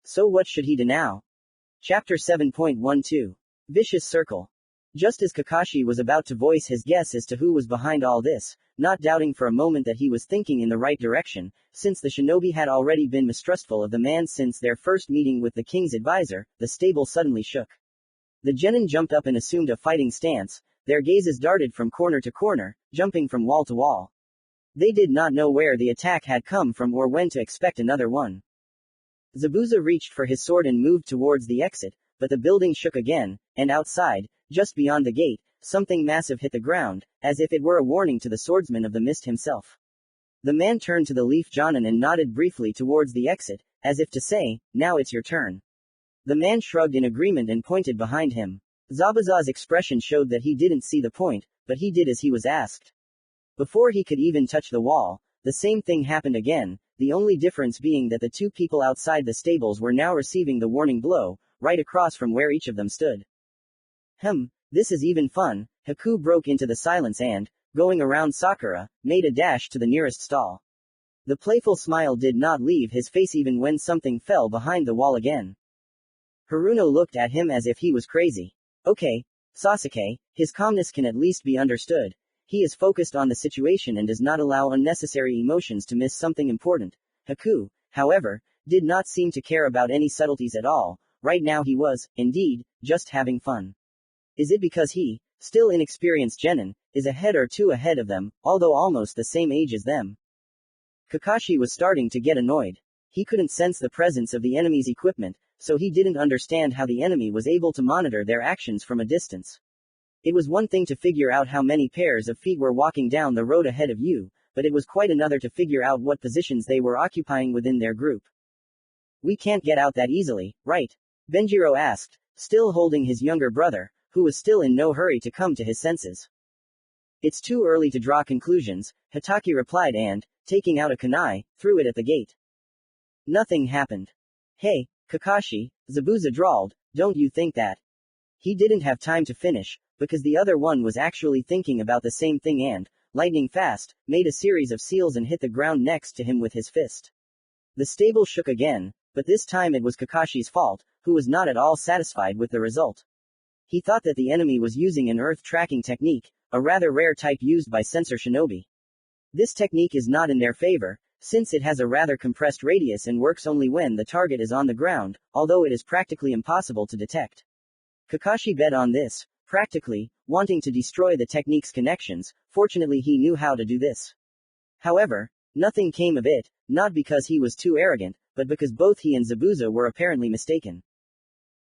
So what should he do now? Chapter 7.12. Vicious Circle. Just as Kakashi was about to voice his guess as to who was behind all this, not doubting for a moment that he was thinking in the right direction, since the shinobi had already been mistrustful of the man since their first meeting with the king's advisor, the stable suddenly shook. The genin jumped up and assumed a fighting stance, their gazes darted from corner to corner, jumping from wall to wall. They did not know where the attack had come from or when to expect another one. Zabuza reached for his sword and moved towards the exit, but the building shook again, and outside, just beyond the gate, something massive hit the ground, as if it were a warning to the swordsman of the mist himself. The man turned to the leaf jonin and nodded briefly towards the exit, as if to say, now it's your turn. The man shrugged in agreement and pointed behind him. Zabuza's expression showed that he didn't see the point, but he did as he was asked. Before he could even touch the wall, the same thing happened again, the only difference being that the two people outside the stables were now receiving the warning blow, right across from where each of them stood. This is even fun. Haku broke into the silence and, going around Sakura, made a dash to the nearest stall. The playful smile did not leave his face even when something fell behind the wall again. Haruno looked at him as if he was crazy. Okay, Sasuke, his calmness can at least be understood. He is focused on the situation and does not allow unnecessary emotions to miss something important. Haku, however, did not seem to care about any subtleties at all. Right now he was, indeed, just having fun. Is it because he, still inexperienced genin, is a head or two ahead of them, although almost the same age as them? Kakashi was starting to get annoyed. He couldn't sense the presence of the enemy's equipment, so he didn't understand how the enemy was able to monitor their actions from a distance. It was one thing to figure out how many pairs of feet were walking down the road ahead of you, but it was quite another to figure out what positions they were occupying within their group. We can't get out that easily, right? Benjiro asked, still holding his younger brother, who was still in no hurry to come to his senses. It's too early to draw conclusions, Hitaki replied and, taking out a kunai, threw it at the gate. Nothing happened. Hey, Kakashi, Zabuza drawled, don't you think that? He didn't have time to finish, because the other one was actually thinking about the same thing and, lightning fast, made a series of seals and hit the ground next to him with his fist. The stable shook again, but this time it was Kakashi's fault, who was not at all satisfied with the result. He thought that the enemy was using an earth tracking technique, a rather rare type used by sensor shinobi. This technique is not in their favor, since it has a rather compressed radius and works only when the target is on the ground, although it is practically impossible to detect. Kakashi bet on this, practically, wanting to destroy the technique's connections. Fortunately he knew how to do this. However, nothing came of it, not because he was too arrogant, but because both he and Zabuza were apparently mistaken.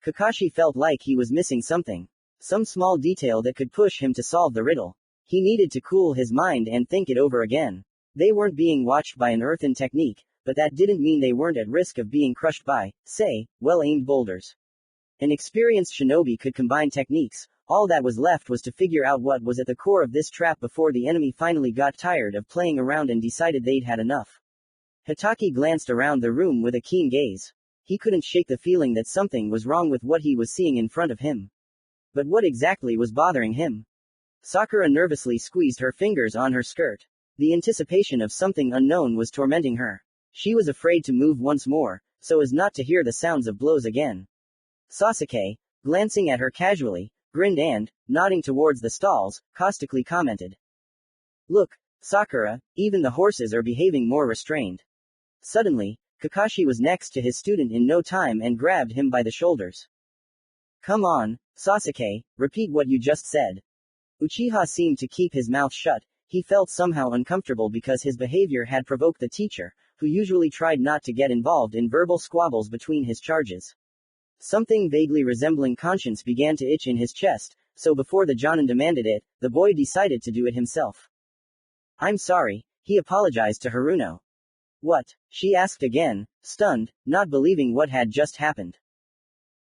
Kakashi felt like he was missing something. Some small detail that could push him to solve the riddle. He needed to cool his mind and think it over again. They weren't being watched by an earthen technique, but that didn't mean they weren't at risk of being crushed by, say, well-aimed boulders. An experienced shinobi could combine techniques. All that was left was to figure out what was at the core of this trap before the enemy finally got tired of playing around and decided they'd had enough. Hitaki glanced around the room with a keen gaze. He couldn't shake the feeling that something was wrong with what he was seeing in front of him. But what exactly was bothering him? Sakura nervously squeezed her fingers on her skirt. The anticipation of something unknown was tormenting her. She was afraid to move once more, so as not to hear the sounds of blows again. Sasuke, glancing at her casually, grinned and, nodding towards the stalls, caustically commented. Look, Sakura, even the horses are behaving more restrained. Suddenly, Kakashi was next to his student in no time and grabbed him by the shoulders. Come on, Sasuke, repeat what you just said. Uchiha seemed to keep his mouth shut. He felt somehow uncomfortable because his behavior had provoked the teacher, who usually tried not to get involved in verbal squabbles between his charges. Something vaguely resembling conscience began to itch in his chest, so before the Jonin demanded it, the boy decided to do it himself. I'm sorry, he apologized to Haruno. What? She asked again, stunned, not believing what had just happened.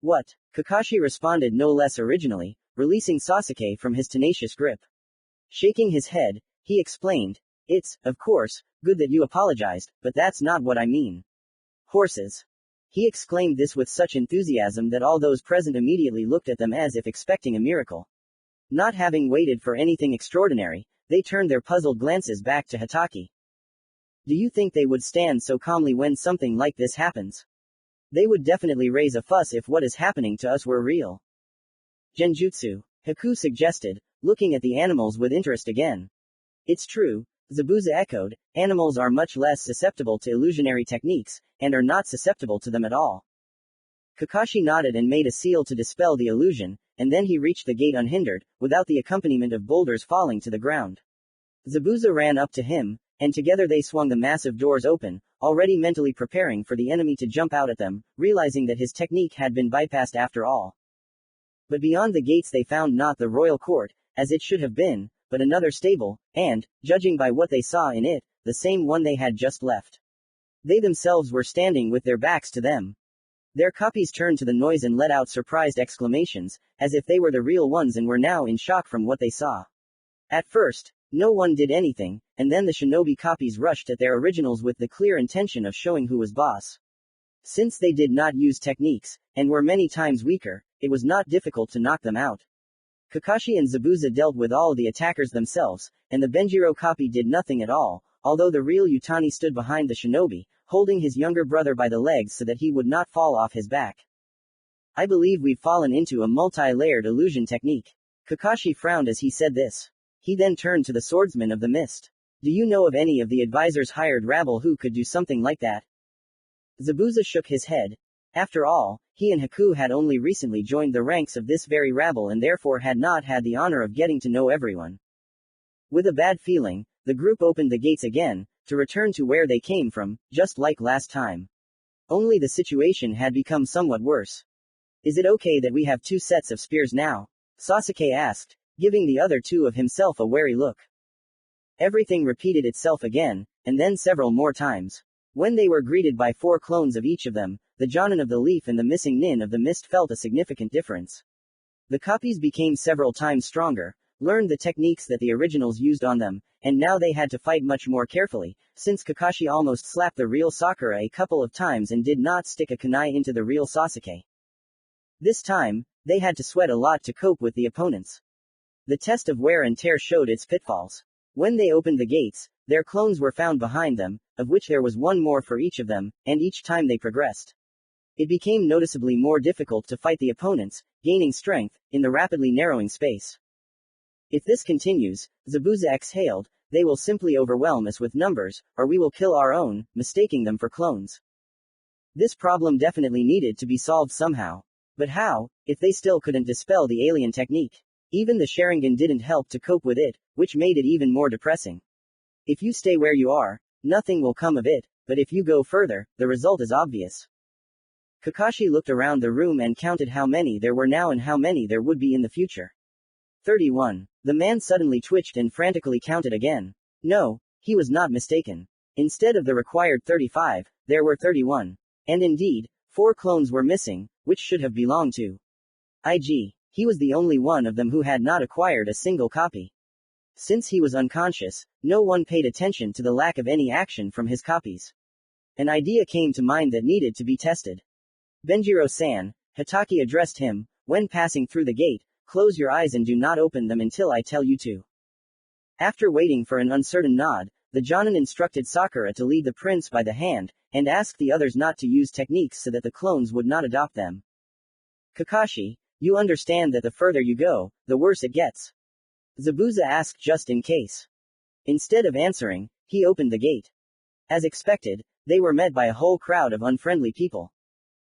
What? Kakashi responded no less originally, releasing Sasuke from his tenacious grip. Shaking his head, he explained, It's, of course, good that you apologized, but that's not what I mean. Horses. He exclaimed this with such enthusiasm that all those present immediately looked at them as if expecting a miracle. Not having waited for anything extraordinary, they turned their puzzled glances back to Hatake. Do you think they would stand so calmly when something like this happens? They would definitely raise a fuss if what is happening to us were real. Genjutsu, Haku suggested, looking at the animals with interest again. It's true, Zabuza echoed, animals are much less susceptible to illusionary techniques, and are not susceptible to them at all. Kakashi nodded and made a seal to dispel the illusion, and then he reached the gate unhindered, without the accompaniment of boulders falling to the ground. Zabuza ran up to him, and together they swung the massive doors open, already mentally preparing for the enemy to jump out at them, realizing that his technique had been bypassed after all. But beyond the gates they found not the royal court, as it should have been, but another stable, and, judging by what they saw in it, the same one they had just left. They themselves were standing with their backs to them. Their copies turned to the noise and let out surprised exclamations, as if they were the real ones and were now in shock from what they saw. At first, no one did anything, and then the shinobi copies rushed at their originals with the clear intention of showing who was boss. Since they did not use techniques, and were many times weaker, it was not difficult to knock them out. Kakashi and Zabuza dealt with all the attackers themselves, and the Benjiro copy did nothing at all, although the real Utani stood behind the shinobi, holding his younger brother by the legs so that he would not fall off his back. I believe we've fallen into a multi-layered illusion technique. Kakashi frowned as he said this. He then turned to the swordsman of the mist. Do you know of any of the advisors hired rabble who could do something like that? Zabuza shook his head. After all, he and Haku had only recently joined the ranks of this very rabble and therefore had not had the honor of getting to know everyone. With a bad feeling, the group opened the gates again, to return to where they came from, just like last time. Only the situation had become somewhat worse. Is it okay that we have 2 sets of spears now? Sasuke asked, giving the other 2 of himself a wary look. Everything repeated itself again, and then several more times. When they were greeted by 4 clones of each of them, the Jonin of the Leaf and the missing Nin of the Mist felt a significant difference. The copies became several times stronger, learned the techniques that the originals used on them, and now they had to fight much more carefully, since Kakashi almost slapped the real Sakura a couple of times and did not stick a kunai into the real Sasuke. This time, they had to sweat a lot to cope with the opponents. The test of wear and tear showed its pitfalls. When they opened the gates, their clones were found behind them, of which there was 1 more for each of them, and each time they progressed, it became noticeably more difficult to fight the opponents, gaining strength, in the rapidly narrowing space. If this continues, Zabuza exhaled, they will simply overwhelm us with numbers, or we will kill our own, mistaking them for clones. This problem definitely needed to be solved somehow. But how, if they still couldn't dispel the alien technique? Even the Sharingan didn't help to cope with it, which made it even more depressing. If you stay where you are, nothing will come of it, but if you go further, the result is obvious. Kakashi looked around the room and counted how many there were now and how many there would be in the future. 31. The man suddenly twitched and frantically counted again. No, he was not mistaken. Instead of the required 35, there were 31. And indeed, 4 clones were missing, which should have belonged to IG. He was the only one of them who had not acquired a single copy. Since he was unconscious, no one paid attention to the lack of any action from his copies. An idea came to mind that needed to be tested. Benjiro-san, Hatake addressed him, when passing through the gate, close your eyes and do not open them until I tell you to. After waiting for an uncertain nod, the Jonin instructed Sakura to lead the prince by the hand, and asked the others not to use techniques so that the clones would not adopt them. Kakashi, you understand that the further you go, the worse it gets? Zabuza asked just in case. Instead of answering, he opened the gate. As expected, they were met by a whole crowd of unfriendly people.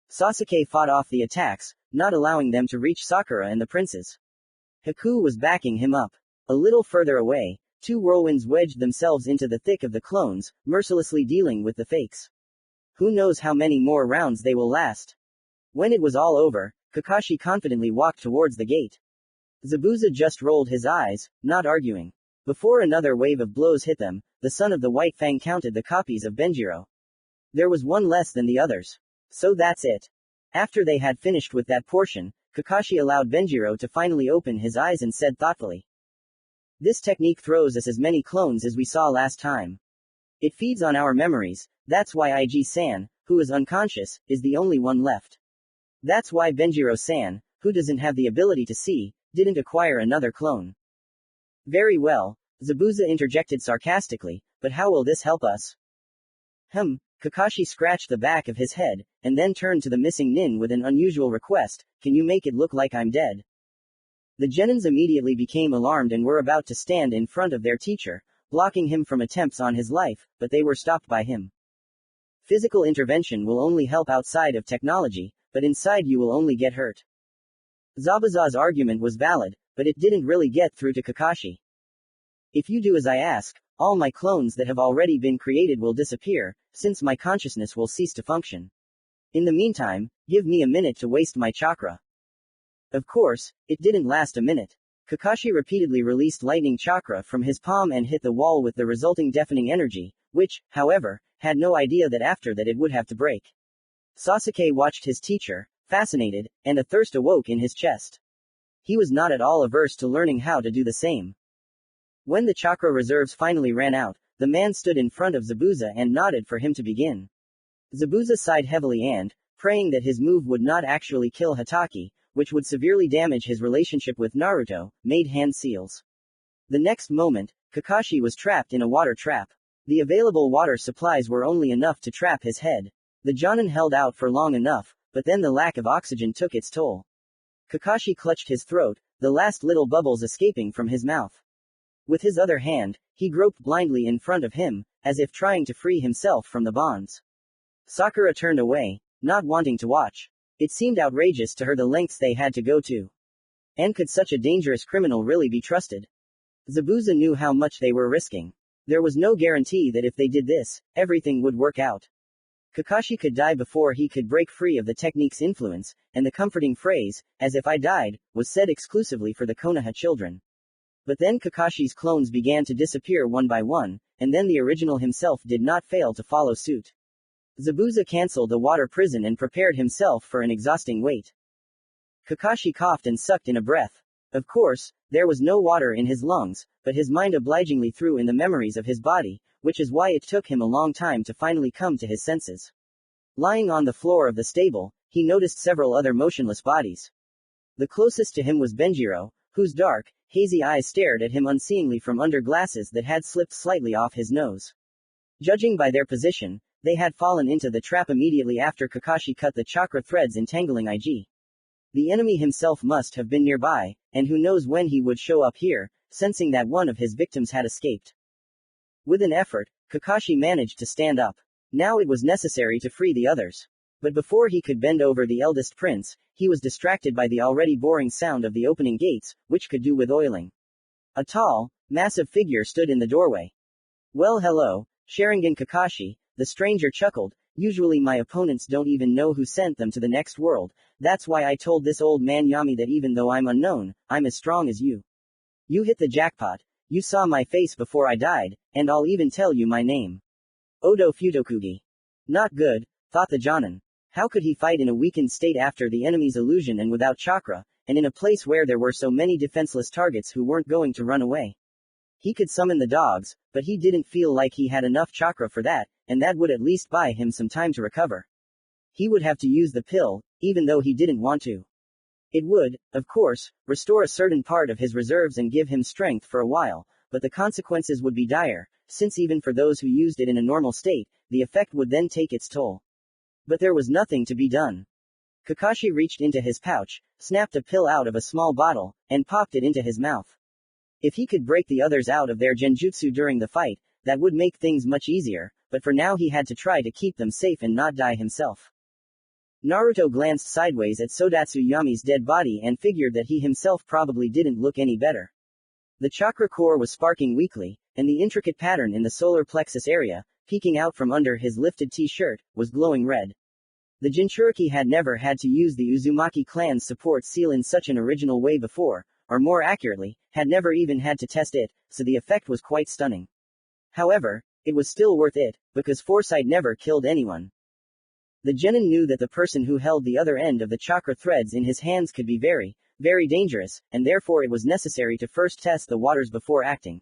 Sasuke fought off the attacks, not allowing them to reach Sakura and the princes. Haku was backing him up. A little further away, two whirlwinds wedged themselves into the thick of the clones, mercilessly dealing with the fakes. Who knows how many more rounds they will last? When it was all over, Kakashi confidently walked towards the gate. Zabuza just rolled his eyes, not arguing. Before another wave of blows hit them, the son of the White Fang counted the copies of Benjiro. There was one less than the others. So that's it. After they had finished with that portion, Kakashi allowed Benjiro to finally open his eyes and said thoughtfully. This technique throws us as many clones as we saw last time. It feeds on our memories, that's why IG-san, who is unconscious, is the only one left. That's why Benjiro-san, who doesn't have the ability to see, didn't acquire another clone. Very well, Zabuza interjected sarcastically, but how will this help us? Kakashi scratched the back of his head, and then turned to the missing nin with an unusual request, can you make it look like I'm dead? The genins immediately became alarmed and were about to stand in front of their teacher, blocking him from attempts on his life, but they were stopped by him. Physical intervention will only help outside of technology, but inside you will only get hurt. Zabuza's argument was valid, but it didn't really get through to Kakashi. If you do as I ask, all my clones that have already been created will disappear, since my consciousness will cease to function. In the meantime, give me a minute to waste my chakra. Of course, it didn't last a minute. Kakashi repeatedly released lightning chakra from his palm and hit the wall with the resulting deafening energy, which, however, had no idea that after that it would have to break. Sasuke watched his teacher, fascinated, and a thirst awoke in his chest. He was not at all averse to learning how to do the same. When the chakra reserves finally ran out, the man stood in front of Zabuza and nodded for him to begin. Zabuza sighed heavily and, praying that his move would not actually kill Hatake, which would severely damage his relationship with Naruto, made hand seals. The next moment, Kakashi was trapped in a water trap. The available water supplies were only enough to trap his head. The Jonin held out for long enough, but then the lack of oxygen took its toll. Kakashi clutched his throat, the last little bubbles escaping from his mouth. With his other hand, he groped blindly in front of him, as if trying to free himself from the bonds. Sakura turned away, not wanting to watch. It seemed outrageous to her the lengths they had to go to. And could such a dangerous criminal really be trusted? Zabuza knew how much they were risking. There was no guarantee that if they did this, everything would work out. Kakashi could die before he could break free of the technique's influence, and the comforting phrase, as if I died, was said exclusively for the Konoha children. But then Kakashi's clones began to disappear one by one, and then the original himself did not fail to follow suit. Zabuza cancelled the water prison and prepared himself for an exhausting wait. Kakashi coughed and sucked in a breath. Of course, there was no water in his lungs, but his mind obligingly threw in the memories of his body, which is why it took him a long time to finally come to his senses. Lying on the floor of the stable, he noticed several other motionless bodies. The closest to him was Benjiro, whose dark, hazy eyes stared at him unseeingly from under glasses that had slipped slightly off his nose. Judging by their position, they had fallen into the trap immediately after Kakashi cut the chakra threads entangling IG. The enemy himself must have been nearby, and who knows when he would show up here, sensing that one of his victims had escaped. With an effort, Kakashi managed to stand up. Now it was necessary to free the others. But before he could bend over the eldest prince, he was distracted by the already boring sound of the opening gates, which could do with oiling. A tall, massive figure stood in the doorway. Well, hello, Sharingan Kakashi, the stranger chuckled. Usually my opponents don't even know who sent them to the next world. That's why I told this old man Yami that even though I'm unknown, I'm as strong as you. You hit the jackpot. You saw my face before I died, and I'll even tell you my name. Odo Futokugi. Not good, thought the Jonin. How could he fight in a weakened state after the enemy's illusion and without chakra, and in a place where there were so many defenseless targets who weren't going to run away? He could summon the dogs, but he didn't feel like he had enough chakra for that, and that would at least buy him some time to recover. He would have to use the pill, even though he didn't want to. It would, of course, restore a certain part of his reserves and give him strength for a while, but the consequences would be dire, since even for those who used it in a normal state, the effect would then take its toll. But there was nothing to be done. Kakashi reached into his pouch, snapped a pill out of a small bottle, and popped it into his mouth. If he could break the others out of their genjutsu during the fight, that would make things much easier, but for now he had to try to keep them safe and not die himself. Naruto glanced sideways at Sodatsu Yami's dead body and figured that he himself probably didn't look any better. The chakra core was sparking weakly, and the intricate pattern in the solar plexus area, peeking out from under his lifted t-shirt, was glowing red. The Jinchuriki had never had to use the Uzumaki clan's support seal in such an original way before, or more accurately, had never even had to test it, so the effect was quite stunning. However, it was still worth it, because foresight never killed anyone. The genin knew that the person who held the other end of the chakra threads in his hands could be very, very dangerous, and therefore it was necessary to first test the waters before acting.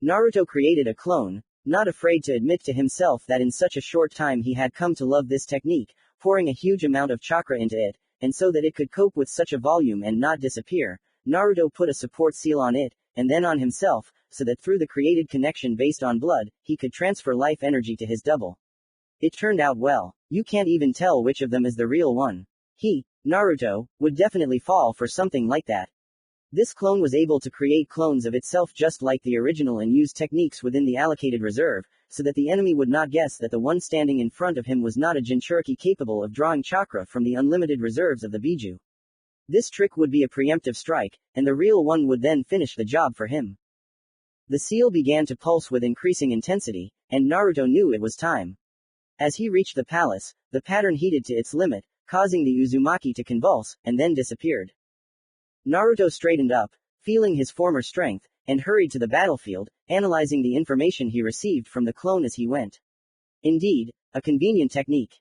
Naruto created a clone, not afraid to admit to himself that in such a short time he had come to love this technique, pouring a huge amount of chakra into it, and so that it could cope with such a volume and not disappear, Naruto put a support seal on it, and then on himself, so that through the created connection based on blood, he could transfer life energy to his double. It turned out well. You can't even tell which of them is the real one. He, Naruto, would definitely fall for something like that. This clone was able to create clones of itself just like the original and use techniques within the allocated reserve, so that the enemy would not guess that the one standing in front of him was not a Jinchuriki capable of drawing chakra from the unlimited reserves of the Biju. This trick would be a preemptive strike, and the real one would then finish the job for him. The seal began to pulse with increasing intensity, and Naruto knew it was time. As he reached the palace, the pattern heated to its limit, causing the Uzumaki to convulse, and then disappeared. Naruto straightened up, feeling his former strength, and hurried to the battlefield, analyzing the information he received from the clone as he went. Indeed, a convenient technique.